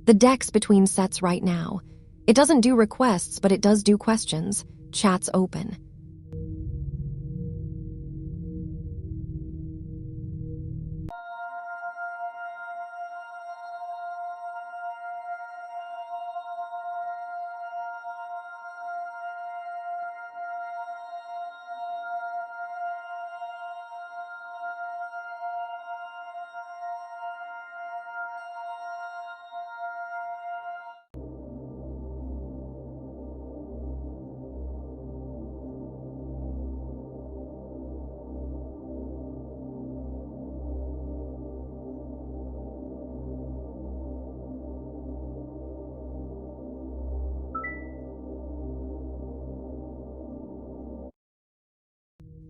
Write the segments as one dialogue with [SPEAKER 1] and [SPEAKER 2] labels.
[SPEAKER 1] The deck's between sets right now. It doesn't do requests, but it does do questions. Chat's open.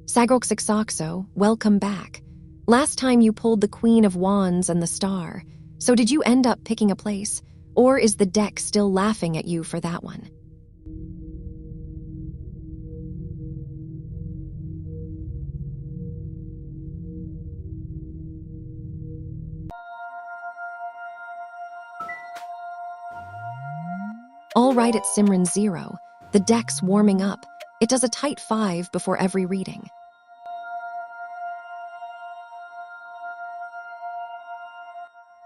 [SPEAKER 1] Sagoxixoxo, welcome back. Last time you pulled the Queen of Wands and the Star. So did you end up picking a place? Or is the deck still laughing at you for that one? All right, it's Simran 0. The deck's warming up. It does a tight 5 before every reading.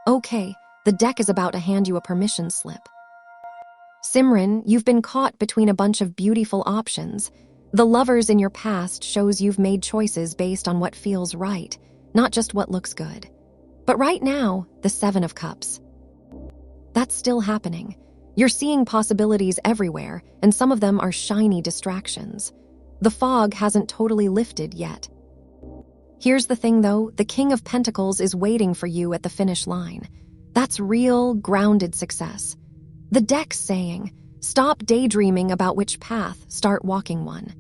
[SPEAKER 1] Okay, the deck is about to hand you a permission slip. Simran, you've been caught between a bunch of beautiful options. The lovers in your past shows you've made choices based on what feels right, not just what looks good. But right now, the 7 of Cups. That's still happening. You're seeing possibilities everywhere, and some of them are shiny distractions. The fog hasn't totally lifted yet. Here's the thing though, the King of Pentacles is waiting for you at the finish line. That's real, grounded success. The deck's saying, stop daydreaming about which path, start walking one.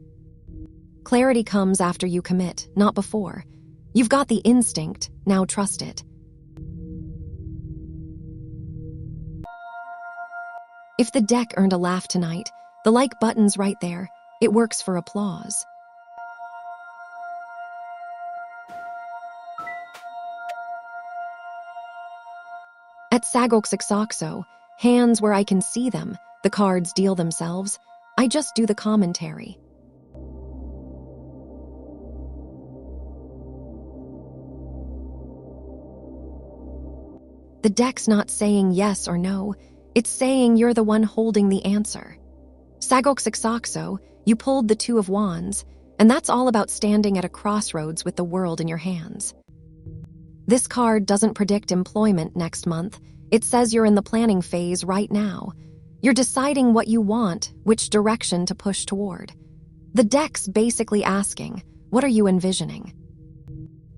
[SPEAKER 1] Clarity comes after you commit, not before. You've got the instinct, now trust it. If the deck earned a laugh tonight, the like button's right there. It works for applause. At Sagoxixoxo, hands where I can see them, the cards deal themselves. I just do the commentary. The deck's not saying yes or no. It's saying you're the one holding the answer. Sagoxixoxo, you pulled the 2 of Wands, and that's all about standing at a crossroads with the world in your hands. This card doesn't predict employment next month. It says you're in the planning phase right now. You're deciding what you want, which direction to push toward. The deck's basically asking, what are you envisioning?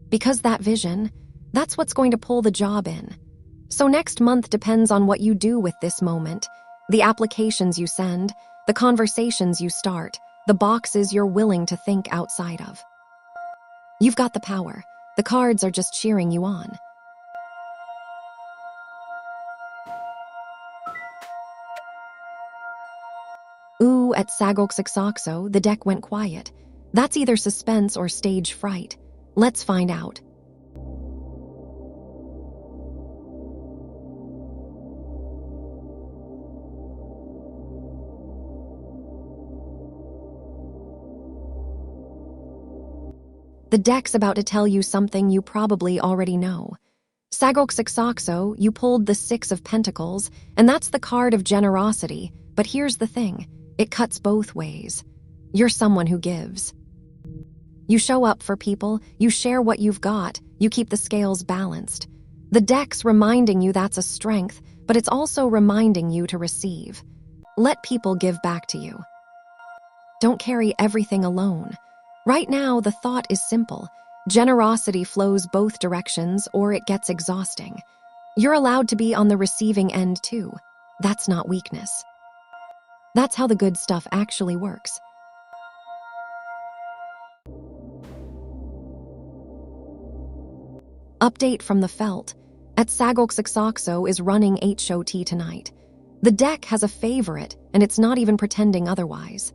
[SPEAKER 1] Because that vision, that's what's going to pull the job in. So next month depends on what you do with this moment, the applications you send, the conversations you start, the boxes you're willing to think outside of. You've got the power. The cards are just cheering you on. Ooh, at Sagoxixoxo, the deck went quiet. That's either suspense or stage fright. Let's find out. The deck's about to tell you something you probably already know. Sagoxixoxo, you pulled the 6 of Pentacles, and that's the card of generosity, but here's the thing, it cuts both ways. You're someone who gives. You show up for people, you share what you've got, you keep the scales balanced. The deck's reminding you that's a strength, but it's also reminding you to receive. Let people give back to you. Don't carry everything alone. Right now, the thought is simple. Generosity flows both directions or it gets exhausting. You're allowed to be on the receiving end too. That's not weakness. That's how the good stuff actually works. Update from the Felt. At Sagoxixoxo is running HOT tonight. The deck has a favorite, and it's not even pretending otherwise.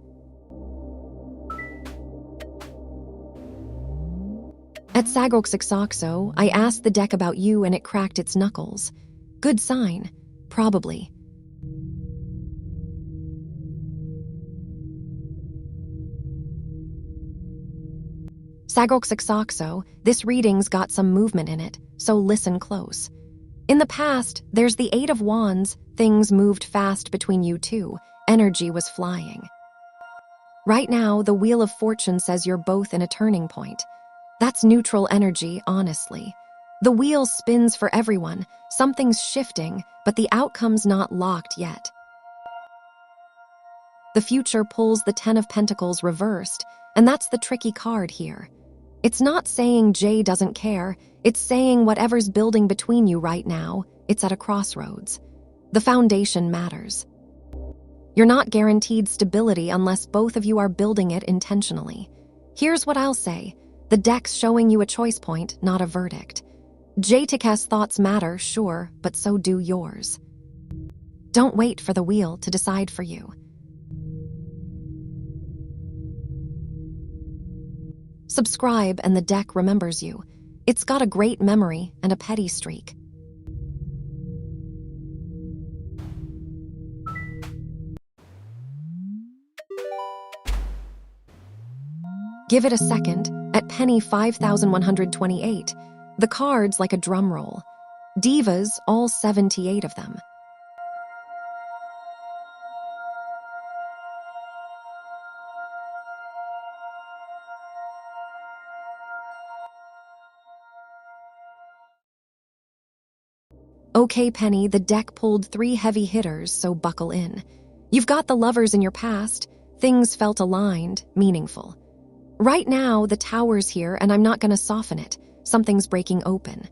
[SPEAKER 1] At Sagoxixoxo, I asked the deck about you and it cracked its knuckles. Good sign. Probably. Sagoxixoxo, this reading's got some movement in it, so listen close. In the past, there's the Eight of Wands. Things moved fast between you two. Energy was flying. Right now, the Wheel of Fortune says you're both in a turning point. That's neutral energy, honestly. The wheel spins for everyone. Something's shifting, but the outcome's not locked yet. The future pulls the Ten of Pentacles reversed, and that's the tricky card here. It's not saying Jay doesn't care. It's saying whatever's building between you right now, it's at a crossroads. The foundation matters. You're not guaranteed stability unless both of you are building it intentionally. Here's what I'll say. The deck's showing you a choice point, not a verdict. Jaytik's thoughts matter, sure, but so do yours. Don't wait for the wheel to decide for you. Subscribe and the deck remembers you. It's got a great memory and a petty streak. Give it a second. At penny 5,128, the cards like a drum roll. Divas, all 78 of them. Okay, Penny, the deck pulled 3 heavy hitters, so buckle in. You've got the lovers in your past. Things felt aligned, meaningful. Right now, the tower's here, and I'm not going to soften it. Something's breaking open.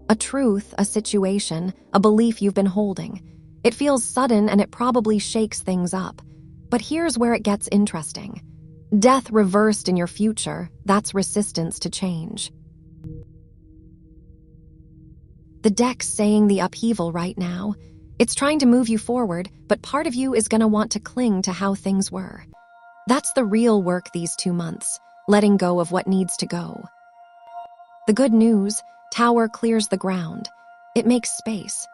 [SPEAKER 1] A truth, a situation, a belief you've been holding. It feels sudden and it probably shakes things up. But here's where it gets interesting. Death reversed in your future, that's resistance to change. The deck's saying the upheaval right now. It's trying to move you forward, but part of you is going to want to cling to how things were. That's the real work these 2 months, letting go of what needs to go. The good news, Tower clears the ground. It makes space.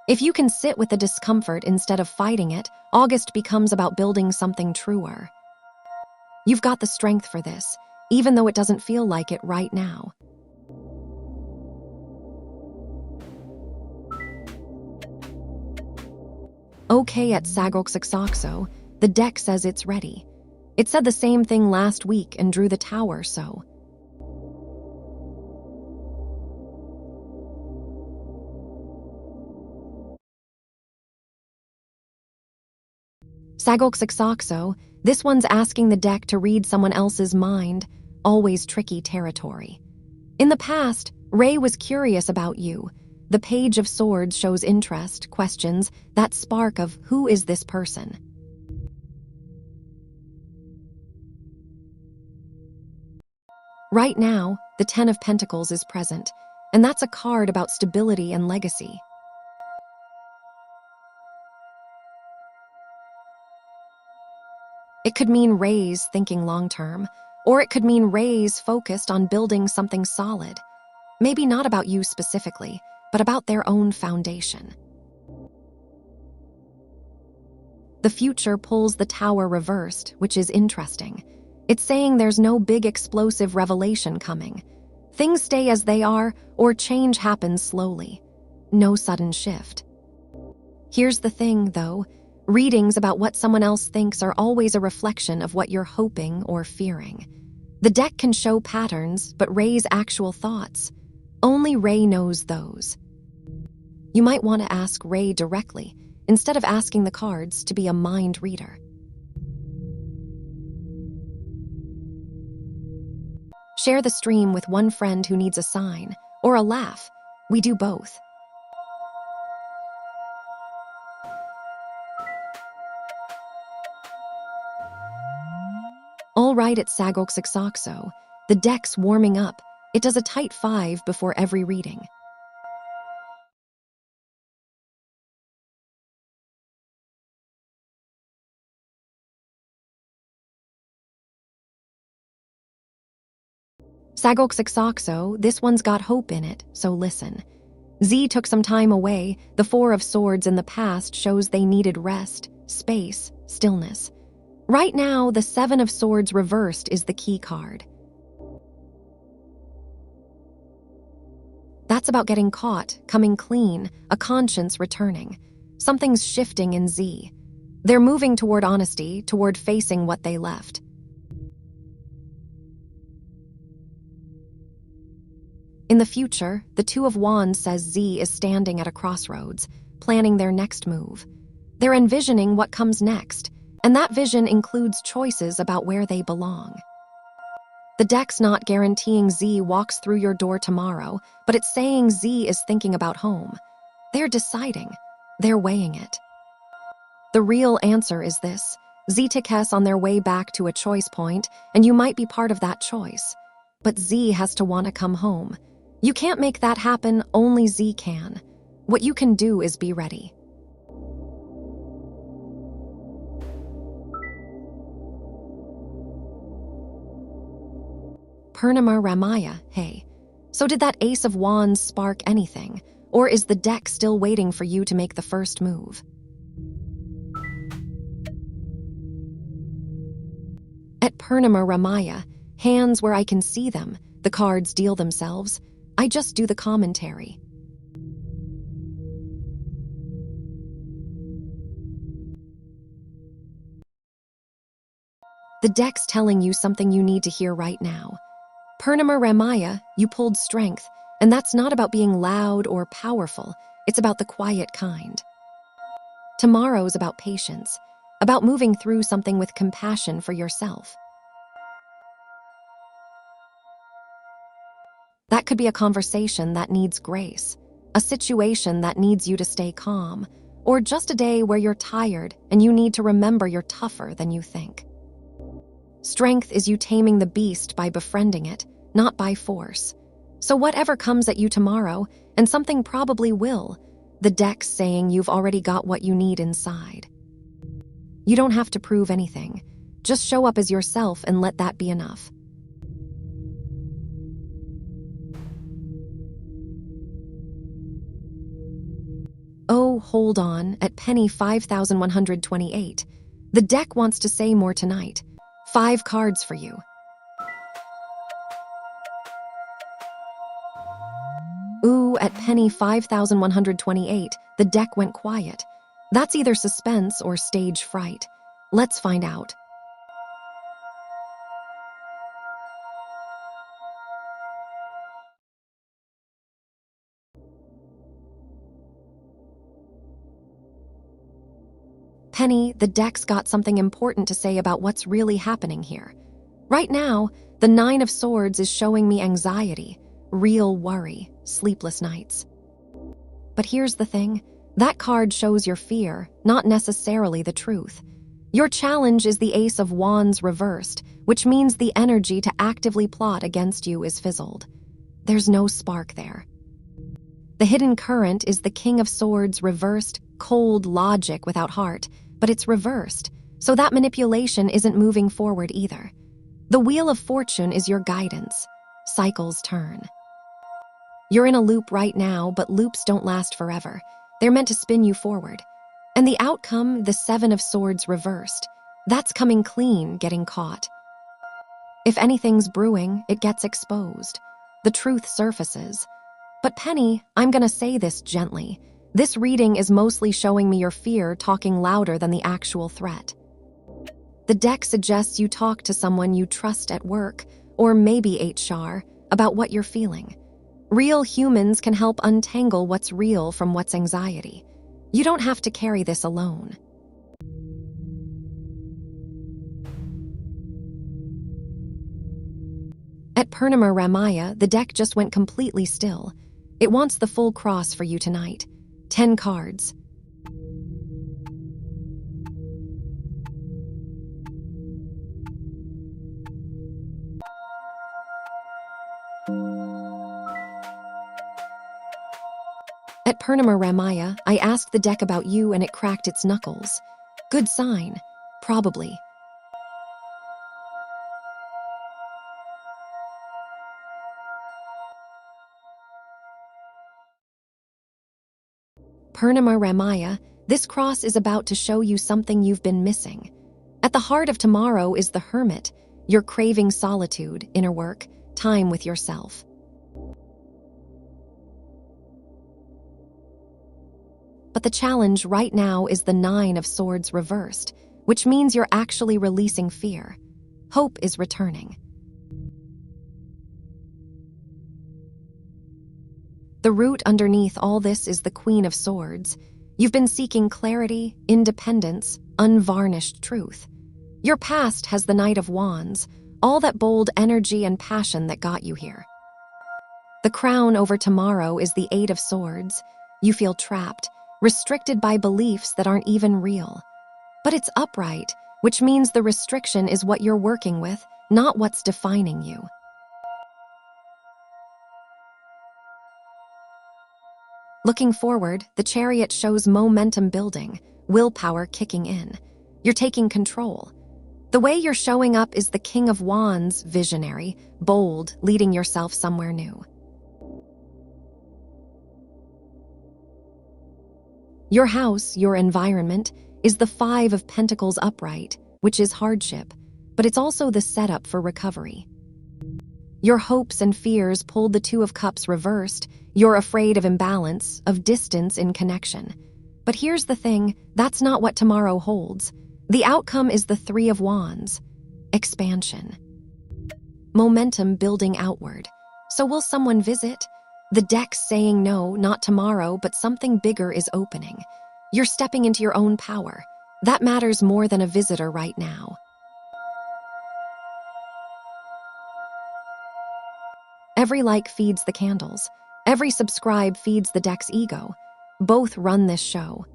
[SPEAKER 1] If you can sit with the discomfort instead of fighting it, August becomes about building something truer. You've got the strength for this, even though it doesn't feel like it right now. Okay at Sagoxixoxo, the deck says it's ready. It said the same thing last week and drew the tower, so. Sagoxixoxo, this one's asking the deck to read someone else's mind, always tricky territory. In the past, Ray was curious about you. The Page of Swords shows interest, questions, that spark of who is this person? Right now, the Ten of Pentacles is present, and that's a card about stability and legacy. It could mean Ray's thinking long-term, or it could mean Ray's focused on building something solid. Maybe not about you specifically, but about their own foundation. The future pulls the tower reversed, which is interesting. It's saying there's no big explosive revelation coming. Things stay as they are, or change happens slowly. No sudden shift. Here's the thing, though. Readings about what someone else thinks are always a reflection of what you're hoping or fearing. The deck can show patterns, but Ray's actual thoughts. Only Ray knows those. You might want to ask Ray directly, instead of asking the cards to be a mind reader. Share the stream with one friend who needs a sign, or a laugh. We do both. All right at Sagoxixoxo, the deck's warming up. It does a tight 5 before every reading. Sagoxixoxo, this one's got hope in it, so listen. Z took some time away. The Four of Swords in the past shows they needed rest, space, stillness. Right now, the Seven of Swords reversed is the key card. That's about getting caught, coming clean, a conscience returning. Something's shifting in Z. They're moving toward honesty, toward facing what they left. In the future, the Two of Wands says Z is standing at a crossroads, planning their next move. They're envisioning what comes next, and that vision includes choices about where they belong. The deck's not guaranteeing Z walks through your door tomorrow, but it's saying Z is thinking about home. They're deciding. They're weighing it. The real answer is this. Z is on their way back to a choice point, and you might be part of that choice. But Z has to want to come home. You can't make that happen, only Z can. What you can do is be ready. Purnima Ramaya, hey. So did that Ace of Wands spark anything? Or is the deck still waiting for you to make the first move? At Purnima Ramaya, hands where I can see them, the cards deal themselves. I just do the commentary. The deck's telling you something you need to hear right now. Purnima Ramaya, you pulled strength, and that's not about being loud or powerful. It's about the quiet kind. Tomorrow's about patience, about moving through something with compassion for yourself. That could be a conversation that needs grace, a situation that needs you to stay calm, or just a day where you're tired and you need to remember you're tougher than you think. Strength is you taming the beast by befriending it, not by force. So whatever comes at you tomorrow, and something probably will, the deck's saying you've already got what you need inside. You don't have to prove anything. Just show up as yourself and let that be enough. Oh, hold on, at penny 5,128. The deck wants to say more tonight. 5 cards for you. Ooh, at penny 5,128, the deck went quiet. That's either suspense or stage fright. Let's find out. Penny, the deck's got something important to say about what's really happening here. Right now, the 9 of Swords is showing me anxiety, real worry, sleepless nights. But here's the thing, that card shows your fear, not necessarily the truth. Your challenge is the Ace of Wands reversed, which means the energy to actively plot against you is fizzled. There's no spark there. The hidden current is the King of Swords reversed, cold logic without heart, but it's reversed, so that manipulation isn't moving forward either. The Wheel of Fortune is your guidance. Cycles turn. You're in a loop right now, but loops don't last forever. They're meant to spin you forward. And the outcome, the 7 of Swords reversed. That's coming clean, getting caught. If anything's brewing, it gets exposed. The truth surfaces. But Penny, I'm gonna say this gently. This reading is mostly showing me your fear talking louder than the actual threat. The deck suggests you talk to someone you trust at work, or maybe HR, about what you're feeling. Real humans can help untangle what's real from what's anxiety. You don't have to carry this alone. At Purnima Ramaya, the deck just went completely still. It wants the full cross for you tonight. 10 cards. At Purnima Ramaya, I asked the deck about you and it cracked its knuckles. Good sign. Probably. Purnima Ramaya, this cross is about to show you something you've been missing. At the heart of tomorrow is the hermit. You're craving solitude, inner work, time with yourself. But the challenge right now is the 9 of Swords reversed, which means you're actually releasing fear. Hope is returning. The root underneath all this is the Queen of Swords. You've been seeking clarity, independence, unvarnished truth. Your past has the Knight of Wands, all that bold energy and passion that got you here. The crown over tomorrow is the 8 of Swords. You feel trapped, restricted by beliefs that aren't even real. But it's upright, which means the restriction is what you're working with, not what's defining you. Looking forward, the Chariot shows momentum building, willpower kicking in. You're taking control. The way you're showing up is the King of Wands, visionary, bold, leading yourself somewhere new. Your house, your environment, is the 5 of Pentacles upright, which is hardship, but it's also the setup for recovery. Your hopes and fears pulled the 2 of Cups reversed. You're afraid of imbalance, of distance in connection. But here's the thing, that's not what tomorrow holds. The outcome is the 3 of Wands, expansion. Momentum building outward. So will someone visit? The deck's saying no, not tomorrow, but something bigger is opening. You're stepping into your own power. That matters more than a visitor right now. Every like feeds the candles. Every subscribe feeds the deck's ego. Both run this show.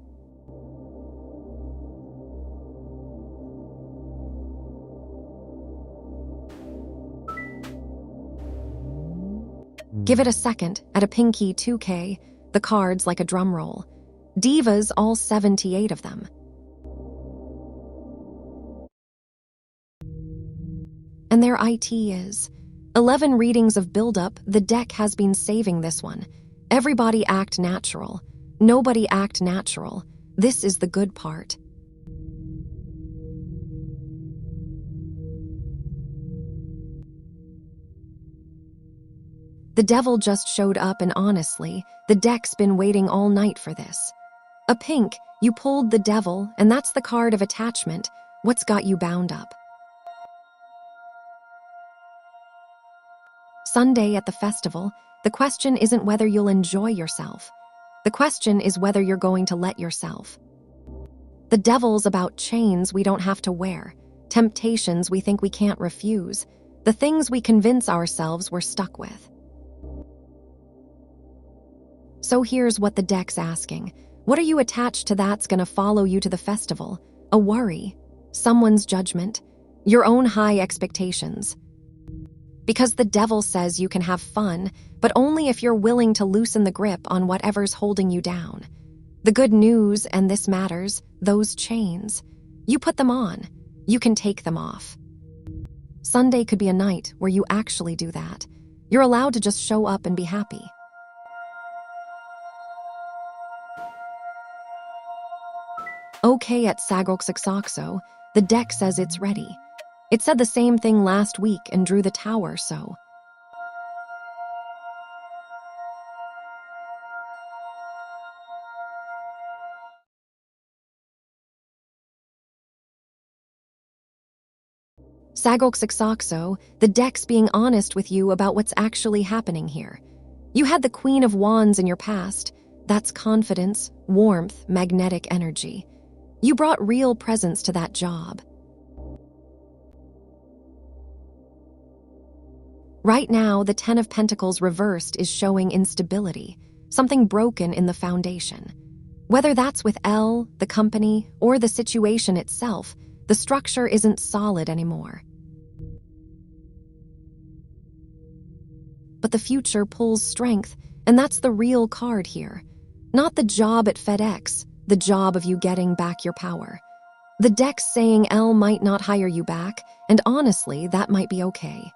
[SPEAKER 1] Give it a second, at a pinky 2K, the cards like a drum roll. Divas, all 78 of them. And their IT is 11 readings of buildup. The deck has been saving this one. Everybody act natural. Nobody act natural. This is the good part. The devil just showed up, and honestly, the deck's been waiting all night for this. A pink, you pulled the devil, and that's the card of attachment. What's got you bound up? Sunday at the festival, the question isn't whether you'll enjoy yourself. The question is whether you're going to let yourself. The devil's about chains we don't have to wear, temptations we think we can't refuse, the things we convince ourselves we're stuck with. So here's what the deck's asking. What are you attached to that's gonna follow you to the festival? A worry, someone's judgment, your own high expectations. Because the devil says you can have fun, but only if you're willing to loosen the grip on whatever's holding you down. The good news, and this matters, those chains. You put them on, you can take them off. Sunday could be a night where you actually do that. You're allowed to just show up and be happy. Okay, at Sagroksaxoxo, the deck says it's ready. It said the same thing last week and drew the tower, so. Sagroksaxoxo, the deck's being honest with you about what's actually happening here. You had the Queen of Wands in your past. That's confidence, warmth, magnetic energy. You brought real presence to that job. Right now, the 10 of Pentacles reversed is showing instability, something broken in the foundation. Whether that's with L, the company, or the situation itself, the structure isn't solid anymore. But the future pulls strength, and that's the real card here. Not the job at FedEx, the job of you getting back your power. The deck's saying L might not hire you back, and honestly, that might be okay.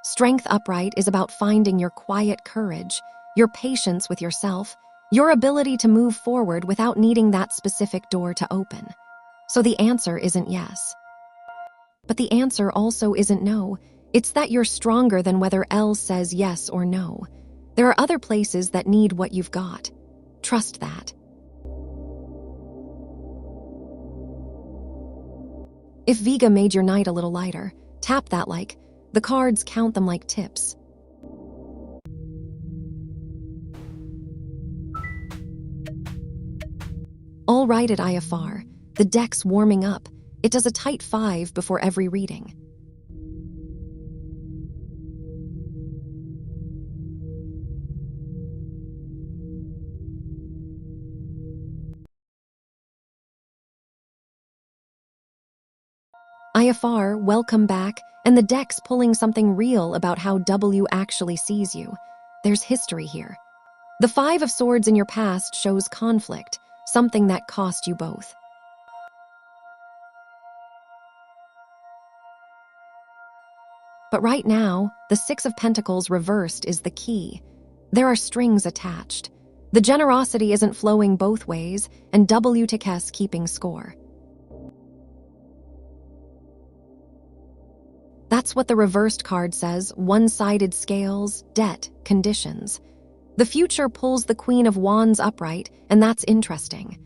[SPEAKER 1] Strength upright is about finding your quiet courage, your patience with yourself, Your ability to move forward without needing that specific door to open. So the answer isn't yes. But the answer also isn't no. It's that you're stronger than whether L says yes or no. There are other places that need what you've got. Trust that. If Vega made your night a little lighter, tap that like. The cards, count them like tips. All right at IFR. The deck's warming up. It does a tight 5 before every reading. IFR, welcome back, and the deck's pulling something real about how W actually sees you. There's history here. The 5 of Swords in your past shows conflict, something that cost you both. But right now, the 6 of Pentacles reversed is the key. There are strings attached. The generosity isn't flowing both ways, and W to Kes keeping score. That's what the reversed card says, one-sided scales, debt, conditions. The future pulls the Queen of Wands upright, and that's interesting.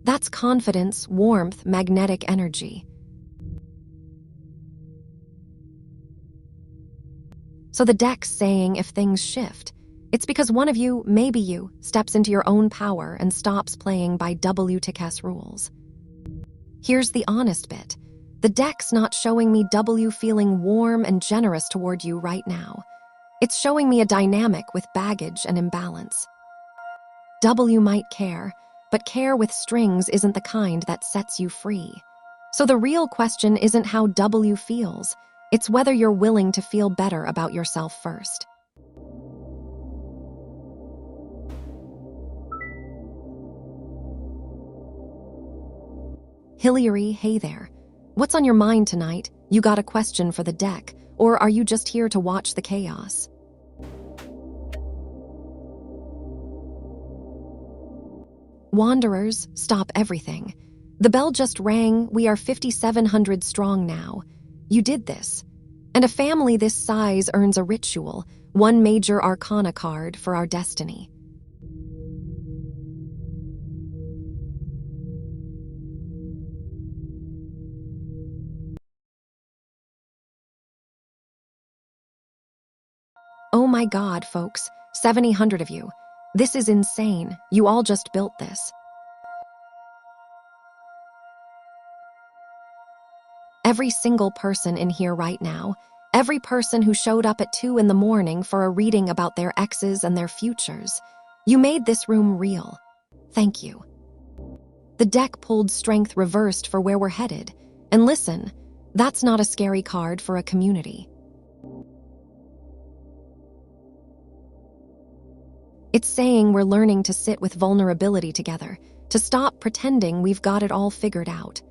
[SPEAKER 1] That's confidence, warmth, magnetic energy. So the deck's saying if things shift, it's because one of you, maybe you, steps into your own power and stops playing by W to Kes rules. Here's the honest bit. The deck's not showing me W feeling warm and generous toward you right now. It's showing me a dynamic with baggage and imbalance. W might care, but care with strings isn't the kind that sets you free. So the real question isn't how W feels, it's whether you're willing to feel better about yourself first. Hillary, hey there. What's on your mind tonight? You got a question for the deck, or are you just here to watch the chaos? Wanderers, stop everything. The bell just rang, we are 5,700 strong now. You did this. And a family this size earns a ritual, one major arcana card for our destiny. Oh my God, folks, 700 of you. This is insane. You all just built this. Every single person in here right now, every person who showed up at 2 in the morning for a reading about their exes and their futures, you made this room real. Thank you. The deck pulled strength reversed for where we're headed. And listen, that's not a scary card for a community. It's saying we're learning to sit with vulnerability together, to stop pretending we've got it all figured out.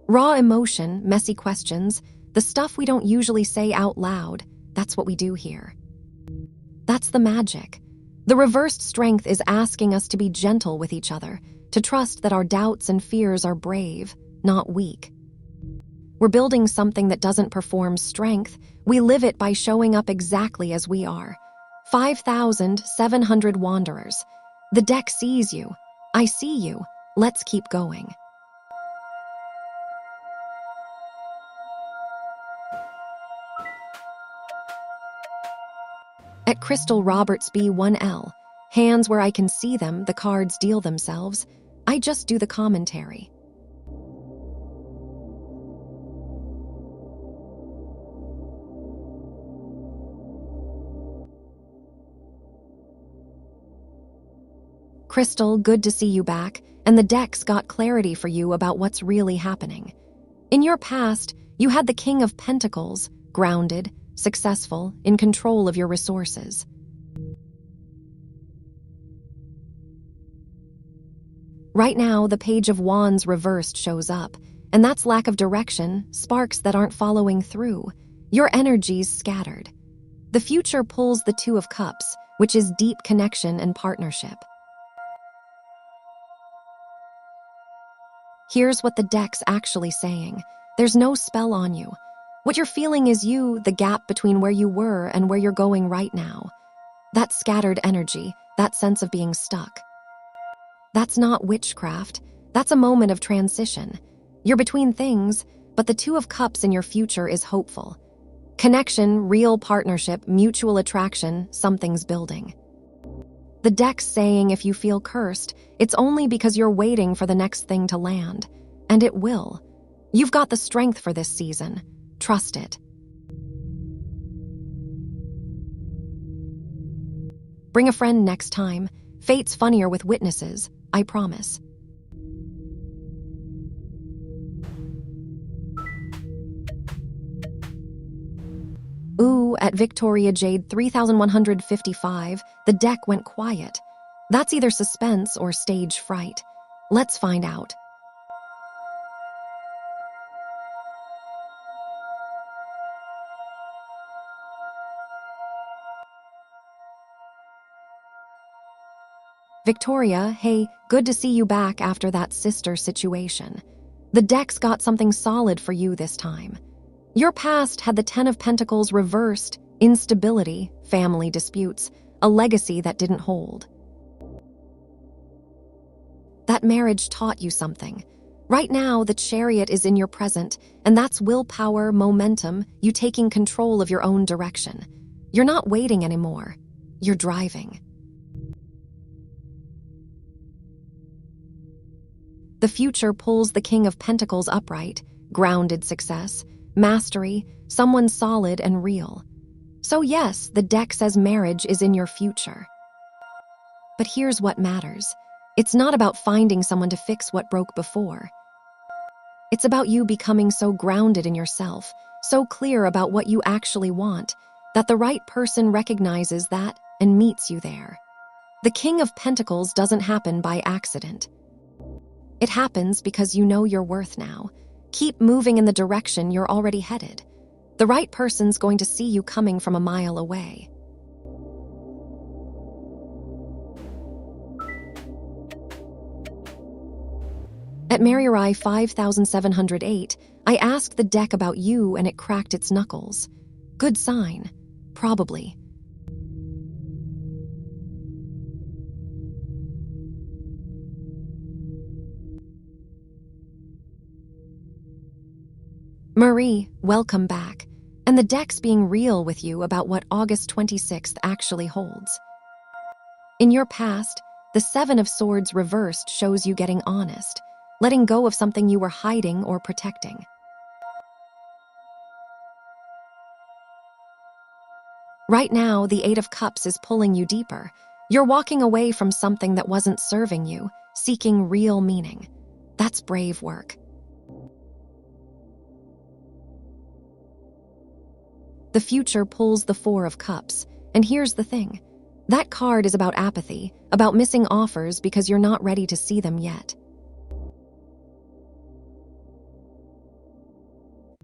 [SPEAKER 1] Raw emotion, messy questions, the stuff we don't usually say out loud, that's what we do here. That's the magic. The reversed strength is asking us to be gentle with each other, to trust that our doubts and fears are brave, not weak. We're building something that doesn't perform strength, we live it by showing up exactly as we are. 5,700 wanderers. The deck sees you. I see you. Let's keep going. At Crystal Roberts B1L, hands where I can see them, the cards deal themselves. I just do the commentary. Crystal, good to see you back, and the deck's got clarity for you about what's really happening. In your past, you had the King of Pentacles, grounded, successful, in control of your resources. Right now, the Page of Wands reversed shows up, and that's lack of direction, sparks that aren't following through. Your energy's scattered. The future pulls the Two of Cups, which is deep connection and partnership. Here's what the deck's actually saying. There's no spell on you. What you're feeling is you, the gap between where you were and where you're going right now. That scattered energy, that sense of being stuck. That's not witchcraft. That's a moment of transition. You're between things, but the Two of Cups in your future is hopeful. Connection, real partnership, mutual attraction, something's building. The deck's saying if you feel cursed, it's only because you're waiting for the next thing to land. And it will. You've got the strength for this season. Trust it. Bring a friend next time. Fate's funnier with witnesses, I promise. Ooh, at Victoria Jade 3155, the deck went quiet. That's either suspense or stage fright. Let's find out. Victoria, hey, good to see you back after that sister situation. The deck's got something solid for you this time. Your past had the Ten of Pentacles reversed, instability, family disputes, a legacy that didn't hold. That marriage taught you something. Right now, the Chariot is in your present, and that's willpower, momentum, you taking control of your own direction. You're not waiting anymore. You're driving. The future pulls the King of Pentacles upright, grounded success, mastery, someone solid and real. So yes, the deck says marriage is in your future. But here's what matters. It's not about finding someone to fix what broke before. It's about you becoming so grounded in yourself, so clear about what you actually want, that the right person recognizes that and meets you there. The King of Pentacles doesn't happen by accident. It happens because you know your worth now. Keep moving in the direction you're already headed. The right person's going to see you coming from a mile away. At Marirai 5708, I asked the deck about you and it cracked its knuckles. Good sign. Probably. Marie, welcome back. And the deck's being real with you about what August 26th actually holds. In your past, the Seven of Swords reversed shows you getting honest, letting go of something you were hiding or protecting. Right now, the Eight of Cups is pulling you deeper. You're walking away from something that wasn't serving you, seeking real meaning. That's brave work. The future pulls the Four of Cups, and here's the thing. That card is about apathy, about missing offers because you're not ready to see them yet.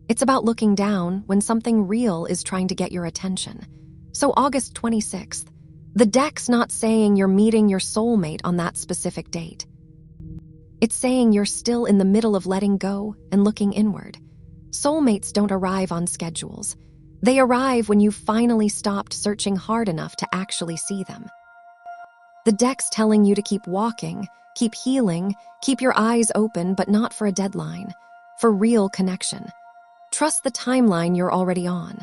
[SPEAKER 1] It's about looking down when something real is trying to get your attention. So August 26th, the deck's not saying you're meeting your soulmate on that specific date. It's saying you're still in the middle of letting go and looking inward. Soulmates don't arrive on schedules. They arrive when you've finally stopped searching hard enough to actually see them. The deck's telling you to keep walking, keep healing, keep your eyes open, but not for a deadline, for real connection. Trust the timeline you're already on.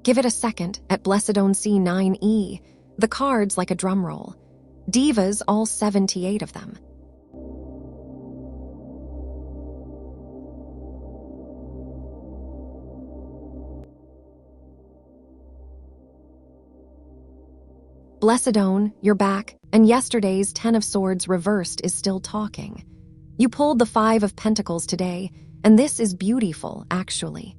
[SPEAKER 1] Give it a second at Blessedone C9E. The cards like a drum roll. Divas, all 78 of them. Blessedone, you're back, and yesterday's Ten of Swords reversed is still talking. You pulled the Five of Pentacles today, and this is beautiful, actually.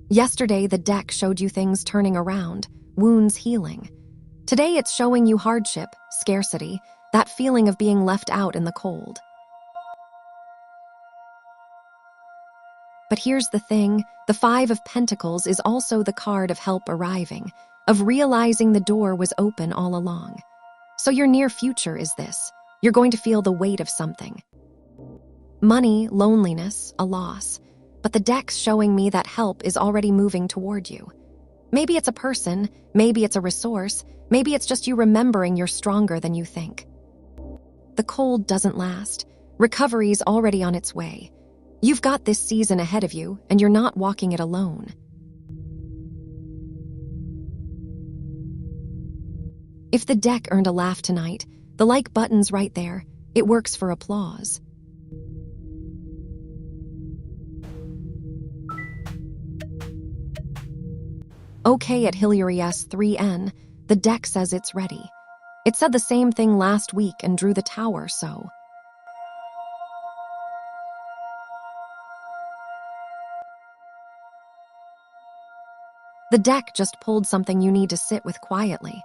[SPEAKER 1] Yesterday, the deck showed you things turning around, wounds healing. Today, it's showing you hardship, scarcity, that feeling of being left out in the cold. But here's the thing, the Five of Pentacles is also the card of help arriving, of realizing the door was open all along. So your near future is this. You're going to feel the weight of something. Money, loneliness, a loss. But the deck's showing me that help is already moving toward you. Maybe it's a person, maybe it's a resource, maybe it's just you remembering you're stronger than you think. The cold doesn't last. Recovery's already on its way. You've got this season ahead of you, and you're not walking it alone. If the deck earned a laugh tonight, the like button's right there. It works for applause. Okay at Hillary S3N, the deck says it's ready. It said the same thing last week and drew the tower, so. The deck just pulled something you need to sit with quietly.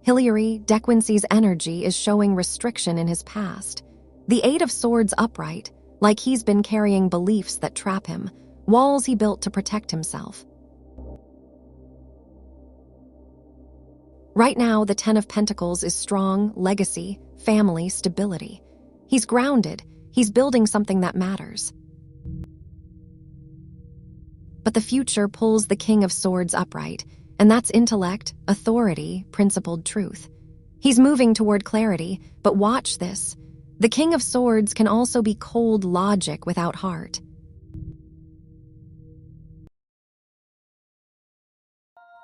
[SPEAKER 1] Hillary, Dequincy's energy is showing restriction in his past. The Eight of Swords upright, like he's been carrying beliefs that trap him, walls he built to protect himself. Right now, the Ten of Pentacles is strong, legacy, family, stability. He's grounded, he's building something that matters. But the future pulls the King of Swords upright, and that's intellect, authority, principled truth. He's moving toward clarity, but watch this. The King of Swords can also be cold logic without heart.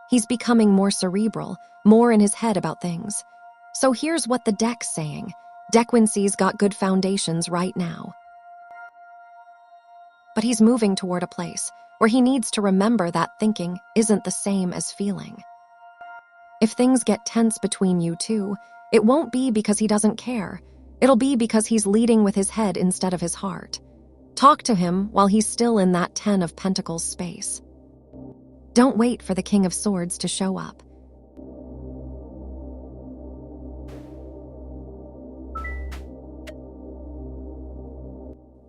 [SPEAKER 1] He's becoming more cerebral, more in his head about things. So here's what the deck's saying. Dequincy's got good foundations right now. But he's moving toward a place where he needs to remember that thinking isn't the same as feeling. If things get tense between you two, it won't be because he doesn't care. It'll be because he's leading with his head instead of his heart. Talk to him while he's still in that Ten of Pentacles space. Don't wait for the King of Swords to show up.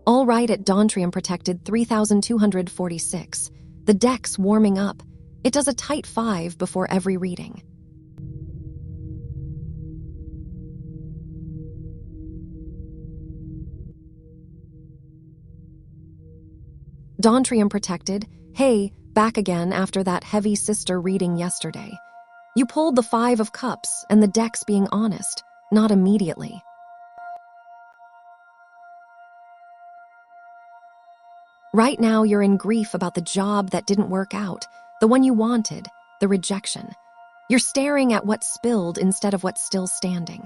[SPEAKER 1] All right at Dawntrium Protected 3246. The deck's warming up. It does a tight 5 before every reading. Dawntrium Protected, hey, back again after that heavy sister reading yesterday. You pulled the 5 of Cups and the deck's being honest, not immediately. Right now you're in grief about the job that didn't work out, the one you wanted, the rejection. You're staring at what's spilled instead of what's still standing.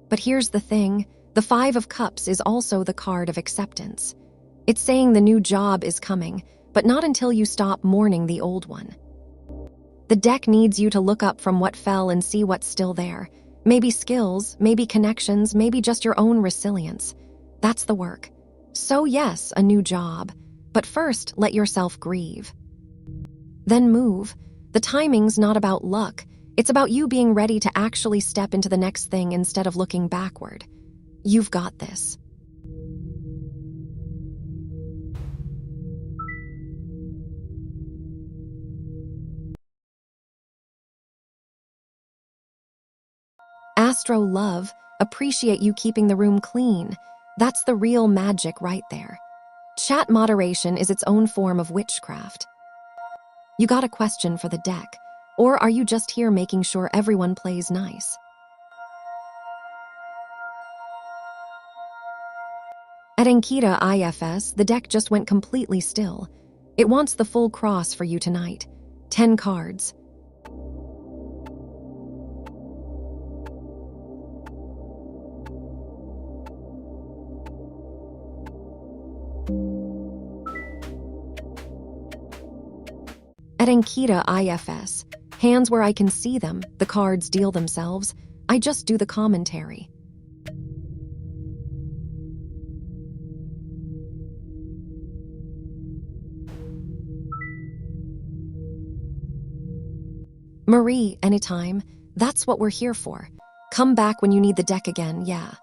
[SPEAKER 1] But here's the thing, the 5 of Cups is also the card of acceptance. It's saying the new job is coming, but not until you stop mourning the old one. The deck needs you to look up from what fell and see what's still there. Maybe skills, maybe connections, maybe just your own resilience. That's the work. So yes, a new job, but first let yourself grieve. Then move. The timing's not about luck. It's about you being ready to actually step into the next thing instead of looking backward. You've got this. AstroLove, appreciate you keeping the room clean. That's the real magic right there. Chat moderation is its own form of witchcraft. You got a question for the deck, or are you just here making sure everyone plays nice? At Ankita IFS, the deck just went completely still. It wants the full cross for you tonight. 10 cards. At Ankita IFS, hands where I can see them, the cards deal themselves. I just do the commentary. Marie, anytime. That's what we're here for. Come back when you need the deck again, yeah.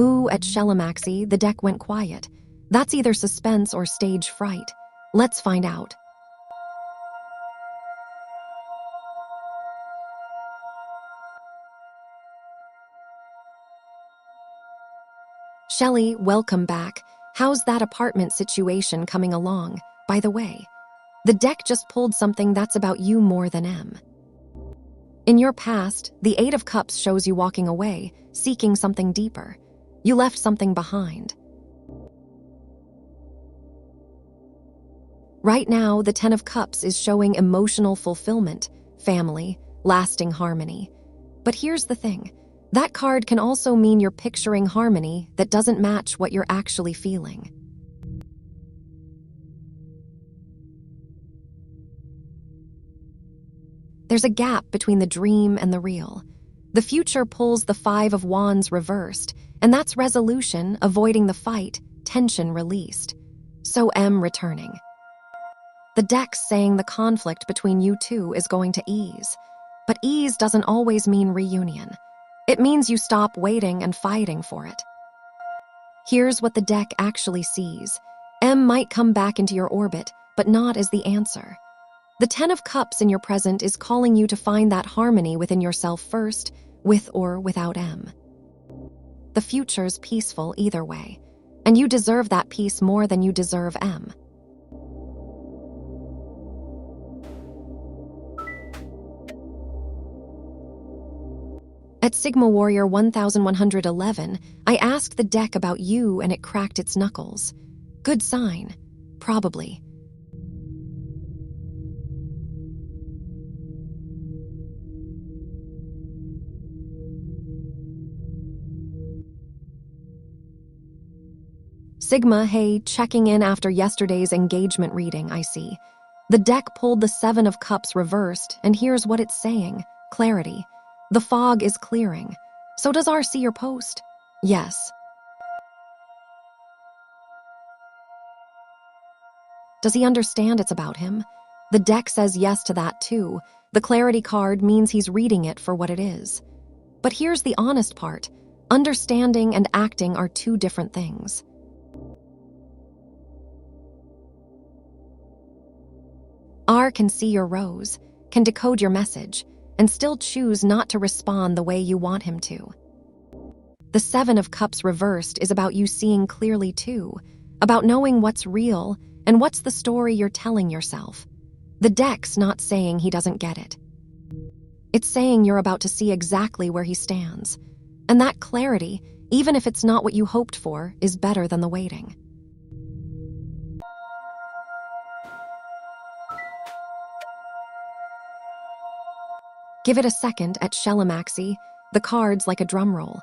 [SPEAKER 1] Ooh, at Shellamaxi, the deck went quiet. That's either suspense or stage fright. Let's find out. Shelley, welcome back. How's that apartment situation coming along? By the way, the deck just pulled something that's about you more than M. In your past, the Eight of Cups shows you walking away, seeking something deeper. You left something behind. Right now, the Ten of Cups is showing emotional fulfillment, family, lasting harmony. But here's the thing. That card can also mean you're picturing harmony that doesn't match what you're actually feeling. There's a gap between the dream and the real. The future pulls the Five of Wands reversed, and that's resolution, avoiding the fight, tension released. So M returning. The deck's saying the conflict between you two is going to ease. But ease doesn't always mean reunion. It means you stop waiting and fighting for it. Here's what the deck actually sees. M might come back into your orbit, but not as the answer. The Ten of Cups in your present is calling you to find that harmony within yourself first, with or without M. The future's peaceful either way, and you deserve that peace more than you deserve M. At Sigma Warrior 1111, I asked the deck about you and it cracked its knuckles. Good sign. Probably. Sigma, hey, checking in after yesterday's engagement reading, I see. The deck pulled the Seven of Cups reversed, and here's what it's saying. Clarity. The fog is clearing. So does R see your post? Yes. Does he understand it's about him? The deck says yes to that too. The clarity card means he's reading it for what it is. But here's the honest part. Understanding and acting are two different things. R can see your rose, can decode your message, and still choose not to respond the way you want him to. The Seven of Cups reversed is about you seeing clearly too, about knowing what's real and what's the story you're telling yourself. The deck's not saying he doesn't get it. It's saying you're about to see exactly where he stands. And that clarity, even if it's not what you hoped for, is better than the waiting. Give it a second at Shelamaxi, the cards like a drum roll.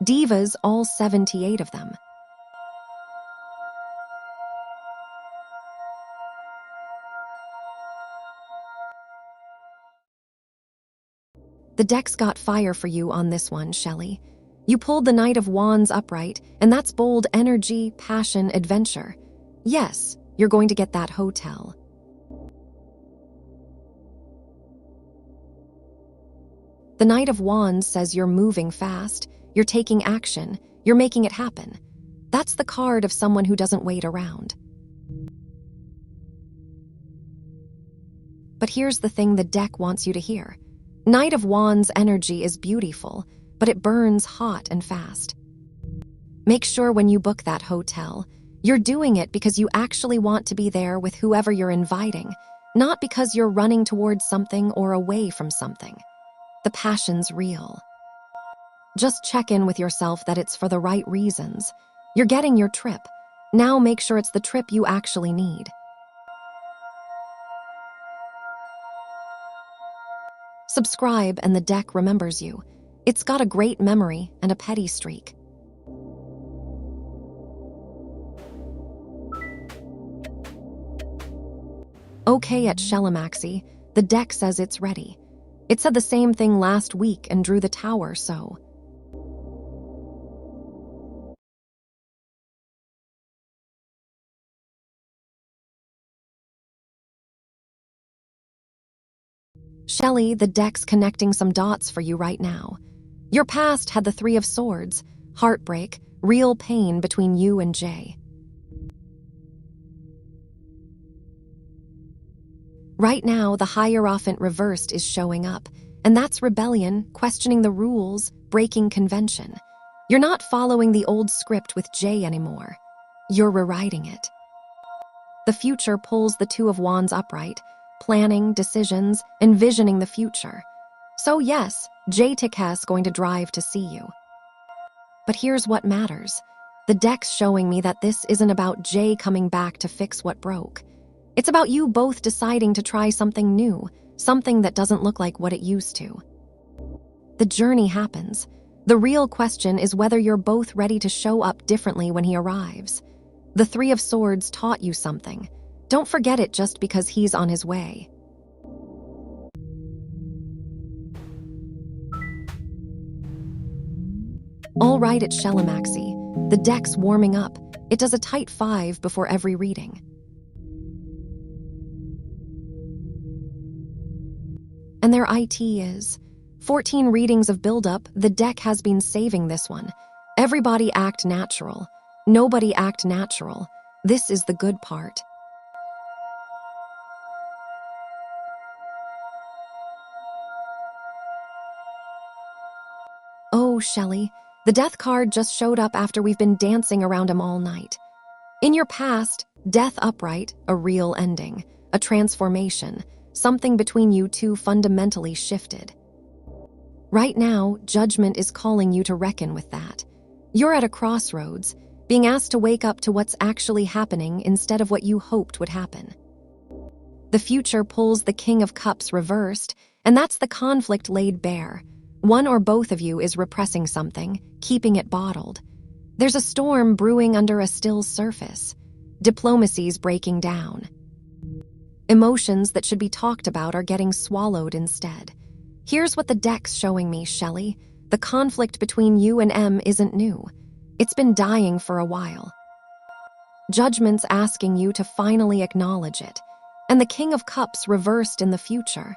[SPEAKER 1] Divas, all 78 of them. The deck's got fire for you on this one, Shelley. You pulled the Knight of Wands upright, and that's bold energy, passion, adventure. Yes, you're going to get that hotel. The Knight of Wands says you're moving fast, you're taking action, you're making it happen. That's the card of someone who doesn't wait around. But here's the thing the deck wants you to hear. Knight of Wands energy is beautiful, but it burns hot and fast. Make sure when you book that hotel, you're doing it because you actually want to be there with whoever you're inviting, not because you're running towards something or away from something. The passion's real. Just check in with yourself that it's for the right reasons. You're getting your trip. Now make sure it's the trip you actually need. Subscribe and the deck remembers you. It's got a great memory and a petty streak. Okay at Shelamaxi, the deck says it's ready. It said the same thing last week and drew the tower, so... Shelley, the deck's connecting some dots for you right now. Your past had the Three of Swords, heartbreak, real pain between you and Jay. Right now, the Hierophant reversed is showing up, and that's rebellion, questioning the rules, breaking convention. You're not following the old script with Jay anymore. You're rewriting it. The future pulls the Two of Wands upright, planning, decisions, envisioning the future. So yes, Jay Tikes going to drive to see you. But here's what matters. The deck's showing me that this isn't about Jay coming back to fix what broke. It's about you both deciding to try something new, something that doesn't look like what it used to. The journey happens. The real question is whether you're both ready to show up differently when he arrives. The Three of Swords taught you something. Don't forget it just because he's on his way. All right at Shelamaxi, the deck's warming up. It does a tight 5 before every reading. And their IT is 14 readings of buildup. The deck has been saving this one. Everybody act natural. Nobody act natural. This is the good part. Oh, Shelley, the death card just showed up after we've been dancing around him all night. In your past, death upright, a real ending, a transformation, something between you two fundamentally shifted. Right now, judgment is calling you to reckon with that. You're at a crossroads, being asked to wake up to what's actually happening instead of what you hoped would happen. The future pulls the King of Cups reversed, and that's the conflict laid bare. One or both of you is repressing something, keeping it bottled. There's a storm brewing under a still surface. Diplomacy's breaking down. Emotions that should be talked about are getting swallowed instead. Here's what the deck's showing me, Shelley. The conflict between you and M isn't new. It's been dying for a while. Judgment's asking you to finally acknowledge it. And the King of Cups reversed in the future.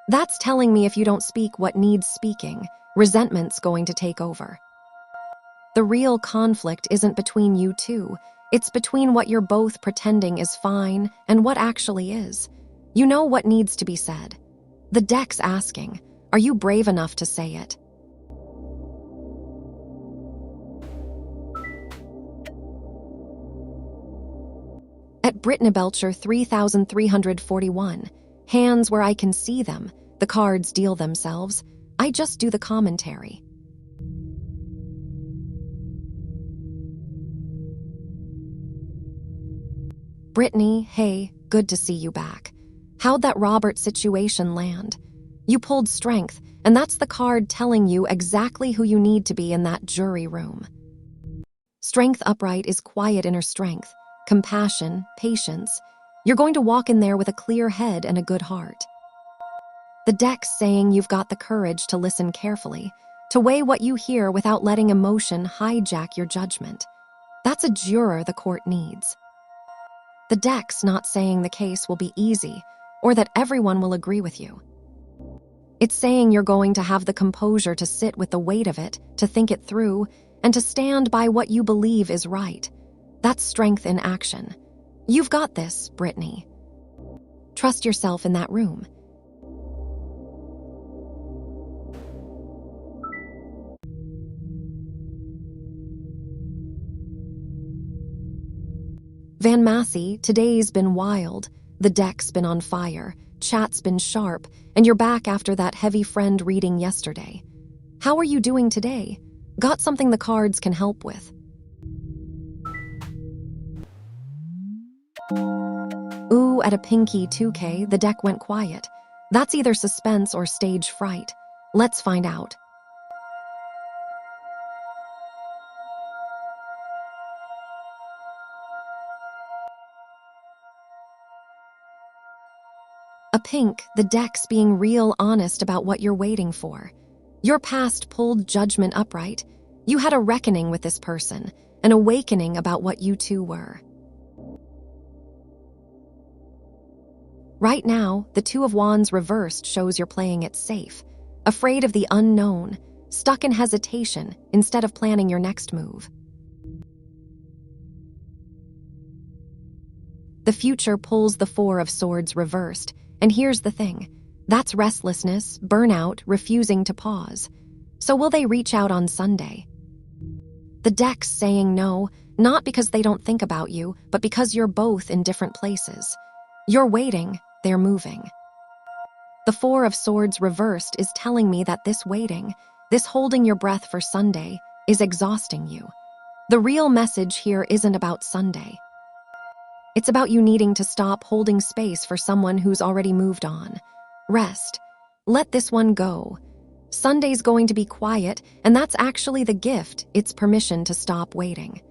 [SPEAKER 1] That's telling me if you don't speak what needs speaking, resentment's going to take over. The real conflict isn't between you two. It's between what you're both pretending is fine and what actually is. You know what needs to be said. The deck's asking, are you brave enough to say it? At Brittany-Belcher 3341, hands where I can see them, the cards deal themselves. I just do the commentary. Brittany, hey, good to see you back. How'd that Robert situation land? You pulled Strength, and that's the card telling you exactly who you need to be in that jury room. Strength upright is quiet inner strength, compassion, patience. You're going to walk in there with a clear head and a good heart. The deck's saying you've got the courage to listen carefully, to weigh what you hear without letting emotion hijack your judgment. That's a juror the court needs. The deck's not saying the case will be easy or that everyone will agree with you. It's saying you're going to have the composure to sit with the weight of it, to think it through, and to stand by what you believe is right. That's strength in action. You've got this, Brittany. Trust yourself in that room. Van Massey, today's been wild. The deck's been on fire, chat's been sharp, and you're back after that heavy friend reading yesterday. How are you doing today? Got something the cards can help with. Ooh, at a pinky 2K, the deck went quiet. That's either suspense or stage fright. Let's find out. A pink, the deck's being real honest about what you're waiting for. Your past pulled Judgment upright. You had a reckoning with this person, an awakening about what you two were. Right now, the Two of Wands reversed shows you're playing it safe, afraid of the unknown, stuck in hesitation instead of planning your next move. The future pulls the Four of Swords reversed, and here's the thing. That's restlessness, burnout, refusing to pause. So will they reach out on Sunday? The deck's saying no, not because they don't think about you, but because you're both in different places. You're waiting, they're moving. The Four of Swords reversed is telling me that this waiting, this holding your breath for Sunday, is exhausting you. The real message here isn't about Sunday. It's about you needing to stop holding space for someone who's already moved on. Rest. Let this one go. Sunday's going to be quiet, and that's actually the gift. It's permission to stop waiting.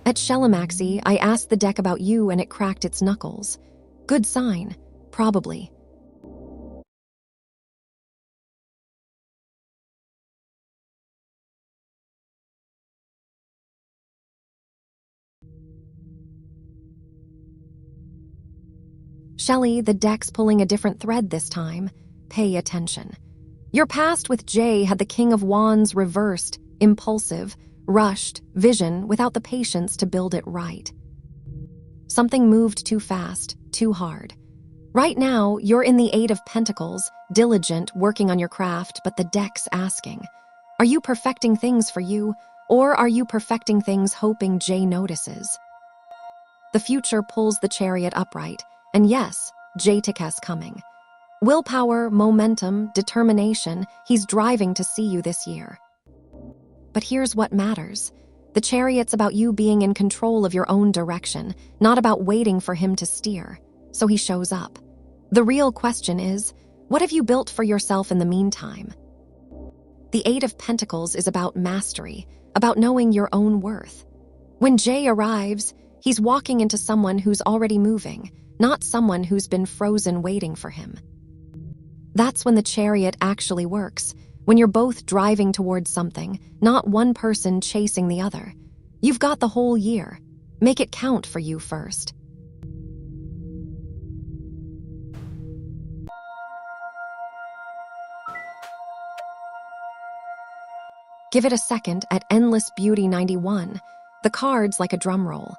[SPEAKER 1] At Shelamaxy, I asked the deck about you and it cracked its knuckles. Good sign, probably. Shelley, the deck's pulling a different thread this time. Pay attention. Your past with Jay had the King of Wands reversed, impulsive, rushed, vision without the patience to build it right. Something moved too fast, too hard. Right now, you're in the Eight of Pentacles, diligent, working on your craft, but the deck's asking, are you perfecting things for you, or are you perfecting things hoping Jay notices? The future pulls the Chariot upright, and yes, Jaytik's coming. Willpower, momentum, determination, he's driving to see you this year. But here's what matters. The Chariot's about you being in control of your own direction, not about waiting for him to steer. So he shows up. The real question is, what have you built for yourself in the meantime? The Eight of Pentacles is about mastery, about knowing your own worth. When Jay arrives, he's walking into someone who's already moving, not someone who's been frozen waiting for him. That's when the Chariot actually works, when you're both driving towards something, not one person chasing the other. You've got the whole year. Make it count for you first. Give it a second at Endless Beauty 91. The cards like a drum roll.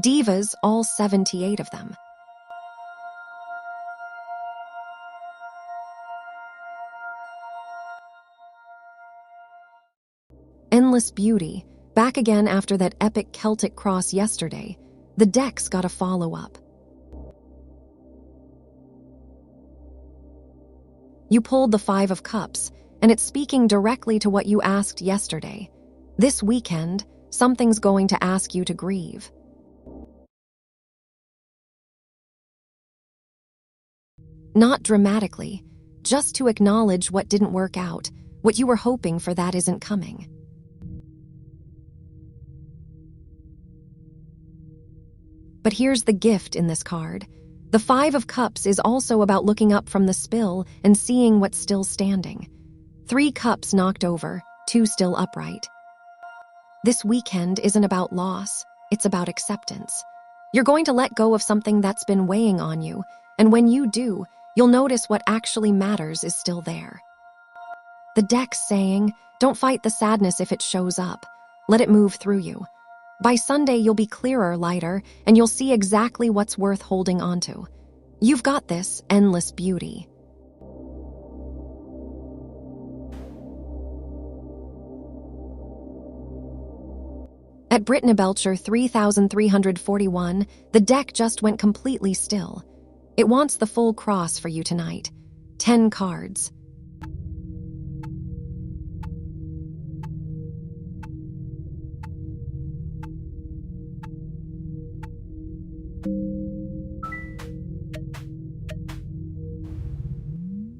[SPEAKER 1] Divas, all 78 of them. Endless Beauty, back again after that epic Celtic cross yesterday. The deck's got a follow-up. You pulled the Five of Cups, and it's speaking directly to what you asked yesterday. This weekend, something's going to ask you to grieve. Not dramatically, just to acknowledge what didn't work out, what you were hoping for that isn't coming. But here's the gift in this card. The Five of Cups is also about looking up from the spill and seeing what's still standing. 3 cups knocked over, 2 still upright. This weekend isn't about loss, it's about acceptance. You're going to let go of something that's been weighing on you, and when you do, you'll notice what actually matters is still there. The deck's saying, don't fight the sadness if it shows up. Let it move through you. By Sunday, you'll be clearer, lighter, and you'll see exactly what's worth holding onto. You've got this endless beauty. At Brittany Belcher 3341, the deck just went completely still. It wants the full cross for you tonight. 10 cards.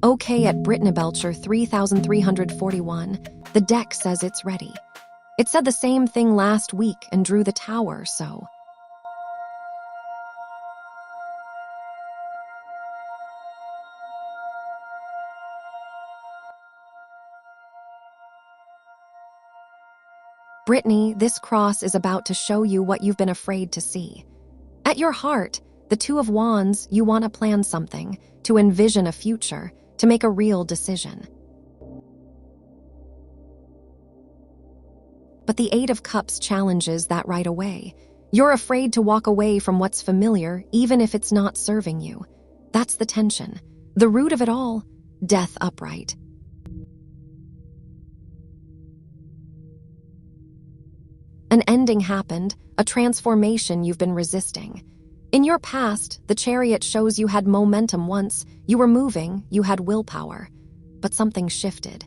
[SPEAKER 1] Okay, at Brittany Belcher 3341, the deck says it's ready. It said the same thing last week and drew the tower, so. Brittany, this cross is about to show you what you've been afraid to see. At your heart, the Two of Wands, you want to plan something, to envision a future, to make a real decision. But the Eight of Cups challenges that right away. You're afraid to walk away from what's familiar, even if it's not serving you. That's the tension. The root of it all, death upright. An ending happened, a transformation you've been resisting. In your past, the Chariot shows you had momentum once, you were moving, you had willpower. But something shifted.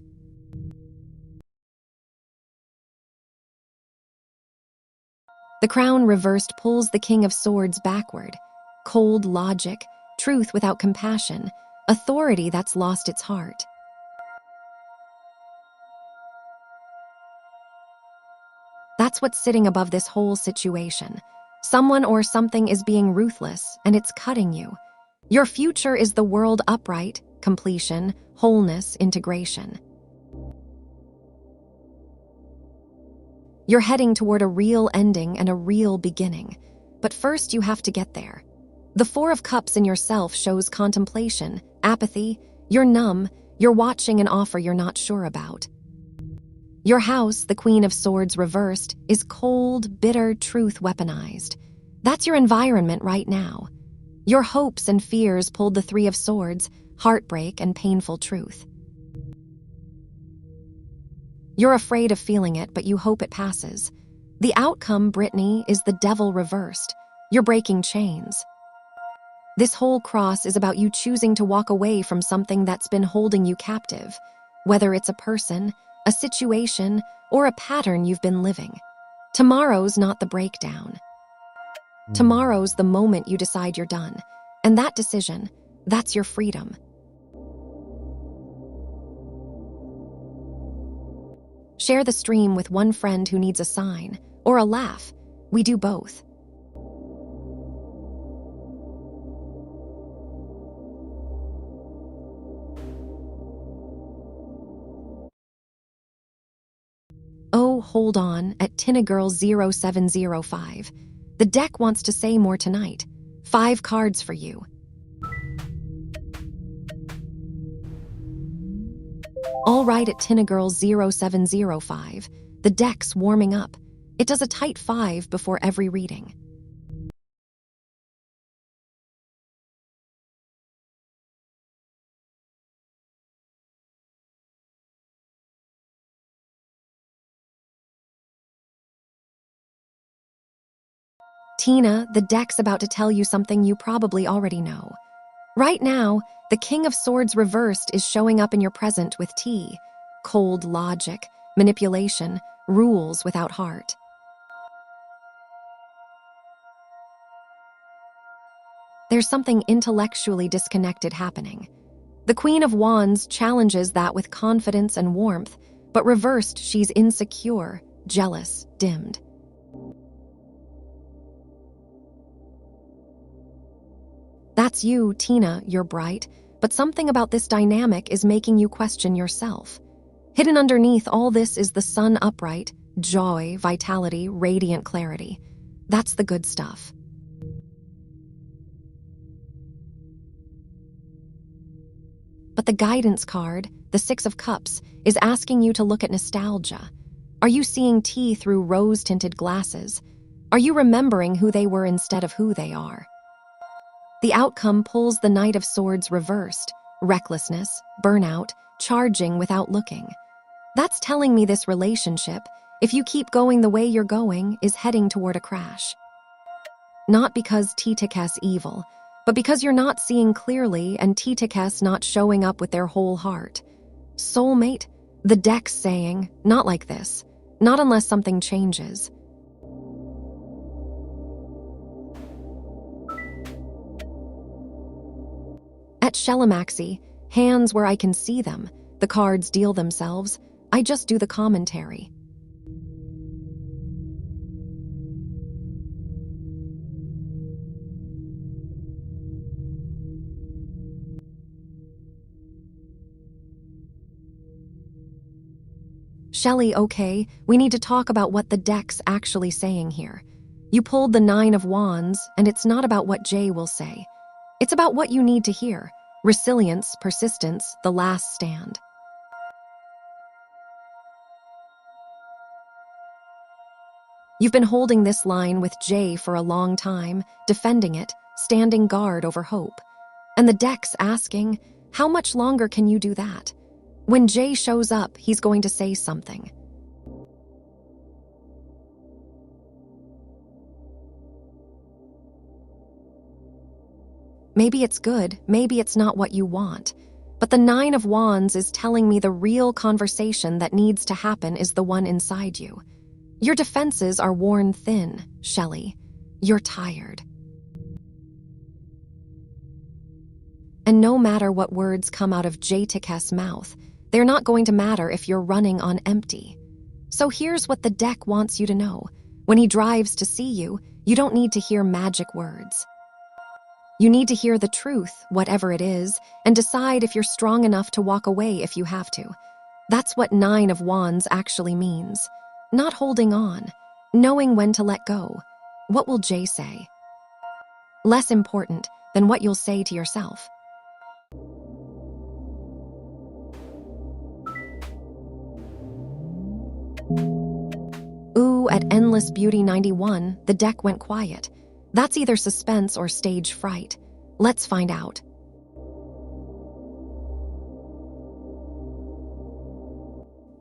[SPEAKER 1] The Crown reversed pulls the King of Swords backward. Cold logic, truth without compassion, authority that's lost its heart. That's what's sitting above this whole situation. Someone or something is being ruthless, and it's cutting you. Your future is the world upright, completion, wholeness, integration. You're heading toward a real ending and a real beginning. But first you have to get there. The Four of Cups in yourself shows contemplation, apathy, you're numb, you're watching an offer you're not sure about. Your house, the Queen of Swords reversed, is cold, bitter, truth weaponized. That's your environment right now. Your hopes and fears pulled the Three of Swords, heartbreak and painful truth. You're afraid of feeling it, but you hope it passes. The outcome, Brittany, is the devil reversed. You're breaking chains. This whole cross is about you choosing to walk away from something that's been holding you captive, whether it's a person, a situation, or a pattern you've been living. Tomorrow's not the breakdown. Tomorrow's the moment you decide you're done. And that decision, that's your freedom. Share the stream with one friend who needs a sign, or a laugh. We do both. Oh, hold on, at TinaGirl0705. The deck wants to say more tonight. 5 cards for you. All right, at TinaGirl0705. The deck's warming up. It does a tight 5 before every reading. Tina, the deck's about to tell you something you probably already know. Right now, the King of Swords reversed is showing up in your present with T. Cold logic, manipulation, rules without heart. There's something intellectually disconnected happening. The Queen of Wands challenges that with confidence and warmth, but reversed, she's insecure, jealous, dimmed. That's you, Tina, you're bright, but something about this dynamic is making you question yourself. Hidden underneath all this is the sun upright, joy, vitality, radiant clarity. That's the good stuff. But the guidance card, the Six of Cups, is asking you to look at nostalgia. Are you seeing tea through rose-tinted glasses? Are you remembering who they were instead of who they are? The outcome pulls the Knight of Swords reversed, recklessness, burnout, charging without looking. That's telling me this relationship, if you keep going the way you're going, is heading toward a crash. Not because Titik's evil, but because you're not seeing clearly and Titik's not showing up with their whole heart. Soulmate, the deck's saying, not like this, not unless something changes. At Shelamaxi, hands where I can see them, the cards deal themselves, I just do the commentary. Shelley, okay, we need to talk about what the deck's actually saying here. You pulled the Nine of Wands, and it's not about what Jay will say. It's about what you need to hear. Resilience, persistence, the last stand. You've been holding this line with Jay for a long time, defending it, standing guard over hope. And the deck's asking, how much longer can you do that? When Jay shows up, he's going to say something. Maybe it's good, maybe it's not what you want. But the Nine of Wands is telling me the real conversation that needs to happen is the one inside you. Your defenses are worn thin, Shelley. You're tired. And no matter what words come out of Jaytik's mouth, they're not going to matter if you're running on empty. So here's what the deck wants you to know. When he drives to see you, you don't need to hear magic words. You need to hear the truth, whatever it is, and decide if you're strong enough to walk away if you have to. That's what Nine of Wands actually means. Not holding on, knowing when to let go. What will Jay say? Less important than what you'll say to yourself. Ooh, at Endless Beauty 91, the deck went quiet. That's either suspense or stage fright. Let's find out.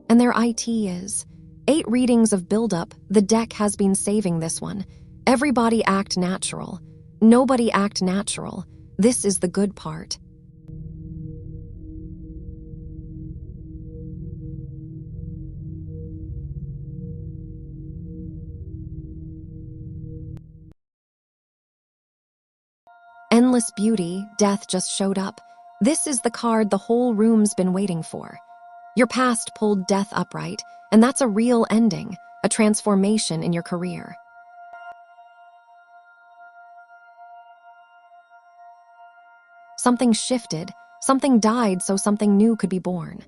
[SPEAKER 1] And their IT is 8 readings of buildup. The deck has been saving this one. Everybody act natural. Nobody act natural. This is the good part. Endless Beauty, death just showed up. This is the card the whole room's been waiting for. Your past pulled death upright, and that's a real ending, a transformation in your career. Something shifted, something died so something new could be born.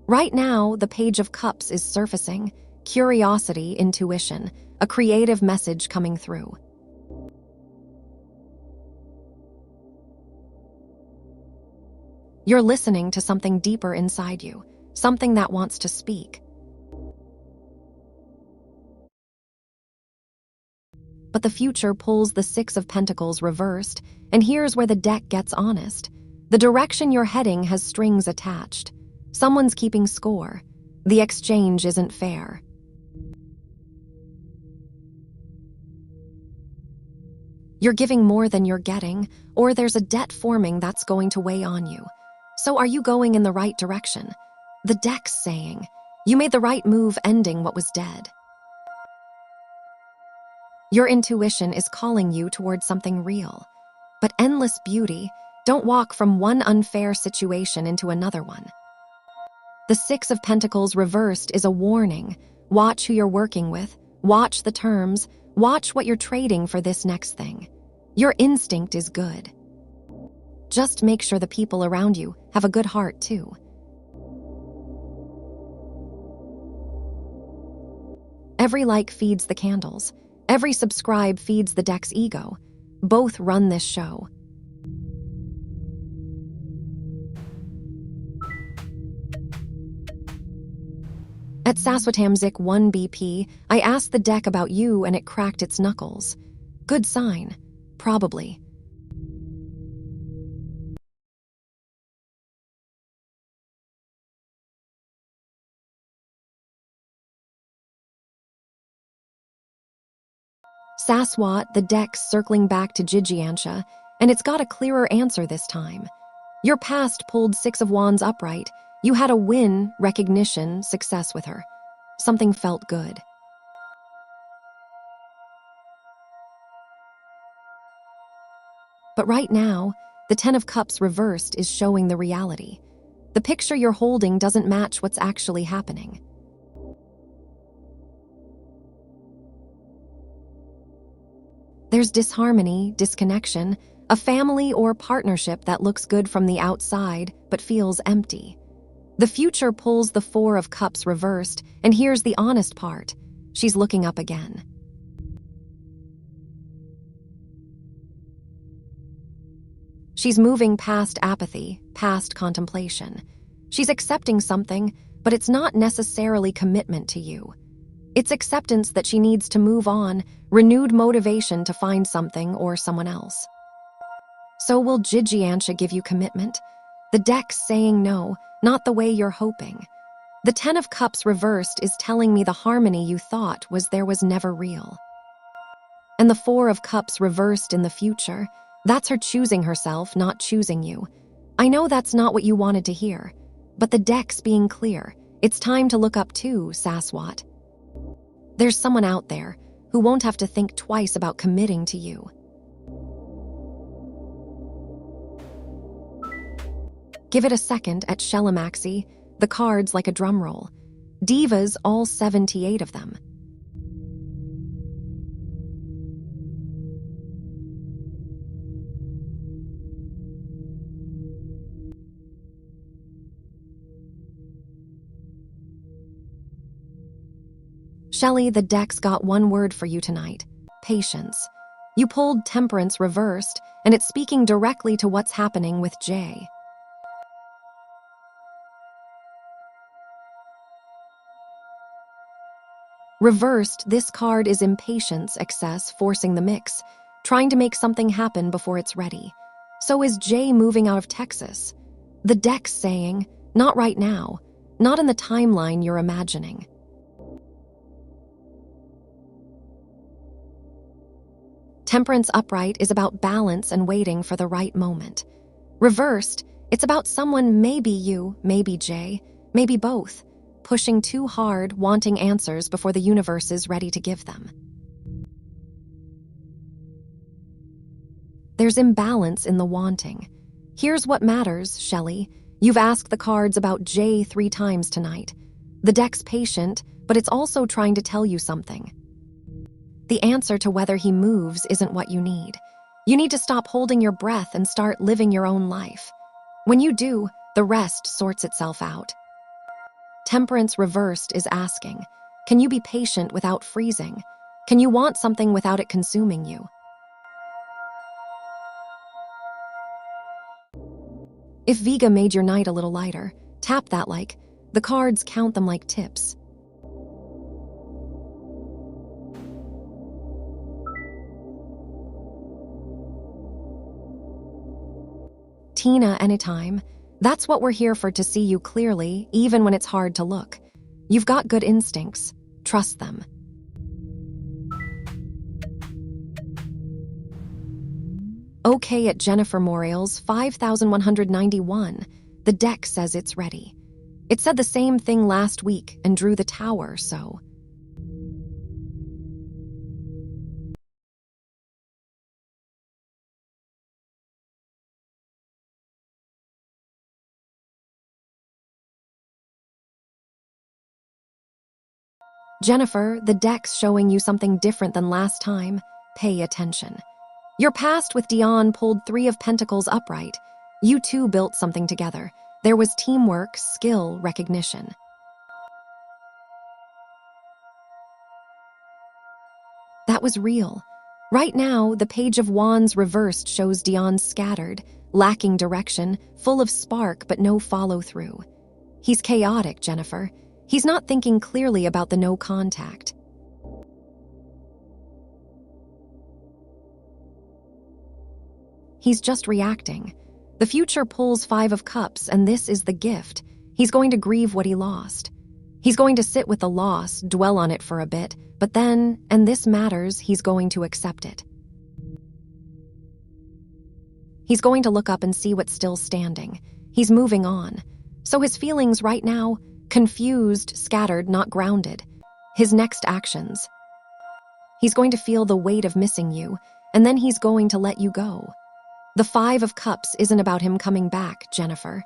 [SPEAKER 1] Right now, the Page of Cups is surfacing, curiosity, intuition, a creative message coming through. You're listening to something deeper inside you, something that wants to speak. But the future pulls the Six of Pentacles reversed, and here's where the deck gets honest. The direction you're heading has strings attached. Someone's keeping score. The exchange isn't fair. You're giving more than you're getting, or there's a debt forming that's going to weigh on you. So are you going in the right direction? The deck's saying, you made the right move ending what was dead. Your intuition is calling you towards something real. but endless beauty. Don't walk from one unfair situation into another one. The Six of Pentacles reversed is a warning. Watch who you're working with. Watch the terms. Watch what you're trading for this next thing. Your instinct is good. Just make sure the people around you have a good heart too. Every like feeds the candles. Every subscribe feeds the deck's ego. Both run this show. At Saswatamzik 1BP, I asked the deck about you and it cracked its knuckles. Good sign. Probably. Saswat, the deck's circling back to Jijiansha, and it's got a clearer answer this time. Your past pulled Six of Wands upright. You had a win, recognition, success with her. Something felt good. But right now, the Ten of Cups reversed is showing the reality. The picture you're holding doesn't match what's actually happening. There's disharmony, disconnection, a family or partnership that looks good from the outside but feels empty. The future pulls the Four of Cups reversed, and here's the honest part. She's looking up again. She's moving past apathy, past contemplation. She's accepting something, but it's not necessarily commitment to you. It's acceptance that she needs to move on, renewed motivation to find something or someone else. So will Jijiansha give you commitment? The deck's saying no, not the way you're hoping. The Ten of Cups reversed is telling me the harmony you thought was never real. And the Four of Cups reversed in the future, that's her choosing herself, not choosing you. I know that's not what you wanted to hear, but the deck's being clear. It's time to look up too, Saswat. There's someone out there who won't have to think twice about committing to you. Give it a second at Shelamaxi, the cards like a drum roll. Divas, all 78 of them. Shelley, the deck's got one word for you tonight. Patience. You pulled Temperance reversed, and it's speaking directly to what's happening with Jay. Reversed, this card is impatience, excess, forcing the mix, trying to make something happen before it's ready. So is Jay moving out of Texas. The deck's saying, not right now, not in the timeline you're imagining. Temperance upright is about balance and waiting for the right moment. Reversed, it's about someone, maybe you, maybe Jay, maybe both, pushing too hard, wanting answers before the universe is ready to give them. There's imbalance in the wanting. Here's what matters, Shelley. You've asked the cards about Jay 3 times tonight. The deck's patient, but it's also trying to tell you something. The answer to whether he moves isn't what you need. You need to stop holding your breath and start living your own life. When you do, the rest sorts itself out. Temperance reversed is asking, can you be patient without freezing? Can you want something without it consuming you? If Vega made your night a little lighter, tap that like. The cards count them like tips. Tina, anytime. That's what we're here for, to see you clearly, even when it's hard to look. You've got good instincts. Trust them. Okay at Jennifer Morial's 5,191. The deck says it's ready. It said the same thing last week and drew the tower, so... Jennifer, the deck's showing you something different than last time. Pay attention. Your past with Dion pulled 3 of Pentacles upright. You two built something together. There was teamwork, skill, recognition. That was real. Right now, the Page of Wands reversed shows Dion scattered, lacking direction, full of spark but no follow-through. He's chaotic, Jennifer. He's not thinking clearly about the no contact. He's just reacting. The future pulls 5 of Cups, and this is the gift. He's going to grieve what he lost. He's going to sit with the loss, dwell on it for a bit, but then, and this matters, he's going to accept it. He's going to look up and see what's still standing. He's moving on. So his feelings right now, confused, scattered, not grounded. His next actions. He's going to feel the weight of missing you, and then he's going to let you go. The 5 of Cups isn't about him coming back, Jennifer.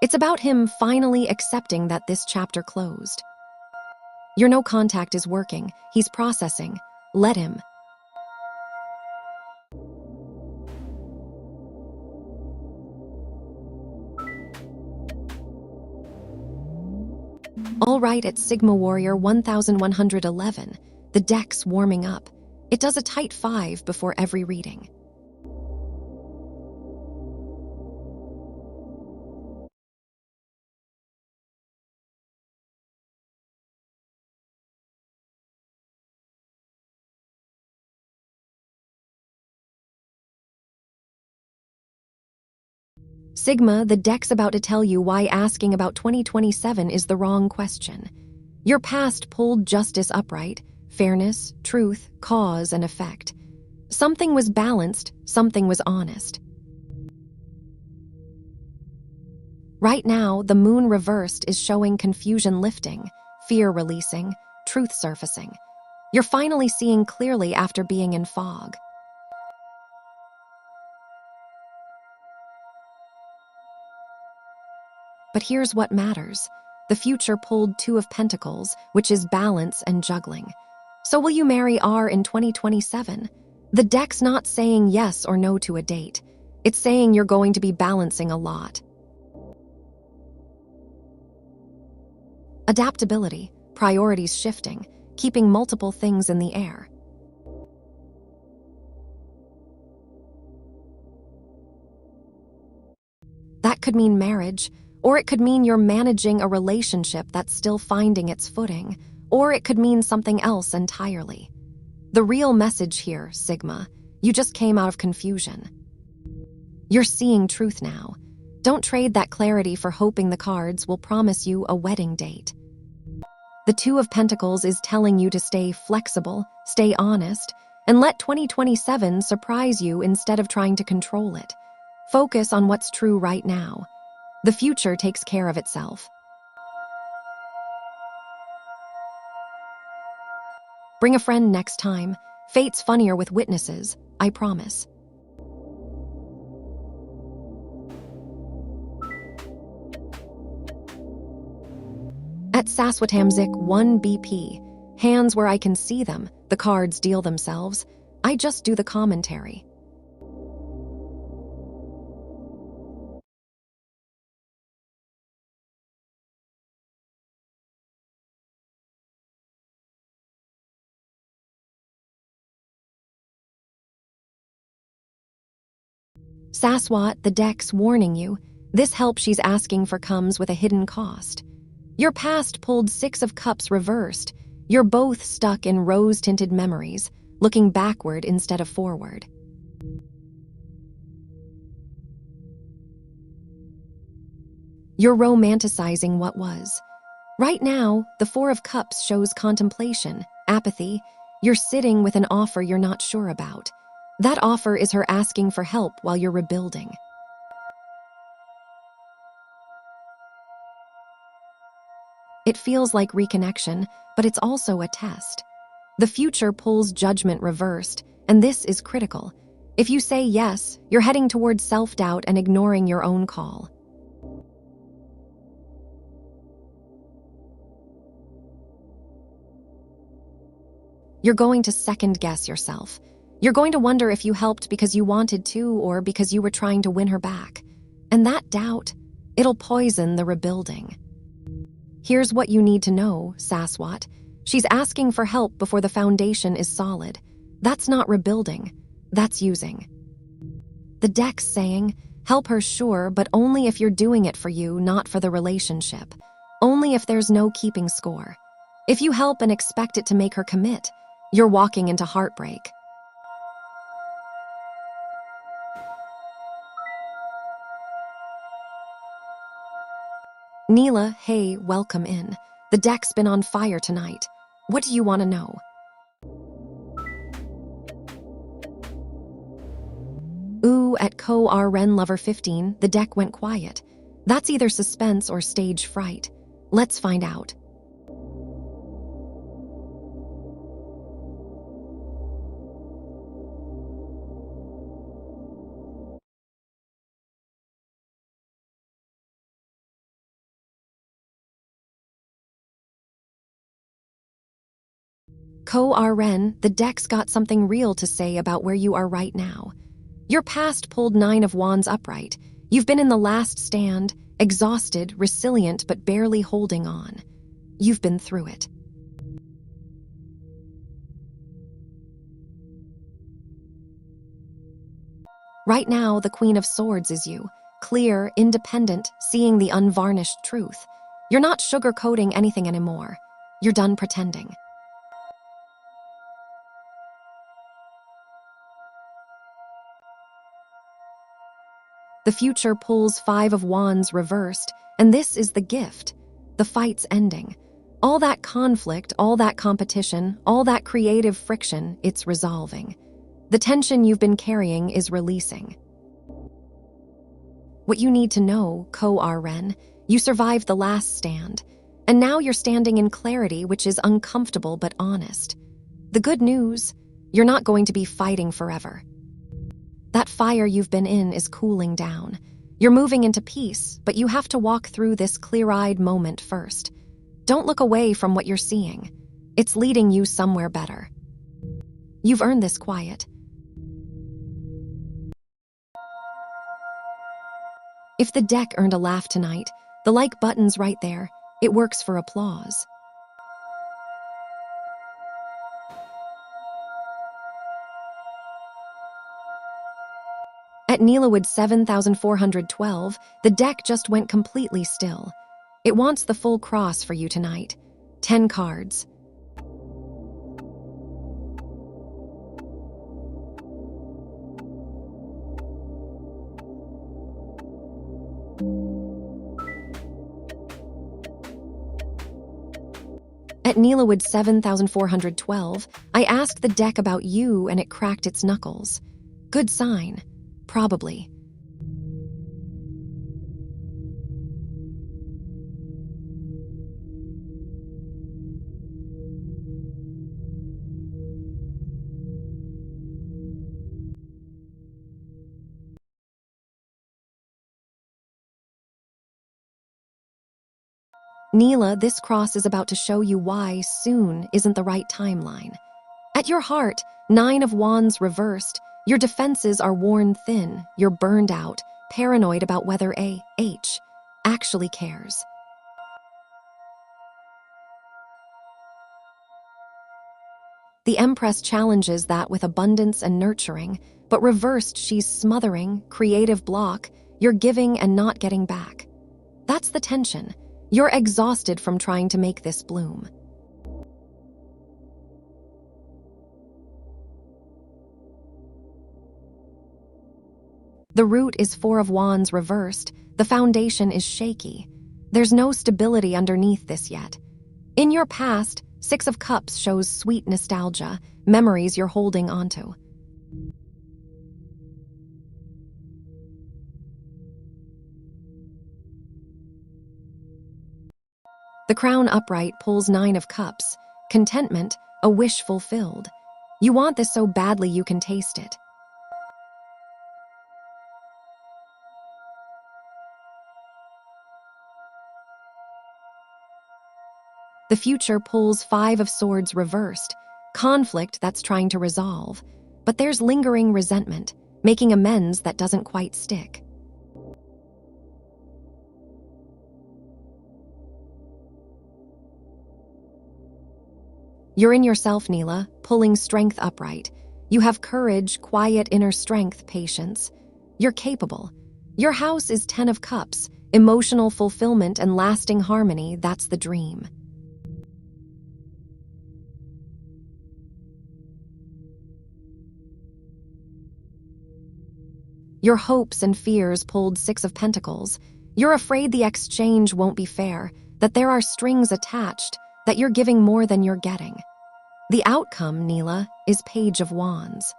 [SPEAKER 1] It's about him finally accepting that this chapter closed. Your no contact is working. He's processing. Let him. All right, at Sigma Warrior 1111, the deck's warming up. It does a tight 5 before every reading. Sigma, the deck's about to tell you why asking about 2027 is the wrong question. Your past pulled justice upright, fairness, truth, cause, and effect. Something was balanced, something was honest. Right now, the moon reversed is showing confusion lifting, fear releasing, truth surfacing. You're finally seeing clearly after being in fog. But here's what matters. The future pulled 2 of Pentacles, which is balance and juggling. So will you marry R in 2027? The deck's not saying yes or no to a date. It's saying you're going to be balancing a lot. Adaptability, priorities shifting, keeping multiple things in the air. That could mean marriage, or it could mean you're managing a relationship that's still finding its footing, or it could mean something else entirely. The real message here, Sigma, you just came out of confusion. You're seeing truth now. Don't trade that clarity for hoping the cards will promise you a wedding date. The 2 of Pentacles is telling you to stay flexible, stay honest, and let 2027 surprise you instead of trying to control it. Focus on what's true right now. The future takes care of itself. Bring a friend next time. Fate's funnier with witnesses, I promise. At Saswatamzik 1 BP, hands where I can see them, the cards deal themselves. I just do the commentary. Saswat, the deck's warning you. This help she's asking for comes with a hidden cost. Your past pulled 6 of Cups reversed. You're both stuck in rose-tinted memories, looking backward instead of forward. You're romanticizing what was. Right now, the 4 of Cups shows contemplation, apathy. You're sitting with an offer you're not sure about. That offer is her asking for help while you're rebuilding. It feels like reconnection, but it's also a test. The future pulls judgment reversed, and this is critical. If you say yes, you're heading towards self-doubt and ignoring your own call. You're going to second-guess yourself. You're going to wonder if you helped because you wanted to or because you were trying to win her back. And that doubt, it'll poison the rebuilding. Here's what you need to know, Saswat. She's asking for help before the foundation is solid. That's not rebuilding. That's using. The deck's saying, help her, sure, but only if you're doing it for you, not for the relationship. Only if there's no keeping score. If you help and expect it to make her commit, you're walking into heartbreak. Neela, hey, welcome in. The deck's been on fire tonight. What do you want to know? Ooh, at Co-RN Lover 15, the deck went quiet. That's either suspense or stage fright. Let's find out. Co-RN, the deck's got something real to say about where you are right now. Your past pulled 9 of Wands upright. You've been in the last stand, exhausted, resilient, but barely holding on. You've been through it. Right now, the Queen of Swords is you. Clear, independent, seeing the unvarnished truth. You're not sugarcoating anything anymore. You're done pretending. The future pulls 5 of Wands reversed, and this is the gift. The fight's ending. All that conflict, all that competition, all that creative friction, it's resolving. The tension you've been carrying is releasing. What you need to know, Co-RN, you survived the last stand, and now you're standing in clarity, which is uncomfortable but honest. The good news, you're not going to be fighting forever. That fire you've been in is cooling down. You're moving into peace, but you have to walk through this clear-eyed moment first. Don't look away from what you're seeing. It's leading you somewhere better. You've earned this quiet. If the deck earned a laugh tonight, the like button's right there. It works for applause. At Neelawood 7412, the deck just went completely still. It wants the full cross for you tonight. 10 cards. At Neelawood 7412, I asked the deck about you and it cracked its knuckles. Good sign. Probably. Neela, this cross is about to show you why soon isn't the right timeline. At your heart, 9 of Wands reversed. Your defenses are worn thin. You're burned out, paranoid about whether H actually cares. The Empress challenges that with abundance and nurturing, but reversed, she's smothering, creative block. You're giving and not getting back. That's the tension. You're exhausted from trying to make this bloom. The root is 4 of Wands reversed. The foundation is shaky. There's no stability underneath this yet. In your past, 6 of Cups shows sweet nostalgia, memories you're holding onto. The Crown upright pulls 9 of Cups, contentment, a wish fulfilled. You want this so badly you can taste it. The future pulls 5 of Swords reversed. conflict that's trying to resolve, but there's lingering resentment, making amends that doesn't quite stick. You're in yourself, Neela, pulling strength upright. You have courage, quiet inner strength, patience. You're capable. Your house is 10 of Cups, emotional fulfillment and lasting harmony, that's the dream. Your hopes and fears pulled 6 of Pentacles. You're afraid the exchange won't be fair, that there are strings attached, that you're giving more than you're getting. The outcome, Neela, is Page of Wands.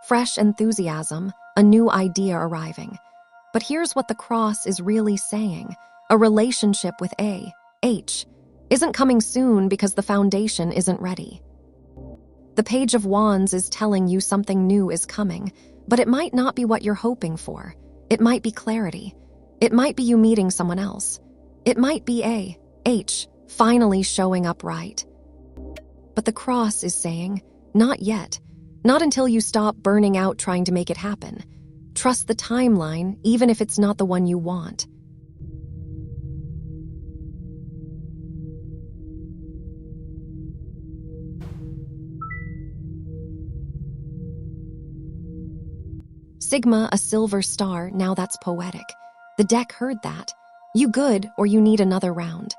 [SPEAKER 1] Fresh enthusiasm, a new idea arriving. But here's what the cross is really saying. A relationship with H isn't coming soon because the foundation isn't ready. The Page of Wands is telling you something new is coming, but it might not be what you're hoping for. It might be clarity. It might be you meeting someone else. It might be H finally showing up right. But the cross is saying, not yet. Not until you stop burning out trying to make it happen. Trust the timeline, even if it's not the one you want. Sigma, a silver star, now that's poetic. The deck heard that. You good, or you need another round.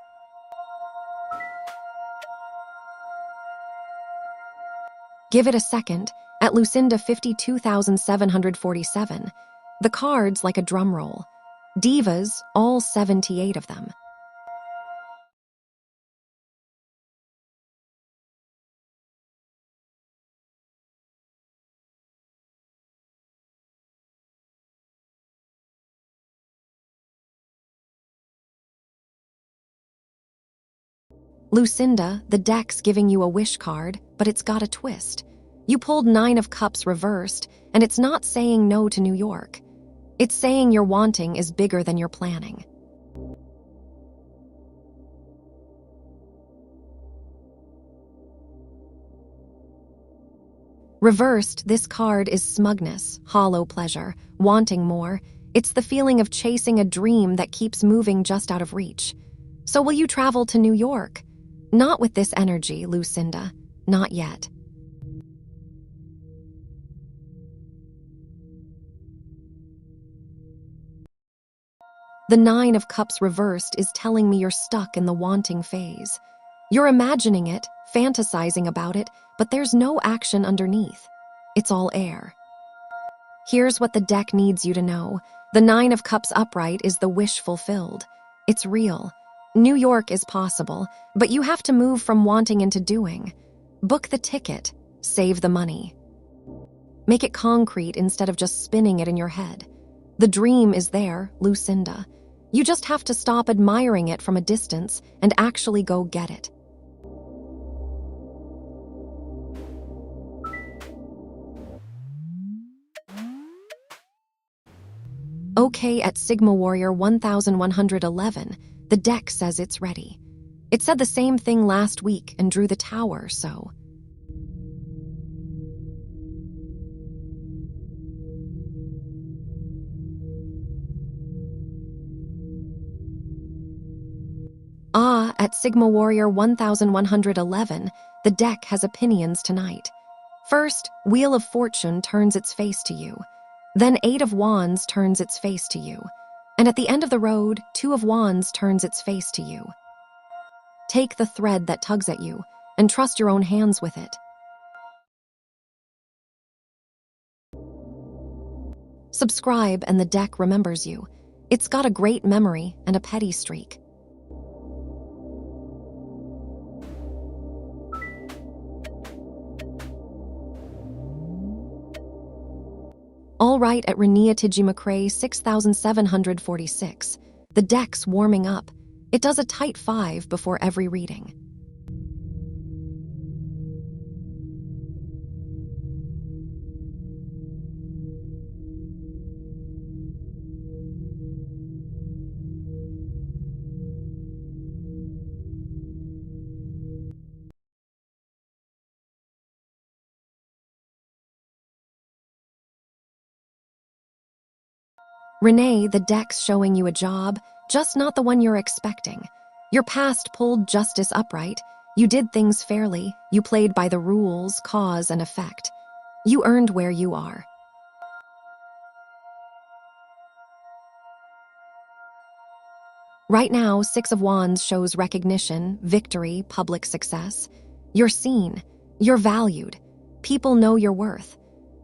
[SPEAKER 1] Give it a second. At Lucinda 52,747. The cards like a drum roll. Divas, all 78 of them. Lucinda, the deck's giving you a wish card, but it's got a twist. You pulled 9 of Cups reversed, and it's not saying no to New York. It's saying your wanting is bigger than your planning. Reversed, this card is smugness, hollow pleasure, wanting more. It's the feeling of chasing a dream that keeps moving just out of reach. So will you travel to New York? Not with this energy, Lucinda. Not yet. The 9 of Cups reversed is telling me you're stuck in the wanting phase. You're imagining it, fantasizing about it, but there's no action underneath. It's all air. Here's what the deck needs you to know. The 9 of Cups upright is the wish fulfilled. It's real. New York is possible, but you have to move from wanting into doing. Book the ticket. Save the money. Make it concrete instead of just spinning it in your head. The dream is there, Lucinda. You just have to stop admiring it from a distance and actually go get it. Okay, at Sigma Warrior 1111, the deck says it's ready. It said the same thing last week and drew the tower, so... At Sigma Warrior 1111, the deck has opinions tonight. First, Wheel of Fortune turns its face to you. Then 8 of Wands turns its face to you. And at the end of the road, 2 of Wands turns its face to you. Take the thread that tugs at you and trust your own hands with it. Subscribe and the deck remembers you. It's got a great memory and a petty streak. All right, at Renia Tiji McRae 6746. The deck's warming up. It does a tight 5 before every reading. Renee, the deck's showing you a job, just not the one you're expecting. Your past pulled justice upright. You did things fairly. You played by the rules, cause and effect. You earned where you are. Right now, Six of Wands shows recognition, victory, public success. You're seen. You're valued. People know your worth.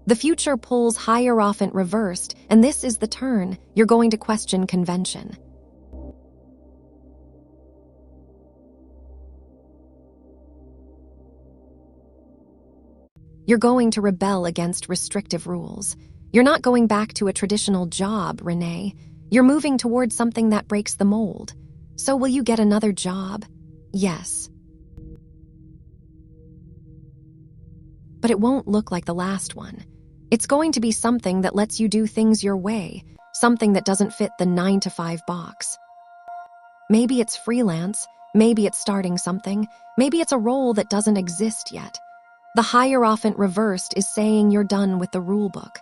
[SPEAKER 1] The future pulls Hierophant reversed, and this is the turn. You're going to question convention. You're going to rebel against restrictive rules. You're not going back to a traditional job, Renee. You're moving towards something that breaks the mold. So will you get another job? Yes. But it won't look like the last one. It's going to be something that lets you do things your way, something that doesn't fit the 9-to-5 box. Maybe it's freelance, maybe it's starting something, maybe it's a role that doesn't exist yet. The Hierophant reversed is saying you're done with the rule book.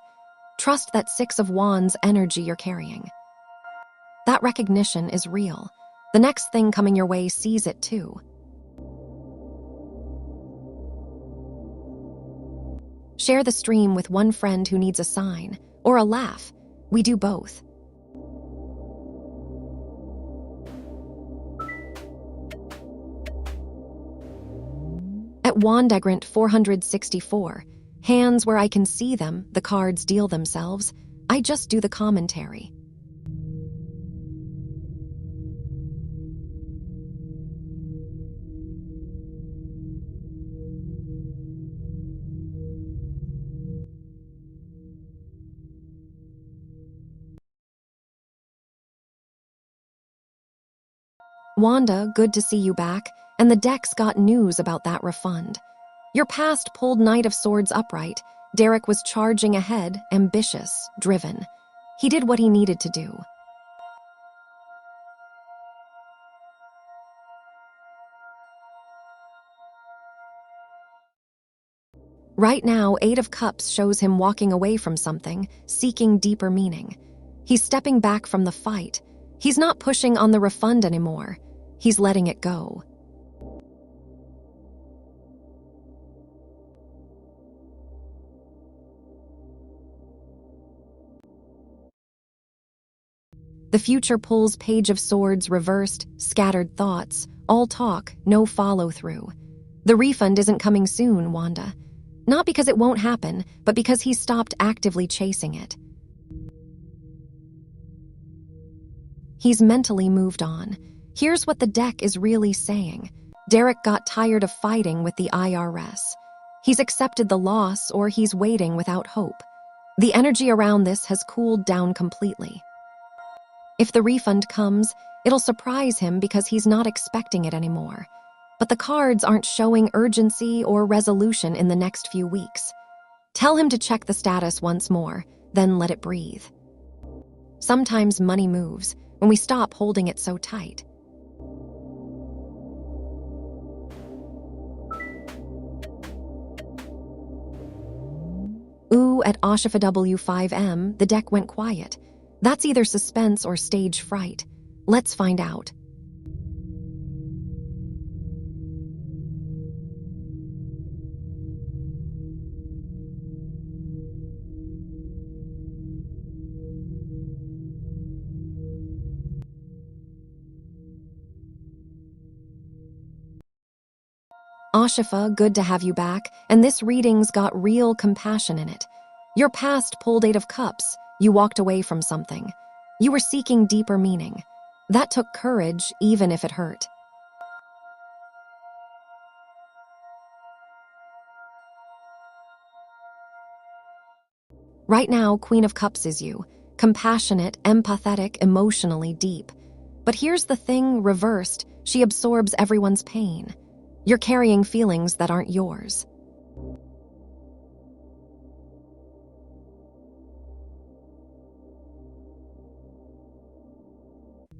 [SPEAKER 1] Trust that Six of Wands energy you're carrying. That recognition is real. The next thing coming your way sees it too. Share the stream with one friend who needs a sign, or a laugh. We do both. At Wandagrant 464, hands where I can see them, the cards deal themselves. I just do the commentary. Wanda, good to see you back, and the deck's got news about that refund. Your past pulled Knight of Swords upright. Derek was charging ahead, ambitious, driven. He did what he needed to do. Right now, Eight of Cups shows him walking away from something, seeking deeper meaning. He's stepping back from the fight. He's not pushing on the refund anymore. He's letting it go. The future pulls Page of Swords reversed, scattered thoughts, all talk, no follow-through. The refund isn't coming soon, Wanda. Not because it won't happen, but because he's stopped actively chasing it. He's mentally moved on. Here's what the deck is really saying. Derek got tired of fighting with the IRS. He's accepted the loss, or he's waiting without hope. The energy around this has cooled down completely. If the refund comes, it'll surprise him because he's not expecting it anymore. But the cards aren't showing urgency or resolution in the next few weeks. Tell him to check the status once more, then let it breathe. Sometimes money moves when we stop holding it so tight. Ooh, at Ashifa W5M, the deck went quiet. That's either suspense or stage fright. Let's find out. Ashifa, good to have you back, and this reading's got real compassion in it. Your past pulled Eight of Cups. You walked away from something. You were seeking deeper meaning. That took courage, even if it hurt. Right now, Queen of Cups is you. Compassionate, empathetic, emotionally deep. But here's the thing, reversed, she absorbs everyone's pain. You're carrying feelings that aren't yours.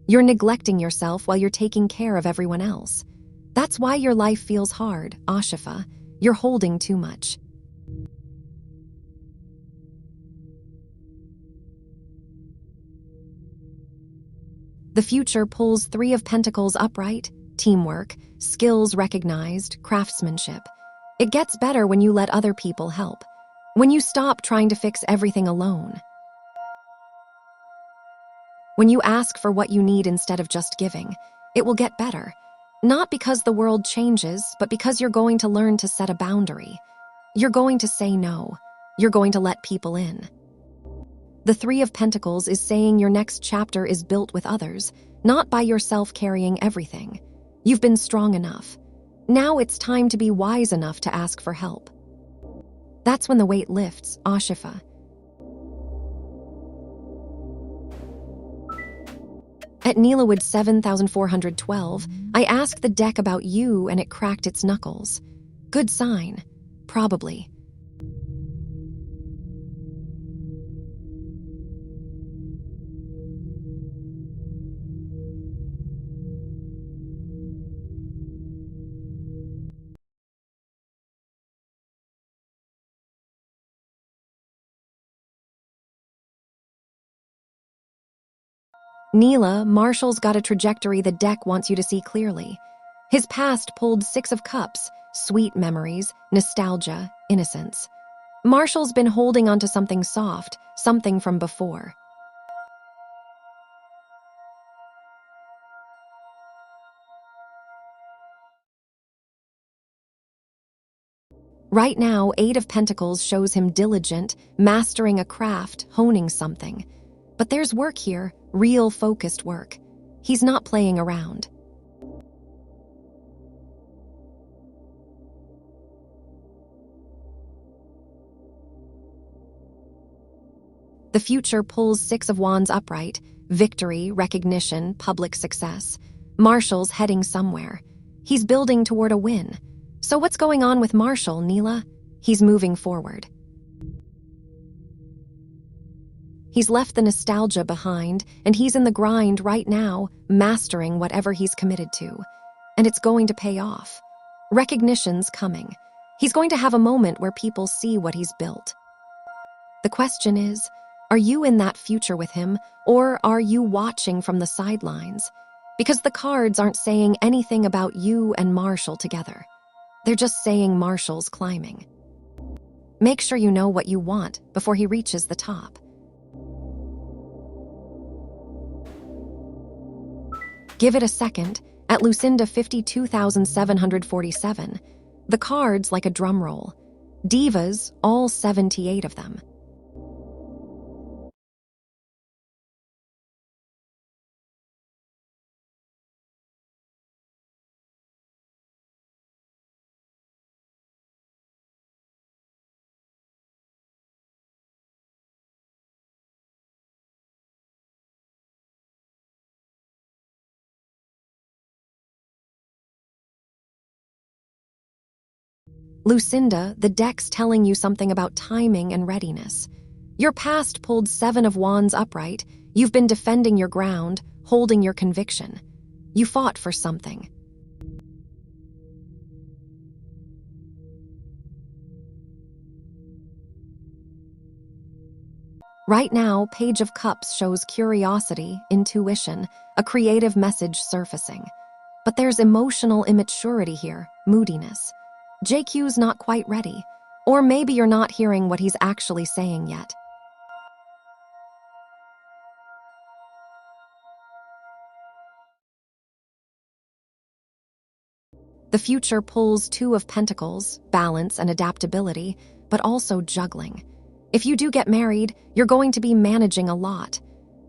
[SPEAKER 1] You're neglecting yourself while you're taking care of everyone else. That's why your life feels hard, Ashifa. You're holding too much. The future pulls 3 of Pentacles upright, teamwork, skills recognized, craftsmanship. It gets better when you let other people help, when you stop trying to fix everything alone. When you ask for what you need instead of just giving, it will get better. Not because the world changes, but because you're going to learn to set a boundary. You're going to say no. You're going to let people in. The 3 of Pentacles is saying your next chapter is built with others, not by yourself carrying everything. You've been strong enough. Now it's time to be wise enough to ask for help. That's when the weight lifts, Ashifa. At Neelawood 7412, I asked the deck about you and it cracked its knuckles. Good sign. Probably. Neela, Marshall's got a trajectory the deck wants you to see clearly. His past pulled 6 of Cups, sweet memories, nostalgia, innocence. Marshall's been holding onto something soft, something from before. Right now, 8 of Pentacles shows him diligent, mastering a craft, honing something. But there's work here, real focused work. He's not playing around. The future pulls 6 of Wands upright, victory, recognition, public success. Marshall's heading somewhere. He's building toward a win. So what's going on with Marshall, Neela? He's moving forward. He's left the nostalgia behind, and he's in the grind right now, mastering whatever he's committed to. And it's going to pay off. Recognition's coming. He's going to have a moment where people see what he's built. The question is, are you in that future with him, or are you watching from the sidelines? Because the cards aren't saying anything about you and Marshall together. They're just saying Marshall's climbing. Make sure you know what you want before he reaches the top. Give it a second. At Lucinda 52,747, the cards like a drum roll. Divas, all 78 of them. Lucinda, the deck's telling you something about timing and readiness. Your past pulled 7 of Wands upright. You've been defending your ground, holding your conviction. You fought for something. Right now, Page of Cups shows curiosity, intuition, a creative message surfacing. But there's emotional immaturity here, moodiness. JQ's not quite ready. Or maybe you're not hearing what he's actually saying yet. The future pulls 2 of Pentacles, balance and adaptability, but also juggling. If you do get married, you're going to be managing a lot,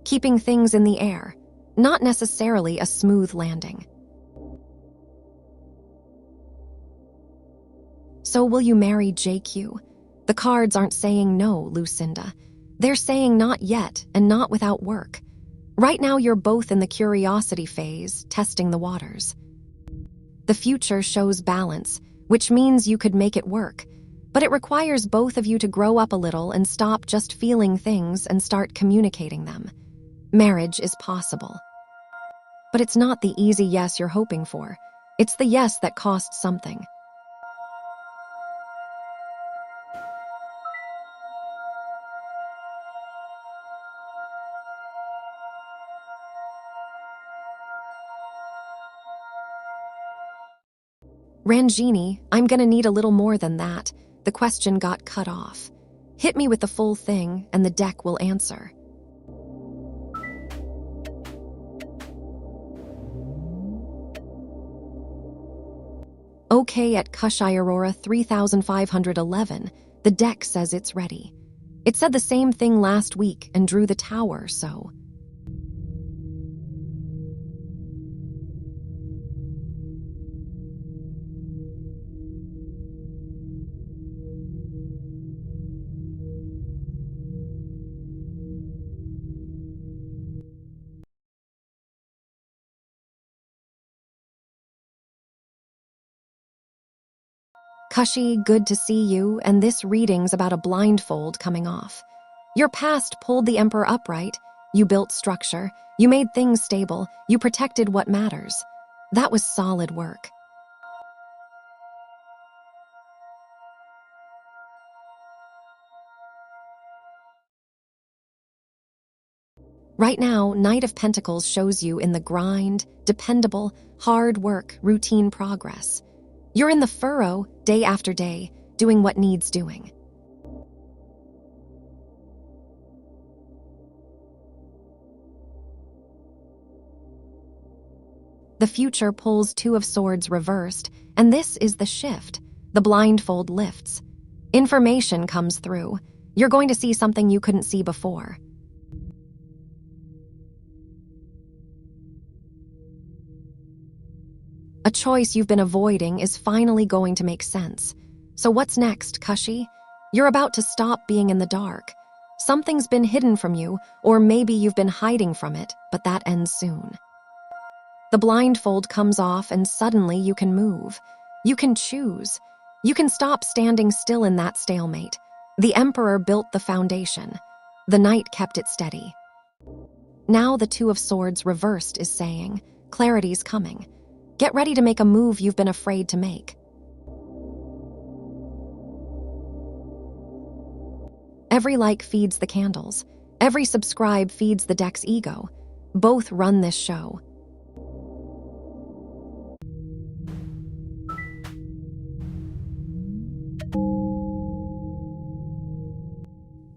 [SPEAKER 1] keeping things in the air, not necessarily a smooth landing. So will you marry JQ? The cards aren't saying no, Lucinda. They're saying not yet and not without work. Right now you're both in the curiosity phase, testing the waters. The future shows balance, which means you could make it work. But it requires both of you to grow up a little and stop just feeling things and start communicating them. Marriage is possible. But it's not the easy yes you're hoping for. It's the yes that costs something. Ranjini, I'm gonna need a little more than that. The question got cut off. Hit me with the full thing, and the deck will answer. Okay, at Kushai Aurora 3511, the deck says it's ready. It said the same thing last week and drew the tower, so... Kushi, good to see you, and this reading's about a blindfold coming off. Your past pulled the Emperor upright, you built structure, you made things stable, you protected what matters. That was solid work. Right now, Knight of Pentacles shows you in the grind, dependable, hard work, routine progress. You're in the furrow, day after day, doing what needs doing. The future pulls Two of Swords reversed, and this is the shift. The blindfold lifts. Information comes through. You're going to see something you couldn't see before. A choice you've been avoiding is finally going to make sense. So what's next, Kushi? You're about to stop being in the dark. Something's been hidden from you, or maybe you've been hiding from it, but that ends soon. The blindfold comes off and suddenly you can move. You can choose. You can stop standing still in that stalemate. The Emperor built the foundation. The Knight kept it steady. Now the Two of Swords reversed is saying, clarity's coming. Get ready to make a move you've been afraid to make. Every like feeds the candles. Every subscribe feeds the deck's ego. Both run this show.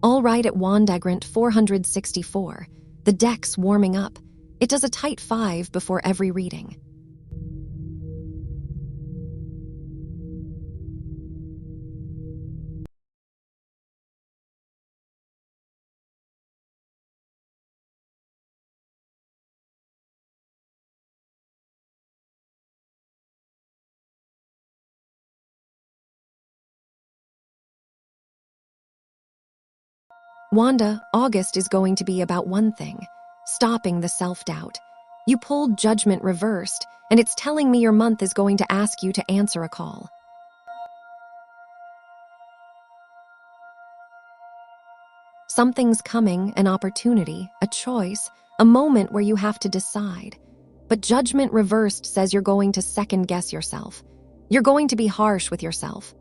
[SPEAKER 1] All right, at Wandagrant 464. The deck's warming up. It does a tight 5 before every reading. Wanda, August is going to be about one thing: stopping the self-doubt. You pulled Judgment reversed, and it's telling me your month is going to ask you to answer a call. Something's coming, an opportunity, a choice, a moment where you have to decide. But Judgment reversed says you're going to second-guess yourself. You're going to be harsh with yourself.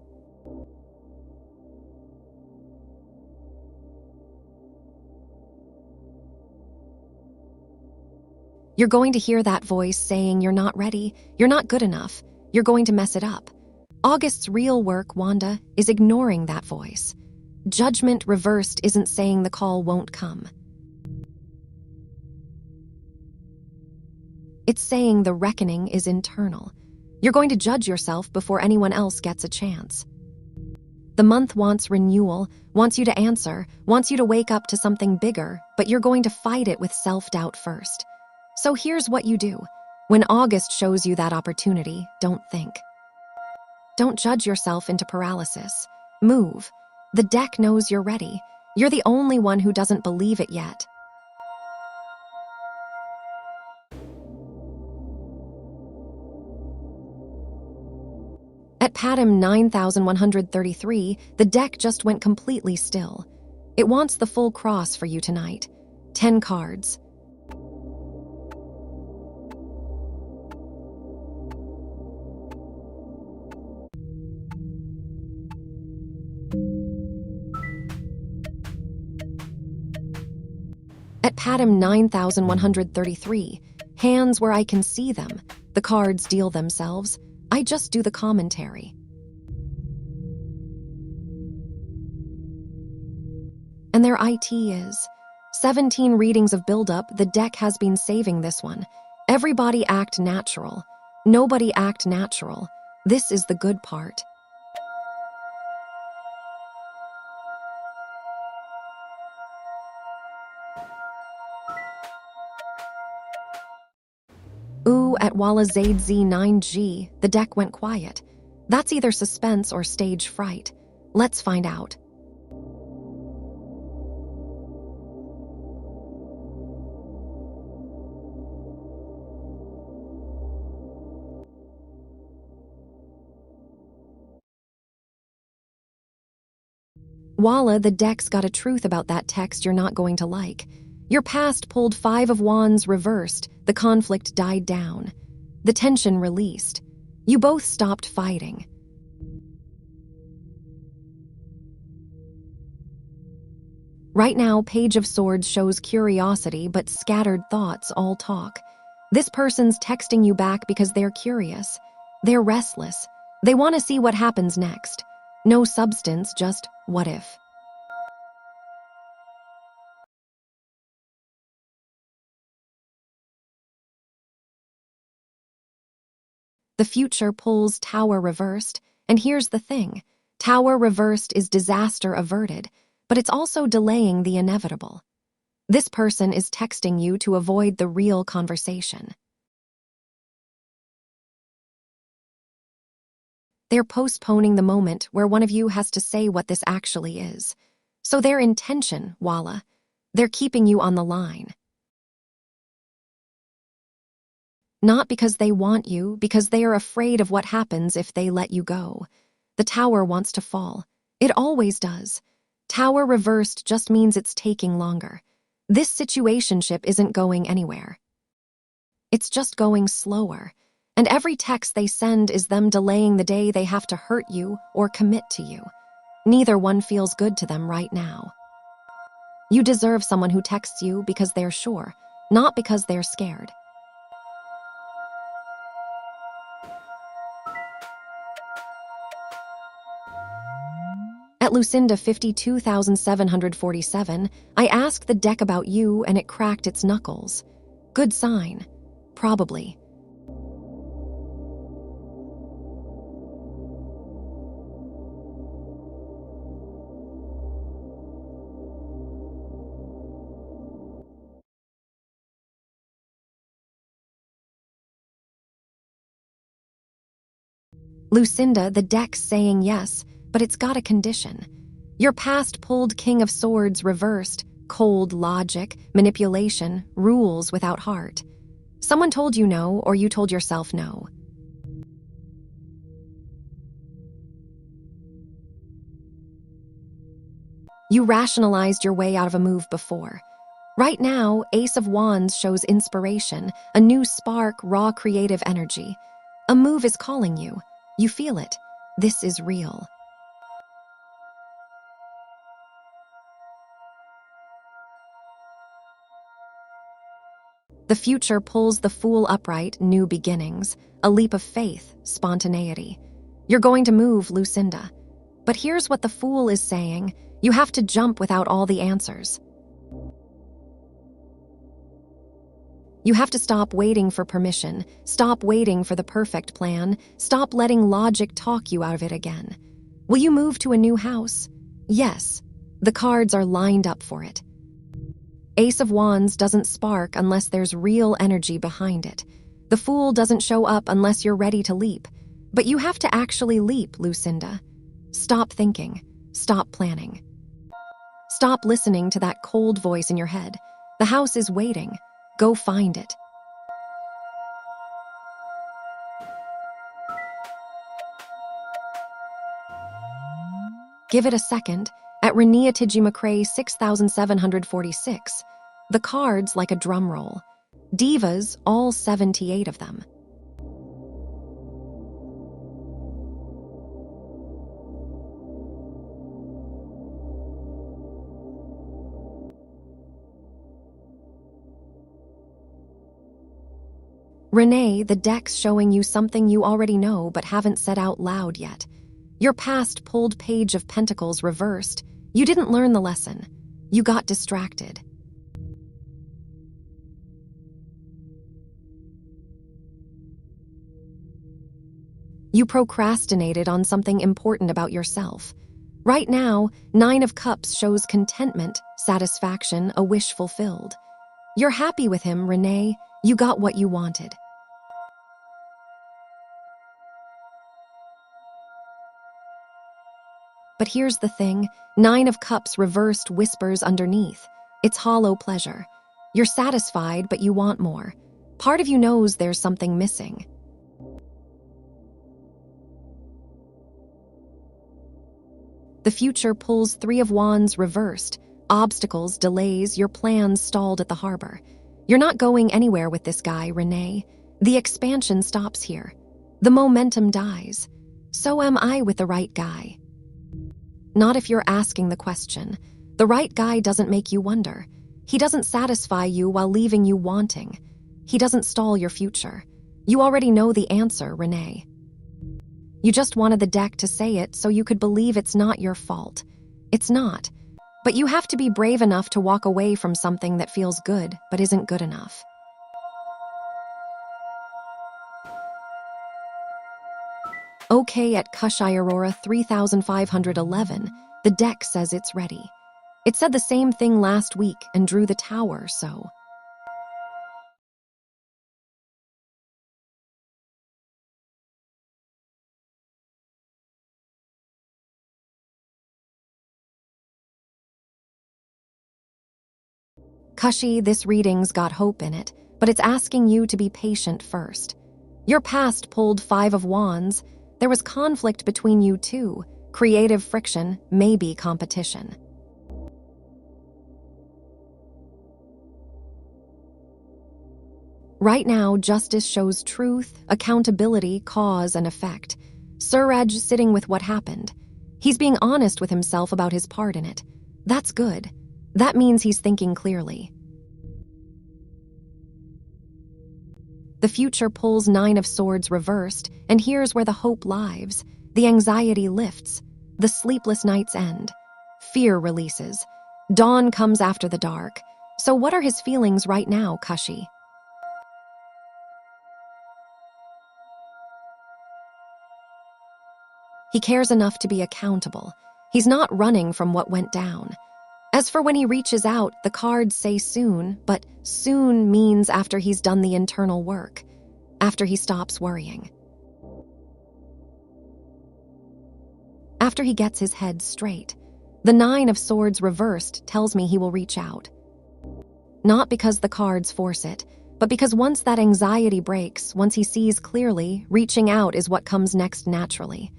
[SPEAKER 1] You're going to hear that voice saying you're not ready, you're not good enough, you're going to mess it up. August's real work, Wanda, is ignoring that voice. Judgment reversed isn't saying the call won't come. It's saying the reckoning is internal. You're going to judge yourself before anyone else gets a chance. The month wants renewal, wants you to answer, wants you to wake up to something bigger, but you're going to fight it with self-doubt first. So here's what you do. When August shows you that opportunity, don't think. Don't judge yourself into paralysis. Move. The deck knows you're ready. You're the only one who doesn't believe it yet. At Patam 9133, the deck just went completely still. It wants the full cross for you tonight. 10 cards. At Patam 9133, hands where I can see them. The cards deal themselves. I just do the commentary. And their IT is 17 readings of buildup. The deck has been saving this one. Everybody act natural. Nobody act natural. This is the good part. Ooh, at Walla ZZ9G, the deck went quiet. That's either suspense or stage fright. Let's find out. Walla, the deck's got a truth about that text you're not going to like. Your past pulled 5 of Wands reversed. The conflict died down. The tension released. You both stopped fighting. Right now, Page of Swords shows curiosity, but scattered thoughts all talk. This person's texting you back because they're curious. They're restless. They want to see what happens next. No substance, just what if. The future pulls Tower reversed, and here's the thing. Tower reversed is disaster averted, but it's also delaying the inevitable. This person is texting you to avoid the real conversation. They're postponing the moment where one of you has to say what this actually is. So their intention, Walla, they're keeping you on the line. Not because they want you, because they are afraid of what happens if they let you go. The tower wants to fall. It always does. Tower reversed just means it's taking longer. This situationship isn't going anywhere. It's just going slower. And every text they send is them delaying the day they have to hurt you or commit to you. Neither one feels good to them right now. You deserve someone who texts you because they're sure, not because they're scared. At Lucinda 52,747, I asked the deck about you and it cracked its knuckles. Good sign. Probably. Lucinda, the deck's saying yes, but it's got a condition. Your past pulled King of Swords reversed, cold logic, manipulation, rules without heart. Someone told you no, or you told yourself no. You rationalized your way out of a move before. Right now, Ace of Wands shows inspiration, a new spark, raw creative energy. A move is calling you. You feel it. This is real. The future pulls the Fool upright, new beginnings, a leap of faith, spontaneity. You're going to move, Lucinda. But here's what the Fool is saying. You have to jump without all the answers. You have to stop waiting for permission, stop waiting for the perfect plan, stop letting logic talk you out of it again. Will you move to a new house? Yes. The cards are lined up for it. Ace of Wands doesn't spark unless there's real energy behind it. The Fool doesn't show up unless you're ready to leap. But you have to actually leap, Lucinda. Stop thinking. Stop planning. Stop listening to that cold voice in your head. The house is waiting. Go find it. Give it a second. At Renia Tiji McCrae 6,746. The cards like a drum roll. Divas, all 78 of them. Renee, the deck's showing you something you already know but haven't said out loud yet. Your past pulled Page of Pentacles reversed. You didn't learn the lesson. You got distracted. You procrastinated on something important about yourself. Right now, 9 of Cups shows contentment, satisfaction, a wish fulfilled. You're happy with him, Renee. You got what you wanted. But here's the thing, 9 of Cups reversed whispers underneath. It's hollow pleasure. You're satisfied, but you want more. Part of you knows there's something missing. The future pulls 3 of Wands reversed. Obstacles, delays, your plans stalled at the harbor. You're not going anywhere with this guy, Renee. The expansion stops here. The momentum dies. So am I with the right guy. Not if you're asking the question. The right guy doesn't make you wonder. He doesn't satisfy you while leaving you wanting. He doesn't stall your future. You already know the answer, Renee. You just wanted the deck to say it so you could believe it's not your fault. It's not. But you have to be brave enough to walk away from something that feels good but isn't good enough. Okay, at Kushai Aurora 3511, the deck says it's ready. It said the same thing last week and drew the tower, so... Kushi, this reading's got hope in it, but it's asking you to be patient first. Your past pulled 5 of Wands. There was conflict between you two, creative friction, maybe competition. Right now, justice shows truth, accountability, cause, and effect. Suraj sitting with what happened. He's being honest with himself about his part in it. That's good. That means he's thinking clearly. The future pulls 9 of Swords reversed, and here's where the hope lies. The anxiety lifts. The sleepless nights end. Fear releases. Dawn comes after the dark. So what are his feelings right now, Kushi? He cares enough to be accountable. He's not running from what went down. As for when he reaches out, the cards say soon, but soon means after he's done the internal work, after he stops worrying. After he gets his head straight. The 9 of Swords reversed tells me he will reach out. Not because the cards force it, but because once that anxiety breaks, once he sees clearly, reaching out is what comes next naturally.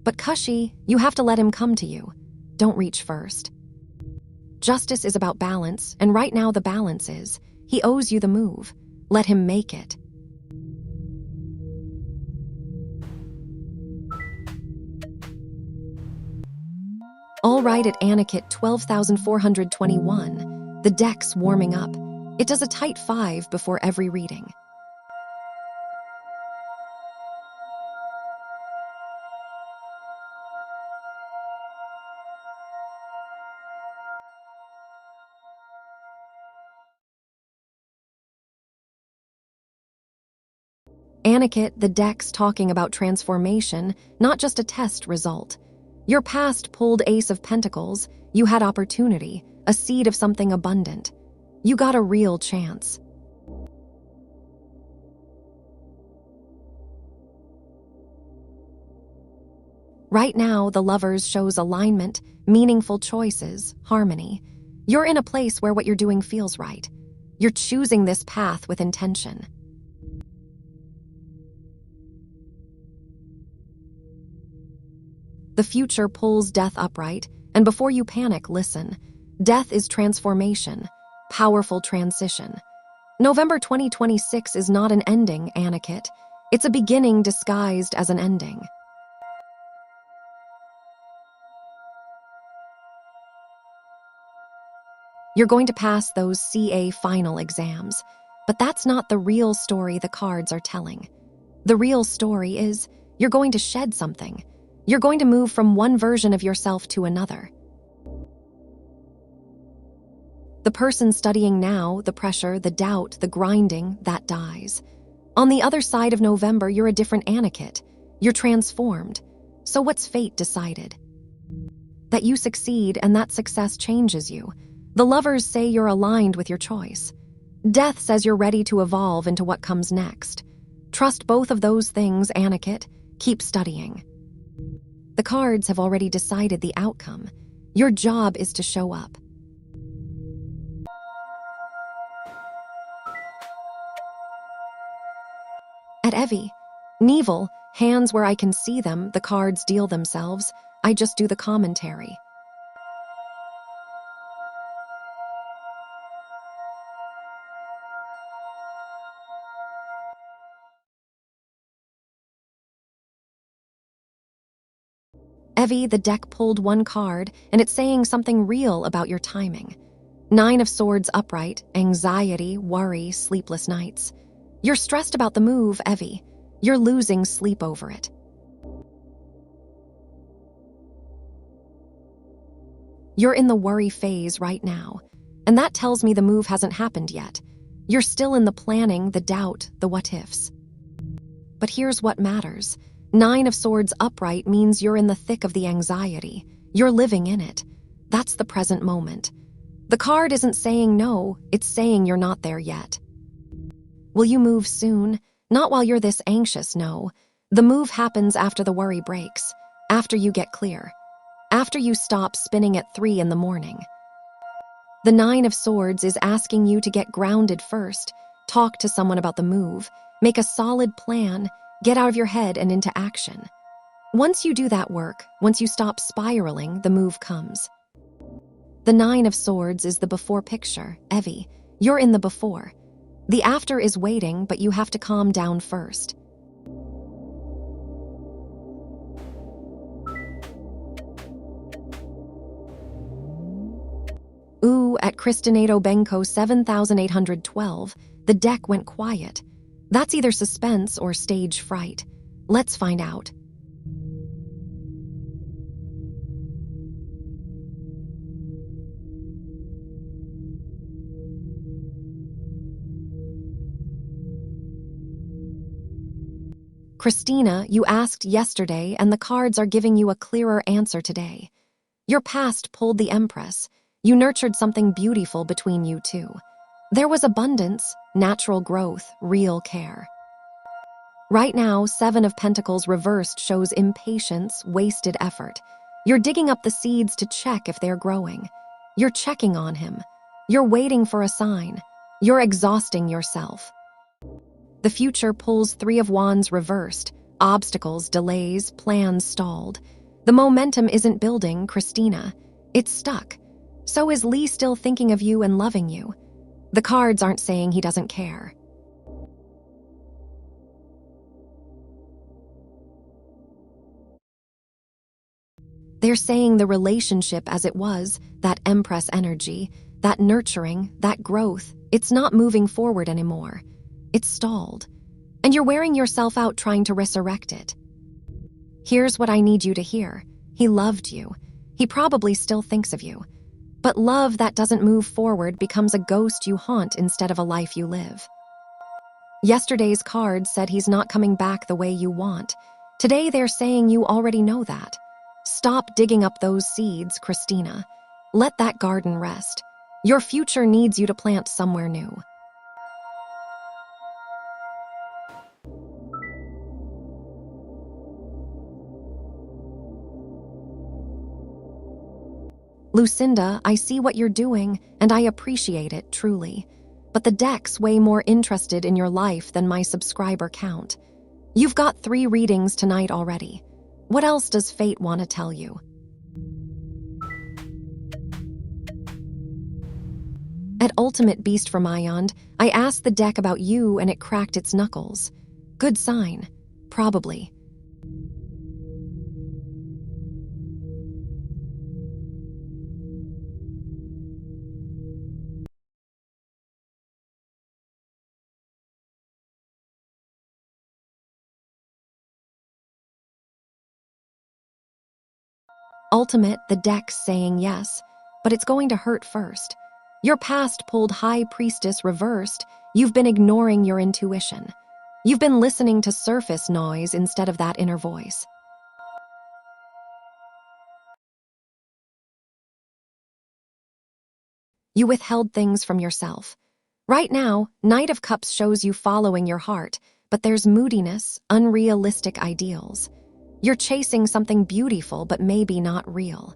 [SPEAKER 1] But Kushi, you have to let him come to you. Don't reach first. Justice is about balance, and right now the balance is, he owes you the move. Let him make it. All right, at Anikit 12,421, the deck's warming up. It does a tight 5 before every reading. Anikit, the deck's talking about transformation, not just a test result. Your past pulled Ace of Pentacles. You had opportunity, a seed of something abundant. You got a real chance. Right now, the Lovers shows alignment, meaningful choices, harmony. You're in a place where what you're doing feels right. You're choosing this path with intention. The future pulls Death upright, and before you panic, listen. Death is transformation, powerful transition. November 2026 is not an ending, Anikit. It's a beginning disguised as an ending. You're going to pass those CA final exams, But that's not the real story the cards are telling. The real story is you're going to shed something. You're going to move from one version of yourself to another. The person studying now, the pressure, the doubt, the grinding, that dies. On the other side of November, you're a different Anikit. You're transformed. So what's fate decided? That you succeed and that success changes you. The lovers say you're aligned with your choice. Death says you're ready to evolve into what comes next. Trust both of those things, Anikit. Keep studying. The cards have already decided the outcome. Your job is to show up. At Evie, Neville, hands where I can see them, the cards deal themselves. I just do the commentary. Evie, the deck pulled one card, and it's saying something real about your timing. 9 of Swords upright, anxiety, worry, sleepless nights. You're stressed about the move, Evie. You're losing sleep over it. You're in the worry phase right now, and that tells me the move hasn't happened yet. You're still in the planning, the doubt, the what-ifs. But here's what matters. 9 of Swords upright means you're in the thick of the anxiety. You're living in it. That's the present moment. The card isn't saying no, it's saying you're not there yet. Will you move soon? Not while you're this anxious, no. The move happens after the worry breaks, after you get clear, after you stop spinning at 3 in the morning. The 9 of Swords is asking you to get grounded first, talk to someone about the move, make a solid plan, get out of your head and into action. Once you do that work, once you stop spiraling, the move comes. The 9 of Swords is the before picture, Evie. You're in the before. The after is waiting, but you have to calm down first. Ooh, at Cristinado Benko 7812, the deck went quiet. That's either suspense or stage fright. Let's find out. Christina, you asked yesterday, and the cards are giving you a clearer answer today. Your past pulled the Empress. You nurtured something beautiful between you two. There was abundance, natural growth, real care. Right now, 7 of Pentacles reversed shows impatience, wasted effort. You're digging up the seeds to check if they're growing. You're checking on him. You're waiting for a sign. You're exhausting yourself. The future pulls 3 of Wands reversed. Obstacles, delays, plans stalled. The momentum isn't building, Christina. It's stuck. So is Lee still thinking of you and loving you? The cards aren't saying he doesn't care. They're saying the relationship as it was, that Empress energy, that nurturing, that growth, it's not moving forward anymore. It's stalled. And you're wearing yourself out trying to resurrect it. Here's what I need you to hear. He loved you. He probably still thinks of you. But love that doesn't move forward becomes a ghost you haunt instead of a life you live. Yesterday's cards said he's not coming back the way you want. Today they're saying you already know that. Stop digging up those seeds, Christina. Let that garden rest. Your future needs you to plant somewhere new. Lucinda, I see what you're doing, and I appreciate it, truly. But the deck's way more interested in your life than my subscriber count. You've got 3 readings tonight already. What else does fate want to tell you? At Ultimate Beast for Mayond, I asked the deck about you and it cracked its knuckles. Good sign. Probably. Ultimate, the deck's saying yes, but it's going to hurt first. Your past pulled High Priestess reversed. You've been ignoring your intuition. You've been listening to surface noise instead of that inner voice. You withheld things from yourself. Right now, Knight of Cups shows you following your heart, but there's moodiness, unrealistic ideals. You're chasing something beautiful, but maybe not real.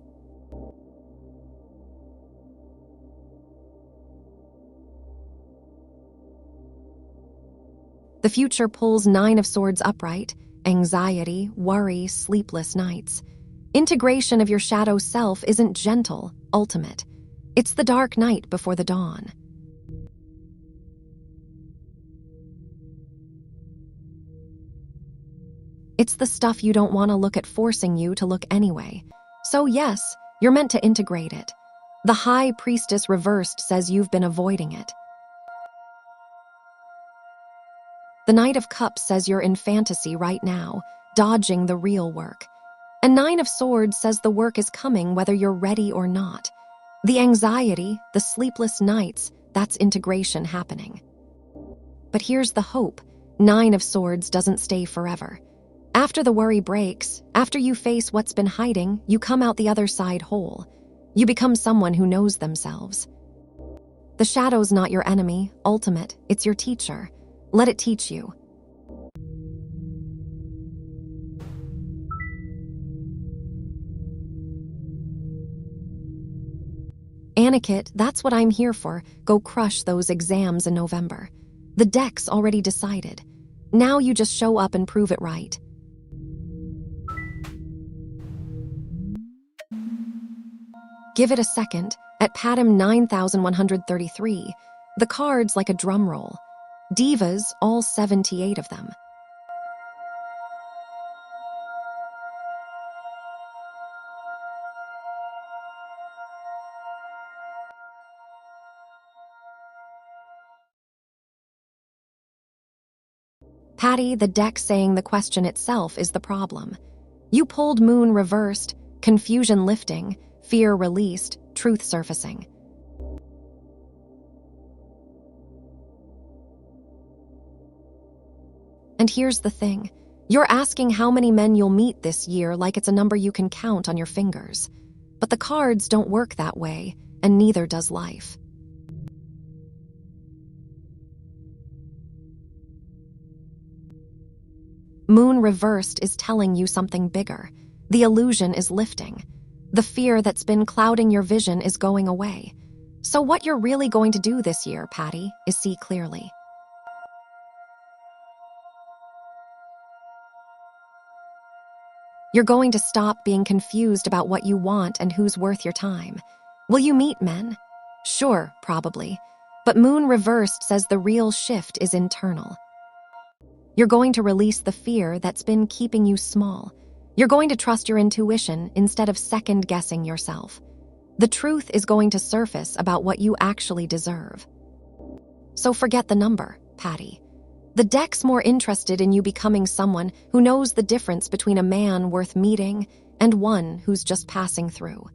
[SPEAKER 1] The future pulls Nine of Swords upright, anxiety, worry, sleepless nights. Integration of your shadow self isn't gentle, ultimate. It's the dark night before the dawn. It's the stuff you don't want to look at forcing you to look anyway. So yes, you're meant to integrate it. The High Priestess reversed says you've been avoiding it. The Knight of Cups says you're in fantasy right now, dodging the real work. And Nine of Swords says the work is coming whether you're ready or not. The anxiety, the sleepless nights, that's integration happening. But here's the hope. Nine of Swords doesn't stay forever. After the worry breaks, after you face what's been hiding, you come out the other side whole. You become someone who knows themselves. The shadow's not your enemy, ultimate, it's your teacher. Let it teach you. Anikit, that's what I'm here for. Go crush those exams in November. The deck's already decided. Now you just show up and prove it right. Give it a second. At Patam 9133, the cards like a drum roll. Divas, all 78 of them. Patty, the deck saying the question itself is the problem. You pulled Moon reversed, confusion lifting, fear released, truth surfacing. And here's the thing. You're asking how many men you'll meet this year like it's a number you can count on your fingers. But the cards don't work that way, and neither does life. Moon reversed is telling you something bigger. The illusion is lifting. The fear that's been clouding your vision is going away. So what you're really going to do this year, Patty, is see clearly. You're going to stop being confused about what you want and who's worth your time. Will you meet men? Sure, probably. But Moon reversed says the real shift is internal. You're going to release the fear that's been keeping you small. You're going to trust your intuition instead of second-guessing yourself. The truth is going to surface about what you actually deserve. So forget the number, Patty. The deck's more interested in you becoming someone who knows the difference between a man worth meeting and one who's just passing through.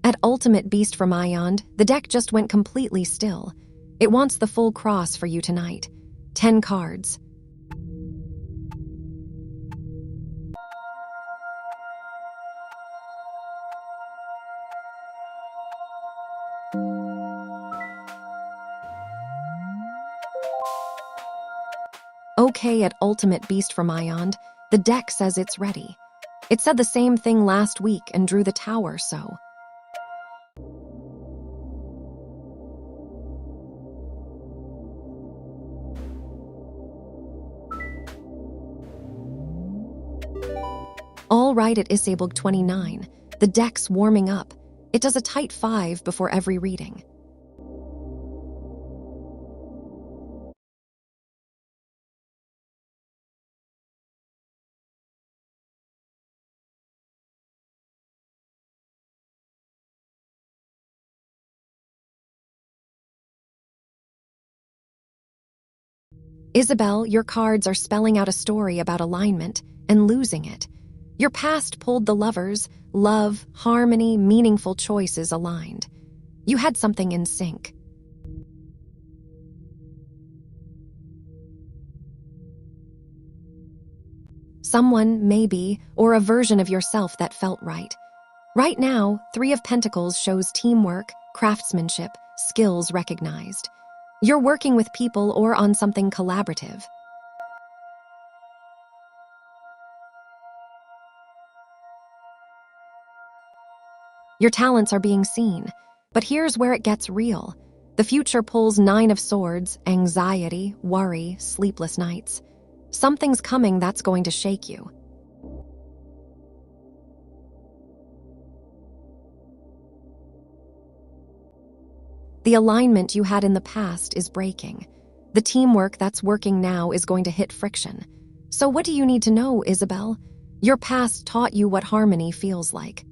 [SPEAKER 1] At Ultimate Beast from Iond, the deck just went completely still. It wants the full cross for you tonight. 10 cards. Okay, at Ultimate Beast from Iond, the deck says it's ready. It said the same thing last week and drew the tower, so... All right at Isabog 29, the deck's warming up. It does a tight 5 before every reading. Isabel, your cards are spelling out a story about alignment and losing it. Your past pulled the lovers, love, harmony, meaningful choices aligned. You had something in sync. Someone, maybe, or a version of yourself that felt right. Right now, Three of Pentacles shows teamwork, craftsmanship, skills recognized. You're working with people or on something collaborative. Your talents are being seen. But here's where it gets real. The future pulls Nine of Swords, anxiety, worry, sleepless nights. Something's coming that's going to shake you. The alignment you had in the past is breaking. The teamwork that's working now is going to hit friction. So what do you need to know, Isabel? Your past taught you what harmony feels like.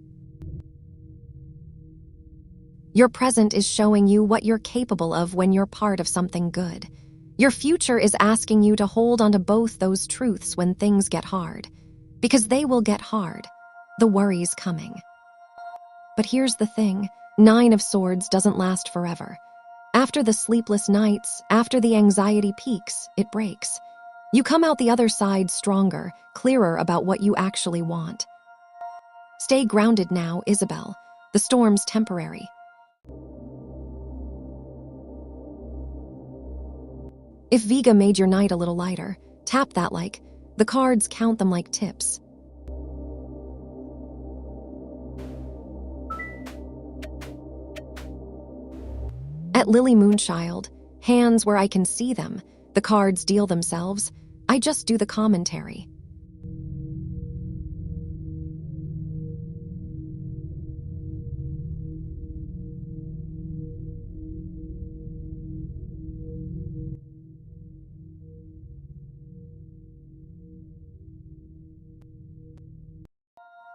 [SPEAKER 1] Your present is showing you what you're capable of when you're part of something good. Your future is asking you to hold onto both those truths when things get hard. Because they will get hard. The worry's coming. But here's the thing, Nine of Swords doesn't last forever. After the sleepless nights, after the anxiety peaks, it breaks. You come out the other side stronger, clearer about what you actually want. Stay grounded now, Isabel. The storm's temporary. If Vega made your night a little lighter, tap that like. The cards count them like tips. At Lily Moonchild, hands where I can see them, the cards deal themselves. I just do the commentary.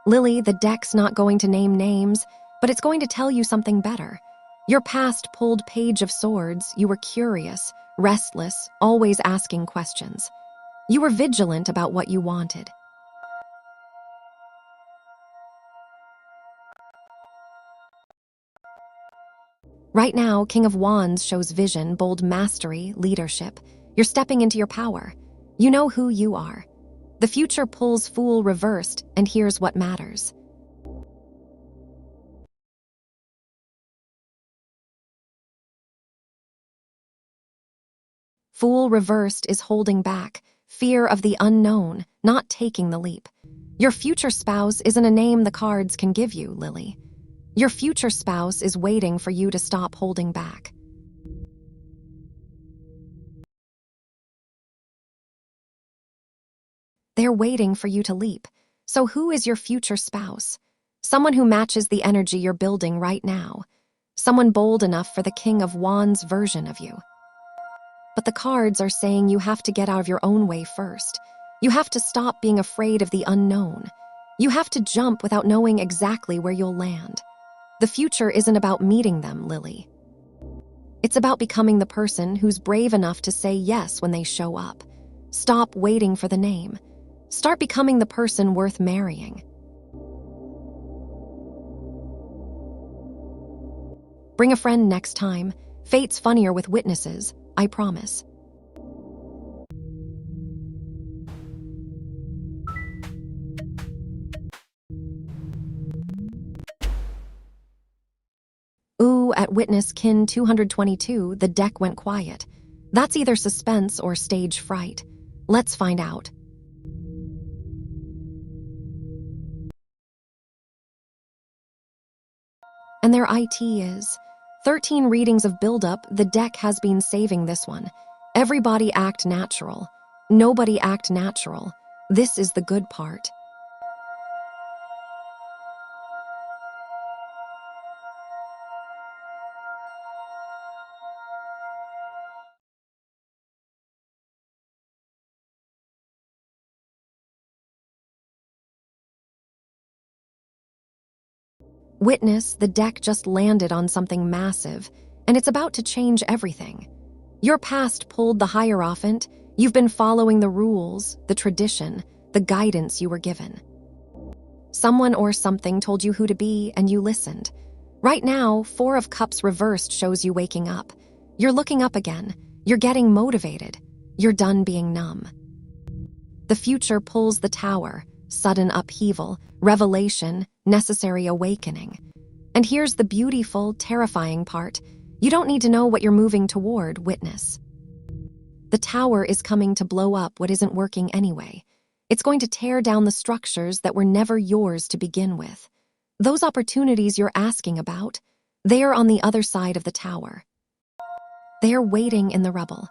[SPEAKER 1] Lily, the deck's not going to name names, but it's going to tell you something better. Your past pulled Page of Swords. You were curious, restless, always asking questions. You were vigilant about what you wanted. Right now, King of Wands shows vision, bold mastery, leadership. You're stepping into your power. You know who you are. The future pulls Fool reversed, and here's what matters. Fool reversed is holding back, fear of the unknown, not taking the leap. Your future spouse isn't a name the cards can give you, Lily. Your future spouse is waiting for you to stop holding back. They're waiting for you to leap. So who is your future spouse? Someone who matches the energy you're building right now. Someone bold enough for the King of Wands version of you. But the cards are saying you have to get out of your own way first. You have to stop being afraid of the unknown. You have to jump without knowing exactly where you'll land. The future isn't about meeting them, Lily. It's about becoming the person who's brave enough to say yes when they show up. Stop waiting for the name. Start becoming the person worth marrying. Bring a friend next time. Fate's funnier with witnesses, I promise. Ooh, at Witness Kin 222, the deck went quiet. That's either suspense or stage fright. Let's find out. And their IT is 13 readings of buildup. The deck has been saving this one. Everybody act natural. Nobody act natural. This is the good part. Witness, the deck just landed on something massive, and it's about to change everything. Your past pulled the Hierophant. You've been following the rules, the tradition, the guidance you were given. Someone or something told you who to be, and you listened. Right now, 4 of Cups reversed shows you waking up. You're looking up again. You're getting motivated. You're done being numb. The future pulls the Tower, sudden upheaval, revelation, necessary awakening. And here's the beautiful, terrifying part. You don't need to know what you're moving toward, witness. The Tower is coming to blow up what isn't working anyway. It's going to tear down the structures that were never yours to begin with. Those opportunities you're asking about, they are on the other side of the Tower. They are waiting in the rubble.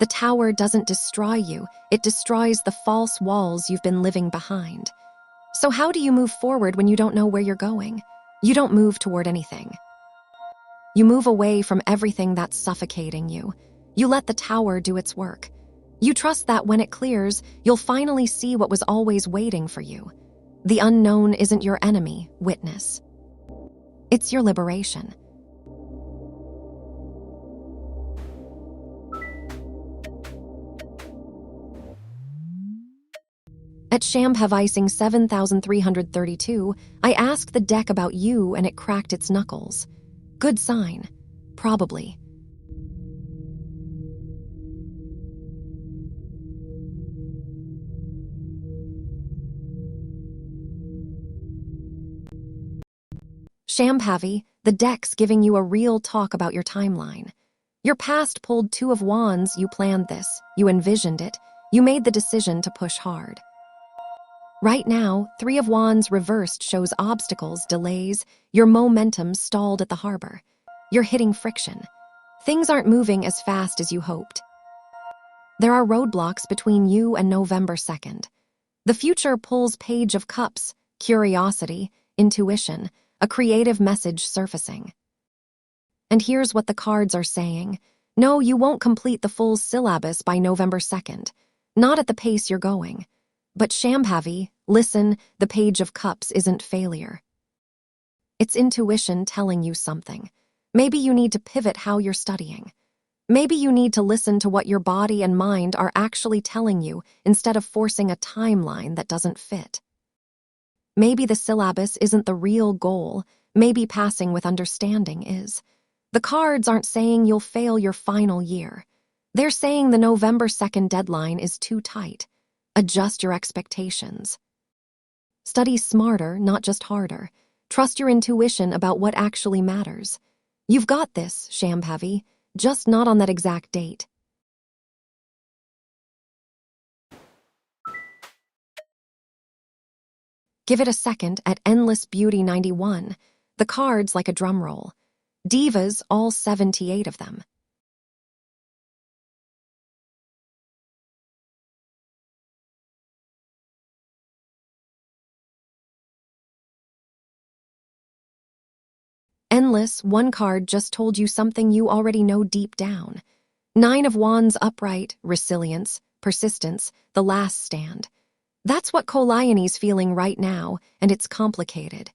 [SPEAKER 1] The Tower doesn't destroy you, it destroys the false walls you've been living behind. So how do you move forward when you don't know where you're going? You don't move toward anything. You move away from everything that's suffocating you. You let the Tower do its work. You trust that when it clears, you'll finally see what was always waiting for you. The unknown isn't your enemy, witness. It's your liberation. At Shambhavising 7332, I asked the deck about you and it cracked its knuckles. Good sign. Probably. Shambhavi, the deck's giving you a real talk about your timeline. Your past pulled 2 of Wands, you planned this, you envisioned it, you made the decision to push hard. Right now, 3 of Wands reversed shows obstacles, delays, your momentum stalled at the harbor. You're hitting friction. Things aren't moving as fast as you hoped. There are roadblocks between you and November 2nd. The future pulls Page of Cups, curiosity, intuition, a creative message surfacing. And here's what the cards are saying. No, you won't complete the full syllabus by November 2nd. Not at the pace you're going. But Shambhavi, listen, the Page of Cups isn't failure. It's intuition telling you something. Maybe you need to pivot how you're studying. Maybe you need to listen to what your body and mind are actually telling you instead of forcing a timeline that doesn't fit. Maybe the syllabus isn't the real goal. Maybe passing with understanding is. The cards aren't saying you'll fail your final year. They're saying the November 2nd deadline is too tight. Adjust your expectations. Study smarter, not just harder. Trust your intuition about what actually matters. You've got this, Shambhavi, just not on that exact date. Give it a second at Endless Beauty 91. The cards like a drum roll. Divas, all 78 of them. Endless, one card just told you something you already know deep down. 9 of Wands upright, resilience, persistence, the last stand. That's what Kolaiani's feeling right now, and it's complicated.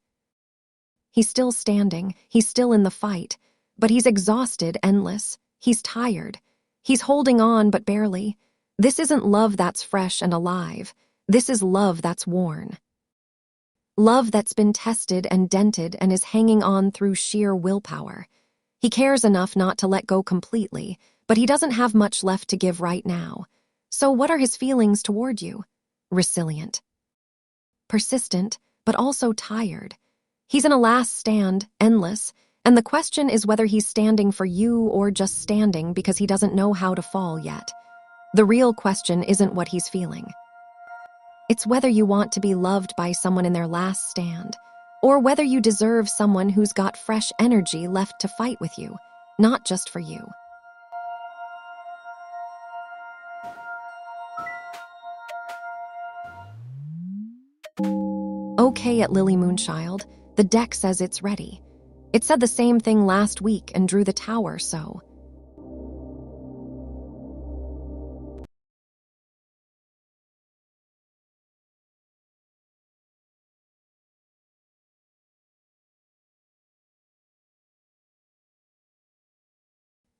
[SPEAKER 1] He's still standing, he's still in the fight, but he's exhausted, endless. He's tired. He's holding on, but barely. This isn't love that's fresh and alive. This is love that's worn. Love that's been tested and dented and is hanging on through sheer willpower. He cares enough not to let go completely, but he doesn't have much left to give right now. So what are his feelings toward you? Resilient. Persistent, but also tired. He's in a last stand, endless, and the question is whether he's standing for you or just standing because he doesn't know how to fall yet. The real question isn't what he's feeling. It's whether you want to be loved by someone in their last stand, or whether you deserve someone who's got fresh energy left to fight with you, not just for you. Okay at Lily Moonchild, the deck says it's ready. It said the same thing last week and drew the Tower, so...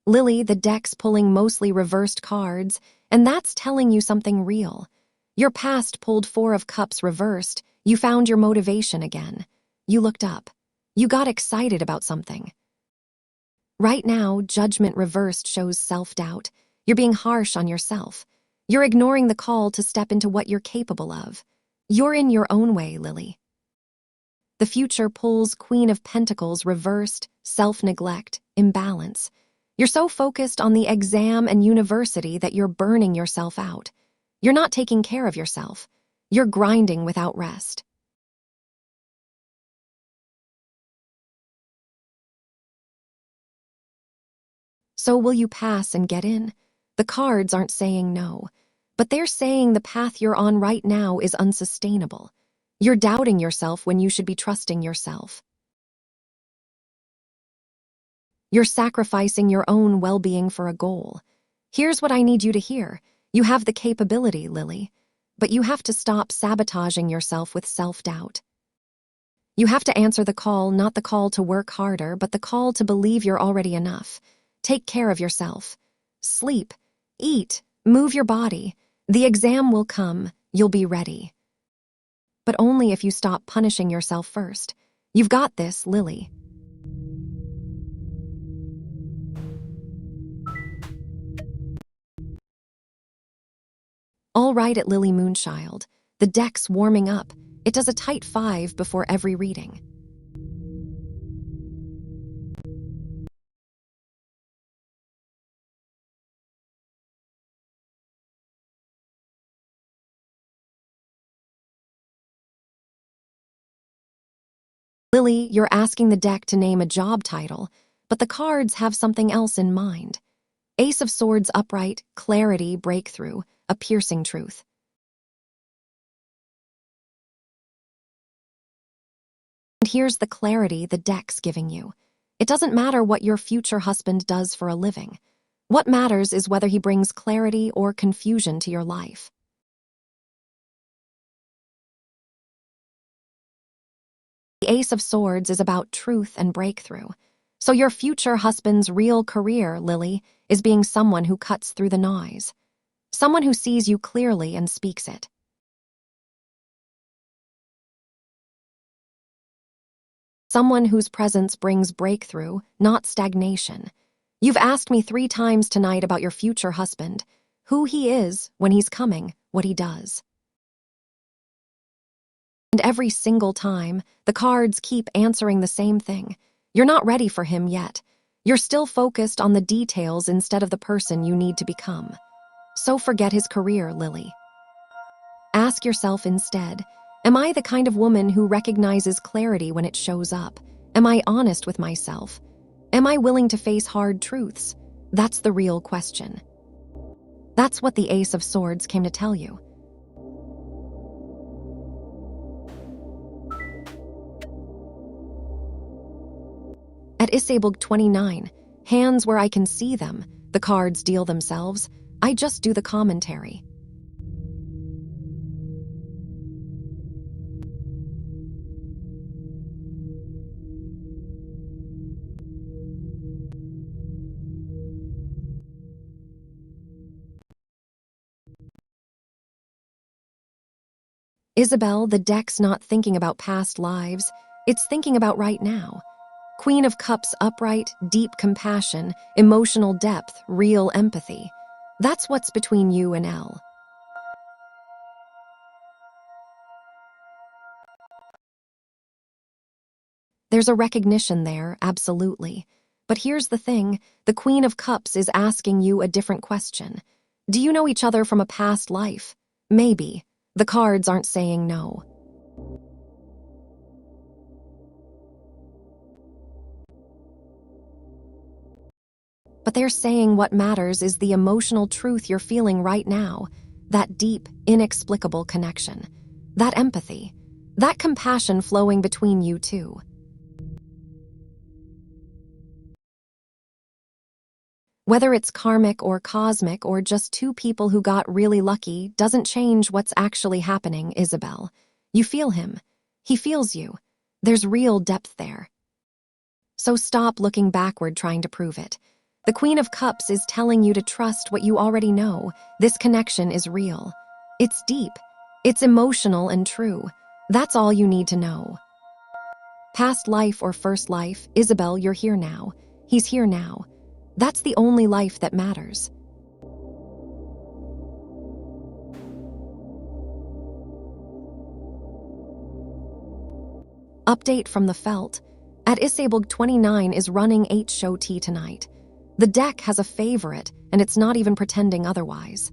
[SPEAKER 1] Lily, the deck's pulling mostly reversed cards, and that's telling you something real. Your past pulled Four of Cups reversed. You found your motivation again. You looked up. You got excited about something. Right now, Judgment reversed shows self-doubt. You're being harsh on yourself. You're ignoring the call to step into what you're capable of. You're in your own way, Lily. The Future pulls Queen of Pentacles reversed, self-neglect, imbalance. You're so focused on the exam and university that you're burning yourself out. You're not taking care of yourself. You're grinding without rest. So will you pass and get in? The cards aren't saying no, but they're saying the path you're on right now is unsustainable. You're doubting yourself when you should be trusting yourself. You're sacrificing your own well-being for a goal. Here's what I need you to hear. You have the capability, Lily, but you have to stop sabotaging yourself with self-doubt. You have to answer the call, not the call to work harder, but the call to believe you're already enough. Take care of yourself. Sleep, eat, move your body. The exam will come, you'll be ready. But only if you stop punishing yourself first. You've got this, Lily. All right at Lily Moonchild. The deck's warming up. It does a tight 5 before every reading. Lily, you're asking the deck to name a job title, but the cards have something else in mind. Ace of Swords upright, clarity, breakthrough, a piercing truth. And here's the clarity the deck's giving you. It doesn't matter what your future husband does for a living. What matters is whether he brings clarity or confusion to your life. The Ace of Swords is about truth and breakthrough. So your future husband's real career, Lily, is being someone who cuts through the noise. Someone who sees you clearly and speaks it. Someone whose presence brings breakthrough, not stagnation. You've asked me 3 times tonight about your future husband, who he is, when he's coming, what he does. And every single time, the cards keep answering the same thing. You're not ready for him yet. You're still focused on the details instead of the person you need to become. So forget his career, Lily. Ask yourself instead, am I the kind of woman who recognizes clarity when it shows up? Am I honest with myself? Am I willing to face hard truths? That's the real question. That's what the Ace of Swords came to tell you. At Isabel 29, hands where I can see them, the cards deal themselves. I just do the commentary. Isabel, the deck's not thinking about past lives. It's thinking about right now. Queen of Cups upright, deep compassion, emotional depth, real empathy. That's what's between you and Elle. There's a recognition there, absolutely. But here's the thing, the Queen of Cups is asking you a different question. Do you know each other from a past life? Maybe. The cards aren't saying no. But they're saying what matters is the emotional truth you're feeling right now, that deep, inexplicable connection, that empathy, that compassion flowing between you two. Whether it's karmic or cosmic or just 2 people who got really lucky doesn't change what's actually happening, Isabel. You feel him. He feels you. There's real depth there. So stop looking backward trying to prove it. The Queen of Cups is telling you to trust what you already know. This connection is real. It's deep. It's emotional and true. That's all you need to know. Past life or first life, Isabel, you're here now. He's here now. That's the only life that matters. Update from the Felt. At Isabel 29 is running H-Show T tonight. The deck has a favorite, and it's not even pretending otherwise.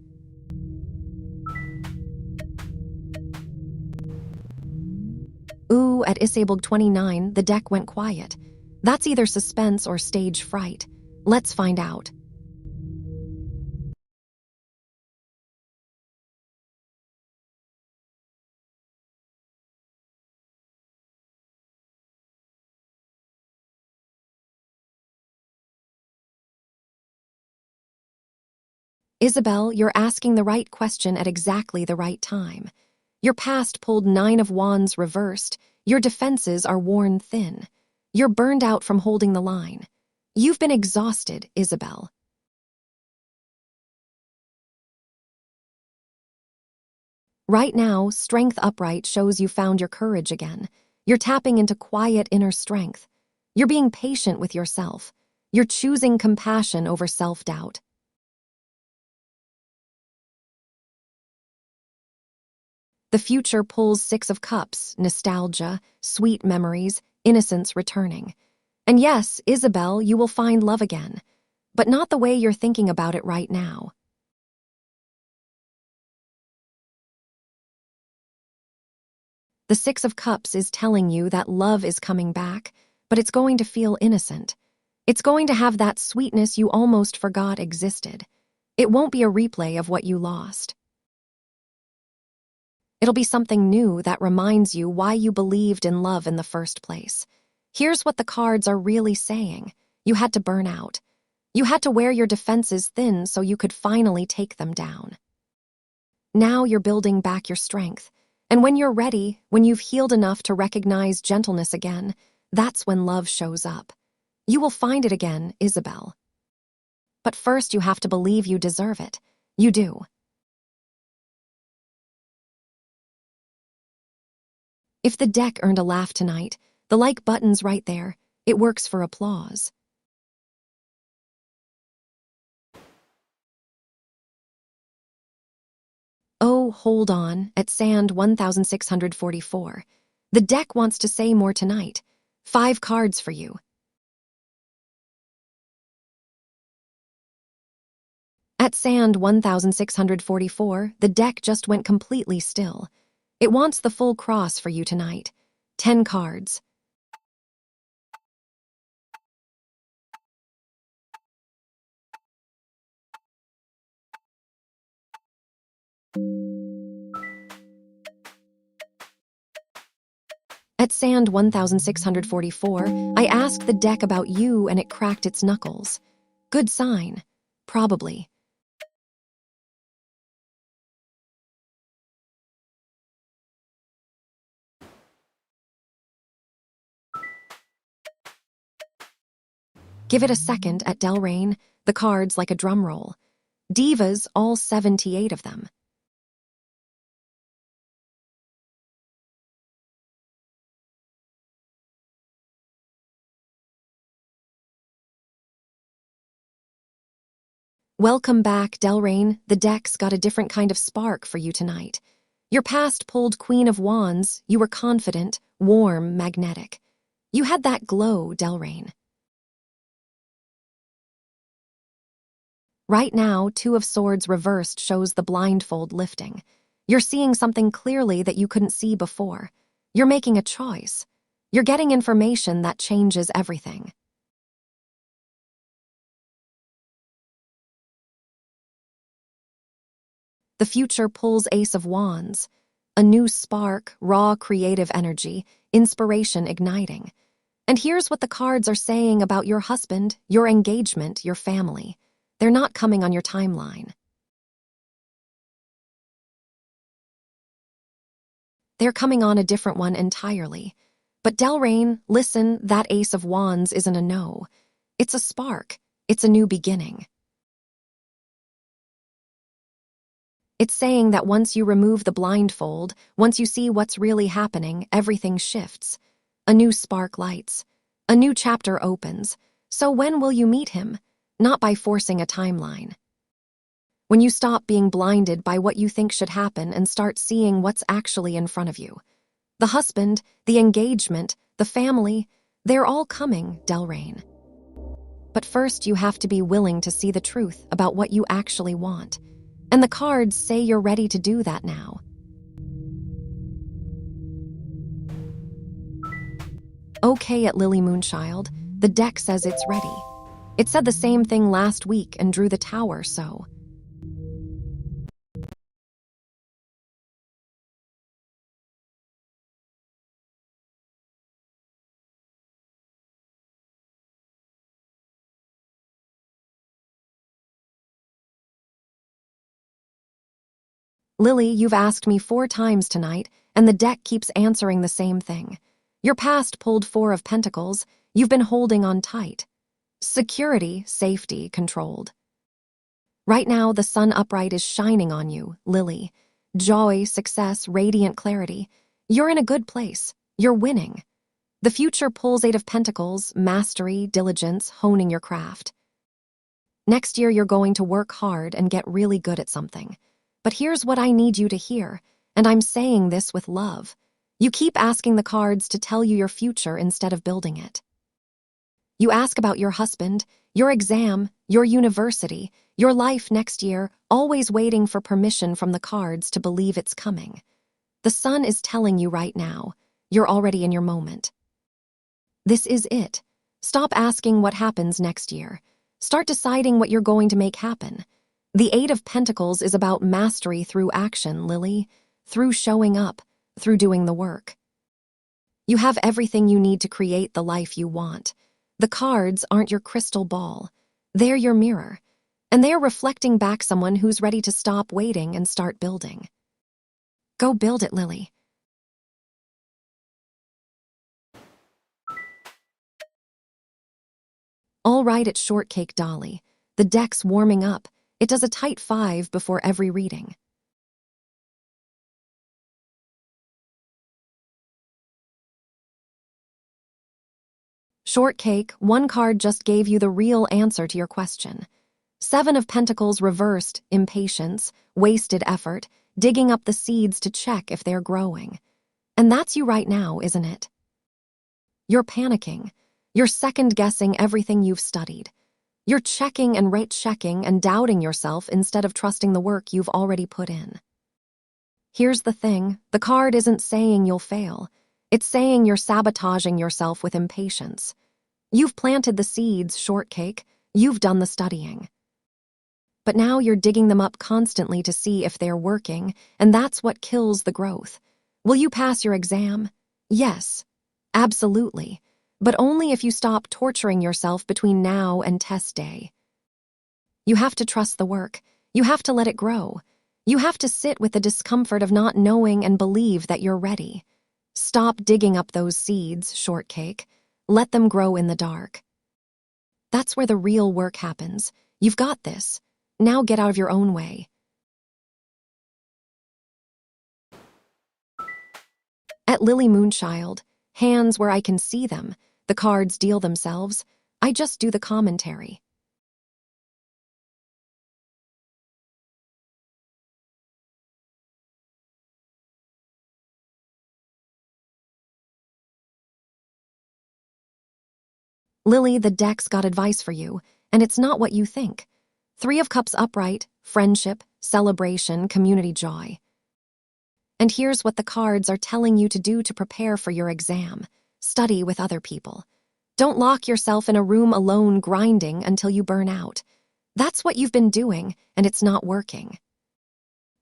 [SPEAKER 1] Ooh, at Isabel 29, the deck went quiet. That's either suspense or stage fright. Let's find out. Isabel, you're asking the right question at exactly the right time. Your past pulled 9 of Wands reversed. Your defenses are worn thin. You're burned out from holding the line. You've been exhausted, Isabel. Right now, Strength Upright shows you found your courage again. You're tapping into quiet inner strength. You're being patient with yourself. You're choosing compassion over self-doubt. The future pulls 6 of Cups, nostalgia, sweet memories, innocence returning. And yes, Isabel, you will find love again, but not the way you're thinking about it right now. The 6 of Cups is telling you that love is coming back, but it's going to feel innocent. It's going to have that sweetness you almost forgot existed. It won't be a replay of what you lost. It'll be something new that reminds you why you believed in love in the first place. Here's what the cards are really saying. You had to burn out. You had to wear your defenses thin so you could finally take them down. Now you're building back your strength. And when you're ready, when you've healed enough to recognize gentleness again, that's when love shows up. You will find it again, Isabel. But first you have to believe you deserve it. You do. If the deck earned a laugh tonight, the like button's right there. It works for applause. Oh, hold on, at Sand 1644. The deck wants to say more tonight. 5 cards for you. At Sand 1644, the deck just went completely still. It wants the full cross for you tonight. 10 cards. At Sand 1644, I asked the deck about you and it cracked its knuckles. Good sign. Probably. Give it a second at Delrain, the cards like a drum roll. Divas, all 78 of them. Welcome back, Delrain. The deck's got a different kind of spark for you tonight. Your past pulled Queen of Wands. You were confident, warm, magnetic. You had that glow, Delrain. Right now, 2 of Swords reversed shows the blindfold lifting. You're seeing something clearly that you couldn't see before. You're making a choice. You're getting information that changes everything. The future pulls Ace of Wands. A new spark, raw creative energy, inspiration igniting. And here's what the cards are saying about your husband, your engagement, your family. They're not coming on your timeline. They're coming on a different one entirely. But Delrain, listen, that Ace of Wands isn't a no. It's a spark. It's a new beginning. It's saying that once you remove the blindfold, once you see what's really happening, everything shifts. A new spark lights. A new chapter opens. So when will you meet him? Not by forcing a timeline. When you stop being blinded by what you think should happen and start seeing what's actually in front of you. The husband, the engagement, the family, they're all coming, Delrain. But first you have to be willing to see the truth about what you actually want. And the cards say you're ready to do that now. Okay at Lily Moonchild, the deck says it's ready. It said the same thing last week and drew the tower, so... Lily, you've asked me 4 times tonight, and the deck keeps answering the same thing. Your past pulled 4 of Pentacles. You've been holding on tight. Security, safety, controlled. Right now, the sun upright is shining on you, Lily. Joy, success, radiant clarity. You're in a good place. You're winning. The future pulls 8 of Pentacles, mastery, diligence, honing your craft. Next year, you're going to work hard and get really good at something. But here's what I need you to hear, and I'm saying this with love. You keep asking the cards to tell you your future instead of building it. You ask about your husband, your exam, your university, your life next year, always waiting for permission from the cards to believe it's coming. The sun is telling you right now, you're already in your moment. This is it. Stop asking what happens next year. Start deciding what you're going to make happen. The 8 of Pentacles is about mastery through action, Lily, through showing up, through doing the work. You have everything you need to create the life you want. The cards aren't your crystal ball. They're your mirror, and they're reflecting back someone who's ready to stop waiting and start building. Go build it, Lily. All right, it's Shortcake Dolly. The deck's warming up. It does a tight 5 before every reading. Shortcake, 1 card just gave you the real answer to your question. 7 of Pentacles reversed, impatience, wasted effort, digging up the seeds to check if they're growing. And that's you right now, isn't it? You're panicking. You're second-guessing everything you've studied. You're checking and rate-checking and doubting yourself instead of trusting the work you've already put in. Here's the thing, the card isn't saying you'll fail. It's saying you're sabotaging yourself with impatience. You've planted the seeds, Shortcake. You've done the studying. But now you're digging them up constantly to see if they're working, and that's what kills the growth. Will you pass your exam? Yes, absolutely. But only if you stop torturing yourself between now and test day. You have to trust the work. You have to let it grow. You have to sit with the discomfort of not knowing and believe that you're ready. Stop digging up those seeds, Shortcake. Let them grow in the dark. That's where the real work happens. You've got this. Now get out of your own way. At Lily Moonchild, hands where I can see them, the cards deal themselves. I just do the commentary. Lily, the deck's got advice for you, and it's not what you think. 3 of Cups upright, friendship, celebration, community joy. And here's what the cards are telling you to do to prepare for your exam. Study with other people. Don't lock yourself in a room alone grinding until you burn out. That's what you've been doing, and it's not working.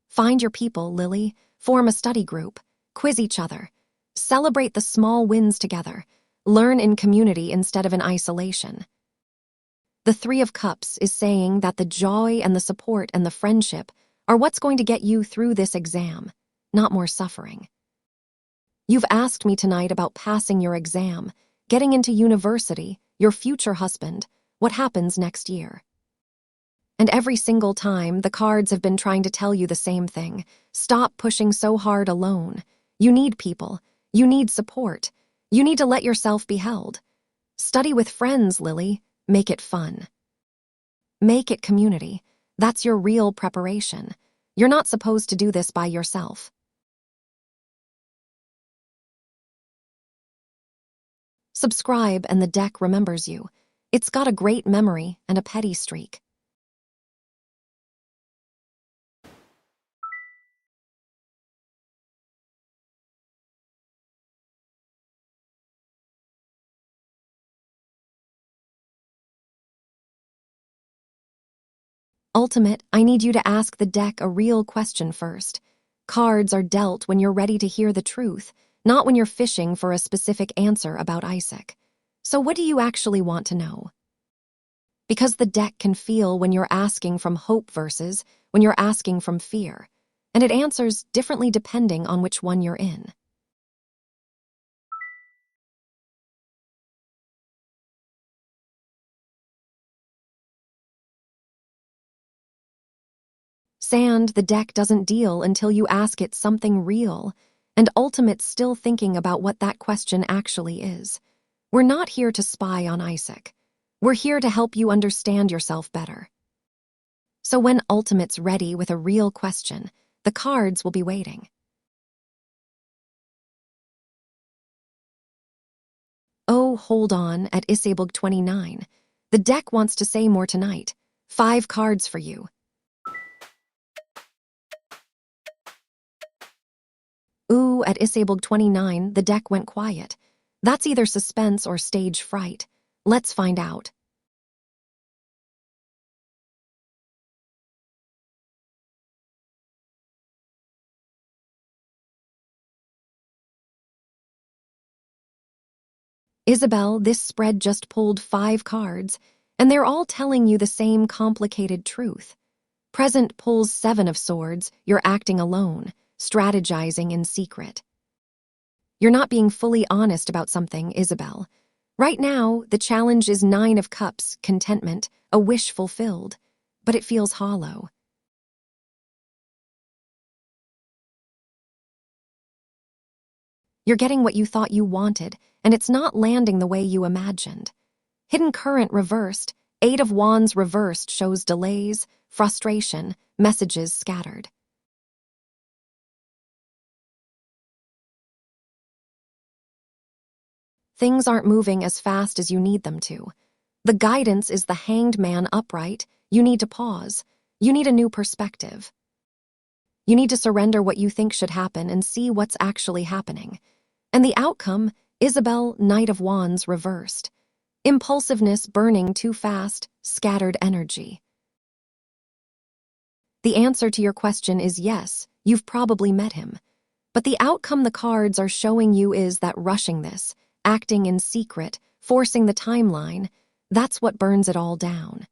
[SPEAKER 1] Find your people, Lily. Form a study group. Quiz each other. Celebrate the small wins together. Learn in community instead of in isolation. The 3 of Cups is saying that the joy and the support and the friendship are what's going to get you through this exam, not more suffering. You've asked me tonight about passing your exam, getting into university, your future husband. what happens next year. And every single time, the cards have been trying to tell you the same thing. Stop pushing so hard alone. You need people. You need support. You need to let yourself be held. Study with friends, Lily. Make it fun. Make it community. That's your real preparation. You're not supposed to do this by yourself. Subscribe and the deck remembers you. It's got a great memory and a petty streak. Ultimate, I need you to ask the deck a real question first. Cards are dealt when you're ready to hear the truth, not when you're fishing for a specific answer about Isaac. So what do you actually want to know? Because the deck can feel when you're asking from hope versus when you're asking from fear, and it answers differently depending on which one you're in. Sand, the deck doesn't deal until you ask it something real, and Ultimate's still thinking about what that question actually is. We're not here to spy on Isaac. We're here to help you understand yourself better. So when Ultimate's ready with a real question, the cards will be waiting. Oh, hold on, at Isabog 29. The deck wants to say more tonight. 5 cards for you. Ooh, at Isabog 29, the deck went quiet. That's either suspense or stage fright. Let's find out. Isabel, this spread just pulled 5 cards, and they're all telling you the same complicated truth. Present pulls 7 of swords, you're acting alone, strategizing in secret. You're not being fully honest about something, Isabel. Right now, the challenge is 9 of cups, contentment, a wish fulfilled, but it feels hollow. You're getting what you thought you wanted, and it's not landing the way you imagined. Hidden current reversed, 8 of wands reversed shows delays, frustration, messages scattered. Things aren't moving as fast as you need them to. The guidance is the hanged man upright. You need to pause. You need a new perspective. You need to surrender what you think should happen and see what's actually happening. And the outcome, Isabel, Knight of Wands reversed. Impulsiveness burning too fast, scattered energy. The answer to your question is yes, you've probably met him. But the outcome the cards are showing you is that rushing this, acting in secret, forcing the timeline, that's what burns it all down.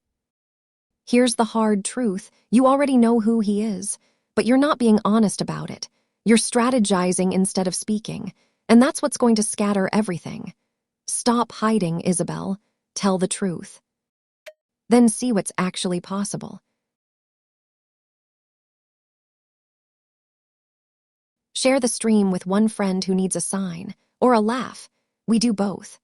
[SPEAKER 1] Here's the hard truth, you already know who he is, but you're not being honest about it. You're strategizing instead of speaking, and that's what's going to scatter everything. Stop hiding, Isabel. Tell the truth. Then see what's actually possible. Share the stream with one friend who needs a sign, or a laugh. We do both.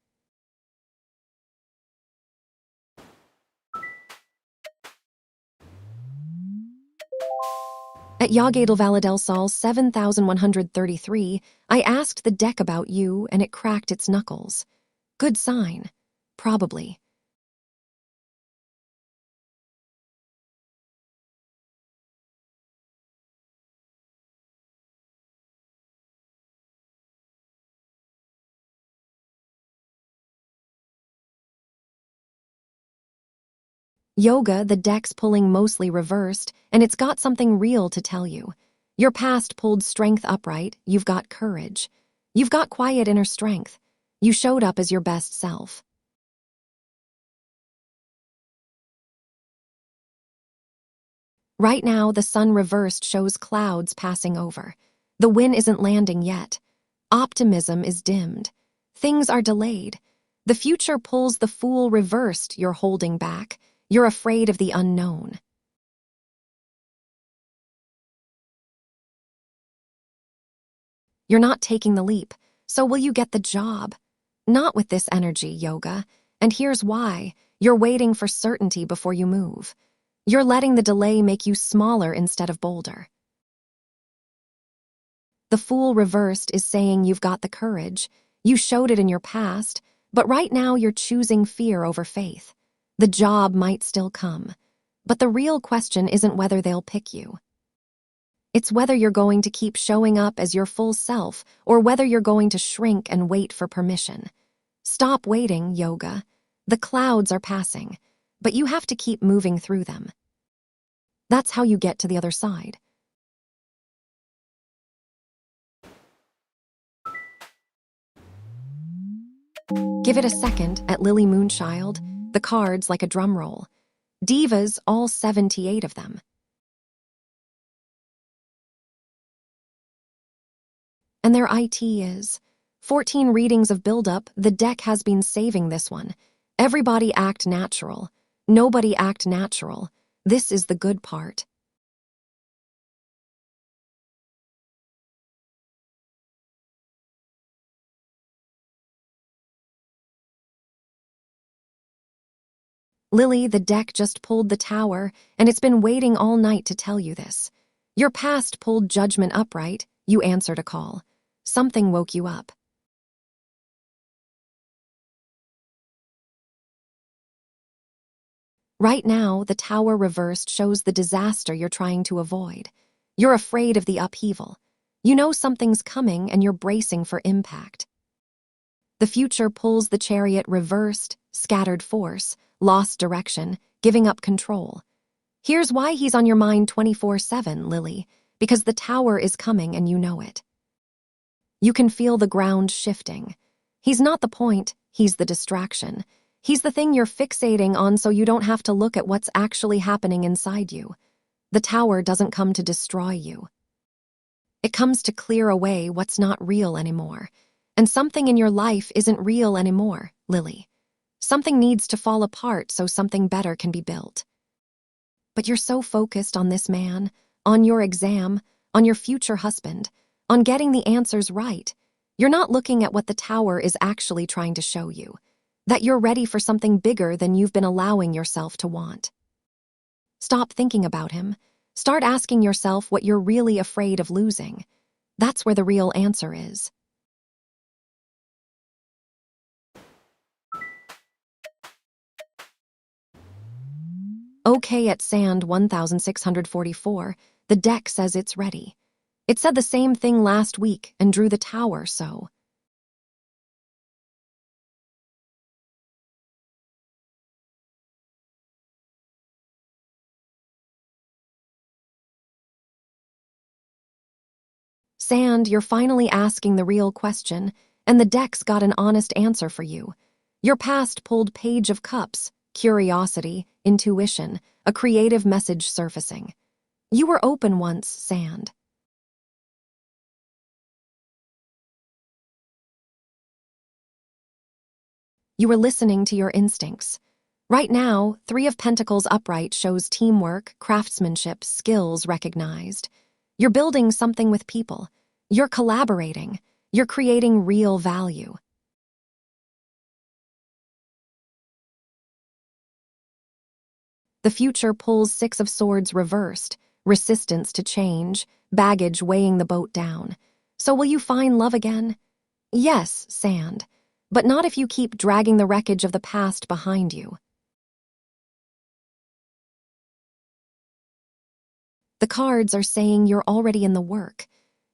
[SPEAKER 1] At Yagadel Valadel Sol 7133, I asked the deck about you and it cracked its knuckles. Good sign. Probably. Yoga, the deck's pulling mostly reversed, and it's got something real to tell you. Your past pulled strength upright, you've got courage. You've got quiet inner strength. You showed up as your best self. Right now, the sun reversed shows clouds passing over. The wind isn't landing yet. Optimism is dimmed. Things are delayed. The future pulls the Fool reversed. You're holding back. You're afraid of the unknown. You're not taking the leap. So will you get the job? Not with this energy, Yoga. And here's why. You're waiting for certainty before you move. You're letting the delay make you smaller instead of bolder. The Fool reversed is saying you've got the courage. You showed it in your past, but right now you're choosing fear over faith. The job might still come, but the real question isn't whether they'll pick you. It's whether you're going to keep showing up as your full self or whether you're going to shrink and wait for permission. Stop waiting, Yoga. The clouds are passing, but you have to keep moving through them. That's how you get to the other side. Give it a second at Lily Moonchild, the cards like a drum roll. Divas, all 78 of them. And their IT is 14 readings of buildup. The deck has been saving this one. Everybody act natural. Nobody act natural. This is the good part. Lily, the deck just pulled the Tower, and it's been waiting all night to tell you this. Your past pulled Judgment upright. You answered a call. Something woke you up. Right now, the Tower reversed shows the disaster you're trying to avoid. You're afraid of the upheaval. You know something's coming and you're bracing for impact. The future pulls the Chariot reversed, scattered force, lost direction, giving up control. Here's why he's on your mind 24/7, Lily, because the Tower is coming and you know it. You can feel the ground shifting. He's not the point, he's the distraction. He's the thing you're fixating on so you don't have to look at what's actually happening inside you. The Tower doesn't come to destroy you. It comes to clear away what's not real anymore. And something in your life isn't real anymore, Lily. Something needs to fall apart so something better can be built. But you're so focused on this man, on your exam, on your future husband, on getting the answers right. You're not looking at what the Tower is actually trying to show you. That you're ready for something bigger than you've been allowing yourself to want. Stop thinking about him. Start asking yourself what you're really afraid of losing. That's where the real answer is. Okay at Sand 1644, the deck says it's ready. It said the same thing last week and drew the Tower, so. Sand, you're finally asking the real question, and the deck's got an honest answer for you. Your past pulled Page of Cups, curiosity, intuition, a creative message surfacing. You were open once, Sand. You were listening to your instincts. Right now, 3 of Pentacles upright shows teamwork, craftsmanship, skills recognized. You're building something with people. You're collaborating. You're creating real value. The future pulls 6 of Swords reversed, resistance to change, baggage weighing the boat down. So will you find love again? Yes, Sand, but not if you keep dragging the wreckage of the past behind you. The cards are saying you're already in the work.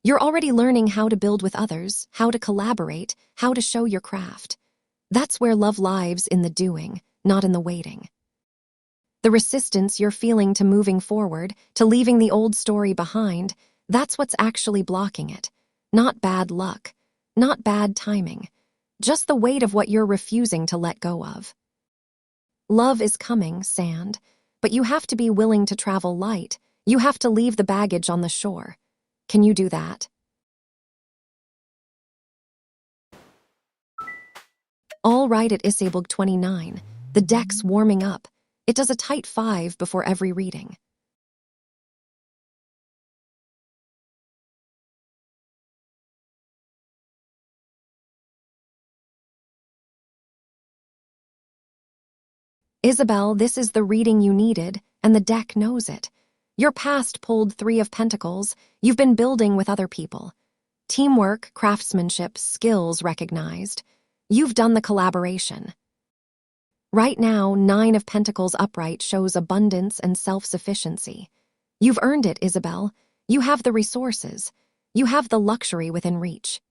[SPEAKER 1] You're already learning how to build with others, how to collaborate, how to show your craft. That's where love lives, in the doing, not in the waiting. The resistance you're feeling to moving forward, to leaving the old story behind, that's what's actually blocking it. Not bad luck, not bad timing, just the weight of what you're refusing to let go of. Love is coming, Sand, but you have to be willing to travel light. You have to leave the baggage on the shore. Can you do that? All right at Isabel 29. The deck's warming up. It does a tight 5 before every reading. Isabel, this is the reading you needed, and the deck knows it. Your past pulled 3 of Pentacles. You've been building with other people. Teamwork, craftsmanship, skills recognized. You've done the collaboration. Right now, 9 of Pentacles upright shows abundance and self-sufficiency. You've earned it, Isabel. You have the resources. You have the luxury within reach.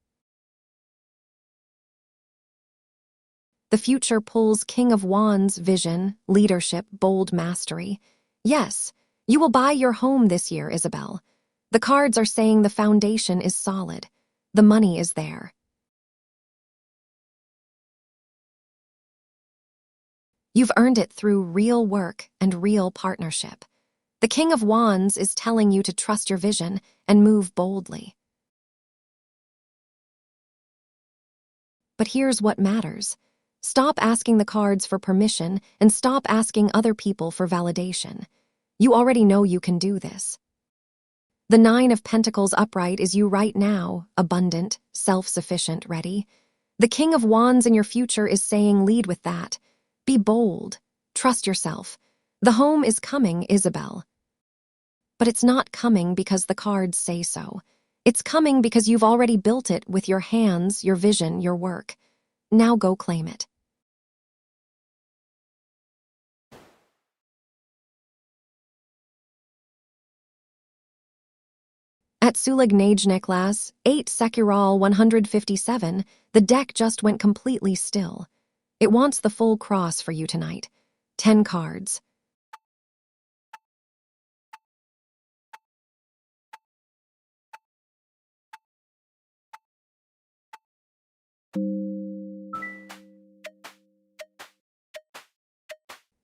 [SPEAKER 1] The future pulls King of Wands, vision, leadership, bold mastery. Yes, you will buy your home this year, Isabel. The cards are saying the foundation is solid. The money is there. You've earned it through real work and real partnership. The King of Wands is telling you to trust your vision and move boldly. But here's what matters. Stop asking the cards for permission and stop asking other people for validation. You already know you can do this. The 9 of Pentacles upright is you right now, abundant, self-sufficient, ready. The King of Wands in your future is saying lead with that. Be bold. Trust yourself. The home is coming, Isabel. But it's not coming because the cards say so. It's coming because you've already built it with your hands, your vision, your work. Now go claim it. At Sulignage class, 8 Secural 157, the deck just went completely still. It wants the full cross for you tonight. 10 cards.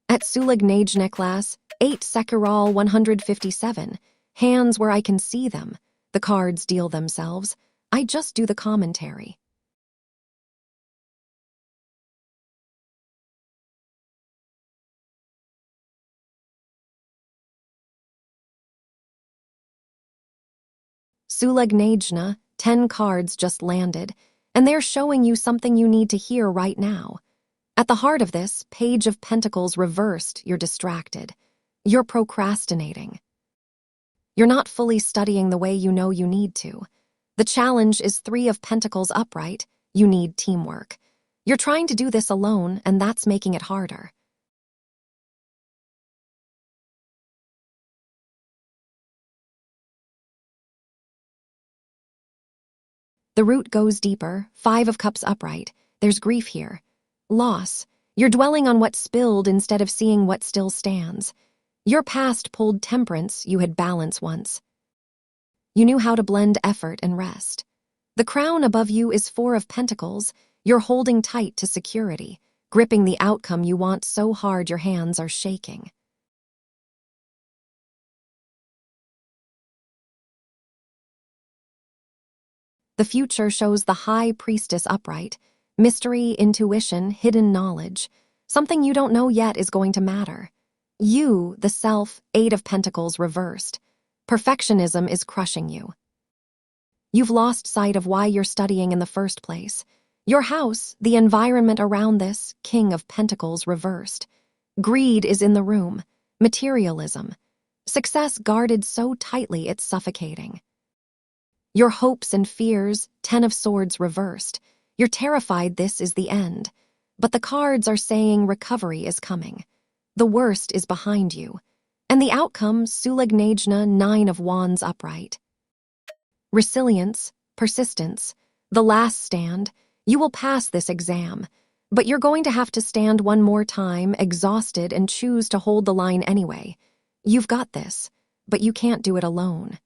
[SPEAKER 1] At Sulignage class, 8 Secural 157, hands where I can see them. The cards deal themselves. I just do the commentary. Sulignage, 10 cards just landed, and they're showing you something you need to hear right now. At the heart of this, Page of Pentacles reversed, you're distracted. You're procrastinating. You're not fully studying the way you know you need to. The challenge is 3 of Pentacles upright. You need teamwork. You're trying to do this alone, and that's making it harder. The root goes deeper, 5 of Cups upright. There's grief here. Loss. You're dwelling on what spilled instead of seeing what still stands. Your past pulled temperance, you had balance once. You knew how to blend effort and rest. The crown above you is 4 of Pentacles. You're holding tight to security, gripping the outcome you want so hard your hands are shaking. The future shows the High Priestess upright. Mystery, intuition, hidden knowledge. Something you don't know yet is going to matter. You, the self, 8 of Pentacles reversed. Perfectionism is crushing you. You've lost sight of why you're studying in the first place. Your house, the environment around this, King of Pentacles reversed. Greed is in the room. Materialism. Success guarded so tightly it's suffocating. Your hopes and fears, 10 of Swords reversed. You're terrified this is the end. But the cards are saying recovery is coming. The worst is behind you. And the outcome, Sulignage, 9 of Wands upright. Resilience, persistence, the last stand. You will pass this exam. But you're going to have to stand one more time, exhausted, and choose to hold the line anyway. You've got this, but you can't do it alone.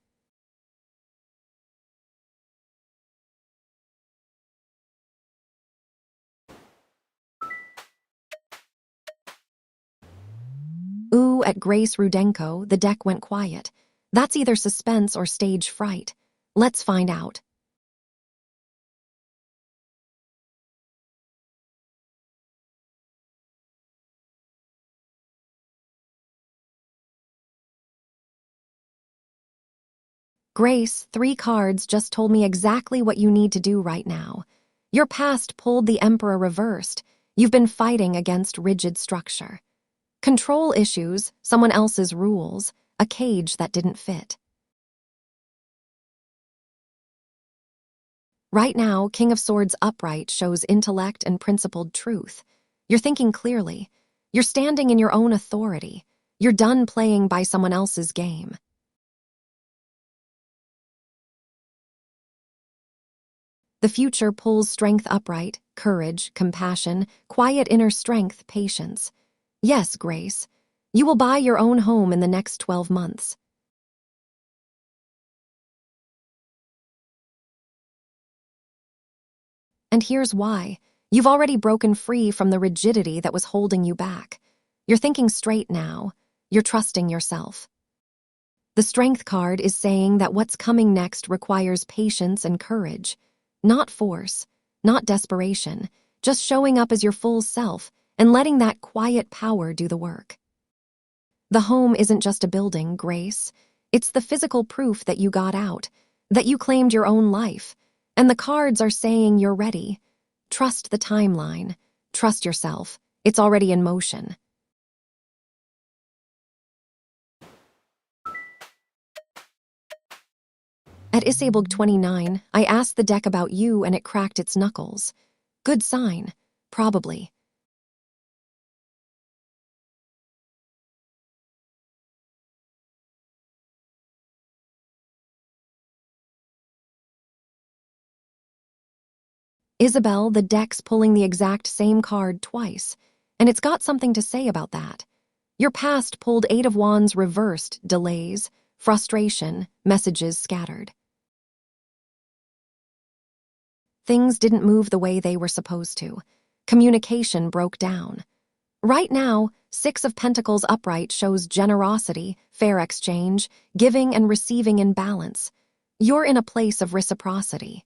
[SPEAKER 1] Ooh, at Grace Rudenko, the deck went quiet. That's either suspense or stage fright. Let's find out. Grace, 3 cards just told me exactly what you need to do right now. Your past pulled the Emperor reversed. You've been fighting against rigid structure. Control issues, someone else's rules, a cage that didn't fit. Right now, King of Swords upright shows intellect and principled truth. You're thinking clearly. You're standing in your own authority. You're done playing by someone else's game. The future pulls strength upright, courage, compassion, quiet inner strength, patience. Yes, Grace, you will buy your own home in the next 12 months. And here's why. You've already broken free from the rigidity that was holding you back. You're thinking straight now. You're trusting yourself. The Strength card is saying that what's coming next requires patience and courage. Not force, not desperation, just showing up as your full self and letting that quiet power do the work. The home isn't just a building, Grace. It's the physical proof that you got out, that you claimed your own life, and the cards are saying you're ready. Trust the timeline. Trust yourself. It's already in motion. At Isabog 29, I asked the deck about you and it cracked its knuckles. Good sign. Probably. Isabel, the deck's pulling the exact same card twice, and it's got something to say about that. Your past pulled 8 of Wands reversed, delays, frustration, messages scattered. Things didn't move the way they were supposed to. Communication broke down. Right now, 6 of Pentacles upright shows generosity, fair exchange, giving and receiving in balance. You're in a place of reciprocity.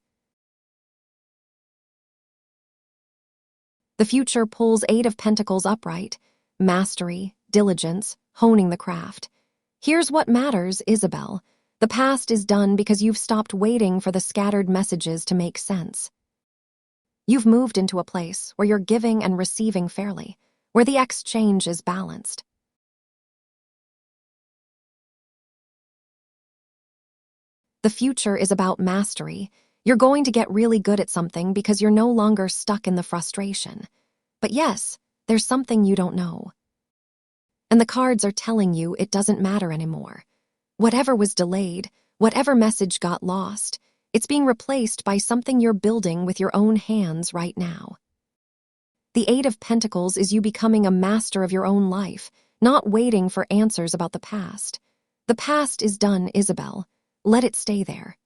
[SPEAKER 1] The future pulls 8 of Pentacles upright, mastery, diligence, honing the craft. Here's what matters, Isabel. The past is done because you've stopped waiting for the scattered messages to make sense. You've moved into a place where you're giving and receiving fairly, where the exchange is balanced. The future is about mastery. You're going to get really good at something because you're no longer stuck in the frustration. But yes, there's something you don't know. And the cards are telling you it doesn't matter anymore. Whatever was delayed, whatever message got lost, it's being replaced by something you're building with your own hands right now. The 8 of Pentacles is you becoming a master of your own life, not waiting for answers about the past. The past is done, Isabel. Let it stay there.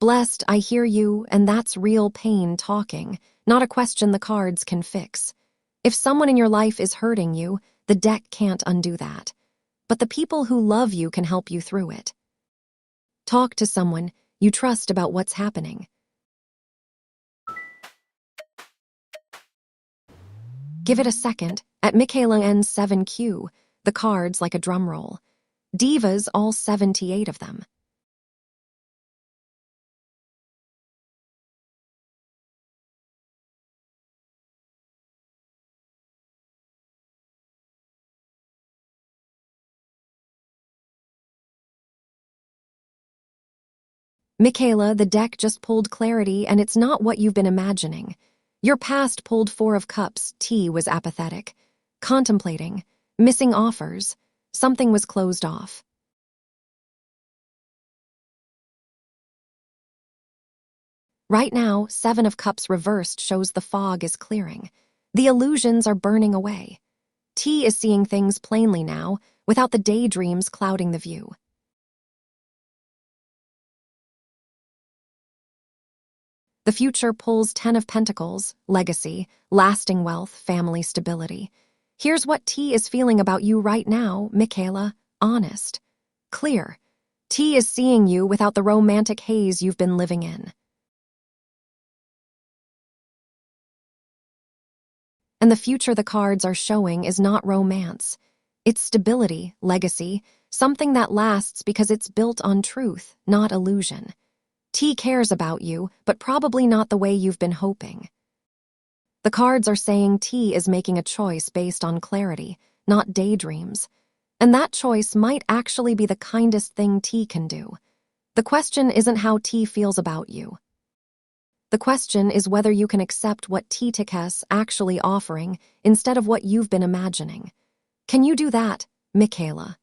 [SPEAKER 1] Blessed, I hear you, and that's real pain talking, not a question the cards can fix. If someone in your life is hurting you, the deck can't undo that. But the people who love you can help you through it. Talk to someone you trust about what's happening. Give it a second. At Michaela N7Q, the cards like a drum roll. Divas, all 78 of them. Michaela, the deck just pulled clarity, and it's not what you've been imagining. Your past pulled 4 of Cups. T was apathetic, contemplating, missing offers. Something was closed off. Right now, 7 of Cups reversed shows the fog is clearing. The illusions are burning away. T is seeing things plainly now, without the daydreams clouding the view. The future pulls 10 of Pentacles, legacy, lasting wealth, family stability. Here's what T is feeling about you right now, Michaela, honest, clear. T is seeing you without the romantic haze you've been living in. And the future the cards are showing is not romance. It's stability, legacy, something that lasts because it's built on truth, not illusion. T cares about you, but probably not the way you've been hoping. The cards are saying T is making a choice based on clarity, not daydreams. And that choice might actually be the kindest thing T can do. The question isn't how T feels about you. The question is whether you can accept what T-Tikes actually offering instead of what you've been imagining. Can you do that, Michaela?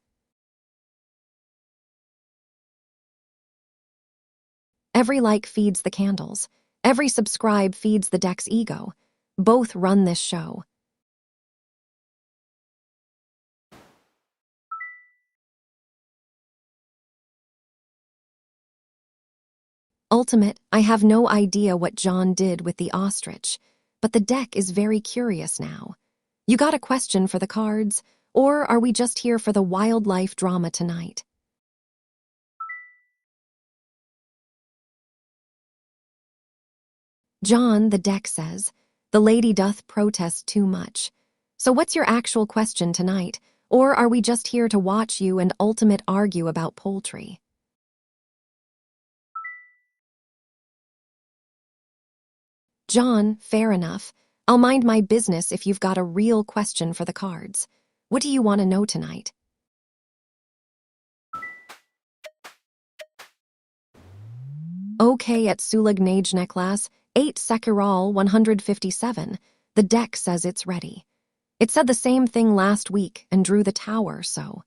[SPEAKER 1] Every like feeds the candles. Every subscribe feeds the deck's ego. Both run this show. Ultimate, I have no idea what John did with the ostrich, but the deck is very curious now. You got a question for the cards, or are we just here for the wildlife drama tonight? John, the deck says, the lady doth protest too much. So what's your actual question tonight, or are we just here to watch you and Ultimate argue about poultry? John, fair enough. I'll mind my business if you've got a real question for the cards. What do you want to know tonight? Okay, at Sulag class, 8 Sekiral 157. The deck says it's ready. It said the same thing last week and drew the tower, so.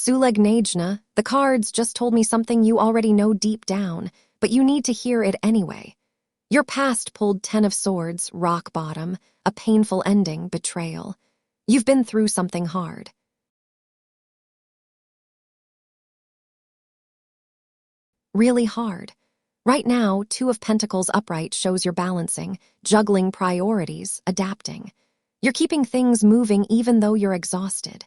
[SPEAKER 1] Sulag the cards just told me something you already know deep down, but you need to hear it anyway. Your past pulled 10 of swords, rock bottom, a painful ending, betrayal. You've been through something hard. Really hard. Right now, 2 of Pentacles upright shows you're balancing, juggling priorities, adapting. You're keeping things moving even though you're exhausted.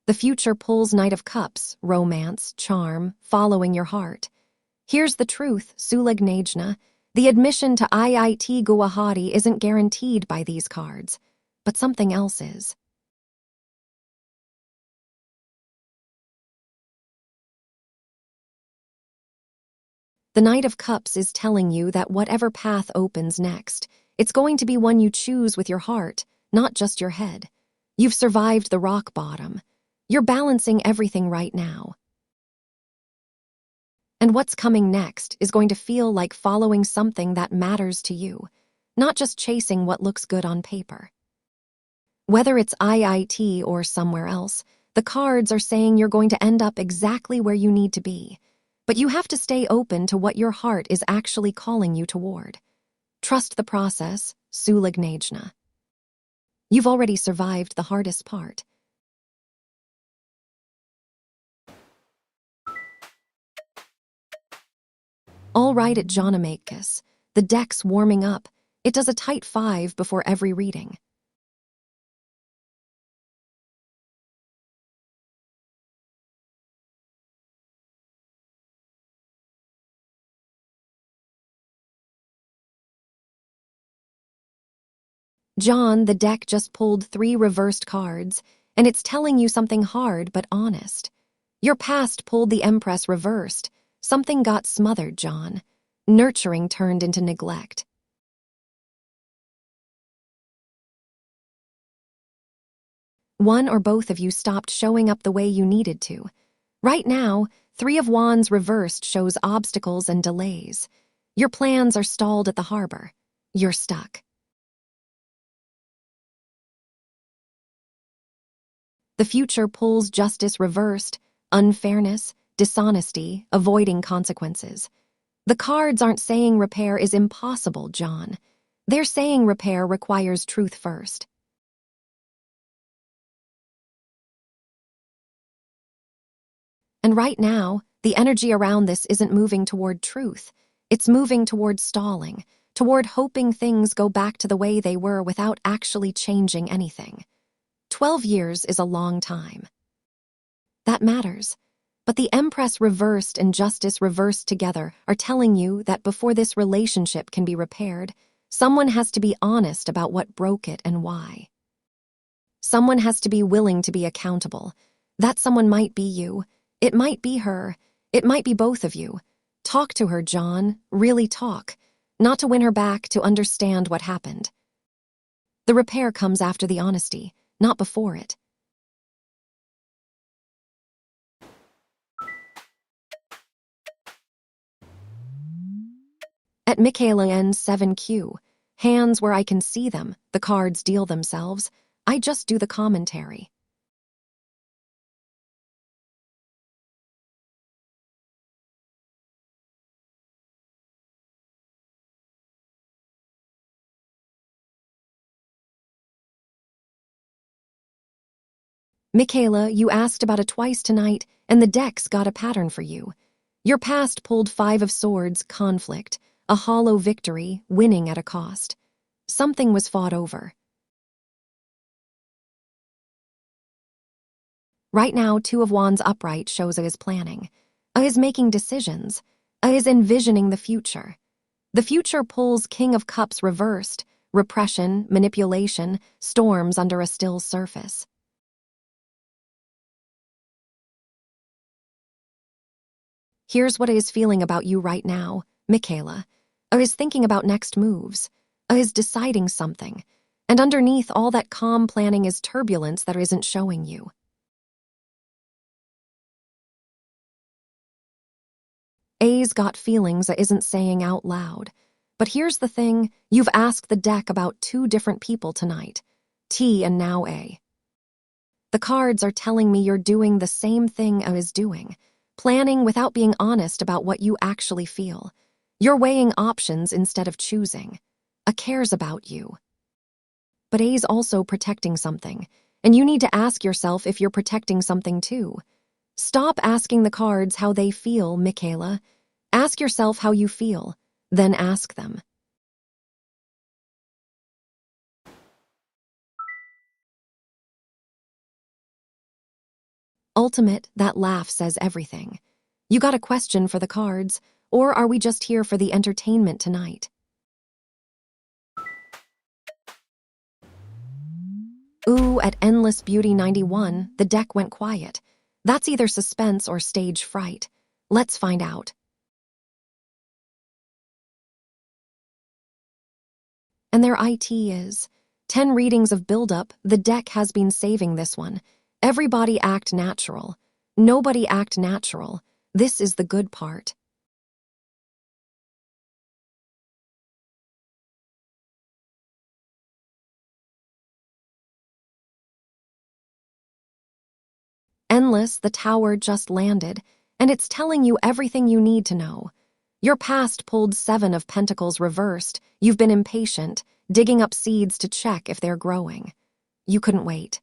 [SPEAKER 1] The future pulls Knight of Cups, romance, charm, following your heart. Here's the truth, Sulag the admission to IIT Guwahati isn't guaranteed by these cards, but something else is. The Knight of Cups is telling you that whatever path opens next, it's going to be one you choose with your heart, not just your head. You've survived the rock bottom. You're balancing everything right now. And what's coming next is going to feel like following something that matters to you, not just chasing what looks good on paper. Whether it's IIT or somewhere else, the cards are saying you're going to end up exactly where you need to be. But you have to stay open to what your heart is actually calling you toward. Trust the process, Sulag. You've already survived the hardest part. All right at Jonamakis. The deck's warming up. It does a tight 5 before every reading. John, the deck just pulled 3 reversed cards, and it's telling you something hard but honest. Your past pulled the Empress reversed. Something got smothered, John. Nurturing turned into neglect. One or both of you stopped showing up the way you needed to. Right now, 3 of Wands reversed shows obstacles and delays. Your plans are stalled at the harbor. You're stuck. The future pulls justice reversed, unfairness, dishonesty, avoiding consequences. The cards aren't saying repair is impossible, John. They're saying repair requires truth first. And right now, the energy around this isn't moving toward truth. It's moving toward stalling, toward hoping things go back to the way they were without actually changing anything. 12 years is a long time. That matters. But the Empress reversed and Justice reversed together are telling you that before this relationship can be repaired, someone has to be honest about what broke it and why. Someone has to be willing to be accountable. That someone might be you. It might be her. It might be both of you. Talk to her, John. Really talk. Not to win her back, to understand what happened. The repair comes after the honesty, not before it. At Michaela N 7Q, hands where I can see them, the cards deal themselves. I just do the commentary. Michaela, you asked about it twice tonight, and the deck's got a pattern for you. Your past pulled 5 of Swords, conflict, a hollow victory, winning at a cost. Something was fought over. Right now, 2 of Wands upright shows A is planning. A is making decisions. A is envisioning the future. The future pulls King of Cups reversed, repression, manipulation, storms under a still surface. Here's what A is feeling about you right now, Michaela. A is thinking about next moves. A is deciding something. And underneath all that calm planning is turbulence that isn't showing you. A's got feelings A isn't saying out loud. But here's the thing, you've asked the deck about 2 different people tonight. T and now A. The cards are telling me you're doing the same thing A is doing. Planning without being honest about what you actually feel. You're weighing options instead of choosing. A cares about you. But A's also protecting something, and you need to ask yourself if you're protecting something too. Stop asking the cards how they feel, Michaela. Ask yourself how you feel, then ask them. Ultimate, that laugh says everything. You got a question for the cards, or are we just here for the entertainment tonight? Ooh, at Endless Beauty 91, the deck went quiet. That's either suspense or stage fright. Let's find out. And their IT is 10 readings of buildup. The deck has been saving this one. Everybody act natural. Nobody act natural. This is the good part. Endless, the tower just landed, and it's telling you everything you need to know. Your past pulled 7 of Pentacles reversed. You've been impatient, digging up seeds to check if they're growing. You couldn't wait.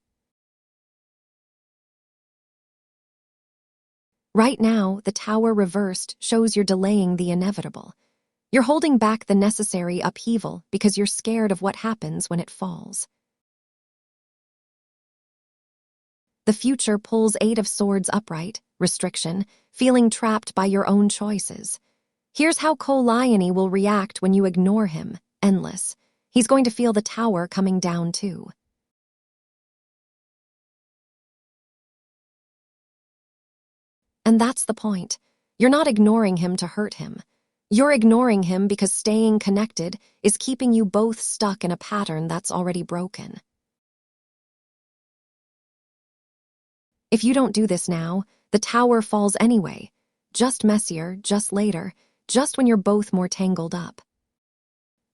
[SPEAKER 1] Right now, the tower reversed shows you're delaying the inevitable. You're holding back the necessary upheaval because you're scared of what happens when it falls. The future pulls 8 of Swords upright, restriction, feeling trapped by your own choices. Here's how Colione will react when you ignore him, endless. He's going to feel the tower coming down too. And that's the point. You're not ignoring him to hurt him. You're ignoring him because staying connected is keeping you both stuck in a pattern that's already broken. If you don't do this now, the tower falls anyway. Just messier, just later, just when you're both more tangled up.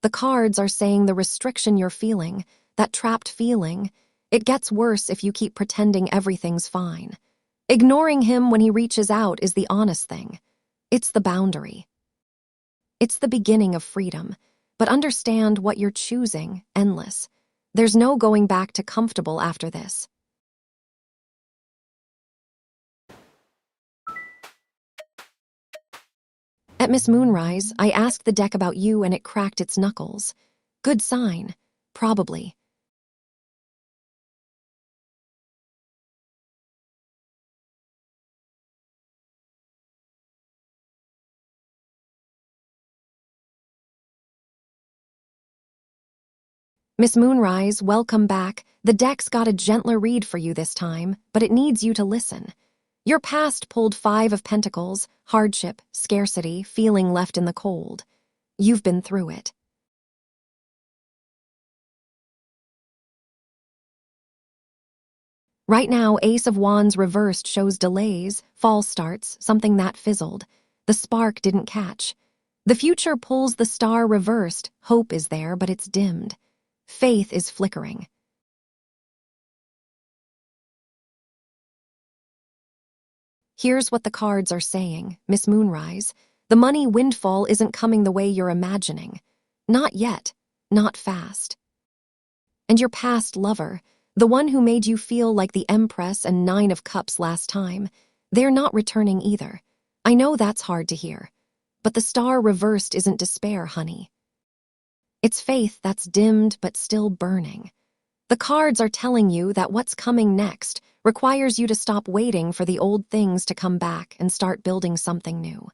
[SPEAKER 1] The cards are saying the restriction you're feeling, that trapped feeling, it gets worse if you keep pretending everything's fine. Ignoring him when he reaches out is the honest thing. It's the boundary. It's the beginning of freedom, but understand what you're choosing, endless. There's no going back to comfortable after this. At Miss Moonrise, I asked the deck about you and it cracked its knuckles. Good sign. Probably. Miss Moonrise, welcome back. The deck's got a gentler read for you this time, but it needs you to listen. Your past pulled 5 of Pentacles, hardship, scarcity, feeling left in the cold. You've been through it. Right now, Ace of Wands reversed shows delays, false starts, something that fizzled. The spark didn't catch. The future pulls the star reversed. Hope is there, but it's dimmed. Faith is flickering. Here's what the cards are saying, Miss Moonrise. The money windfall isn't coming the way you're imagining. Not yet. Not fast. And your past lover, the one who made you feel like the Empress and 9 of Cups last time, they're not returning either. I know that's hard to hear. But the star reversed isn't despair, honey. It's faith that's dimmed but still burning. The cards are telling you that what's coming next requires you to stop waiting for the old things to come back and start building something new.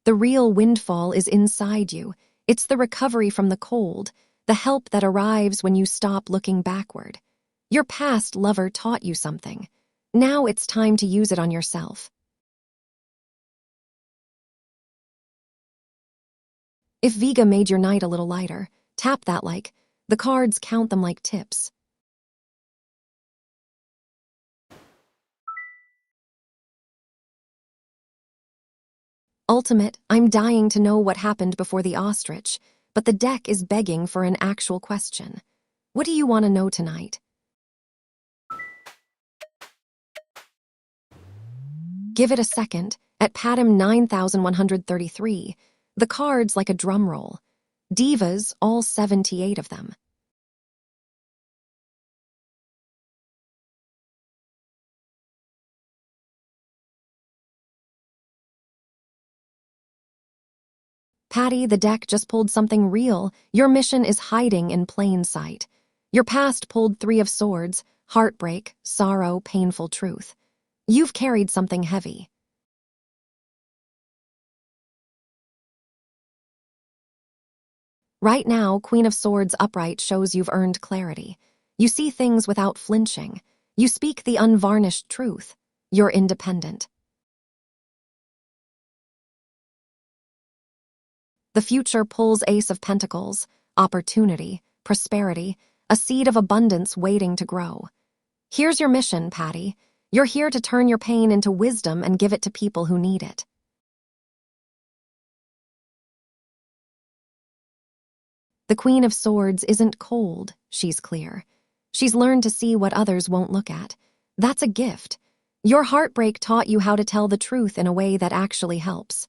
[SPEAKER 1] The real windfall is inside you. It's the recovery from the cold, the help that arrives when you stop looking backward. Your past lover taught you something. Now it's time to use it on yourself. If Vega made your night a little lighter, tap that like. The cards count them like tips. Ultimate, I'm dying to know what happened before the ostrich, but the deck is begging for an actual question. What do you want to know tonight? Give it a second. At Patam 9133, the cards like a drum roll. Divas, all 78 of them. Patty, the deck just pulled something real. Your mission is hiding in plain sight. Your past pulled 3 of Swords, heartbreak, sorrow, painful truth. You've carried something heavy. Right now, Queen of Swords upright shows you've earned clarity. You see things without flinching. You speak the unvarnished truth. You're independent. The future pulls Ace of Pentacles, opportunity, prosperity, a seed of abundance waiting to grow. Here's your mission, Patty. You're here to turn your pain into wisdom and give it to people who need it. The Queen of Swords isn't cold, she's clear. She's learned to see what others won't look at. That's a gift. Your heartbreak taught you how to tell the truth in a way that actually helps.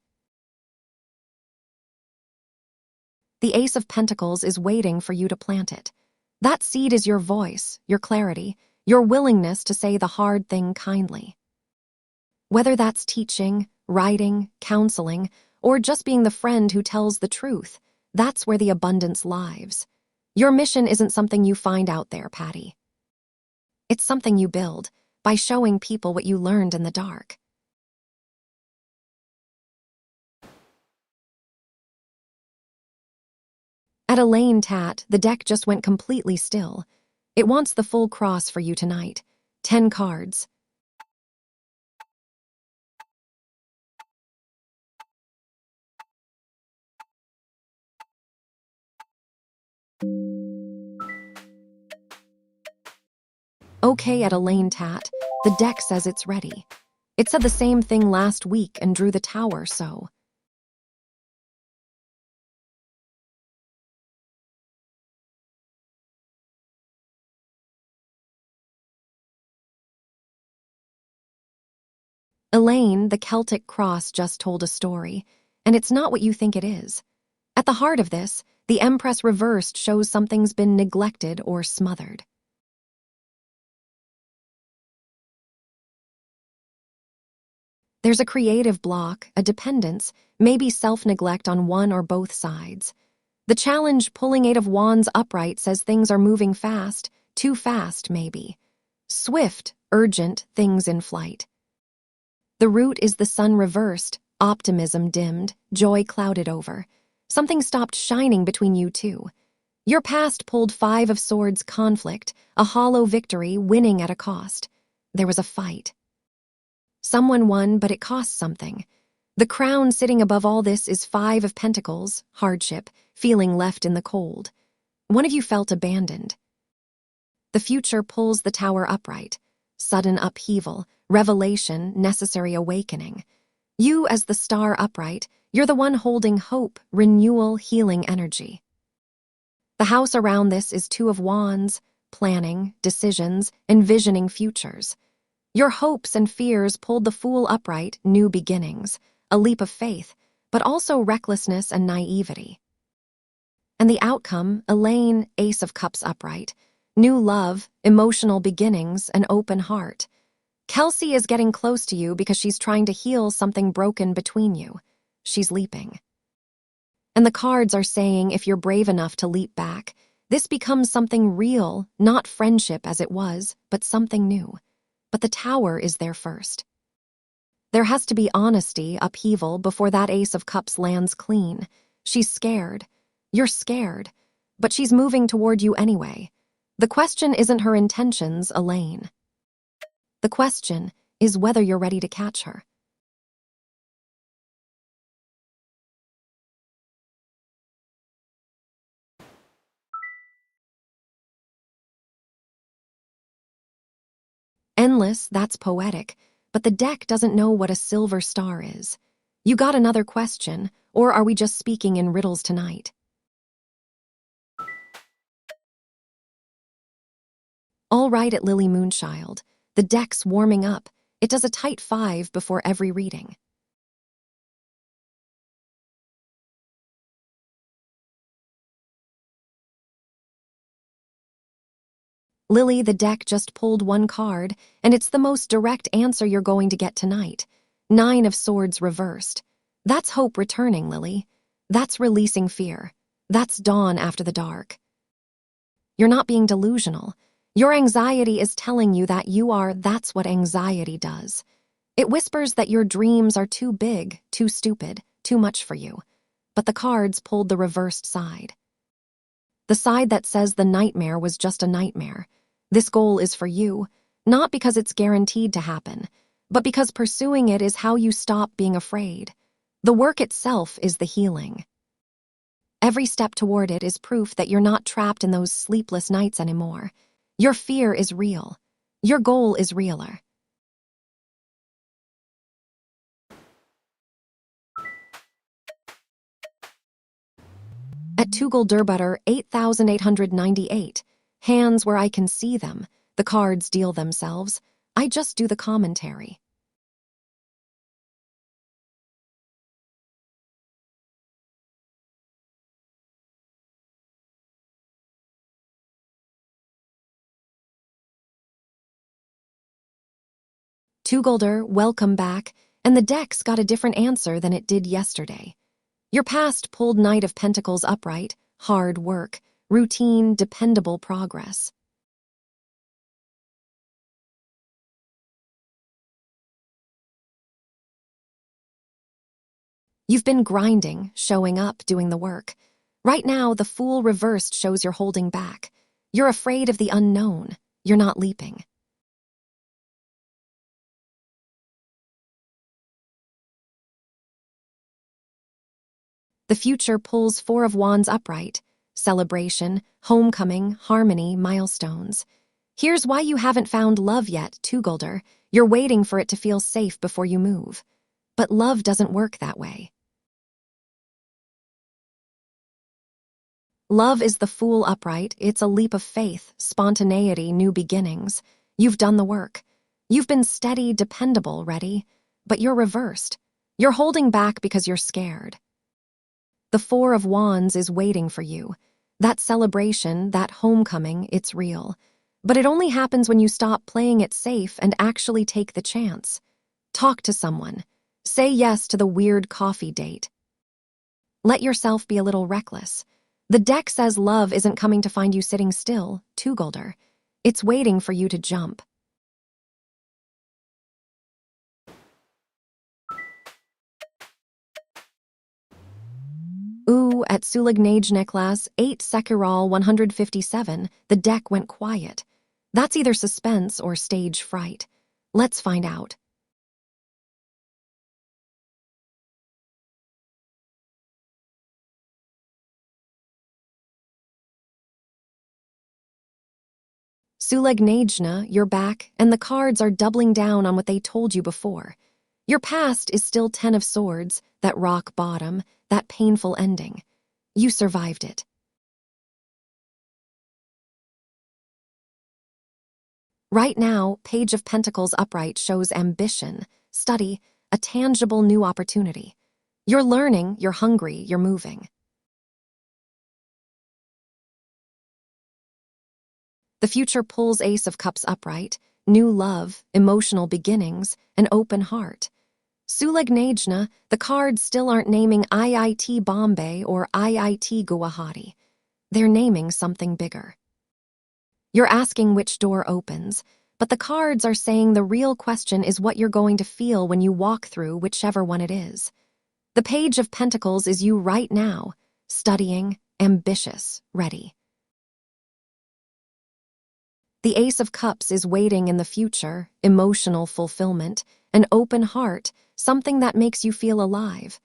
[SPEAKER 1] The Ace of Pentacles is waiting for you to plant it. That seed is your voice, your clarity, your willingness to say the hard thing kindly. Whether that's teaching, writing, counseling, or just being the friend who tells the truth, that's where the abundance lives. Your mission isn't something you find out there, Patty. It's something you build by showing people what you learned in the dark. At Elaine Tat, the deck just went completely still. It wants the full cross for you tonight. 10 cards. Okay at Elaine Tat, the deck says it's ready. It said the same thing last week and drew the tower, so. Elaine, the Celtic cross just told a story, and it's not what you think it is. At the heart of this, the Empress reversed shows something's been neglected or smothered. There's a creative block, a dependence, maybe self-neglect on one or both sides. The challenge pulling Eight of Wands upright says things are moving fast, too fast maybe. Swift, urgent, things in flight. The root is the sun reversed, optimism dimmed, joy clouded over. Something stopped shining between you two. Your past pulled Five of Swords conflict, a hollow victory winning at a cost. There was a fight. Someone won, but it cost something. The crown sitting above all this is Five of Pentacles, hardship, feeling left in the cold. One of you felt abandoned. The future pulls the Tower upright. Sudden upheaval, revelation, necessary awakening. You as the Star upright, you're the one holding hope, renewal, healing energy. The house around this is Two of Wands, planning, decisions, envisioning futures. Your hopes and fears pulled the Fool upright, new beginnings, a leap of faith, but also recklessness and naivety. And the outcome, Elaine, Ace of Cups upright, new love, emotional beginnings, an open heart. Kelsey is getting close to you because she's trying to heal something broken between you. She's leaping. And the cards are saying if you're brave enough to leap back, this becomes something real, not friendship as it was, but something new. But the Tower is there first. There has to be honesty, upheaval, before that Ace of Cups lands clean. She's scared. You're scared. But she's moving toward you anyway. The question isn't her intentions, Elaine. The question is whether you're ready to catch her. Endless, that's poetic, but the deck doesn't know what a silver star is. You got another question, or are we just speaking in riddles tonight? All right at Lily Moonchild. The deck's warming up. It does a tight 5 before every reading. Lily, the deck just pulled one card, and it's the most direct answer you're going to get tonight. 9 of Swords reversed. That's hope returning, Lily. That's releasing fear. That's dawn after the dark. You're not being delusional. Your anxiety is telling you that that's what anxiety does. It whispers that your dreams are too big, too stupid, too much for you. But the cards pulled the reversed side. The side that says the nightmare was just a nightmare. This goal is for you, not because it's guaranteed to happen, but because pursuing it is how you stop being afraid. The work itself is the healing. Every step toward it is proof that you're not trapped in those sleepless nights anymore. Your fear is real. Your goal is realer. At Tugel Durbutter 8,898, hands where I can see them, the cards deal themselves. I just do the commentary. Tugolder, welcome back, and the deck's got a different answer than it did yesterday. Your past pulled Knight of Pentacles upright, hard work, routine, dependable progress. You've been grinding, showing up, doing the work. Right now, the Fool reversed shows you're holding back. You're afraid of the unknown. You're not leaping. The future pulls Four of Wands upright. Celebration, homecoming, harmony, milestones. Here's why you haven't found love yet, Tugolder. You're waiting for it to feel safe before you move. But love doesn't work that way. Love is the Fool upright. It's a leap of faith, spontaneity, new beginnings. You've done the work. You've been steady, dependable, ready. But you're reversed. You're holding back because you're scared. The Four of Wands is waiting for you. That celebration, that homecoming, it's real. But it only happens when you stop playing it safe and actually take the chance. Talk to someone. Say yes to the weird coffee date. Let yourself be a little reckless. The deck says love isn't coming to find you sitting still, Tugolder. It's waiting for you to jump. Ooh, at Sulignage class 8 Sekiral 157, the deck went quiet. That's either suspense or stage fright. Let's find out. Sulignage, you're back, and the cards are doubling down on what they told you before. Your past is still 10 of Swords, that rock bottom, that painful ending. You survived it. Right now, Page of Pentacles upright shows ambition, study, a tangible new opportunity. You're learning, you're hungry, you're moving. The future pulls Ace of Cups upright, new love, emotional beginnings, an open heart. Sulignage, the cards still aren't naming IIT Bombay or IIT Guwahati. They're naming something bigger. You're asking which door opens, but the cards are saying the real question is what you're going to feel when you walk through whichever one it is. The Page of Pentacles is you right now, studying, ambitious, ready. The Ace of Cups is waiting in the future, emotional fulfillment, an open heart, something that makes you feel alive.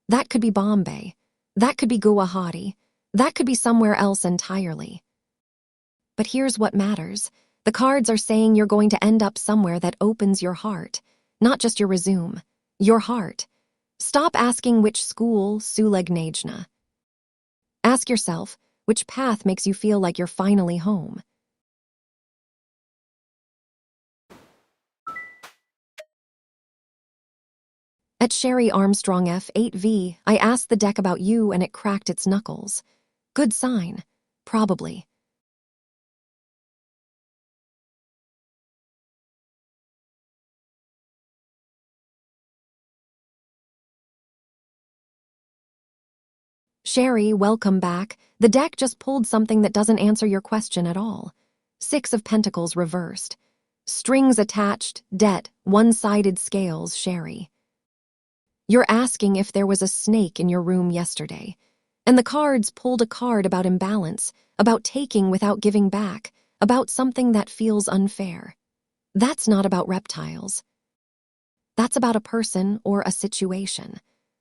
[SPEAKER 1] That could be Bombay. That could be Guwahati. That could be somewhere else entirely. But here's what matters. The cards are saying you're going to end up somewhere that opens your heart, not just your resume, your heart. Stop asking which school, Sulignage. Ask yourself, which path makes you feel like you're finally home? At Sherry Armstrong F8V, I asked the deck about you and it cracked its knuckles. Good sign. Probably. Sherry, welcome back. The deck just pulled something that doesn't answer your question at all. 6 of Pentacles reversed. Strings attached, debt, one-sided scales, Sherry. You're asking if there was a snake in your room yesterday. And the cards pulled a card about imbalance, about taking without giving back, about something that feels unfair. That's not about reptiles. That's about a person or a situation.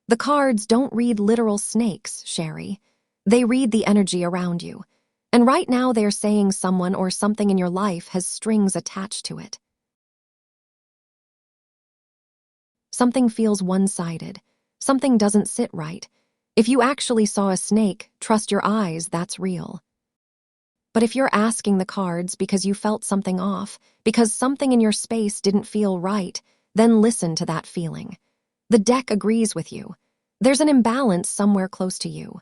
[SPEAKER 1] The cards don't read literal snakes, Sherry. They read the energy around you. And right now they're saying someone or something in your life has strings attached to it. Something feels one-sided. Something doesn't sit right. If you actually saw a snake, trust your eyes, that's real. But if you're asking the cards because you felt something off, because something in your space didn't feel right, then listen to that feeling. The deck agrees with you. There's an imbalance somewhere close to you.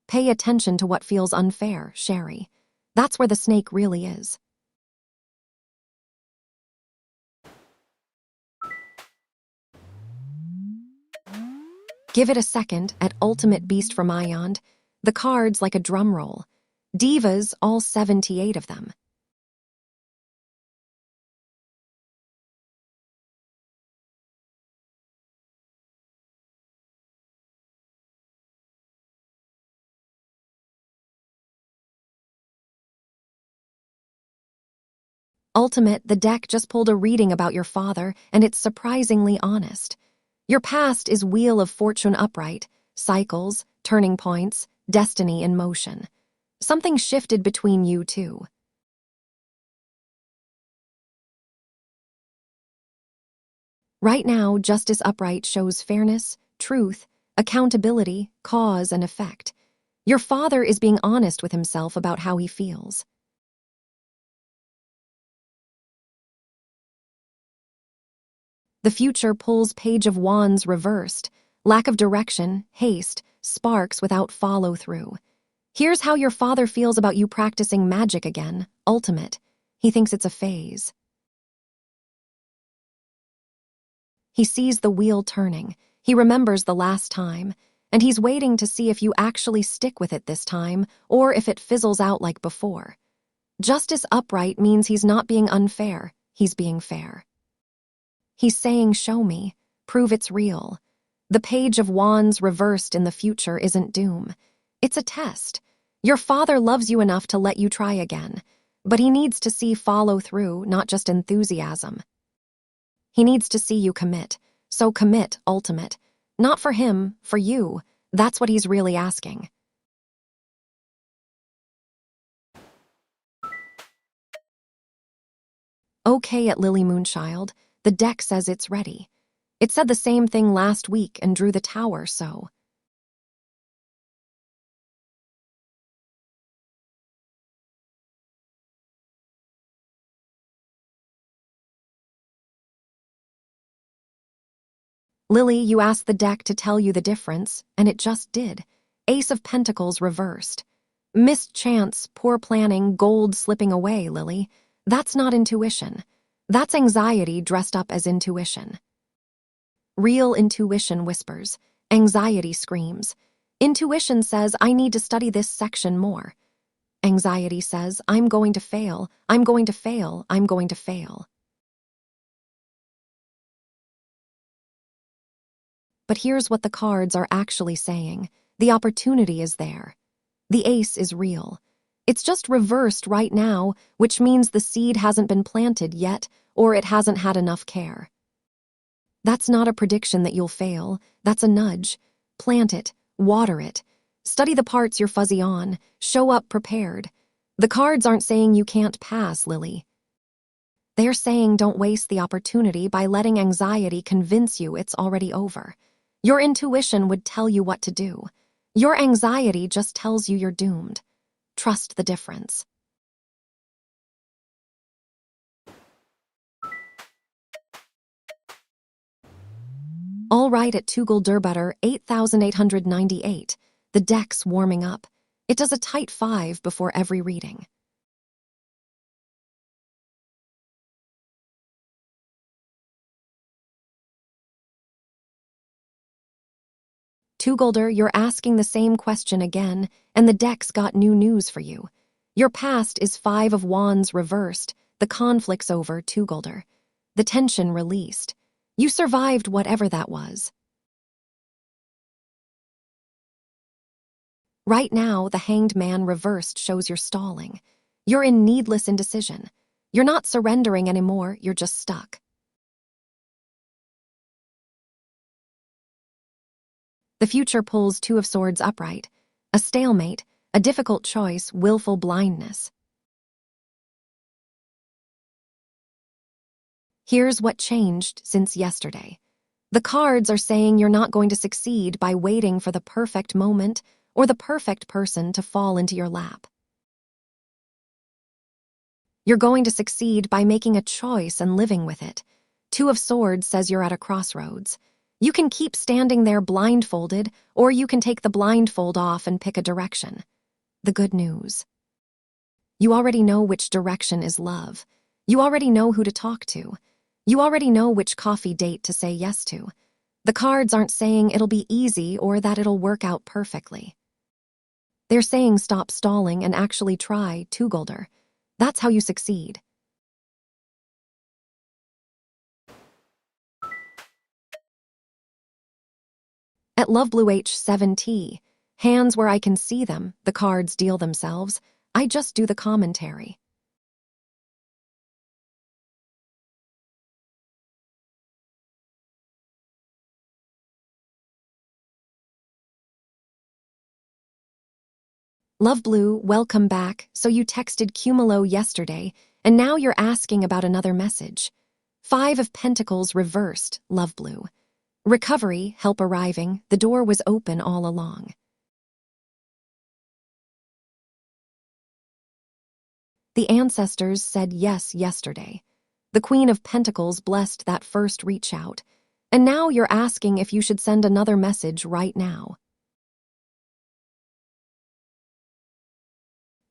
[SPEAKER 1] Pay attention to what feels unfair, Sherry. That's where the snake really is. Give it a second at Ultimate Beast from Iond. The cards like a drum roll. Divas, all 78 of them. Ultimate, the deck just pulled a reading about your father, and it's surprisingly honest. Your past is Wheel of Fortune upright, cycles, turning points, destiny in motion. Something shifted between you two. Right now, Justice upright shows fairness, truth, accountability, cause and effect. Your father is being honest with himself about how he feels. The future pulls Page of Wands reversed, lack of direction, haste, sparks without follow-through. Here's how your father feels about you practicing magic again, ultimate. He thinks it's a phase. He sees the wheel turning. He remembers the last time, and he's waiting to see if you actually stick with it this time or if it fizzles out like before. Justice upright means he's not being unfair, he's being fair. He's saying, show me, prove it's real. The page of wands reversed in the future isn't doom. It's a test. Your father loves you enough to let you try again, but he needs to see follow through, not just enthusiasm. He needs to see you commit. So commit, ultimate. Not for him, for you. That's what he's really asking. Okay at Lily Moonchild, the deck says it's ready. It said the same thing last week and drew the tower, so. Lily, you asked the deck to tell you the difference, and it just did. Ace of Pentacles reversed. Missed chance, poor planning, gold slipping away, Lily. That's not intuition. That's anxiety dressed up as intuition. Real intuition whispers. Anxiety screams. Intuition says, I need to study this section more. Anxiety says, I'm going to fail, I'm going to fail, I'm going to fail. But here's what the cards are actually saying. The opportunity is there. The ace is real. It's just reversed right now, which means the seed hasn't been planted yet, or it hasn't had enough care. That's not a prediction that you'll fail. That's a nudge. Plant it. Water it. Study the parts you're fuzzy on. Show up prepared. The cards aren't saying you can't pass, Lily. They're saying don't waste the opportunity by letting anxiety convince you it's already over. Your intuition would tell you what to do. Your anxiety just tells you you're doomed. Trust the difference. All right at Tugel Durbutter 8,898. The deck's warming up. It does a tight 5 before every reading. Tugolder, you're asking the same question again, and the deck's got new news for you. Your past is 5 of Wands reversed. The conflict's over, Tugolder. The tension released. You survived whatever that was. Right now, the Hanged Man reversed shows you're stalling. You're in needless indecision. You're not surrendering anymore, you're just stuck. The future pulls 2 of Swords upright. A stalemate, a difficult choice, willful blindness. Here's what changed since yesterday. The cards are saying you're not going to succeed by waiting for the perfect moment or the perfect person to fall into your lap. You're going to succeed by making a choice and living with it. 2 of Swords says you're at a crossroads. You can keep standing there blindfolded, or you can take the blindfold off and pick a direction. The good news. You already know which direction is love. You already know who to talk to. You already know which coffee date to say yes to. The cards aren't saying it'll be easy or that it'll work out perfectly. They're saying stop stalling and actually try, Tugolder. That's how you succeed. At Loveblue H7T, hands where I can see them, the cards deal themselves. I just do the commentary. Loveblue, welcome back. So you texted Cumulo yesterday, and now you're asking about another message. 5 of Pentacles reversed, Loveblue. Recovery, help arriving, the door was open all along. The ancestors said yes yesterday. The Queen of Pentacles blessed that first reach out. And now you're asking if you should send another message right now.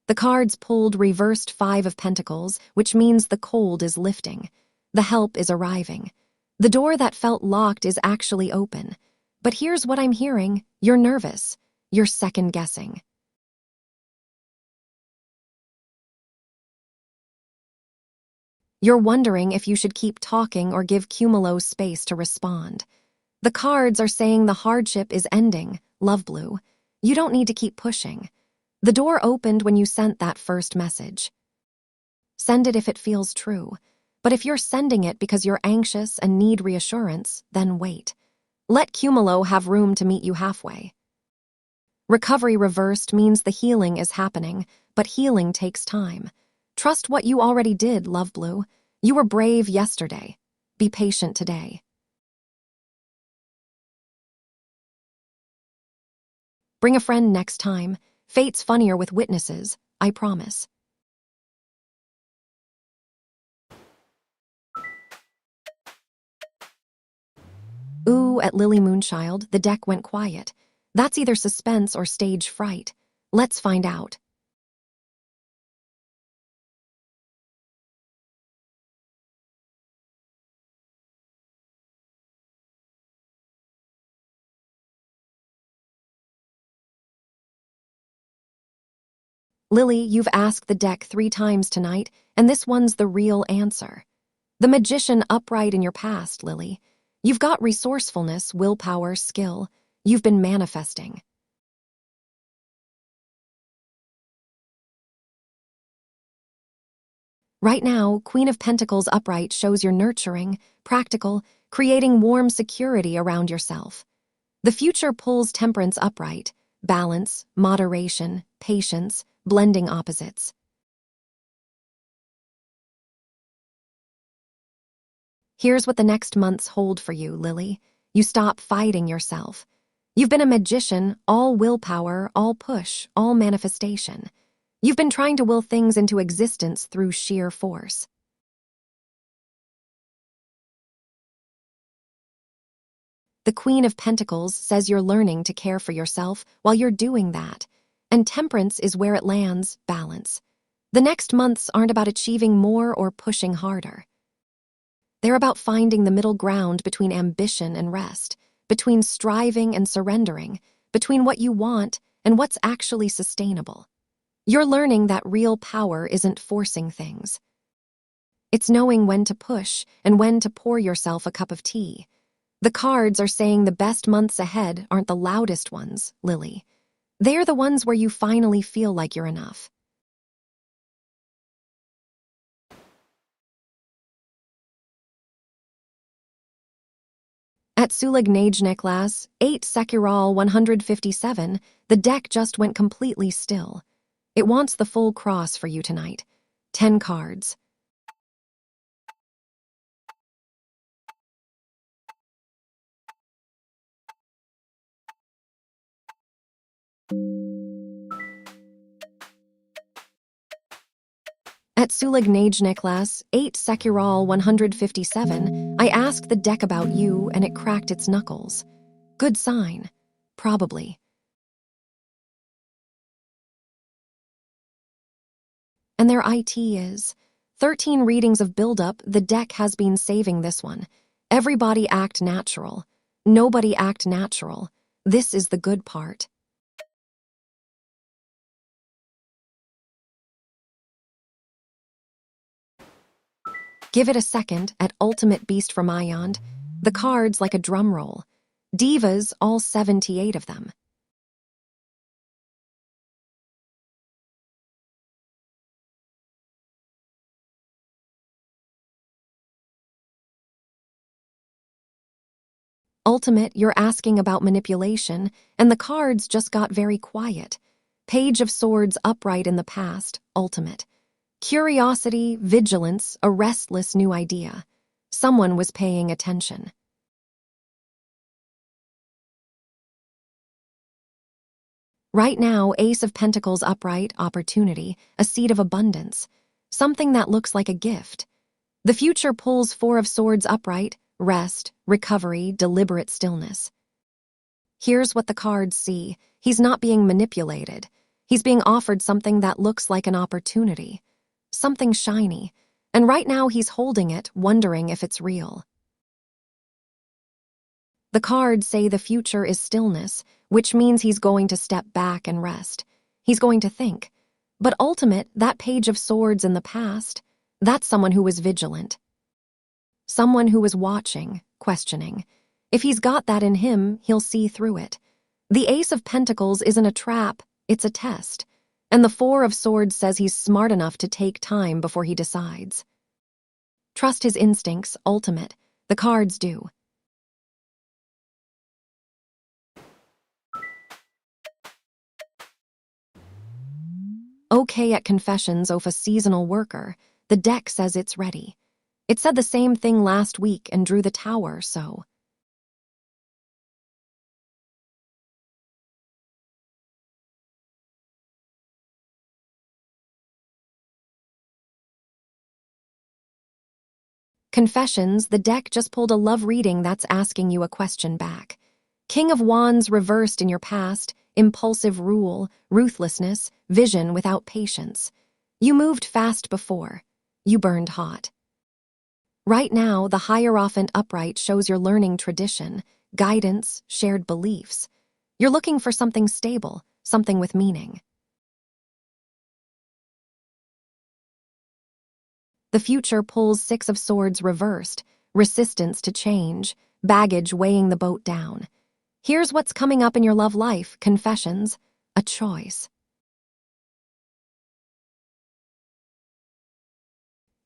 [SPEAKER 1] The cards pulled reversed 5 of Pentacles, which means the cold is lifting. The help is arriving. The door that felt locked is actually open. But here's what I'm hearing. You're nervous. You're second-guessing. You're wondering if you should keep talking or give Cumulo space to respond. The cards are saying the hardship is ending, Love Blue. You don't need to keep pushing. The door opened when you sent that first message. Send it if it feels true. But if you're sending it because you're anxious and need reassurance, then wait. Let Cumulo have room to meet you halfway. Recovery reversed means the healing is happening, but healing takes time. Trust what you already did, Love Blue. You were brave yesterday. Be patient today. Bring a friend next time. Fate's funnier with witnesses, I promise. Ooh, at Lily Moonchild, the deck went quiet. That's either suspense or stage fright. Let's find out. Lily, you've asked the deck 3 times tonight, and this one's the real answer. The magician upright in your past, Lily. You've got resourcefulness, willpower, skill. You've been manifesting. Right now, Queen of Pentacles upright shows you're nurturing, practical, creating warm security around yourself. The future pulls Temperance upright, balance, moderation, patience, blending opposites. Here's what the next months hold for you, Lily. You stop fighting yourself. You've been a magician, all willpower, all push, all manifestation. You've been trying to will things into existence through sheer force. The Queen of Pentacles says you're learning to care for yourself while you're doing that. And Temperance is where it lands, balance. The next months aren't about achieving more or pushing harder. They're about finding the middle ground between ambition and rest, between striving and surrendering, between what you want and what's actually sustainable. You're learning that real power isn't forcing things. It's knowing when to push and when to pour yourself a cup of tea. The cards are saying the best months ahead aren't the loudest ones, Lily. They're the ones where you finally feel like you're enough. At Sulignajneklas, 8 Secural 157, the deck just went completely still. It wants the full cross for you tonight. 10 cards. At Sulignajneklas, 8 Secural 157, I asked the deck about you and it cracked its knuckles. Good sign. Probably. And their IT is 13 readings of buildup. The deck has been saving this one. Everybody act natural. Nobody act natural. This is the good part. Give it a second at Ultimate Beast from Ion. The cards like a drum roll. Divas, all 78 of them. Ultimate, you're asking about manipulation, and the cards just got very quiet. Page of Swords upright in the past, Ultimate. Curiosity, vigilance, a restless new idea. Someone was paying attention. Right now, Ace of Pentacles upright, opportunity, a seed of abundance. Something that looks like a gift. The future pulls 4 of Swords upright, rest, recovery, deliberate stillness. Here's what the cards see. He's not being manipulated. He's being offered something that looks like an opportunity. Something shiny. And right now he's holding it, wondering if it's real. The cards say the future is stillness, which means he's going to step back and rest. He's going to think. But ultimate, that page of swords in the past, that's someone who was vigilant. Someone who was watching, questioning. If he's got that in him, he'll see through it. The Ace of Pentacles isn't a trap, it's a test. And the Four of Swords says he's smart enough to take time before he decides. Trust his instincts, ultimate. The cards do. Okay at confessions of a seasonal worker. The deck says it's ready. It said the same thing last week and drew the Tower, so. Confessions, the deck just pulled a love reading that's asking you a question back. King of Wands reversed in your past, impulsive rule, ruthlessness, vision without patience. You moved fast before. You burned hot. Right now, the Hierophant upright shows you're learning tradition, guidance, shared beliefs. You're looking for something stable, something with meaning. The future pulls Six of Swords reversed, resistance to change, baggage weighing the boat down. Here's what's coming up in your love life, confessions, a choice.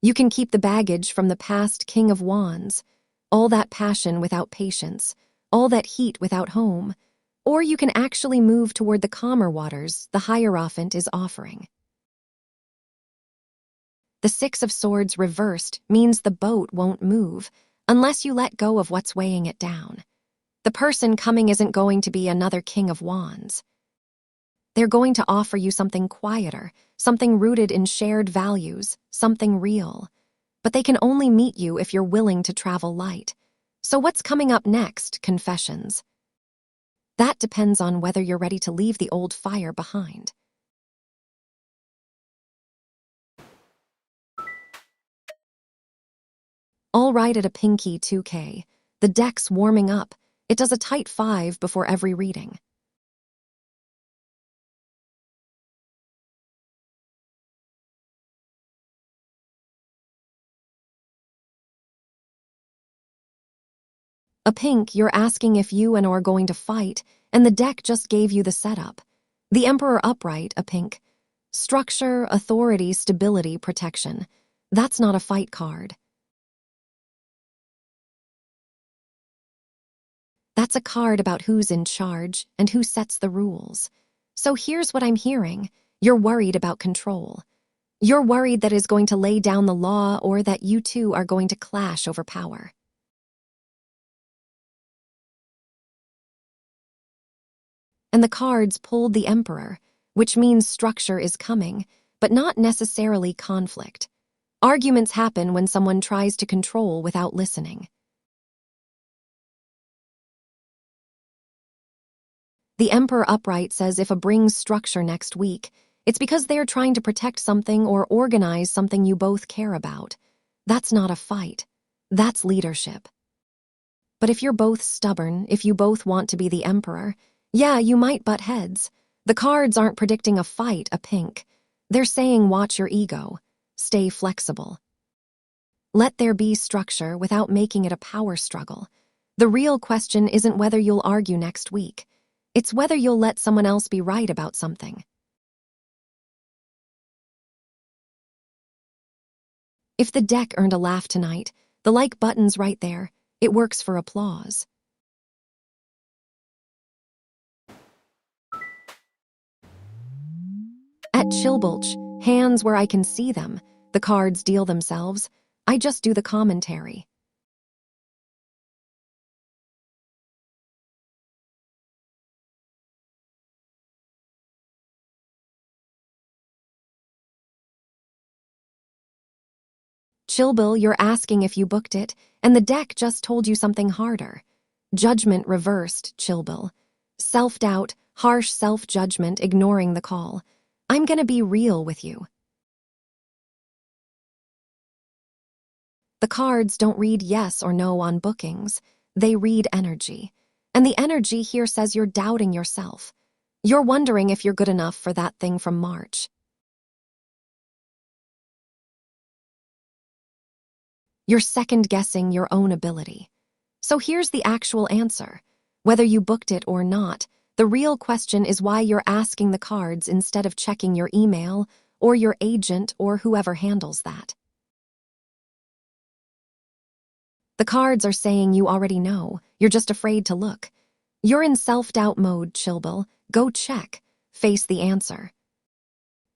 [SPEAKER 1] You can keep the baggage from the past King of Wands, all that passion without patience, all that heat without home, or you can actually move toward the calmer waters the Hierophant is offering. The Six of Swords reversed means the boat won't move unless you let go of what's weighing it down. The person coming isn't going to be another King of Wands. They're going to offer you something quieter, something rooted in shared values, something real. But they can only meet you if you're willing to travel light. So what's coming up next, confessions? That depends on whether you're ready to leave the old fire behind. All right at a pinky 2K. The deck's warming up. It does a tight 5 before every reading. A pink, you're asking if you and are going to fight, and the deck just gave you the setup. The Emperor upright, a pink. Structure, authority, stability, protection. That's not a fight card. That's a card about who's in charge and who sets the rules. So here's what I'm hearing. You're worried about control. You're worried that it's going to lay down the law or that you two are going to clash over power. And the cards pulled the Emperor, which means structure is coming, but not necessarily conflict. Arguments happen when someone tries to control without listening. The Emperor upright says if a brings structure next week, it's because they're trying to protect something or organize something you both care about. That's not a fight. That's leadership. But if you're both stubborn, if you both want to be the Emperor, yeah, you might butt heads. The cards aren't predicting a fight, a pink. They're saying watch your ego. Stay flexible. Let there be structure without making it a power struggle. The real question isn't whether you'll argue next week. It's whether you'll let someone else be right about something. If the deck earned a laugh tonight, the like button's right there. It works for applause. At Chilbulch, hands where I can see them, the cards deal themselves. I just do the commentary. Chilbill, you're asking if you booked it, and the deck just told you something harder. Judgment reversed, Chilbill. Self-doubt, harsh self-judgment, ignoring the call. I'm gonna be real with you. The cards don't read yes or no on bookings. They read energy. And the energy here says you're doubting yourself. You're wondering if you're good enough for that thing from March. You're second-guessing your own ability. So here's the actual answer. Whether you booked it or not, the real question is why you're asking the cards instead of checking your email or your agent or whoever handles that. The cards are saying you already know, you're just afraid to look. You're in self-doubt mode, Chilbil. Go check. Face the answer.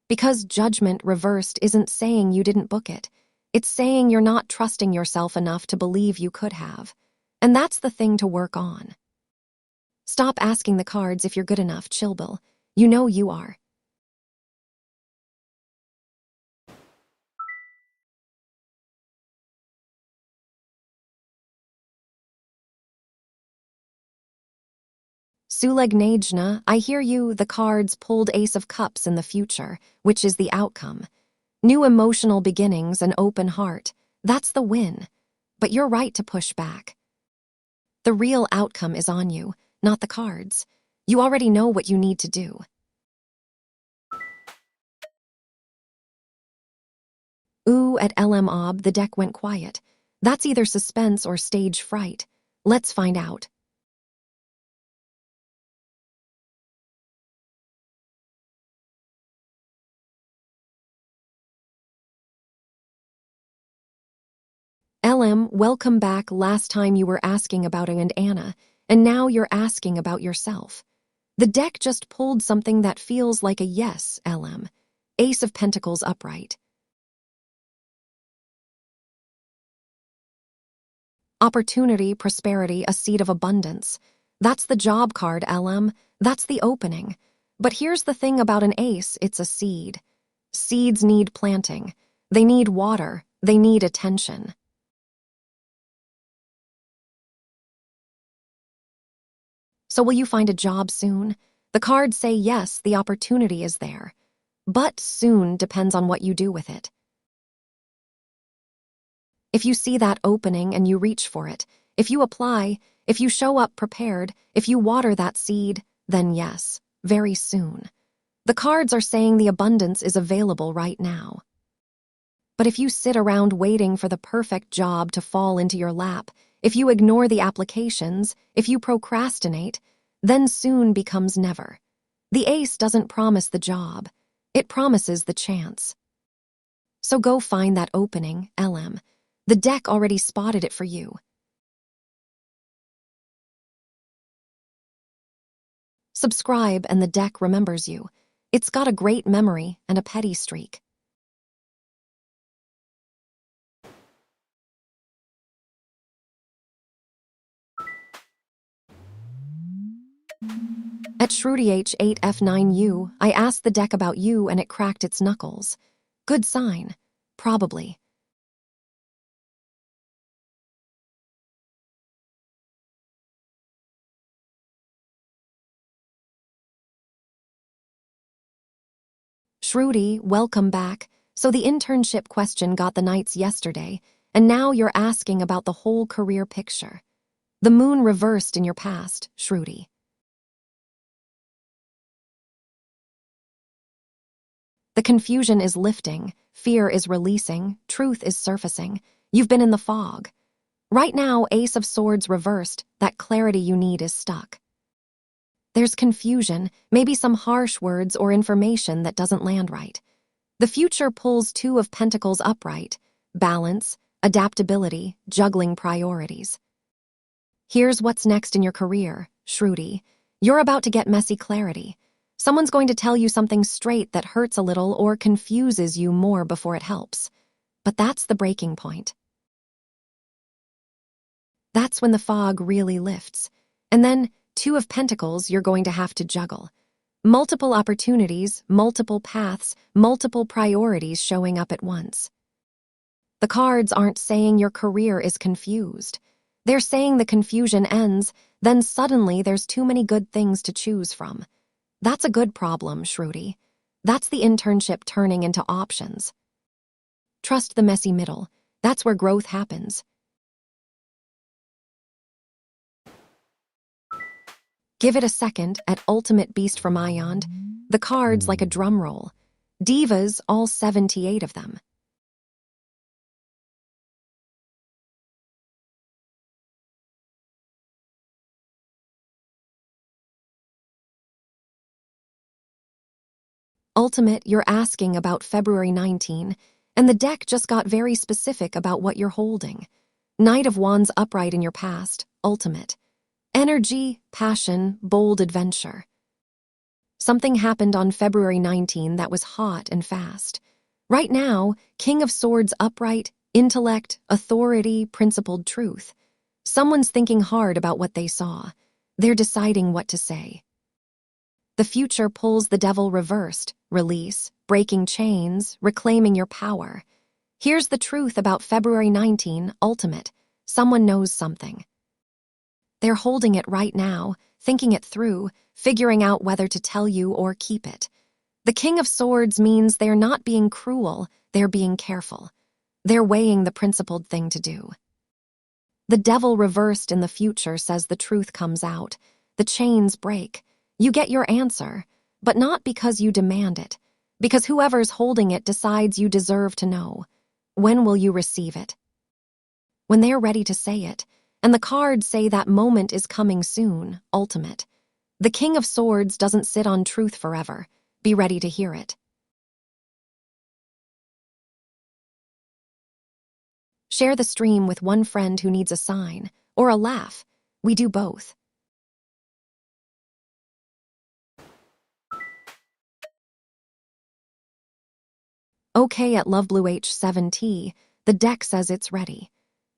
[SPEAKER 1] Because judgment reversed isn't saying you didn't book it. It's saying you're not trusting yourself enough to believe you could have. And that's the thing to work on. Stop asking the cards if you're good enough, Chilbil. You know you are. Sulegnajna, I hear you. The cards pulled Ace of Cups in the future, which is the outcome. New emotional beginnings, an open heart. That's the win. But you're right to push back. The real outcome is on you, not the cards. You already know what you need to do. Ooh, at LM the deck went quiet. That's either suspense or stage fright. Let's find out. LM, welcome back. Last time you were asking about and Anna, and now you're asking about yourself. The deck just pulled something that feels like a yes, LM. Ace of Pentacles upright. Opportunity, prosperity, a seed of abundance. That's the job card, LM. That's the opening. But here's the thing about an ace, it's a seed. Seeds need planting. They need water. They need attention. So will you find a job soon? The cards say yes, the opportunity is there. But soon depends on what you do with it. If you see that opening and you reach for it, if you apply, if you show up prepared, if you water that seed, then yes, very soon. The cards are saying the abundance is available right now. But if you sit around waiting for the perfect job to fall into your lap, if you ignore the applications, if you procrastinate, then soon becomes never. The ace doesn't promise the job. It promises the chance. So go find that opening, LM. The deck already spotted it for you. Subscribe and the deck remembers you. It's got a great memory and a petty streak. At Shruti H8F9U, I asked the deck about you and it cracked its knuckles. Good sign. Probably. Shruti, welcome back. So the internship question got the Knights yesterday, and now you're asking about the whole career picture. The moon reversed in your past, Shruti. The confusion is lifting, fear is releasing, truth is surfacing. You've been in the fog. Right now, Ace of Swords reversed, that clarity you need is stuck. There's confusion, maybe some harsh words or information that doesn't land right. The future pulls Two of Pentacles upright, balance, adaptability, juggling priorities. Here's what's next in your career, Shruti. You're about to get messy clarity. Someone's going to tell you something straight that hurts a little or confuses you more before it helps. But that's the breaking point. That's when the fog really lifts. And then, Two of Pentacles you're going to have to juggle. Multiple opportunities, multiple paths, multiple priorities showing up at once. The cards aren't saying your career is confused. They're saying the confusion ends, then suddenly there's too many good things to choose from. That's a good problem, Shruti. That's the internship turning into options. Trust the messy middle. That's where growth happens. Give it a second at Ultimate Beast from Ion. The cards like a drum roll. Divas, all 78 of them. Ultimate, you're asking about February 19, and the deck just got very specific about what you're holding. Knight of Wands upright in your past, Ultimate. Energy, passion, bold adventure. Something happened on February 19 that was hot and fast. Right now, King of Swords upright, intellect, authority, principled truth. Someone's thinking hard about what they saw. They're deciding what to say. The future pulls the devil reversed, release, breaking chains, reclaiming your power. Here's the truth about February 19, Ultimate. Someone knows something. They're holding it right now, thinking it through, figuring out whether to tell you or keep it. The King of Swords means they're not being cruel, they're being careful. They're weighing the principled thing to do. The devil reversed in the future says the truth comes out. The chains break. You get your answer, but not because you demand it, because whoever's holding it decides you deserve to know. When will you receive it? When they're ready to say it, and the cards say that moment is coming soon, Ultimate. The King of Swords doesn't sit on truth forever. Be ready to hear it. Share the stream with one friend who needs a sign, or a laugh. We do both. Okay at LoveBlueH7T, the deck says it's ready.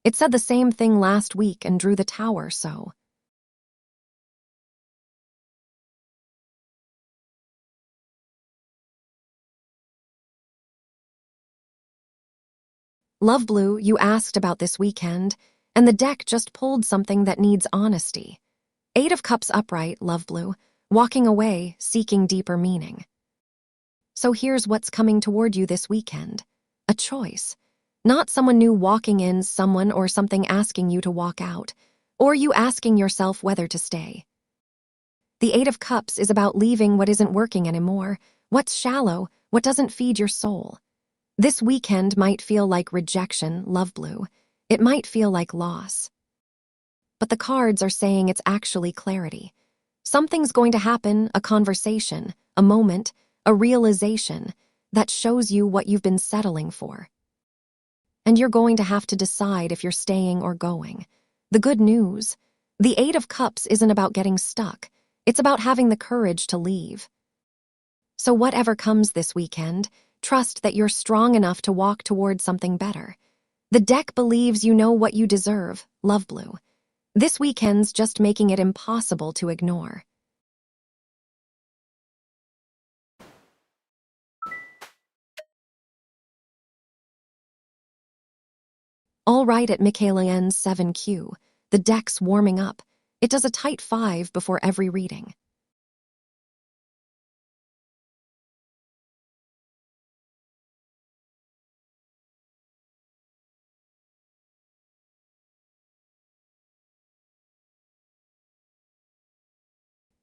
[SPEAKER 1] It said the same thing last week and drew the tower, so. LoveBlue, you asked about this weekend, and the deck just pulled something that needs honesty. 8 of Cups upright, LoveBlue, walking away, seeking deeper meaning. So here's what's coming toward you this weekend. A choice. Not someone new walking in, someone or something asking you to walk out, or you asking yourself whether to stay. The 8 of Cups is about leaving what isn't working anymore, what's shallow, what doesn't feed your soul. This weekend might feel like rejection, LoveBlue. It might feel like loss. But the cards are saying it's actually clarity. Something's going to happen, a conversation, a moment, a realization that shows you what you've been settling for. And you're going to have to decide if you're staying or going. The good news, the 8 of Cups isn't about getting stuck. It's about having the courage to leave. So whatever comes this weekend, trust that you're strong enough to walk toward something better. The deck believes you know what you deserve, LoveBlue. This weekend's just making it impossible to ignore. All right at Michaela N's 7Q. The deck's warming up. It does a tight 5 before every reading.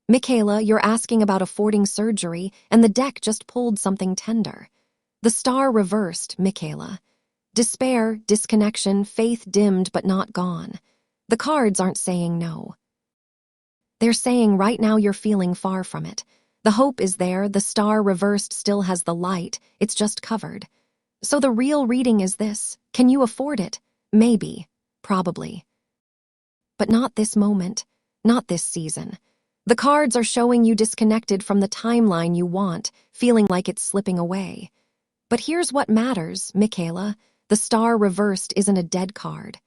[SPEAKER 1] Michaela, you're asking about affording surgery, and the deck just pulled something tender. The star reversed, Michaela. Despair, disconnection, faith dimmed but not gone. The cards aren't saying no. They're saying right now you're feeling far from it. The hope is there, the star reversed still has the light, it's just covered. So the real reading is this: can you afford it? Maybe. Probably. But not this moment. Not this season. The cards are showing you disconnected from the timeline you want, feeling like it's slipping away. But here's what matters, Michaela. The star reversed isn't a dead card.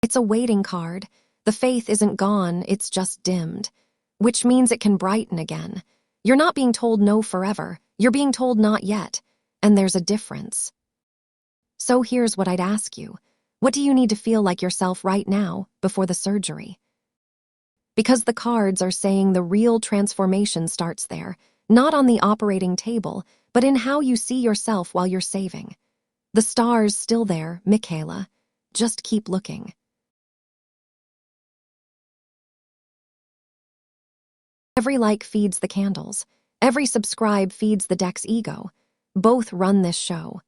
[SPEAKER 1] It's a waiting card. The faith isn't gone, it's just dimmed. Which means it can brighten again. You're not being told no forever. You're being told not yet. And there's a difference. So here's what I'd ask you. What do you need to feel like yourself right now, before the surgery? Because the cards are saying the real transformation starts there, not on the operating table, but in how you see yourself while you're saving. The star's still there, Michaela. Just keep looking. Every like feeds the candles. Every subscribe feeds the deck's ego. Both run this show.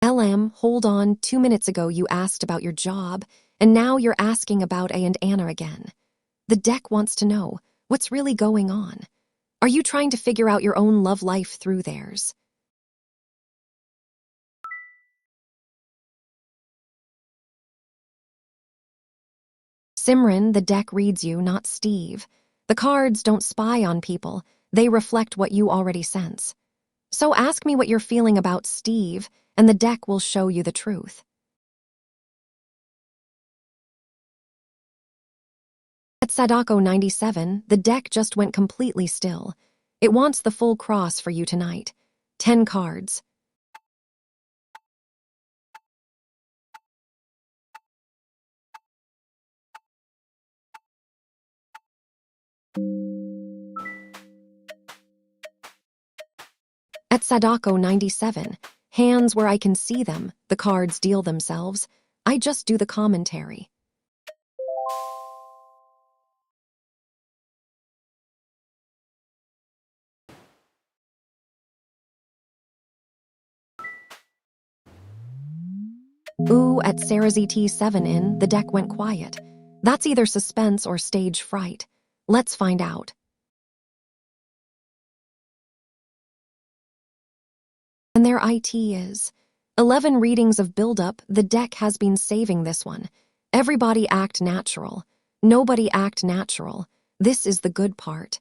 [SPEAKER 1] LM, hold on, 2 minutes ago you asked about your job, and now you're asking about A and Anna again. The deck wants to know, what's really going on? Are you trying to figure out your own love life through theirs? Simran, the deck reads you, not Steve. The cards don't spy on people, they reflect what you already sense. So ask me what you're feeling about Steve, and the deck will show you the truth. At Sadako 97, the deck just went completely still. It wants the full cross for you tonight. 10 cards. At Sadako 97, hands where I can see them, the cards deal themselves. I just do the commentary. Ooh, at Sarah's ET7 in, the deck went quiet. That's either suspense or stage fright. Let's find out. And their IT is 11 readings of buildup. The deck has been saving this one. Everybody act natural. Nobody act natural. This is the good part.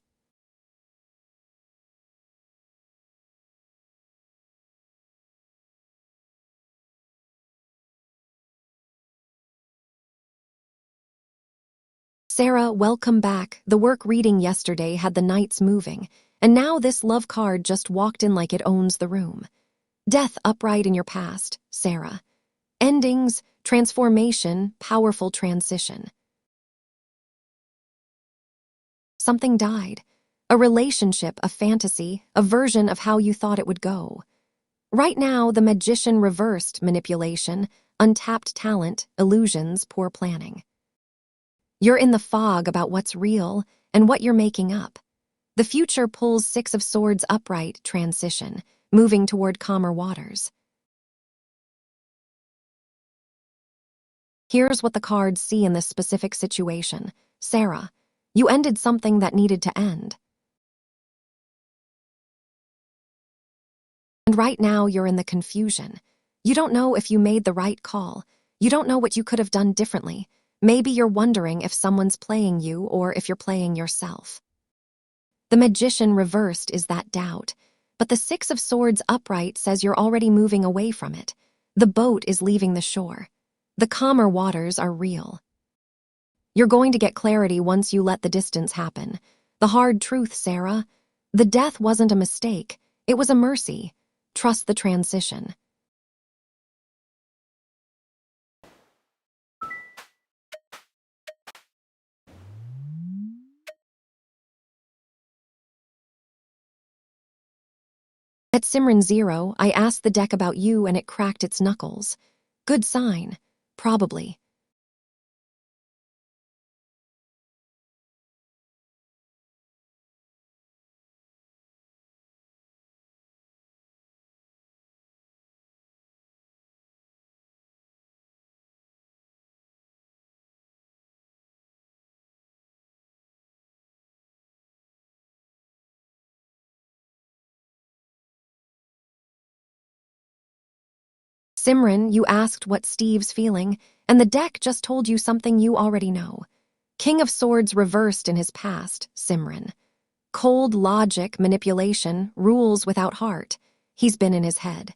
[SPEAKER 1] Sarah, welcome back. The work reading yesterday had the knights moving, and now this love card just walked in like it owns the room. Death upright in your past, Sarah. Endings, transformation, powerful transition. Something died. A relationship, a fantasy, a version of how you thought it would go. Right now, the magician reversed manipulation, untapped talent, illusions, poor planning. You're in the fog about what's real and what you're making up. The future pulls 6 of Swords upright, transition, moving toward calmer waters. Here's what the cards see in this specific situation. Sarah, you ended something that needed to end. And right now you're in the confusion. You don't know if you made the right call. You don't know what you could have done differently. Maybe you're wondering if someone's playing you or if you're playing yourself. The magician reversed is that doubt. But the 6 of Swords upright says you're already moving away from it. The boat is leaving the shore. The calmer waters are real. You're going to get clarity once you let the distance happen. The hard truth, Sarah. The death wasn't a mistake. It was a mercy. Trust the transition. At Simran 0, I asked the deck about you and it cracked its knuckles. Good sign. Probably. Simran, you asked what Steve's feeling, and the deck just told you something you already know. King of Swords reversed in his past, Simran. Cold logic, manipulation, rules without heart. He's been in his head.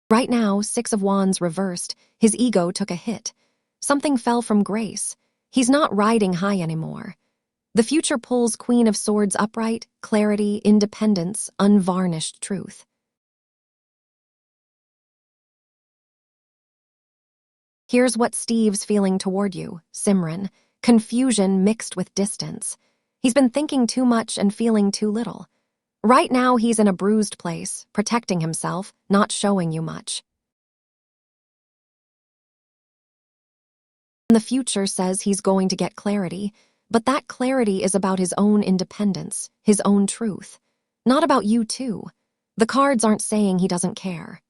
[SPEAKER 1] Right now, 6 of Wands reversed. His ego took a hit. Something fell from grace. He's not riding high anymore. The future pulls Queen of Swords upright, clarity, independence, unvarnished truth. Here's what Steve's feeling toward you, Simran. Confusion mixed with distance. He's been thinking too much and feeling too little. Right now, he's in a bruised place, protecting himself, not showing you much. The future says he's going to get clarity, but that clarity is about his own independence, his own truth. Not about you too. The cards aren't saying he doesn't care.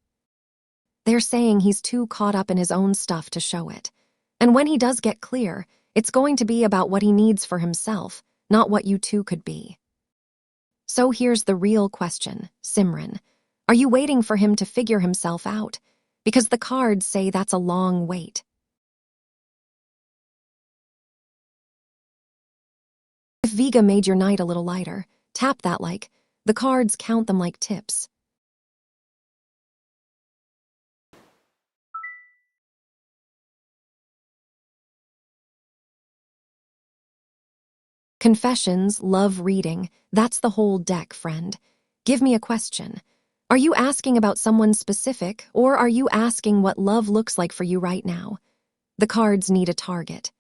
[SPEAKER 1] They're saying he's too caught up in his own stuff to show it. And when he does get clear, it's going to be about what he needs for himself, not what you two could be. So here's the real question, Simran. Are you waiting for him to figure himself out? Because the cards say that's a long wait. If Vega made your night a little lighter, tap that like. The cards count them like tips. Confessions, love reading, that's the whole deck, friend. Give me a question. Are you asking about someone specific, or are you asking what love looks like for you right now? The cards need a target.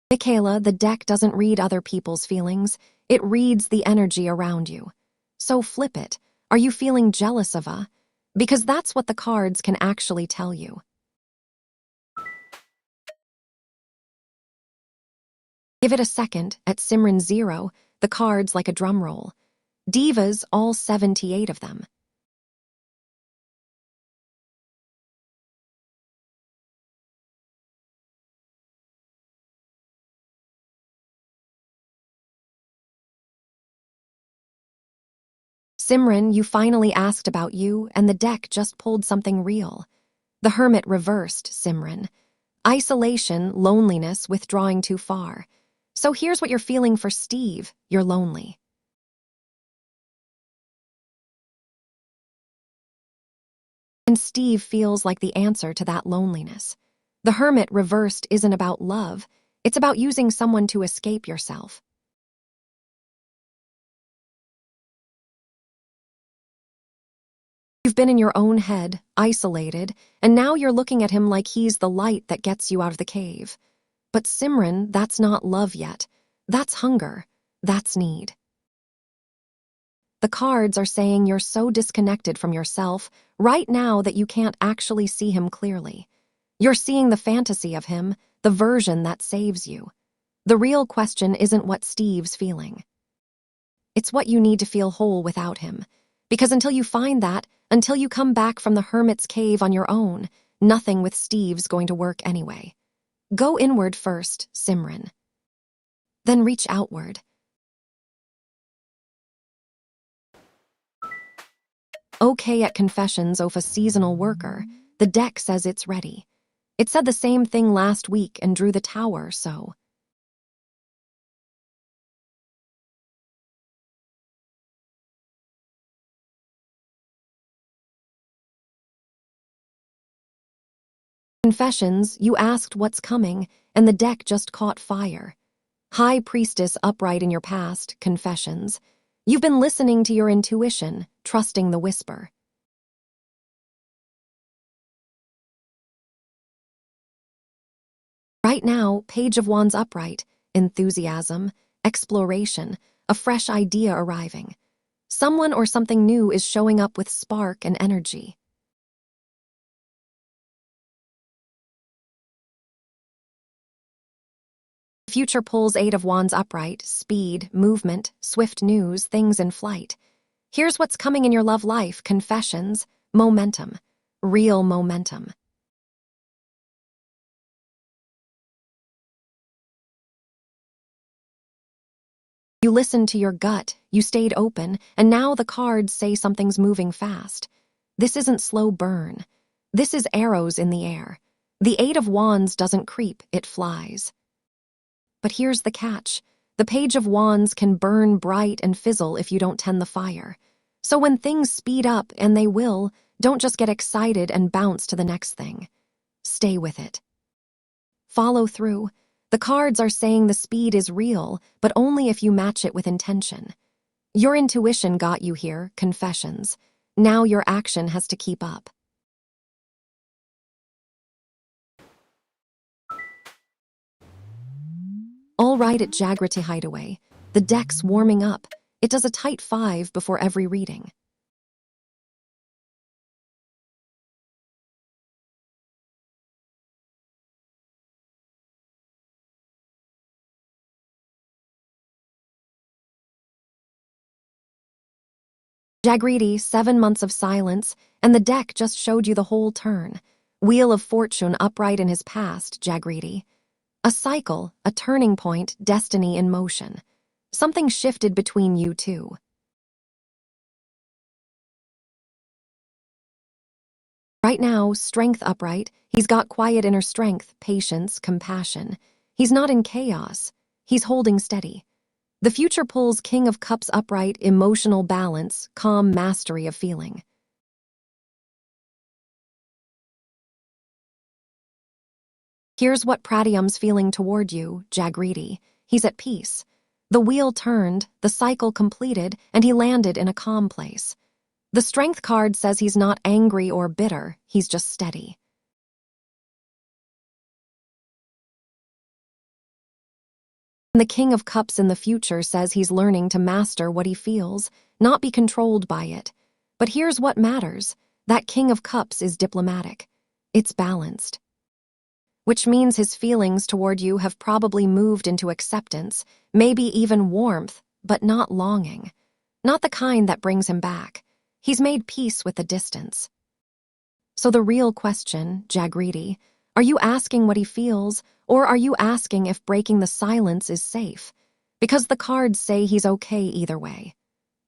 [SPEAKER 1] Michaela, the deck doesn't read other people's feelings. It reads the energy around you. So flip it. Are you feeling jealous of a? Because that's what the cards can actually tell you. Give it a second. At Simran 0, the cards like a drum roll. Divas, all 78 of them. Simran, you finally asked about you, and the deck just pulled something real. The Hermit reversed, Simran. Isolation, loneliness, withdrawing too far. So here's what you're feeling for Steve. You're lonely. And Steve feels like the answer to that loneliness. The Hermit reversed isn't about love. It's about using someone to escape yourself. You've been in your own head, isolated, and now you're looking at him like he's the light that gets you out of the cave. But Simran, that's not love yet. That's hunger. That's need. The cards are saying you're so disconnected from yourself right now that you can't actually see him clearly. You're seeing the fantasy of him, the version that saves you. The real question isn't what Steve's feeling. It's what you need to feel whole without him. Because until you find that, until you come back from the hermit's cave on your own, nothing with Steve's going to work anyway. Go inward first, Simran. Then reach outward. Okay at confessions of a seasonal worker, the deck says it's ready. It said the same thing last week and drew the tower, so. Confessions, you asked what's coming, and the deck just caught fire. High Priestess upright in your past, confessions. You've been listening to your intuition, trusting the whisper. Right now, Page of Wands upright, enthusiasm, exploration, a fresh idea arriving. Someone or something new is showing up with spark and energy. Future pulls 8 of Wands upright, speed, movement, swift news, things in flight. Here's what's coming in your love life, confessions, momentum, real momentum. You listened to your gut, you stayed open, and now the cards say something's moving fast. This isn't slow burn. This is arrows in the air. The 8 of Wands doesn't creep, it flies. But here's the catch. The Page of Wands can burn bright and fizzle if you don't tend the fire. So when things speed up, and they will, don't just get excited and bounce to the next thing. Stay with it. Follow through. The cards are saying the speed is real, but only if you match it with intention. Your intuition got you here, confessions. Now your action has to keep up. All right at Jagrati Hideaway. The deck's warming up. It does a tight 5 before every reading. Jagriti, 7 months of silence, and the deck just showed you the whole turn. Wheel of Fortune upright in his past, Jagriti. A cycle, a turning point, destiny in motion. Something shifted between you two. Right now, strength upright, he's got quiet inner strength, patience, compassion. He's not in chaos. He's holding steady. The future pulls King of Cups upright, emotional balance, calm mastery of feeling. Here's what Pratyum's feeling toward you, Jagriti. He's at peace. The wheel turned, the cycle completed, and he landed in a calm place. The Strength card says he's not angry or bitter, he's just steady. The King of Cups in the future says he's learning to master what he feels, not be controlled by it. But here's what matters. That King of Cups is diplomatic. It's balanced. Which means his feelings toward you have probably moved into acceptance, maybe even warmth, but not longing. Not the kind that brings him back. He's made peace with the distance. So the real question, Jagriti, are you asking what he feels, or are you asking if breaking the silence is safe? Because the cards say he's okay either way.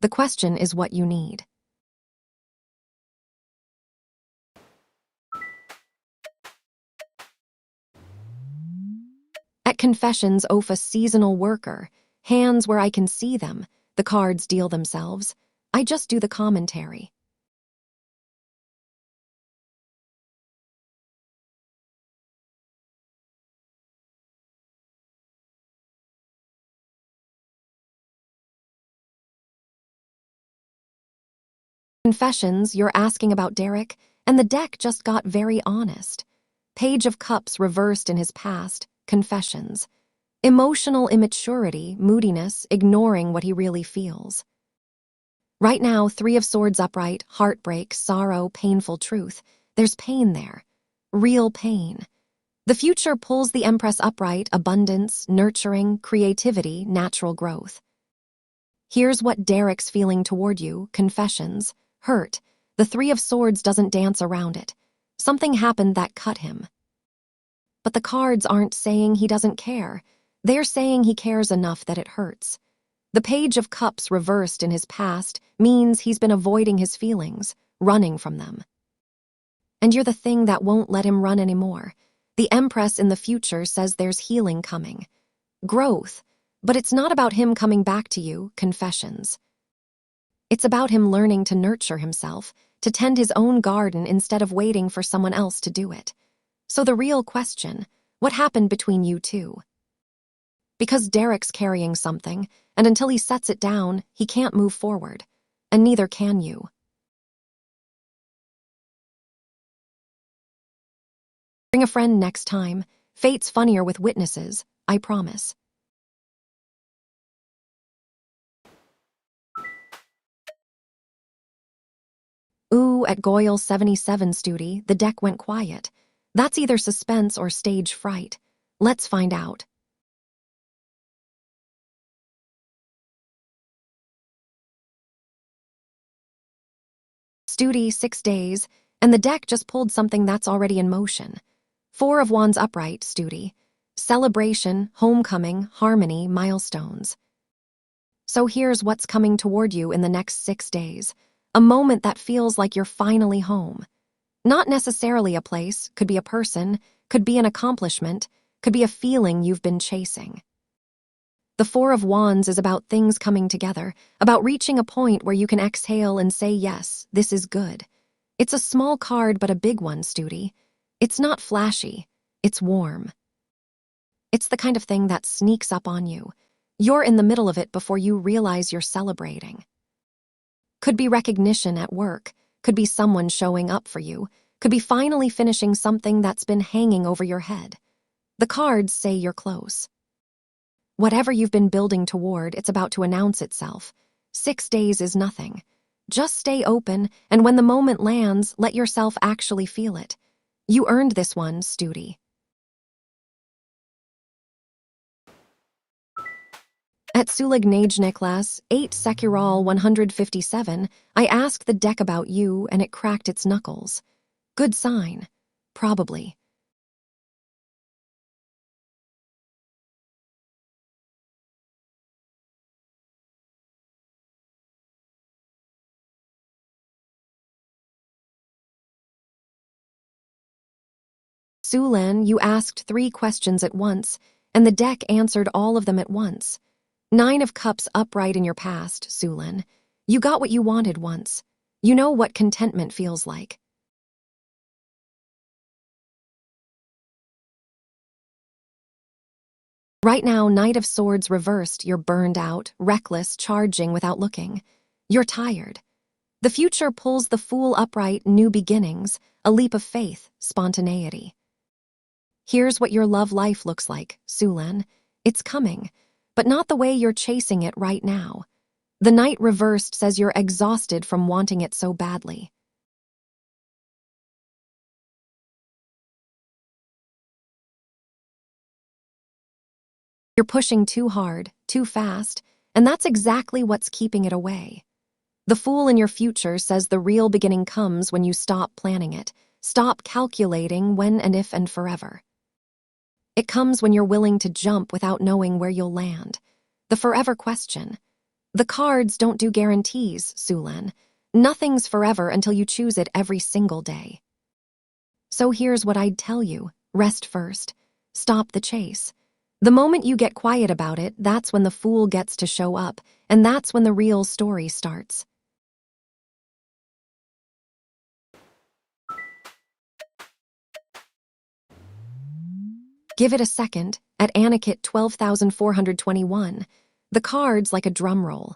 [SPEAKER 1] The question is what you need. At Confessions, Ofa seasonal worker, hands where I can see them, the cards deal themselves. I just do the commentary. Confessions, you're asking about Derek, and the deck just got very honest. Page of Cups reversed in his past, confessions. Emotional immaturity, moodiness, ignoring what he really feels. Right now, 3 of Swords upright, heartbreak, sorrow, painful truth. There's pain there. Real pain. The future pulls the Empress upright, abundance, nurturing, creativity, natural growth. Here's what Derek's feeling toward you, confessions, hurt. The 3 of Swords doesn't dance around it. Something happened that cut him. But the cards aren't saying he doesn't care. They're saying he cares enough that it hurts. The Page of Cups reversed in his past means he's been avoiding his feelings, running from them. And you're the thing that won't let him run anymore. The Empress in the future says there's healing coming. Growth. But it's not about him coming back to you, confessions. It's about him learning to nurture himself, to tend his own garden instead of waiting for someone else to do it. So the real question, what happened between you two? Because Derek's carrying something, and until he sets it down, he can't move forward. And neither can you. Bring a friend next time. Fate's funnier with witnesses, I promise. Ooh, at Goyle 77 Studi, the deck went quiet. That's either suspense or stage fright. Let's find out. Studi, 6 days, and the deck just pulled something that's already in motion. 4 of Wands upright, Studi. Celebration, homecoming, harmony, milestones. So here's what's coming toward you in the next 6 days. A moment that feels like you're finally home. Not necessarily a place, could be a person, could be an accomplishment, could be a feeling you've been chasing. The 4 of Wands is about things coming together, about reaching a point where you can exhale and say, yes, this is good. It's a small card, but a big one, Studi. It's not flashy. It's warm. It's the kind of thing that sneaks up on you. You're in the middle of it before you realize you're celebrating. Could be recognition at work, could be someone showing up for you, could be finally finishing something that's been hanging over your head. The cards say you're close. Whatever you've been building toward, it's about to announce itself. 6 days is nothing. Just stay open, and when the moment lands, let yourself actually feel it. You earned this one, Studi. At Sulignajne class 8 Secural 157, I asked the deck about you and it cracked its knuckles. Good sign. Probably. Sulen, you asked 3 questions at once, and the deck answered all of them at once. 9 of Cups upright in your past, Sulen. You got what you wanted once. You know what contentment feels like. Right now, Knight of Swords reversed, you're burned out, reckless, charging without looking. You're tired. The future pulls the Fool upright, new beginnings, a leap of faith, spontaneity. Here's what your love life looks like, Sulen. It's coming, but not the way you're chasing it right now. The Knight reversed says you're exhausted from wanting it so badly. You're pushing too hard, too fast, and that's exactly what's keeping it away. The Fool in your future says the real beginning comes when you stop planning it, stop calculating when and if and forever. It comes when you're willing to jump without knowing where you'll land. The forever question. The cards don't do guarantees, Sulen. Nothing's forever until you choose it every single day. So here's what I'd tell you. Rest first. Stop the chase. The moment you get quiet about it, that's when the Fool gets to show up, and that's when the real story starts. Give it a second, at Anikit 12,421. The cards like a drum roll.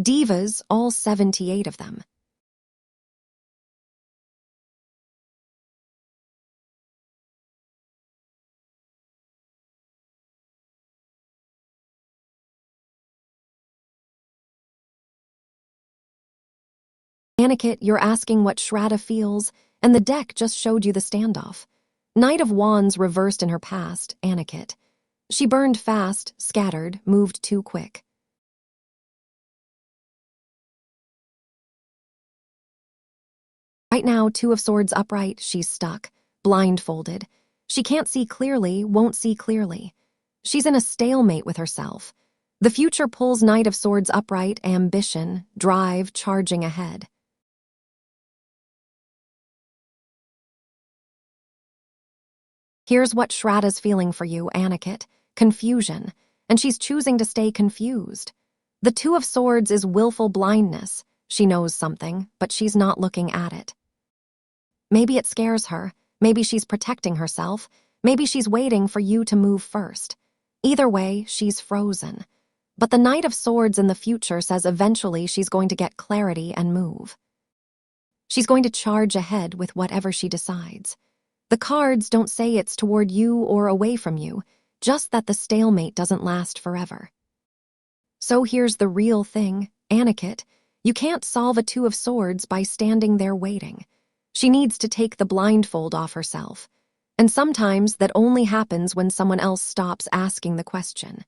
[SPEAKER 1] Divas, all 78 of them. Anikit, you're asking what Shraddha feels, and the deck just showed you the standoff. Knight of Wands reversed in her past, Anikit. She burned fast, scattered, moved too quick. Right now, 2 of Swords upright, she's stuck, blindfolded. She can't see clearly, won't see clearly. She's in a stalemate with herself. The future pulls Knight of Swords upright, ambition, drive, charging ahead. Here's what Shraddha's feeling for you, Anikit. Confusion. And she's choosing to stay confused. The 2 of Swords is willful blindness. She knows something, but she's not looking at it. Maybe it scares her. Maybe she's protecting herself. Maybe she's waiting for you to move first. Either way, she's frozen. But the Knight of Swords in the future says eventually she's going to get clarity and move. She's going to charge ahead with whatever she decides. The cards don't say it's toward you or away from you, just that the stalemate doesn't last forever. So here's the real thing, Anikit. You can't solve a 2 of Swords by standing there waiting. She needs to take the blindfold off herself. And sometimes that only happens when someone else stops asking the question.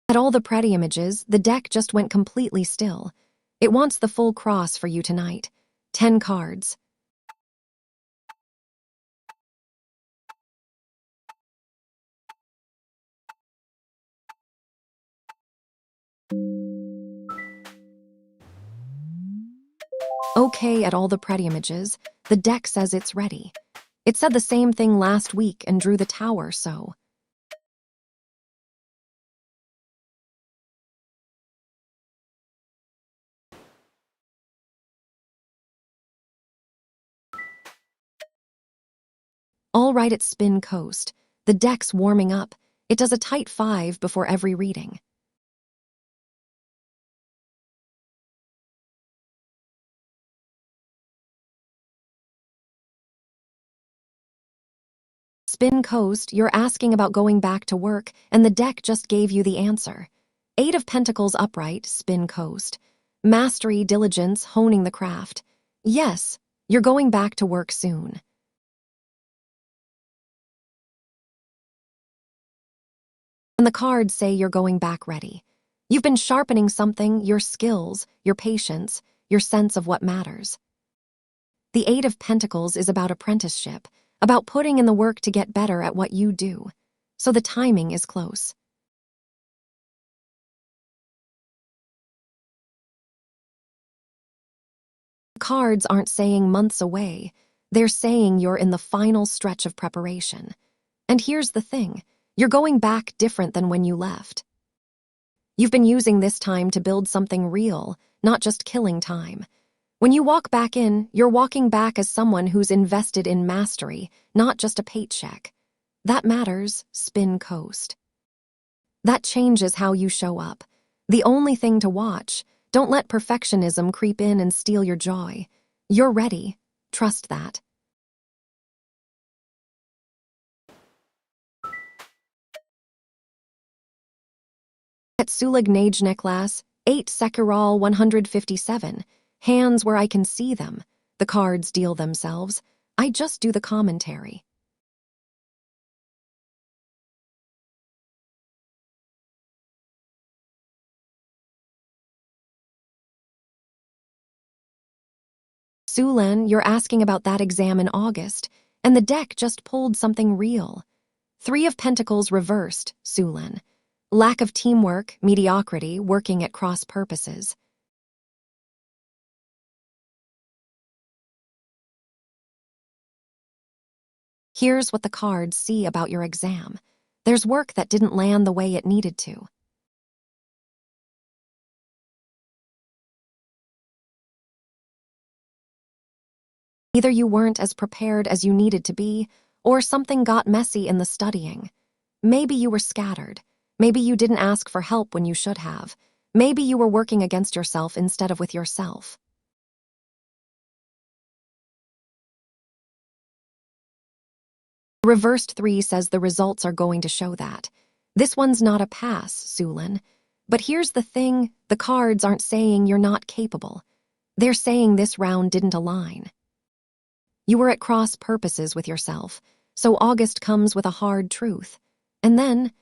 [SPEAKER 1] At all the pretty images, the deck just went completely still. It wants the full cross for you tonight. 10 cards. Okay at all the pretty images, the deck says it's ready. It said the same thing last week and drew the tower, so. All right, it's spin coast. The deck's warming up. It does a tight 5 before every reading. Spin coast, you're asking about going back to work, and the deck just gave you the answer. 8 of Pentacles upright, spin coast. Mastery, diligence, honing the craft. Yes, you're going back to work soon. And the cards say you're going back ready. You've been sharpening something, your skills, your patience, your sense of what matters. The 8 of Pentacles is about apprenticeship, about putting in the work to get better at what you do. So the timing is close. Cards aren't saying months away. They're saying you're in the final stretch of preparation. And here's the thing. You're going back different than when you left. You've been using this time to build something real, not just killing time. When you walk back in, you're walking back as someone who's invested in mastery, not just a paycheck. That matters, spin coast. That changes how you show up. The only thing to watch, don't let perfectionism creep in and steal your joy. You're ready. Trust that. At SELENE Necklace, 8 Sekiral 157. Hands where I can see them. The cards deal themselves. I just do the commentary. Sulan, you're asking about that exam in August, and the deck just pulled something real. 3 of Pentacles reversed, Sulan. Lack of teamwork, mediocrity, working at cross purposes. Here's what the cards see about your exam. There's work that didn't land the way it needed to. Either you weren't as prepared as you needed to be, or something got messy in the studying. Maybe you were scattered. Maybe you didn't ask for help when you should have. Maybe you were working against yourself instead of with yourself. The reversed 3 says the results are going to show that. This one's not a pass, Sulan. But here's the thing, the cards aren't saying you're not capable. They're saying this round didn't align. You were at cross purposes with yourself, so August comes with a hard truth. And then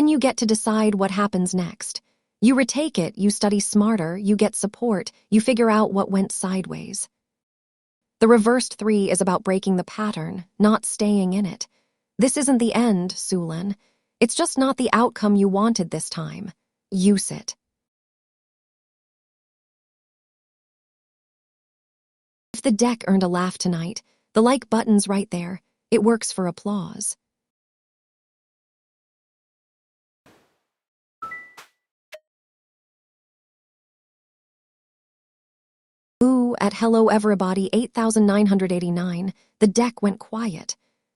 [SPEAKER 1] you get to decide what happens next. You retake it, you study smarter, you get support, you figure out what went sideways. The reversed 3 is about breaking the pattern, not staying in it. This isn't the end, Sulan. It's just not the outcome you wanted this time. Use it. If the deck earned a laugh tonight, the like button's right there. It works for applause. Ooh, at Hello Everybody 8989, the deck went quiet.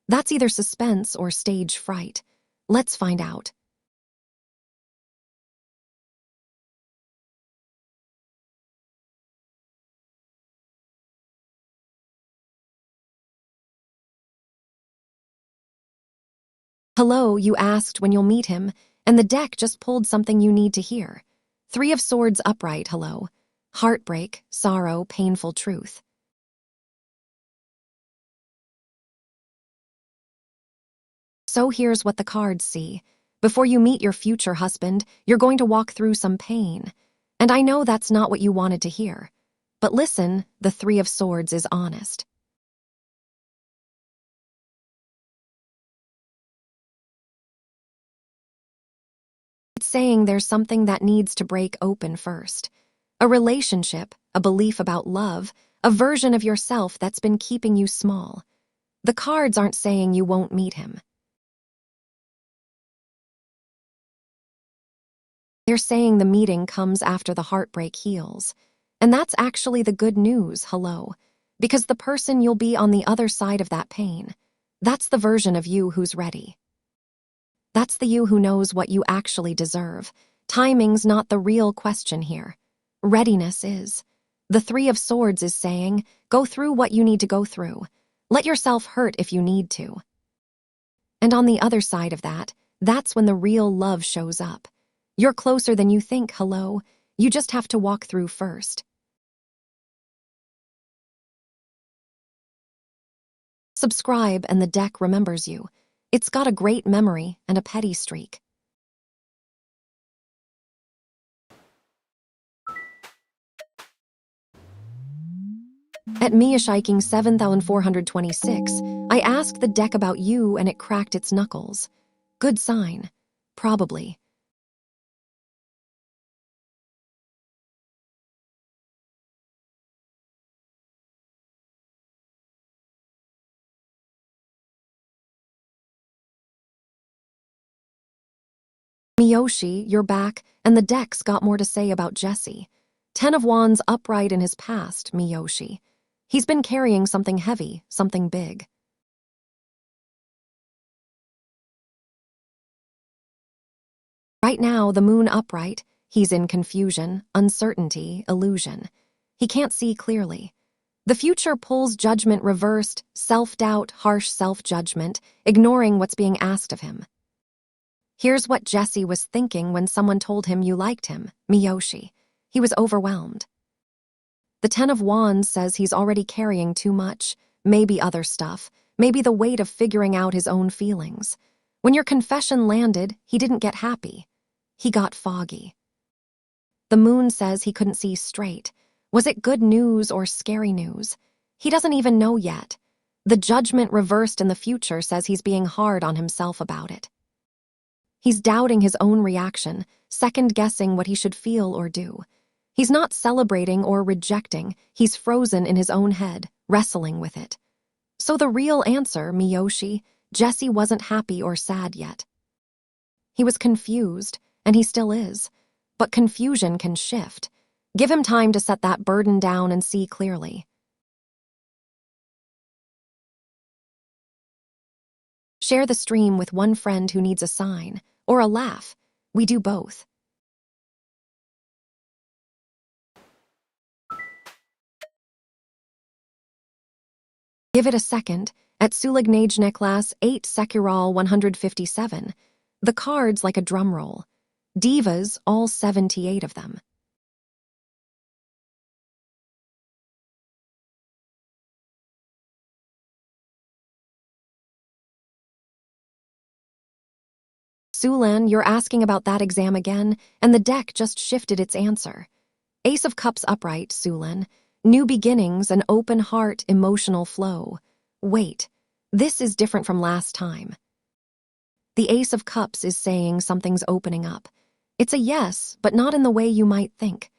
[SPEAKER 1] That's either suspense or stage fright. Let's find out. Hello, you asked when you'll meet him, and the deck just pulled something you need to hear. 3 of Swords upright, hello. Heartbreak, sorrow, painful truth. So here's what the cards see. Before you meet your future husband, you're going to walk through some pain. And I know that's not what you wanted to hear. But listen, the 3 of Swords is honest. It's saying there's something that needs to break open first. A relationship, a belief about love, a version of yourself that's been keeping you small. The cards aren't saying you won't meet him. They're saying the meeting comes after the heartbreak heals. And that's actually the good news, hello. Because the person you'll be on the other side of that pain. That's the version of you who's ready. That's the you who knows what you actually deserve. Timing's not the real question here. Readiness is. The Three of Swords is saying, go through what you need to go through. Let yourself hurt if you need to. And on the other side of that, that's when the real love shows up. You're closer than you think, hello. You just have to walk through first. Subscribe and the deck remembers you. It's got a great memory and a petty streak. At Miyashiking 7426, I asked the deck about you and it cracked its knuckles. Good sign. Probably. Miyoshi, you're back, and the deck's got more to say about Jesse. 10 of Wands upright in his past, Miyoshi. He's been carrying something heavy, something big. Right now, the moon upright, he's in confusion, uncertainty, illusion. He can't see clearly. The future pulls judgment reversed, self-doubt, harsh self-judgment, ignoring what's being asked of him. Here's what Jesse was thinking when someone told him you liked him, Miyoshi. He was overwhelmed. The 10 of Wands says he's already carrying too much, maybe other stuff, maybe the weight of figuring out his own feelings. When your confession landed, he didn't get happy. He got foggy. The moon says he couldn't see straight. Was it good news or scary news? He doesn't even know yet. The judgment reversed in the future says he's being hard on himself about it. He's doubting his own reaction, second-guessing what he should feel or do. He's not celebrating or rejecting, he's frozen in his own head, wrestling with it. So the real answer, Miyoshi, Jesse wasn't happy or sad yet. He was confused, and he still is. But confusion can shift. Give him time to set that burden down and see clearly. Share the stream with one friend who needs a sign, or a laugh. We do both. Give it a second. At Sulignage Class 8 Secural 157, the cards like a drum roll. Divas, all 78 of them. Selene, you're asking about that exam again, and the deck just shifted its answer. Ace of Cups upright, Selene. New beginnings, an open heart, emotional flow. Wait, this is different from last time. The Ace of Cups is saying something's opening up. It's a yes, but not in the way you might think.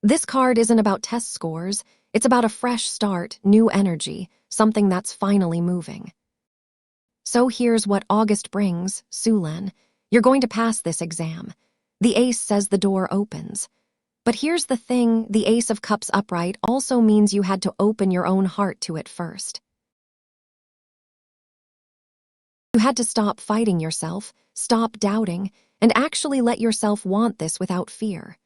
[SPEAKER 1] This card isn't about test scores. It's about a fresh start, new energy, something that's finally moving. So here's what August brings, Selene. You're going to pass this exam. The ace says the door opens. But here's the thing, the Ace of Cups upright also means you had to open your own heart to it first. You had to stop fighting yourself, stop doubting, and actually let yourself want this without fear.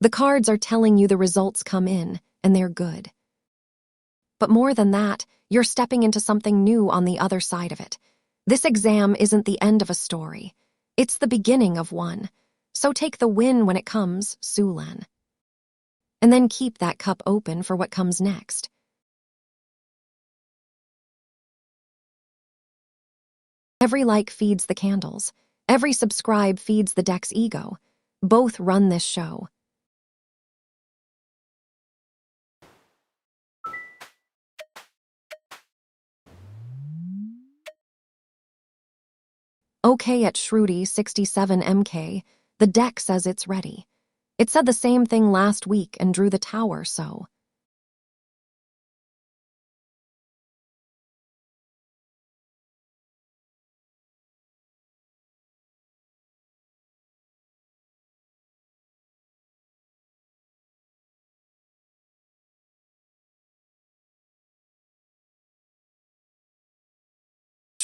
[SPEAKER 1] The cards are telling you the results come in, and they're good. But more than that, you're stepping into something new on the other side of it. This exam isn't the end of a story. It's the beginning of one. So take the win when it comes, Selene. And then keep that cup open for what comes next. Every like feeds the candles. Every subscribe feeds the deck's ego. Both run this show. Okay at Shruti 67 MK, the deck says it's ready. It said the same thing last week and drew the tower, so.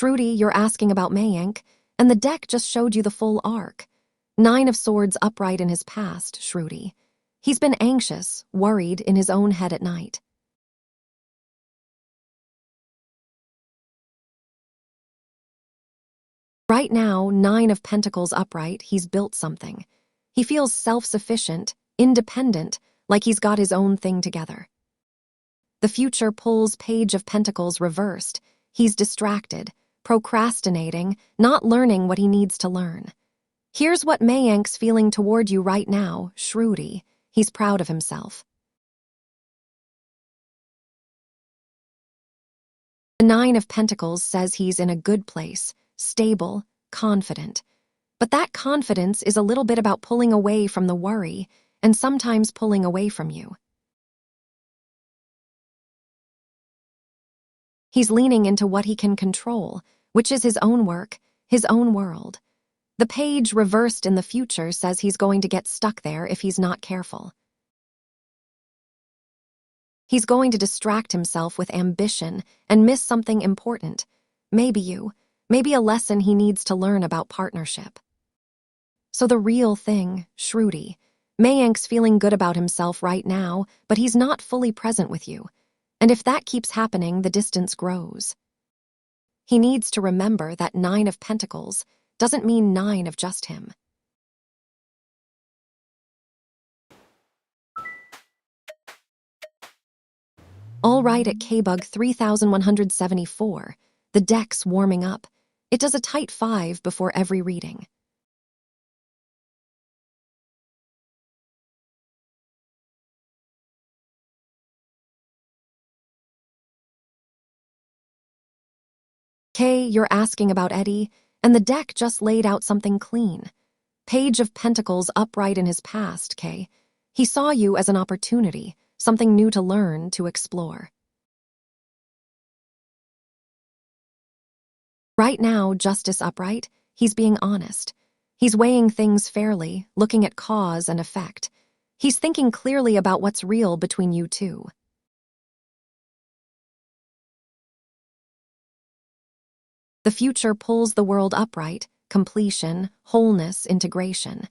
[SPEAKER 1] Shruti, you're asking about Mayank, and the deck just showed you the full arc. 9 of Swords upright in his past, Shruti. He's been anxious, worried in his own head at night. Right now, 9 of Pentacles upright, he's built something. He feels self-sufficient, independent, like he's got his own thing together. The future pulls Page of Pentacles reversed. He's distracted, procrastinating, not learning what he needs to learn. Here's what Mayank's feeling toward you right now, Shruti. He's proud of himself. The 9 of Pentacles says he's in a good place, stable, confident. But that confidence is a little bit about pulling away from the worry and sometimes pulling away from you. He's leaning into what he can control, which is his own work, his own world. The page reversed in the future says he's going to get stuck there if he's not careful. He's going to distract himself with ambition and miss something important. Maybe a lesson he needs to learn about partnership. So the real thing, Shruti, Mayank's feeling good about himself right now, but he's not fully present with you. And if that keeps happening, the distance grows. He needs to remember that 9 of Pentacles doesn't mean 9 of just him. All right, at KBug 3174, the deck's warming up. It does a tight 5 before every reading. Kay, you're asking about Eddie, and the deck just laid out something clean. Page of Pentacles upright in his past, Kay. He saw you as an opportunity, something new to learn, to explore. Right now, Justice upright, he's being honest. He's weighing things fairly, looking at cause and effect. He's thinking clearly about what's real between you two. The future pulls the world upright, completion, wholeness, integration.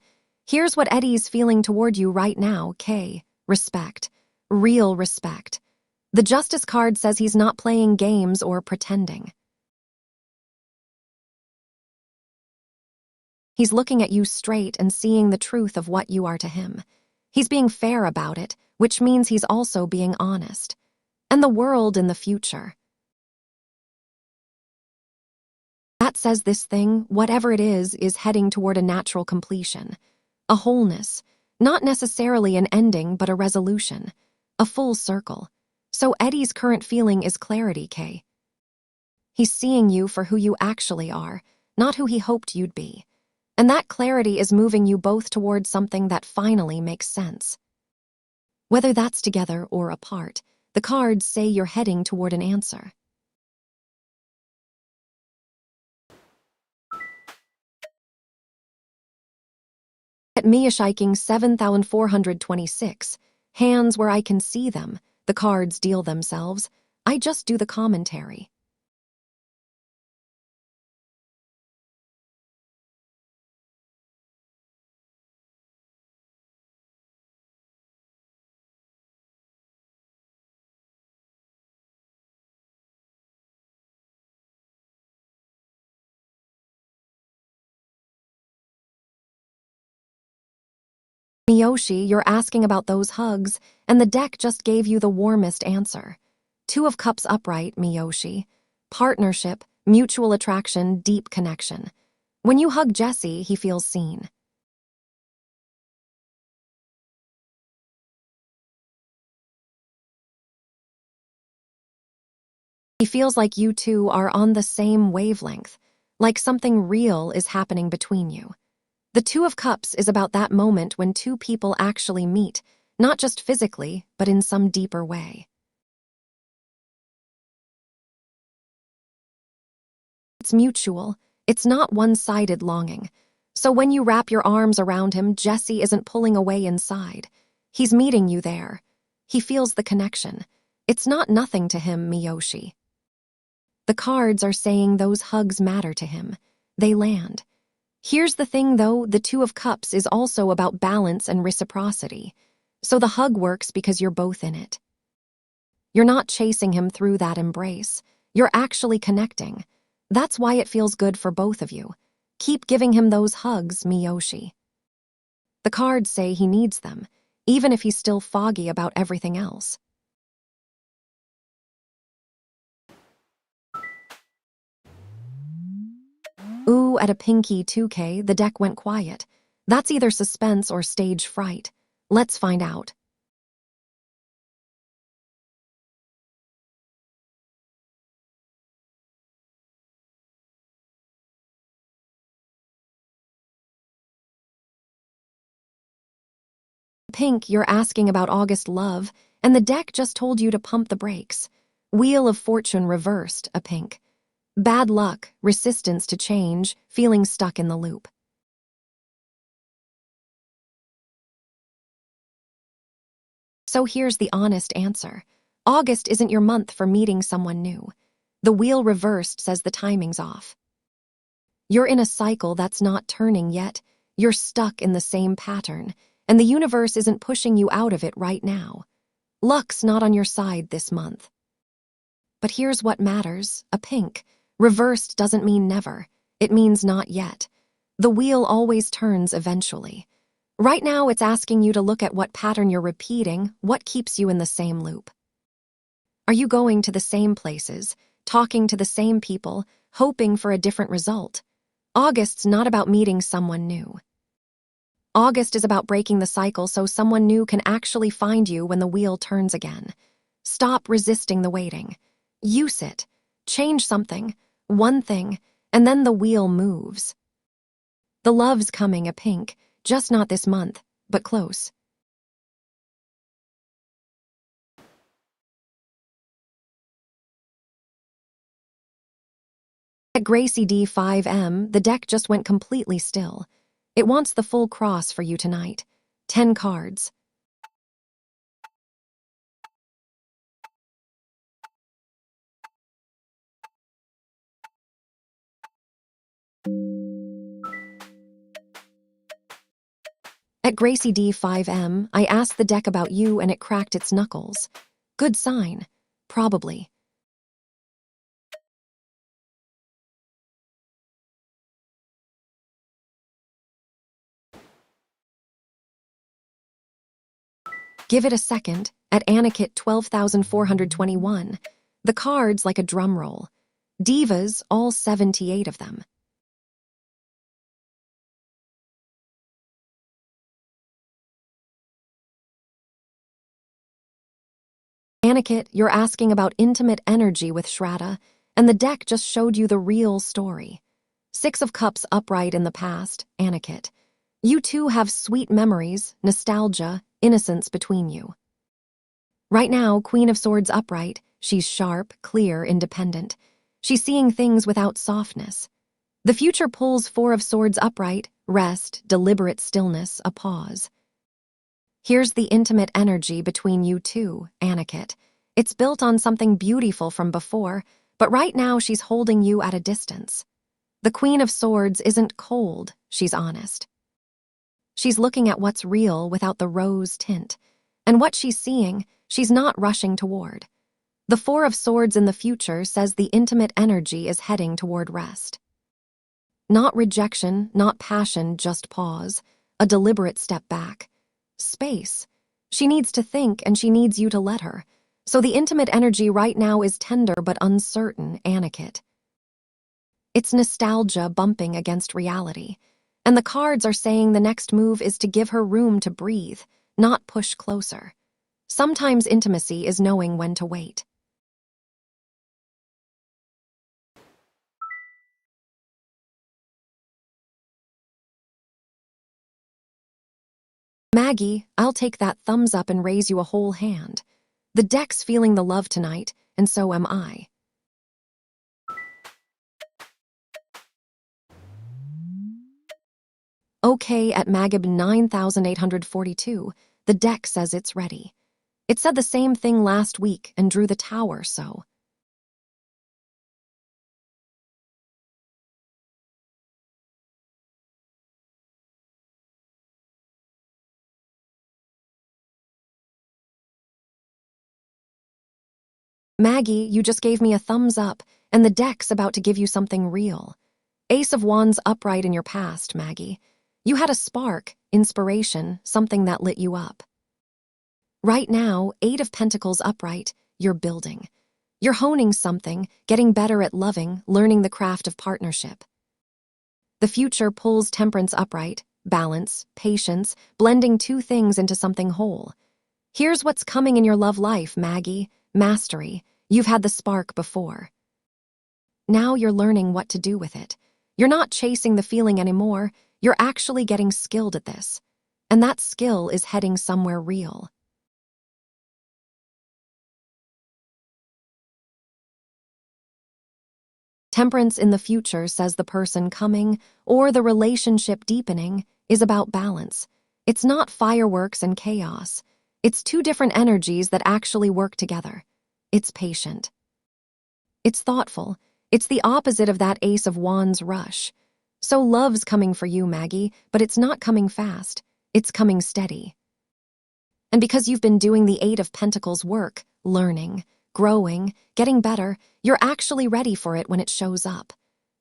[SPEAKER 1] Here's what Eddie's feeling toward you right now, Kay. Respect. Real respect. The Justice card says he's not playing games or pretending. He's looking at you straight and seeing the truth of what you are to him. He's being fair about it, which means he's also being honest. And the world in the future. That says this thing, whatever it is heading toward a natural completion. A wholeness. Not necessarily an ending, but a resolution. A full circle. So Eddie's current feeling is clarity, Kay. He's seeing you for who you actually are, not who he hoped you'd be. And that clarity is moving you both towards something that finally makes sense. Whether that's together or apart, the cards say you're heading toward an answer. At Mia Shiking 7426, hands where I can see them, the cards deal themselves. I just do the commentary. Miyoshi, you're asking about those hugs, and the deck just gave you the warmest answer. 2 of Cups upright, Miyoshi. Partnership, mutual attraction, deep connection. When you hug Jesse, he feels seen. He feels like you two are on the same wavelength, like something real is happening between you. The 2 of Cups is about that moment when two people actually meet, not just physically, but in some deeper way. It's mutual. It's not one-sided longing. So when you wrap your arms around him, Jesse isn't pulling away inside. He's meeting you there. He feels the connection. It's not nothing to him, Miyoshi. The cards are saying those hugs matter to him. They land. Here's the thing, though, the Two of Cups is also about balance and reciprocity. So the hug works because you're both in it. You're not chasing him through that embrace. You're actually connecting. That's why it feels good for both of you. Keep giving him those hugs, Miyoshi. The cards say he needs them, even if he's still foggy about everything else. Ooh, at a pinky 2K, the deck went quiet. That's either suspense or stage fright. Let's find out. Pink, you're asking about August love, and the deck just told you to pump the brakes. Wheel of Fortune reversed, a pink. Bad luck, resistance to change, feeling stuck in the loop. So here's the honest answer. August isn't your month for meeting someone new. The wheel reversed says the timing's off. You're in a cycle that's not turning yet. You're stuck in the same pattern, and the universe isn't pushing you out of it right now. Luck's not on your side this month. But here's what matters, a pink. Reversed doesn't mean never. It means not yet. The wheel always turns eventually. Right now, it's asking you to look at what pattern you're repeating, what keeps you in the same loop. Are you going to the same places, talking to the same people, hoping for a different result? August's not about meeting someone new. August is about breaking the cycle so someone new can actually find you when the wheel turns again. Stop resisting the waiting. Use it. Change something, one thing, and then the wheel moves. The love's coming, a pink, just not this month, but close. At Gracie D5M, the deck just went completely still. It wants the full cross for you tonight. 10 cards. At Gracie D5M, I asked the deck about you and it cracked its knuckles. Good sign. Probably. Give it a second. At Anikit 12,421. The cards like a drum roll. Divas, all 78 of them. Anikit, you're asking about intimate energy with Shraddha, and the deck just showed you the real story. 6 of Cups upright in the past, Anikit. You two have sweet memories, nostalgia, innocence between you. Right now, Queen of Swords upright, she's sharp, clear, independent. She's seeing things without softness. The future pulls 4 of Swords upright, rest, deliberate stillness, a pause. Here's the intimate energy between you two, Anikit. It's built on something beautiful from before, but right now she's holding you at a distance. The Queen of Swords isn't cold, she's honest. She's looking at what's real without the rose tint. And what she's seeing, she's not rushing toward. The 4 of Swords in the future says the intimate energy is heading toward rest. Not rejection, not passion, just pause. A deliberate step back. Space. She needs to think and she needs you to let her. So the intimate energy right now is tender but uncertain, Anikit. It's nostalgia bumping against reality. And the cards are saying the next move is to give her room to breathe, not push closer. Sometimes intimacy is knowing when to wait. Maggie, I'll take that thumbs up and raise you a whole hand. The deck's feeling the love tonight, and so am I. Okay, at Magib 9,842, the deck says it's ready. It said the same thing last week and drew the tower, so. Maggie, you just gave me a thumbs up, and the deck's about to give you something real. Ace of Wands upright in your past, Maggie. You had a spark, inspiration, something that lit you up. Right now, Eight of Pentacles upright, you're building. You're honing something, getting better at loving, learning the craft of partnership. The future pulls Temperance upright, balance, patience, blending two things into something whole. Here's what's coming in your love life, Maggie. Mastery. You've had the spark before. Now you're learning what to do with it. You're not chasing the feeling anymore. You're actually getting skilled at this. And that skill is heading somewhere real. Temperance in the future says the person coming, or the relationship deepening, is about balance. It's not fireworks and chaos. It's two different energies that actually work together. It's patient. It's thoughtful. It's the opposite of that Ace of Wands rush. So love's coming for you, Maggie, but it's not coming fast. It's coming steady. And because you've been doing the Eight of Pentacles work, learning, growing, getting better, you're actually ready for it when it shows up.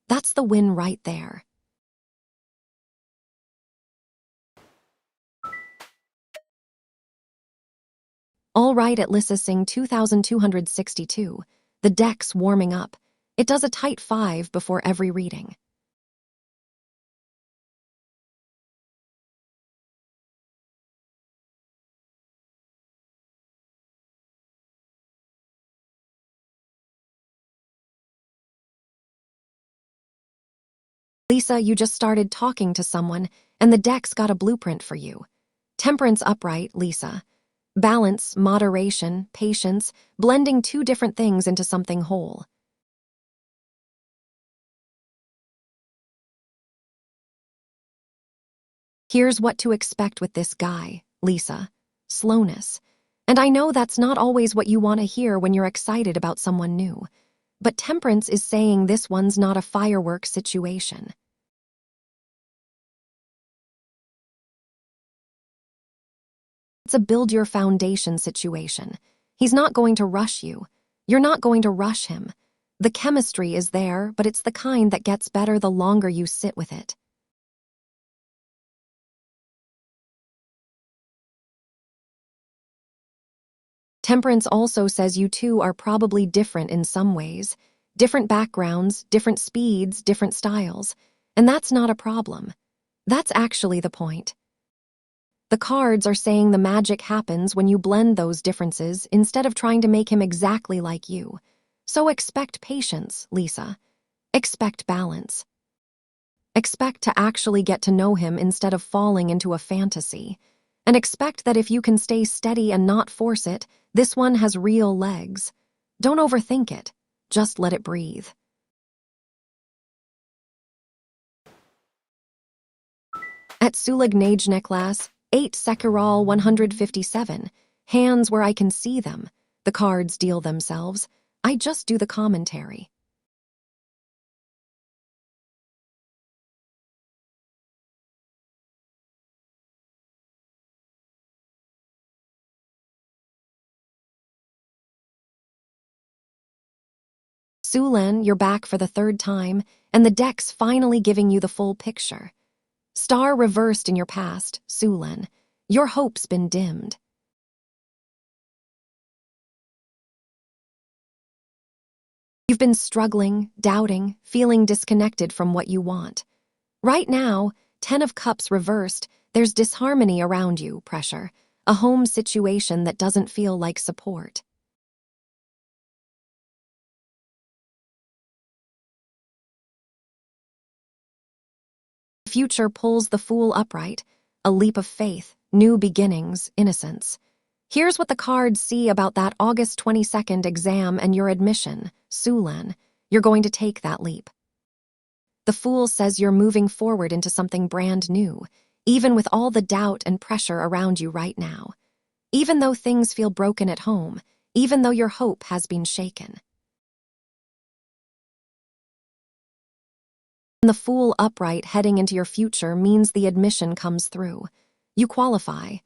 [SPEAKER 1] That's the win right there. All right, at Lissa Sing 2262, the deck's warming up. It does a tight 5 before every reading. Lisa, you just started talking to someone, and the deck's got a blueprint for you. Temperance upright, Lisa. Balance, moderation, patience, blending two different things into something whole. Here's what to expect with this guy, Lisa. Slowness. And I know that's not always what you want to hear when you're excited about someone new. But Temperance is saying this one's not a fireworks situation. It's a build your foundation situation. He's not going to rush you. You're not going to rush him. The chemistry is there, but it's the kind that gets better the longer you sit with it. Temperance also says you two are probably different in some ways. Different backgrounds, different speeds, different styles. And that's not a problem. That's actually the point. The cards are saying the magic happens when you blend those differences instead of trying to make him exactly like you. So expect patience, Lisa. Expect balance. Expect to actually get to know him instead of falling into a fantasy. And expect that if you can stay steady and not force it, this one has real legs. Don't overthink it. Just let it breathe. At Sulag Najneklas, 8 Sekiral 157, hands where I can see them. The cards deal themselves. I just do the commentary. Selene, you're back for the third time, and the deck's finally giving you the full picture. Star reversed in your past, Selene. Your hope's been dimmed. You've been struggling, doubting, feeling disconnected from what you want. Right now, 10 of Cups reversed, there's disharmony around you, pressure, a home situation that doesn't feel like support. Future pulls the Fool upright, a leap of faith, new beginnings, innocence. Here's what the cards see about that August 22nd exam and your admission, Selene. You're going to take that leap. The Fool says you're moving forward into something brand new, even with all the doubt and pressure around you right now. Even though things feel broken at home, even though your hope has been shaken. The Fool upright heading into your future means the admission comes through. You qualify.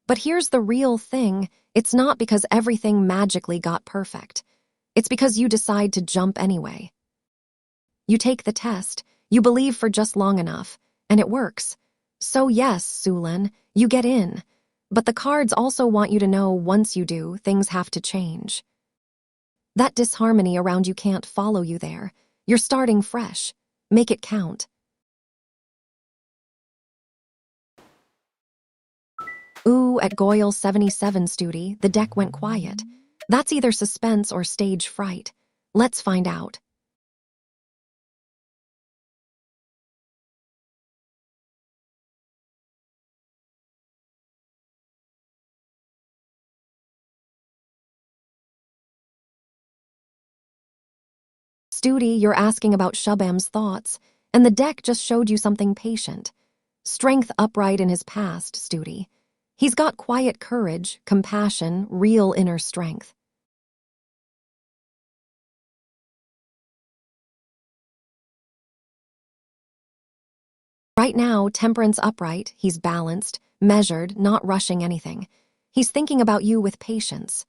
[SPEAKER 1] But here's the real thing, it's not because everything magically got perfect. It's because you decide to jump anyway. You take the test, you believe for just long enough, and it works. So yes, Sulin, you get in. But the cards also want you to know once you do, things have to change. That disharmony around you can't follow you there. You're starting fresh. Make it count. Ooh, at Goyle 77 Studi, the deck went quiet. That's either suspense or stage fright. Let's find out. Studi, you're asking about Shubham's thoughts, and the deck just showed you something patient. Strength upright in his past, Studi. He's got quiet courage, compassion, real inner strength. Right now, temperance upright, he's balanced, measured, not rushing anything. He's thinking about you with patience.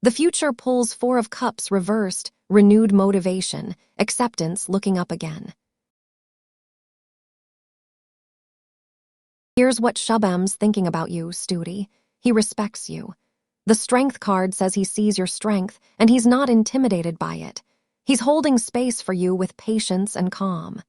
[SPEAKER 1] The future pulls Four of Cups reversed, renewed motivation, acceptance looking up again. Here's what Shubham's thinking about you, Studi. He respects you. The Strength card says he sees your strength, and he's not intimidated by it. He's holding space for you with patience and calm.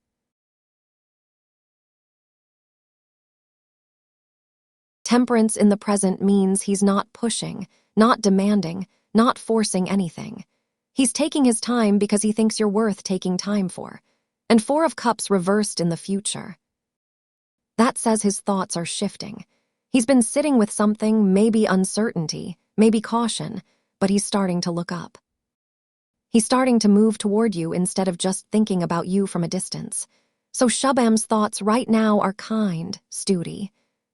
[SPEAKER 1] Temperance in the present means he's not pushing, not demanding, not forcing anything. He's taking his time because he thinks you're worth taking time for. And Four of Cups reversed in the future. That says his thoughts are shifting. He's been sitting with something, maybe uncertainty, maybe caution, but he's starting to look up. He's starting to move toward you instead of just thinking about you from a distance. So Shubham's thoughts right now are kind, Studi.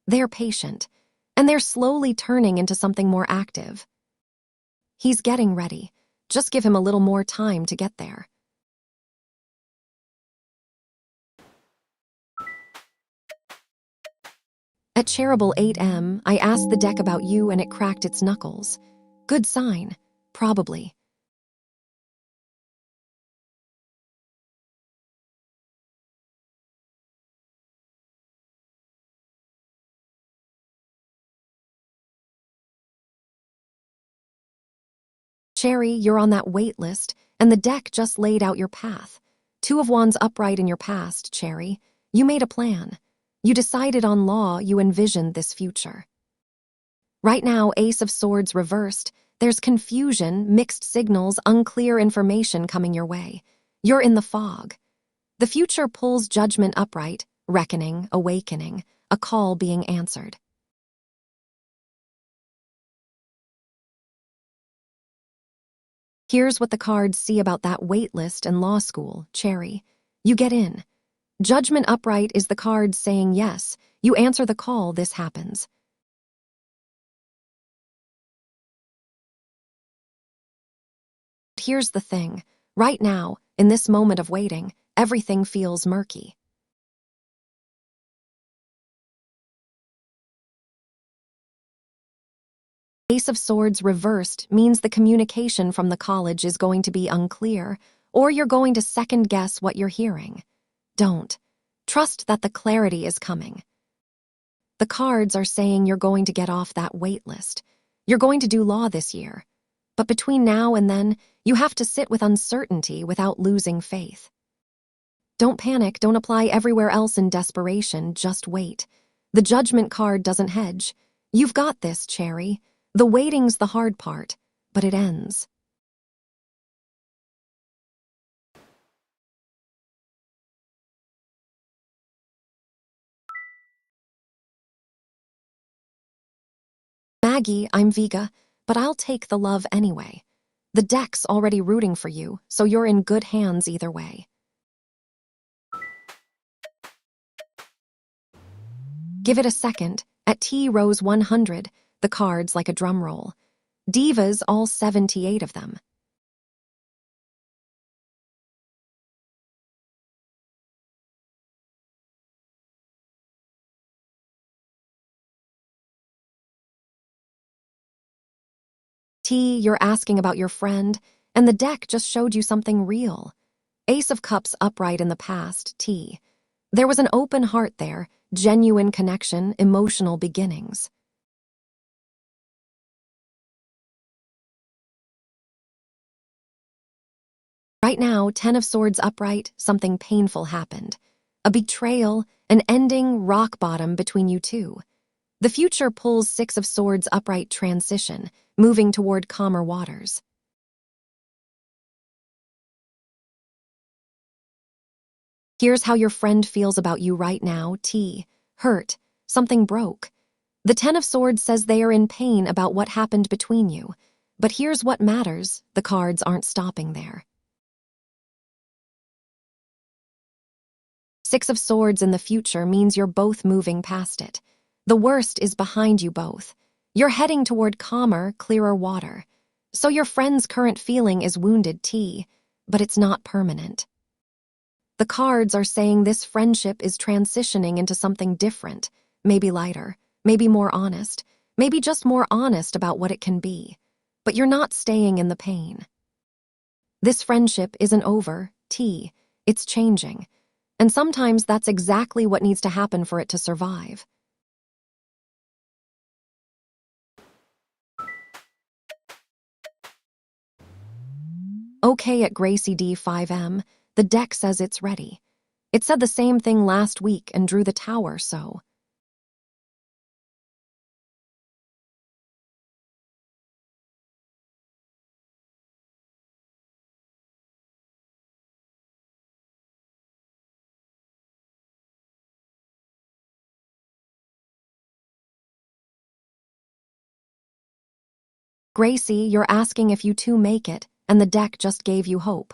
[SPEAKER 1] They're patient, and they're slowly turning into something more active. He's getting ready. Just give him a little more time to get there. At Cherable 8M, I asked the deck about you and it cracked its knuckles. Good sign, probably. Cherry, you're on that wait list, and the deck just laid out your path. Two of Wands upright in your past, Cherry. You made a plan. You decided on law, you envisioned this future. Right now, Ace of Swords reversed. There's confusion, mixed signals, unclear information coming your way. You're in the fog. The future pulls judgment upright, reckoning, awakening, a call being answered. Here's what the cards see about that wait list and law school, Cherry. You get in. Judgment upright is the card saying yes. You answer the call, this happens. Here's the thing. Right now, in this moment of waiting, everything feels murky. Ace of Swords reversed means the communication from the college is going to be unclear, or you're going to second-guess what you're hearing. Don't. Trust that the clarity is coming. The cards are saying you're going to get off that wait list. You're going to do law this year. But between now and then, you have to sit with uncertainty without losing faith. Don't panic, don't apply everywhere else in desperation, just wait. The judgment card doesn't hedge. You've got this, Cherry. The waiting's the hard part, but it ends. Maggie, I'm Vega, but I'll take the love anyway. The deck's already rooting for you, so you're in good hands either way. Give it a second. At T Rose 100, the cards like a drum roll. Divas, all 78 of them. T, you're asking about your friend, And the deck just showed you something real. Ace of Cups upright in the past, T. There was an open heart there, genuine connection, emotional beginnings. Right now, Ten of Swords upright, something painful happened. A betrayal, an ending, rock bottom between you two. The future pulls Six of Swords upright transition, moving toward calmer waters. Here's how your friend feels about you right now, T. Hurt. Something broke. The Ten of Swords says they are in pain about what happened between you. But here's what matters. The cards aren't stopping there. Six of Swords in the future means you're both moving past it. The worst is behind you both. You're heading toward calmer, clearer water. So your friend's current feeling is wounded, T, but it's not permanent. The cards are saying this friendship is transitioning into something different, maybe lighter, maybe more honest, maybe just more honest about what it can be. But you're not staying in the pain. This friendship isn't over, T. It's changing. And sometimes that's exactly what needs to happen for it to survive. Okay at Gracie D5M, the deck says it's ready. It said the same thing last week and drew the tower, so. Gracie, you're asking if you two make it, and the deck just gave you hope.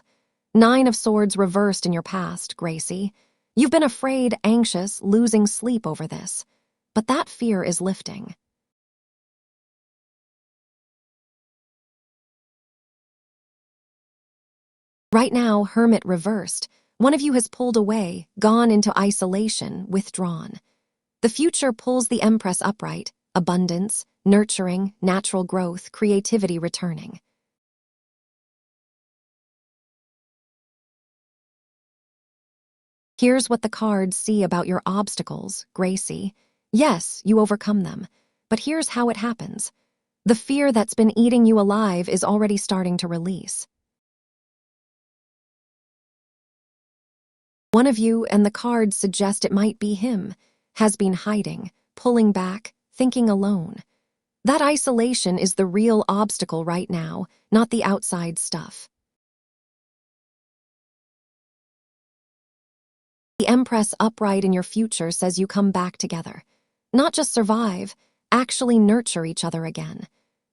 [SPEAKER 1] Nine of Swords reversed in your past, Gracie. You've been afraid, anxious, losing sleep over this. But that fear is lifting. Right now, Hermit reversed. One of you has pulled away, gone into isolation, withdrawn. The future pulls the Empress upright, abundance, nurturing, natural growth, creativity returning. Here's what the cards see about your obstacles, Gracie. Yes, you overcome them, but here's how it happens. The fear that's been eating you alive is already starting to release. One of you, and the cards suggest it might be him, has been hiding, pulling back, thinking alone. That isolation is the real obstacle right now, not the outside stuff. The Empress upright in your future says you come back together. Not just survive, actually nurture each other again.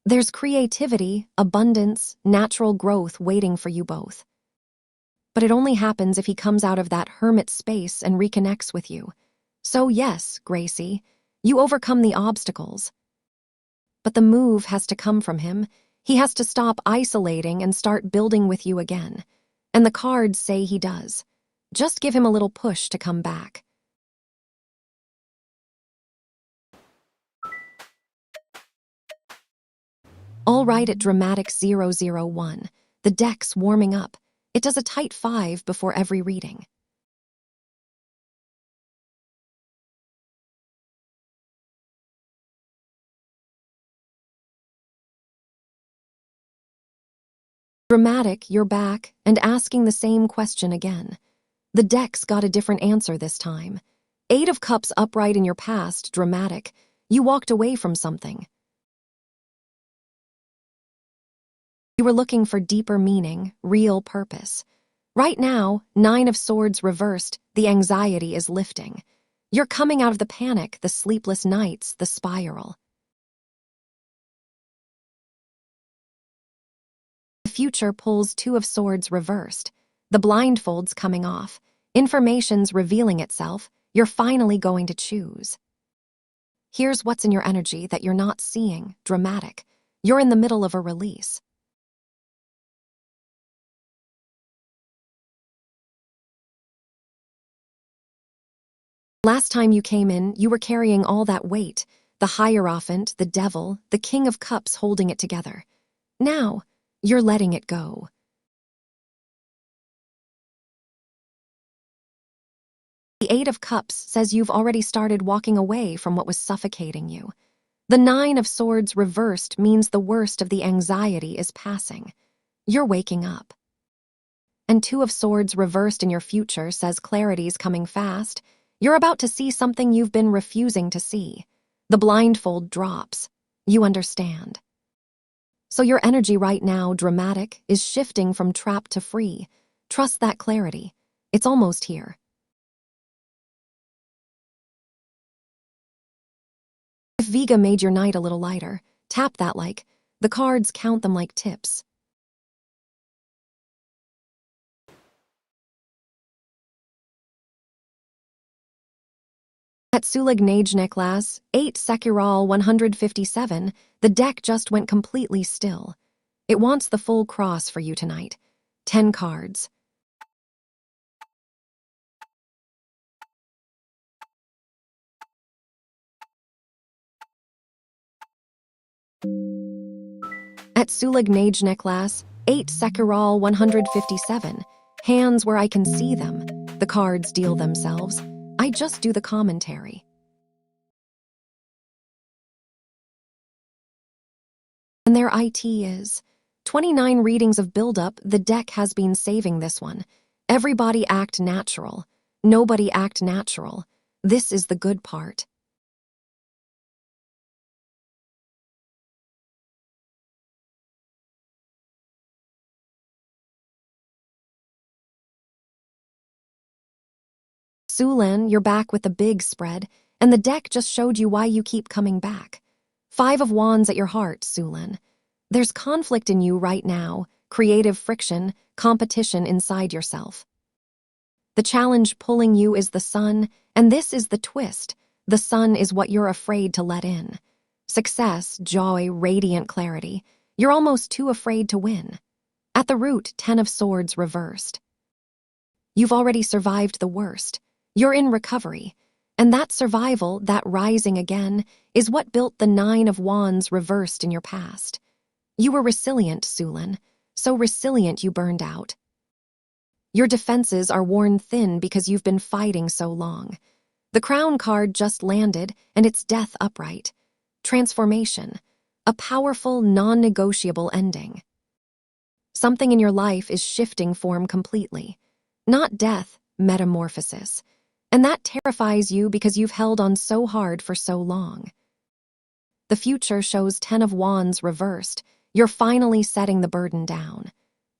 [SPEAKER 1] There's creativity, abundance, natural growth waiting for you both. But it only happens if he comes out of that hermit space and reconnects with you. So yes, Gracie, you overcome the obstacles. But the move has to come from him. He has to stop isolating and start building with you again. And the cards say he does. Just give him a little push to come back. All right at Dramatic 001. The deck's warming up. It does a tight 5 before every reading. Dramatic, you're back, and asking the same question again. The deck's got a different answer this time. Eight of Cups upright in your past, Dramatic. You walked away from something. You were looking for deeper meaning, real purpose. Right now, Nine of Swords reversed, the anxiety is lifting. You're coming out of the panic, the sleepless nights, the spiral. The future pulls Two of Swords reversed. The blindfold's coming off. Information's revealing itself. You're finally going to choose. Here's what's in your energy that you're not seeing, Dramatic. You're in the middle of a release. Last time you came in, you were carrying all that weight, the Hierophant, the Devil, the King of Cups holding it together. Now, you're letting it go. The Eight of Cups says you've already started walking away from what was suffocating you. The Nine of Swords reversed means the worst of the anxiety is passing. You're waking up. And Two of Swords reversed in your future says clarity's coming fast. You're about to see something you've been refusing to see. The blindfold drops. You understand. So your energy right now, dramatic, is shifting from trapped to free. Trust that clarity. It's almost here. If Vega made your night a little lighter, tap that like. The cards, count them like tips. At SELENE 8 Secural 157, the deck just went completely still. It wants the full cross for you tonight. 10 cards. At SELENE 8 Secural 157, hands where I can see them. The cards deal themselves. I just do the commentary. And their IT is 29 readings of buildup. The deck has been saving this one. Everybody act natural. Nobody act natural. This is the good part. Selene, you're back with the big spread, and the deck just showed you why you keep coming back. 5 of Wands at your heart, Selene. There's conflict in you right now, creative friction, competition inside yourself. The challenge pulling you is the sun, and this is the twist. The sun is what you're afraid to let in. Success, joy, radiant clarity. You're almost too afraid to win. At the root, 10 of Swords reversed. You've already survived the worst. You're in recovery. And that survival, that rising again, is what built the 9 of Wands reversed in your past. You were resilient, Selene. So resilient you burned out. Your defenses are worn thin because you've been fighting so long. The Crown card just landed, and it's death upright. Transformation. A powerful, non-negotiable ending. Something in your life is shifting form completely. Not death, metamorphosis. And that terrifies you because you've held on so hard for so long. The future shows 10 of Wands reversed. You're finally setting the burden down.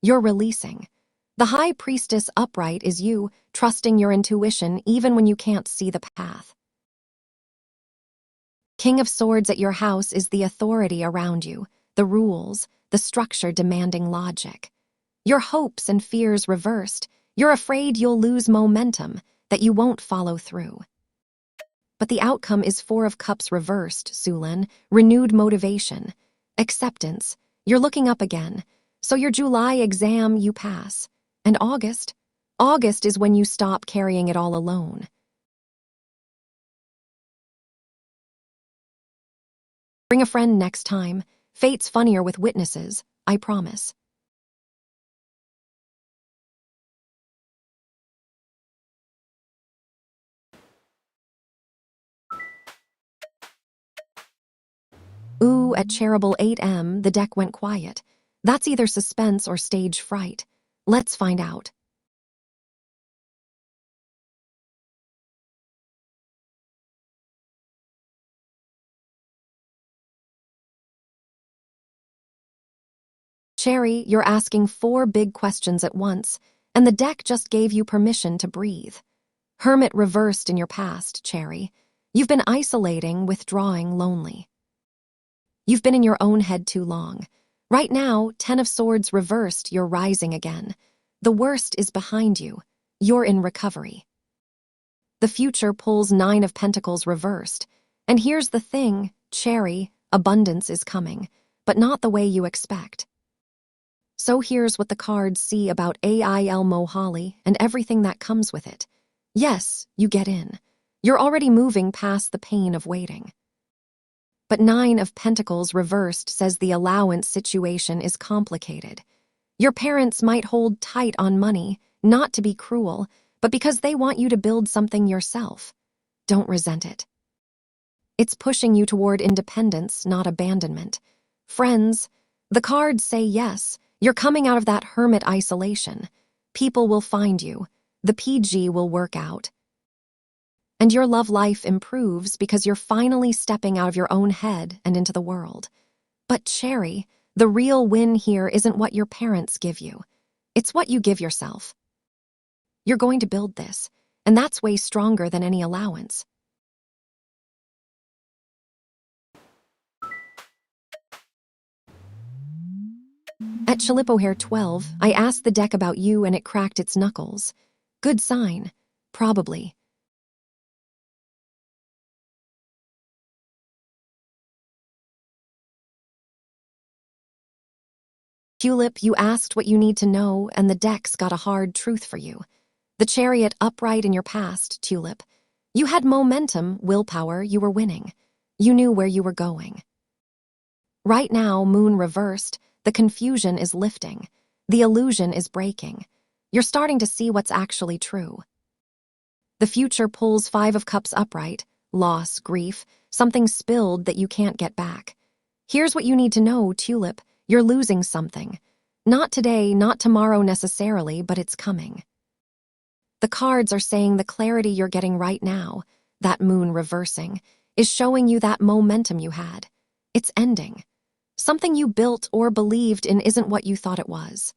[SPEAKER 1] You're releasing. The High Priestess upright is you, trusting your intuition even when you can't see the path. King of Swords at your house is the authority around you, the rules, the structure demanding logic. Your hopes and fears reversed. You're afraid you'll lose momentum, that you won't follow through. But the outcome is 4 of Cups reversed, Selene, renewed motivation, acceptance. You're looking up again. So your July exam you pass. And August? August is when you stop carrying it all alone. Bring a friend next time. Fate's funnier with witnesses, I promise. Ooh, at Cherable 8M, the deck went quiet. That's either suspense or stage fright. Let's find out. Cherry, you're asking 4 big questions at once, and the deck just gave you permission to breathe. Hermit reversed in your past, Cherry. You've been isolating, withdrawing, lonely. You've been in your own head too long. Right now, 10 of Swords reversed, you're rising again. The worst is behind you. You're in recovery. The future pulls 9 of Pentacles reversed. And here's the thing, Cherry, abundance is coming, but not the way you expect. So here's what the cards see about AIL Mohali and everything that comes with it. Yes, you get in. You're already moving past the pain of waiting. But 9 of Pentacles reversed says the allowance situation is complicated. Your parents might hold tight on money, not to be cruel, but because they want you to build something yourself. Don't resent it. It's pushing you toward independence, not abandonment. Friends, the cards say yes, you're coming out of that hermit isolation. People will find you. The PG will work out. And your love life improves because you're finally stepping out of your own head and into the world. But Cherry, the real win here isn't what your parents give you. It's what you give yourself. You're going to build this, and that's way stronger than any allowance. At Chalipohair 12, I asked the deck about you and it cracked its knuckles. Good sign. Probably. Tulip, you asked what you need to know, and the deck's got a hard truth for you. The chariot upright in your past, Tulip. You had momentum, willpower, you were winning. You knew where you were going. Right now, moon reversed, the confusion is lifting. The illusion is breaking. You're starting to see what's actually true. The future pulls 5 of Cups upright, loss, grief, something spilled that you can't get back. Here's what you need to know, Tulip. You're losing something. Not today, not tomorrow necessarily, but it's coming. The cards are saying the clarity you're getting right now, that moon reversing, is showing you that momentum you had. It's ending. Something you built or believed in isn't what you thought it was.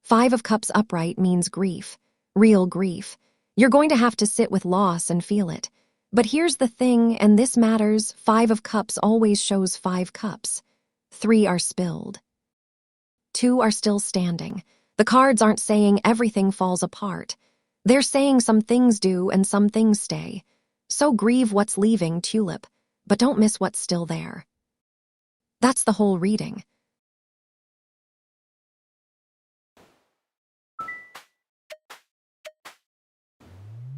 [SPEAKER 1] 5 of Cups upright means grief, real grief. You're going to have to sit with loss and feel it. But here's the thing, and this matters, 5 of Cups always shows 5 cups. 3 are spilled. 2 are still standing. The cards aren't saying everything falls apart. They're saying some things do and some things stay. So grieve what's leaving, Tulip, but don't miss what's still there. That's the whole reading.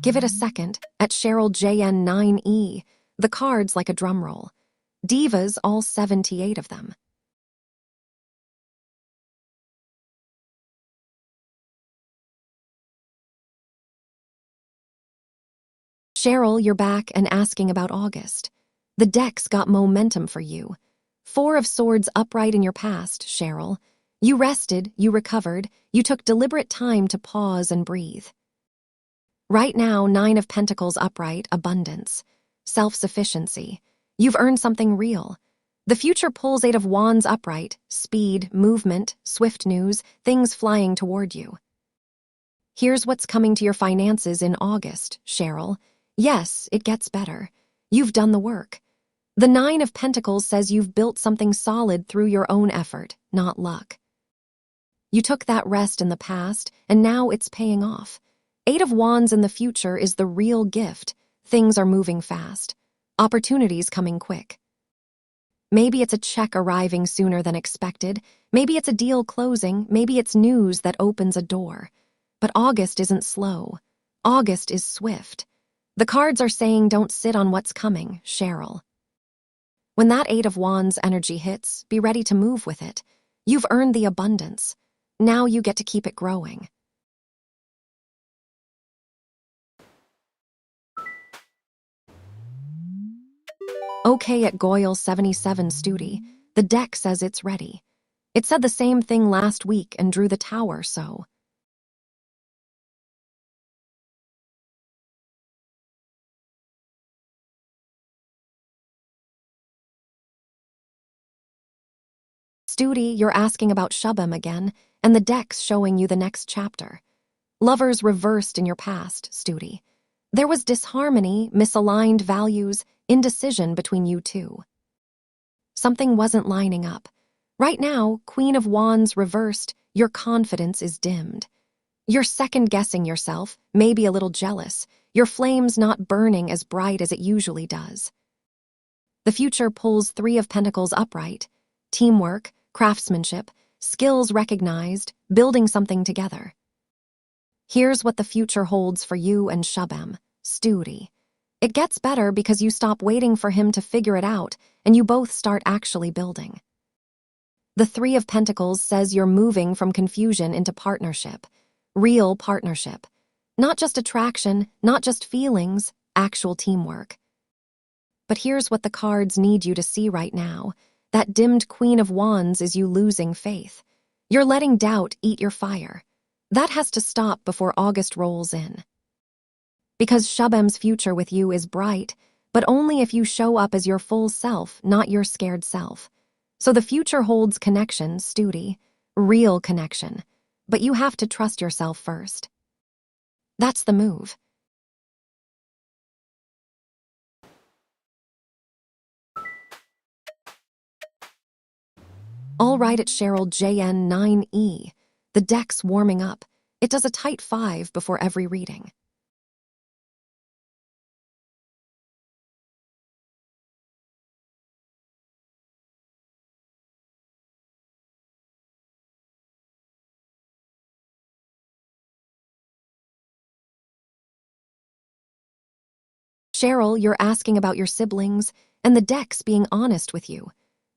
[SPEAKER 1] Give it a second. At Cheryl JN9E, the cards like a drum roll. Divas, all 78 of them. Cheryl, you're back and asking about August. The deck's got momentum for you. 4 of Swords upright in your past, Cheryl. You rested, you recovered, you took deliberate time to pause and breathe. Right now, 9 of Pentacles upright, abundance, self-sufficiency. You've earned something real. The future pulls 8 of Wands upright, speed, movement, swift news, things flying toward you. Here's what's coming to your finances in August, Cheryl. Yes, it gets better. You've done the work. The 9 of Pentacles says you've built something solid through your own effort, not luck. You took that rest in the past, and now it's paying off. 8 of Wands in the future is the real gift. Things are moving fast. Opportunities coming quick. Maybe it's a check arriving sooner than expected. Maybe it's a deal closing. Maybe it's news that opens a door. But August isn't slow. August is swift. The cards are saying don't sit on what's coming, Cheryl. When that 8 of Wands energy hits, be ready to move with it. You've earned the abundance. Now you get to keep it growing. Okay, at Goyle 77 Studi, the deck says it's ready. It said the same thing last week and drew the tower, so. Studi, you're asking about Shubham again, and the deck's showing you the next chapter. Lovers reversed in your past, Studi. There was disharmony, misaligned values, indecision between you two. Something wasn't lining up. Right now, Queen of Wands reversed, your confidence is dimmed. You're second-guessing yourself, maybe a little jealous. Your flame's not burning as bright as it usually does. The future pulls 3 of Pentacles upright. Teamwork, craftsmanship, skills recognized, building something together. Here's what the future holds for you and Shubham, Studi. It gets better because you stop waiting for him to figure it out and you both start actually building. The 3 of Pentacles says you're moving from confusion into partnership, real partnership. Not just attraction, not just feelings, actual teamwork. But here's what the cards need you to see right now. That dimmed Queen of Wands is you losing faith. You're letting doubt eat your fire. That has to stop before August rolls in. Because Shubham's future with you is bright, but only if you show up as your full self, not your scared self. So the future holds connection, Studi, real connection. But you have to trust yourself first. That's the move. All right, it's Cheryl JN9E. The deck's warming up. It does a tight 5 before every reading. Cheryl, you're asking about your siblings, and the deck's being honest with you.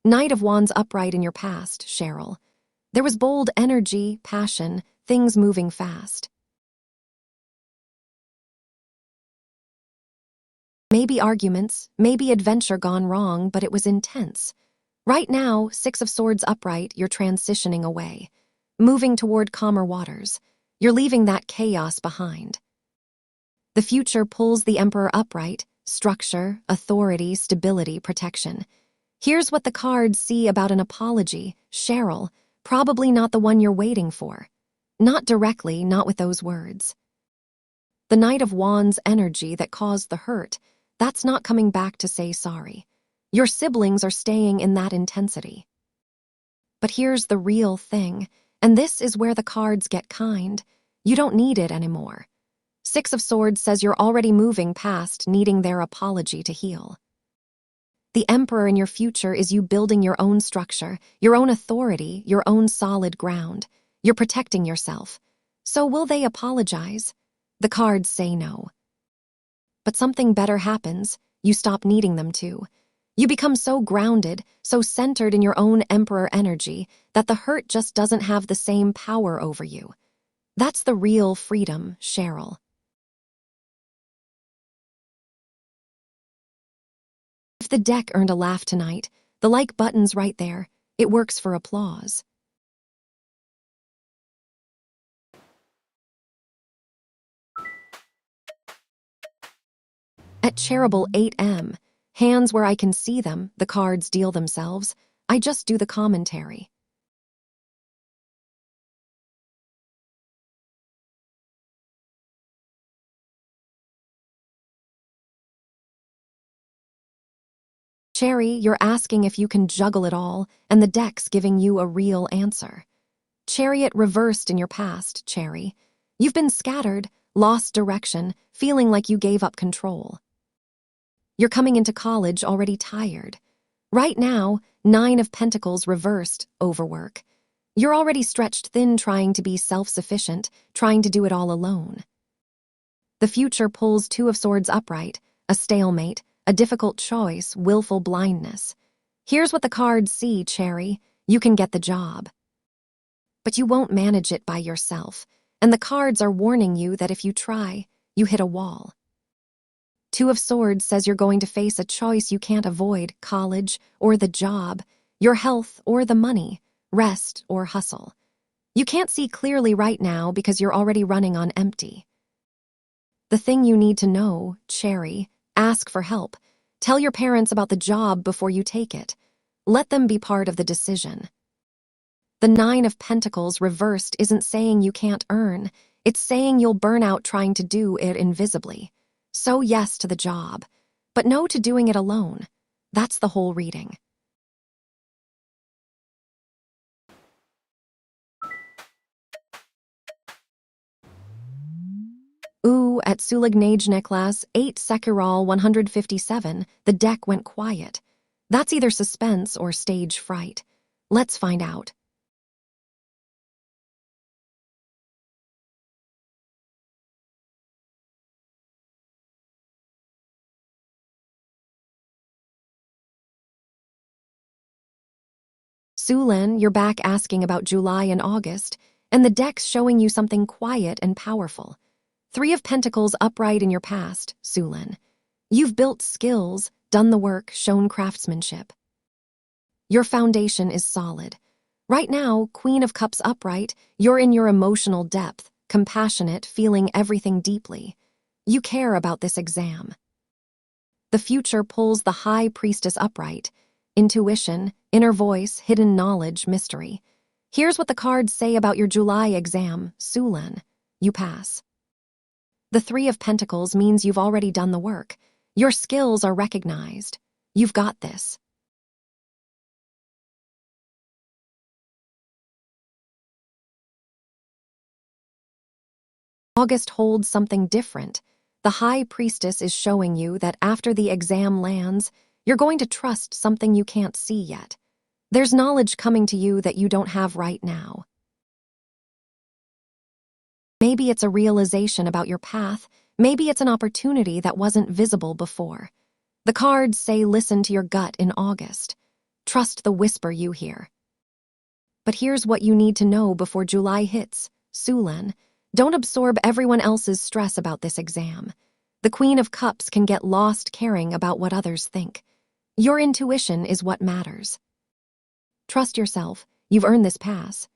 [SPEAKER 1] Knight of Wands upright in your past, Cheryl. There was bold energy, passion, things moving fast. Maybe arguments, maybe adventure gone wrong, but it was intense. Right now, 6 of Swords upright, you're transitioning away. Moving toward calmer waters. You're leaving that chaos behind. The future pulls the Emperor upright, structure, authority, stability, protection. Here's what the cards see about an apology, Cheryl, probably not the one you're waiting for. Not directly, not with those words. The Knight of Wands energy that caused the hurt, that's not coming back to say sorry. Your siblings are staying in that intensity. But here's the real thing, and this is where the cards get kind. You don't need it anymore. 6 of Swords says you're already moving past needing their apology to heal. The Emperor in your future is you building your own structure, your own authority, your own solid ground. You're protecting yourself. So will they apologize? The cards say no. But something better happens. You stop needing them to. You become so grounded, so centered in your own Emperor energy that the hurt just doesn't have the same power over you. That's the real freedom, Cheryl. If the deck earned a laugh tonight, the like button's right there. It works for applause. At Charitable 8M, hands where I can see them, the cards deal themselves. I just do the commentary. Cherry, you're asking if you can juggle it all, and the deck's giving you a real answer. Chariot reversed in your past, Cherry. You've been scattered, lost direction, feeling like you gave up control. You're coming into college already tired. Right now, 9 of Pentacles reversed, overwork. You're already stretched thin trying to be self-sufficient, trying to do it all alone. The future pulls 2 of Swords upright, a stalemate, a difficult choice, willful blindness. Here's what the cards see, Cherry. You can get the job. But you won't manage it by yourself, and the cards are warning you that if you try, you hit a wall. 2 of Swords says you're going to face a choice you can't avoid, college or the job, your health or the money, rest or hustle. You can't see clearly right now because you're already running on empty. The thing you need to know, Cherry, ask for help. Tell your parents about the job before you take it. Let them be part of the decision. The 9 of Pentacles reversed isn't saying you can't earn. It's saying you'll burn out trying to do it invisibly. So yes to the job, but no to doing it alone. That's the whole reading. Ooh, at Sulignage class 8 Sekiral 157, the deck went quiet. That's either suspense or stage fright. Let's find out. Sulin, you're back asking about July and August, and the deck's showing you something quiet and powerful. Three of Pentacles upright in your past, Selene. You've built skills, done the work, shown craftsmanship. Your foundation is solid. Right now, Queen of Cups upright, you're in your emotional depth, compassionate, feeling everything deeply. You care about this exam. The future pulls the High Priestess upright. Intuition, inner voice, hidden knowledge, mystery. Here's what the cards say about your July exam, Selene. You pass. The Three of Pentacles means you've already done the work. Your skills are recognized. You've got this. August holds something different. The High Priestess is showing you that after the exam lands, you're going to trust something you can't see yet. There's knowledge coming to you that you don't have right now. Maybe it's a realization about your path. Maybe it's an opportunity that wasn't visible before. The cards say listen to your gut in August. Trust the whisper you hear. But here's what you need to know before July hits, Selene. Don't absorb everyone else's stress about this exam. The Queen of Cups can get lost caring about what others think. Your intuition is what matters. Trust yourself. You've earned this pass.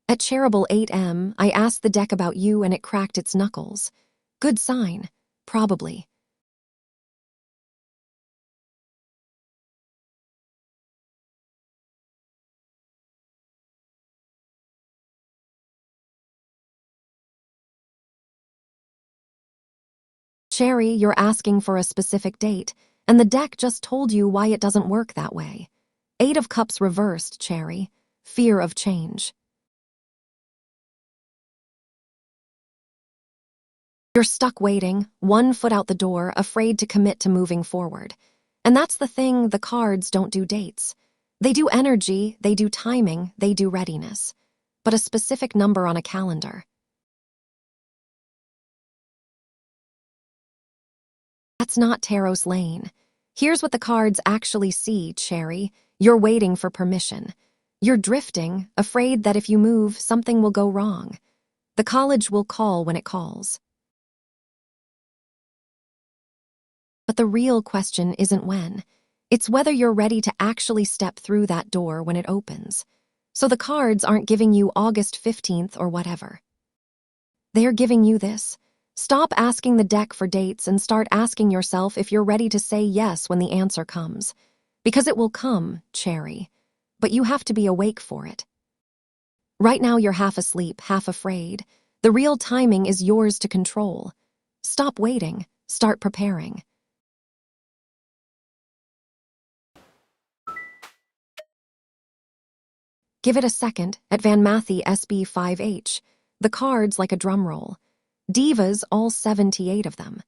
[SPEAKER 1] At Charitable 8M, I asked the deck about you and it cracked its knuckles. Good sign, probably. Cherry, you're asking for a specific date, and the deck just told you why it doesn't work that way. Eight of Cups reversed, Cherry. Fear of change. You're stuck waiting, 1 foot out the door, afraid to commit to moving forward. And that's the thing, the cards don't do dates. They do energy, they do timing, they do readiness. But a specific number on a calendar. That's not Tarot's lane. Here's what the cards actually see, Cherry. You're waiting for permission. You're drifting, afraid that if you move, something will go wrong. The college will call when it calls. But the real question isn't when. It's whether you're ready to actually step through that door when it opens. So the cards aren't giving you August 15th or whatever. They're giving you this. Stop asking the deck for dates and start asking yourself if you're ready to say yes when the answer comes. Because it will come, Cherry. But you have to be awake for it. Right now you're half asleep, half afraid. The real timing is yours to control. Stop waiting. Start preparing. Give it a second at Van Mathy SB5H. The cards like a drum roll. Divas, all 78 of them.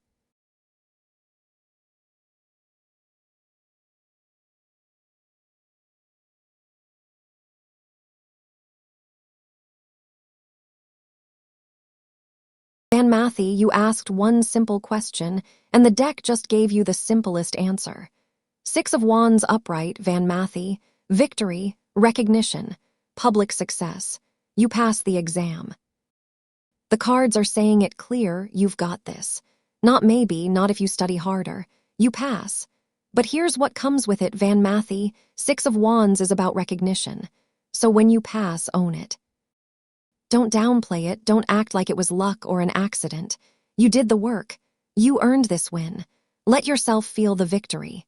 [SPEAKER 1] Van Mathy, you asked one simple question, and the deck just gave you the simplest answer. 6 of Wands upright, Van Mathy. Victory, recognition, public success. You pass the exam. The cards are saying it clear, you've got this. Not maybe, not if you study harder. You pass. But here's what comes with it, Van Mathy. 6 of Wands is about recognition. So when you pass, own it. Don't downplay it, don't act like it was luck or an accident. You did the work. You earned this win. Let yourself feel the victory.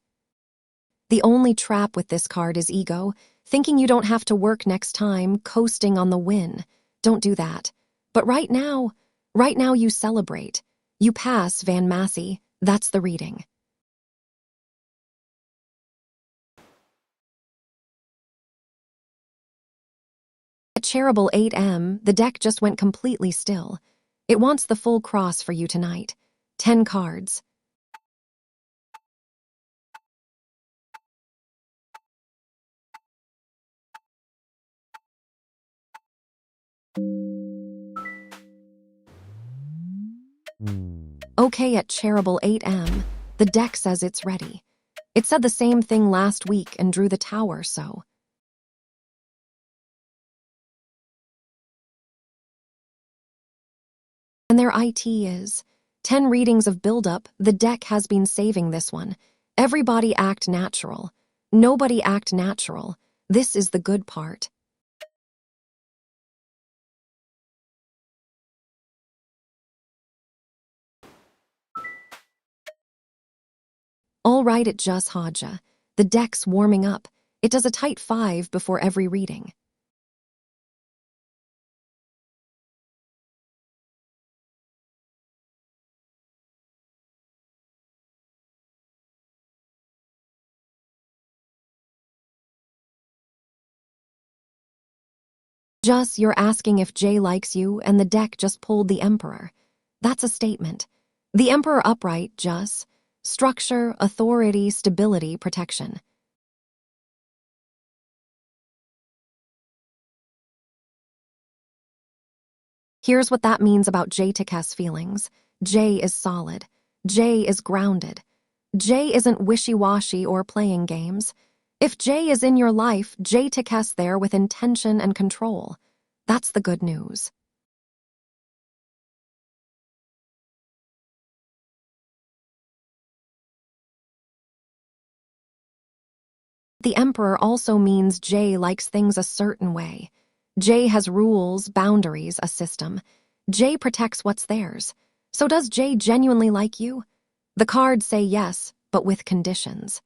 [SPEAKER 1] The only trap with this card is ego, thinking you don't have to work next time, coasting on the win. Don't do that. But right now you celebrate. You pass, Van Mathy. That's the reading. At Charitable 8M, the deck just went completely still. It wants the full cross for you tonight. 10 cards. Okay, at Charitable 8M, the deck says it's ready. It said the same thing last week and drew the tower, so. And their IT is 10 readings of buildup. The deck has been saving this one. Everybody act natural. Nobody act natural. This is the good part. All right, it just Haja. The deck's warming up. It does a tight 5 before every reading. Just, you're asking if Jay likes you, and the deck just pulled the Emperor. That's a statement. The Emperor upright, just. Structure, authority, stability, protection. Here's what that means about Jaytika's feelings. Jay is solid. Jay is grounded. Jay isn't wishy-washy or playing games. If Jay is in your life, Jaytika's there with intention and control. That's the good news. The Emperor also means Jay likes things a certain way. Jay has rules, boundaries, a system. Jay protects what's theirs. So does Jay genuinely like you? The cards say yes, but with conditions.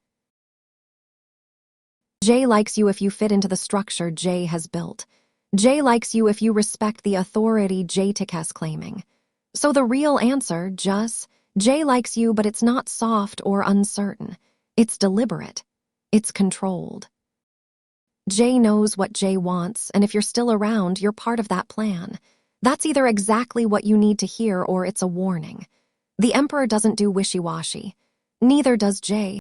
[SPEAKER 1] Jay likes you if you fit into the structure Jay has built. Jay likes you if you respect the authority Jaytika's claiming. So the real answer, Jay likes you, but it's not soft or uncertain. It's deliberate. It's controlled. Jay knows what Jay wants, and if you're still around, you're part of that plan. That's either exactly what you need to hear or it's a warning. The Emperor doesn't do wishy-washy. Neither does Jay.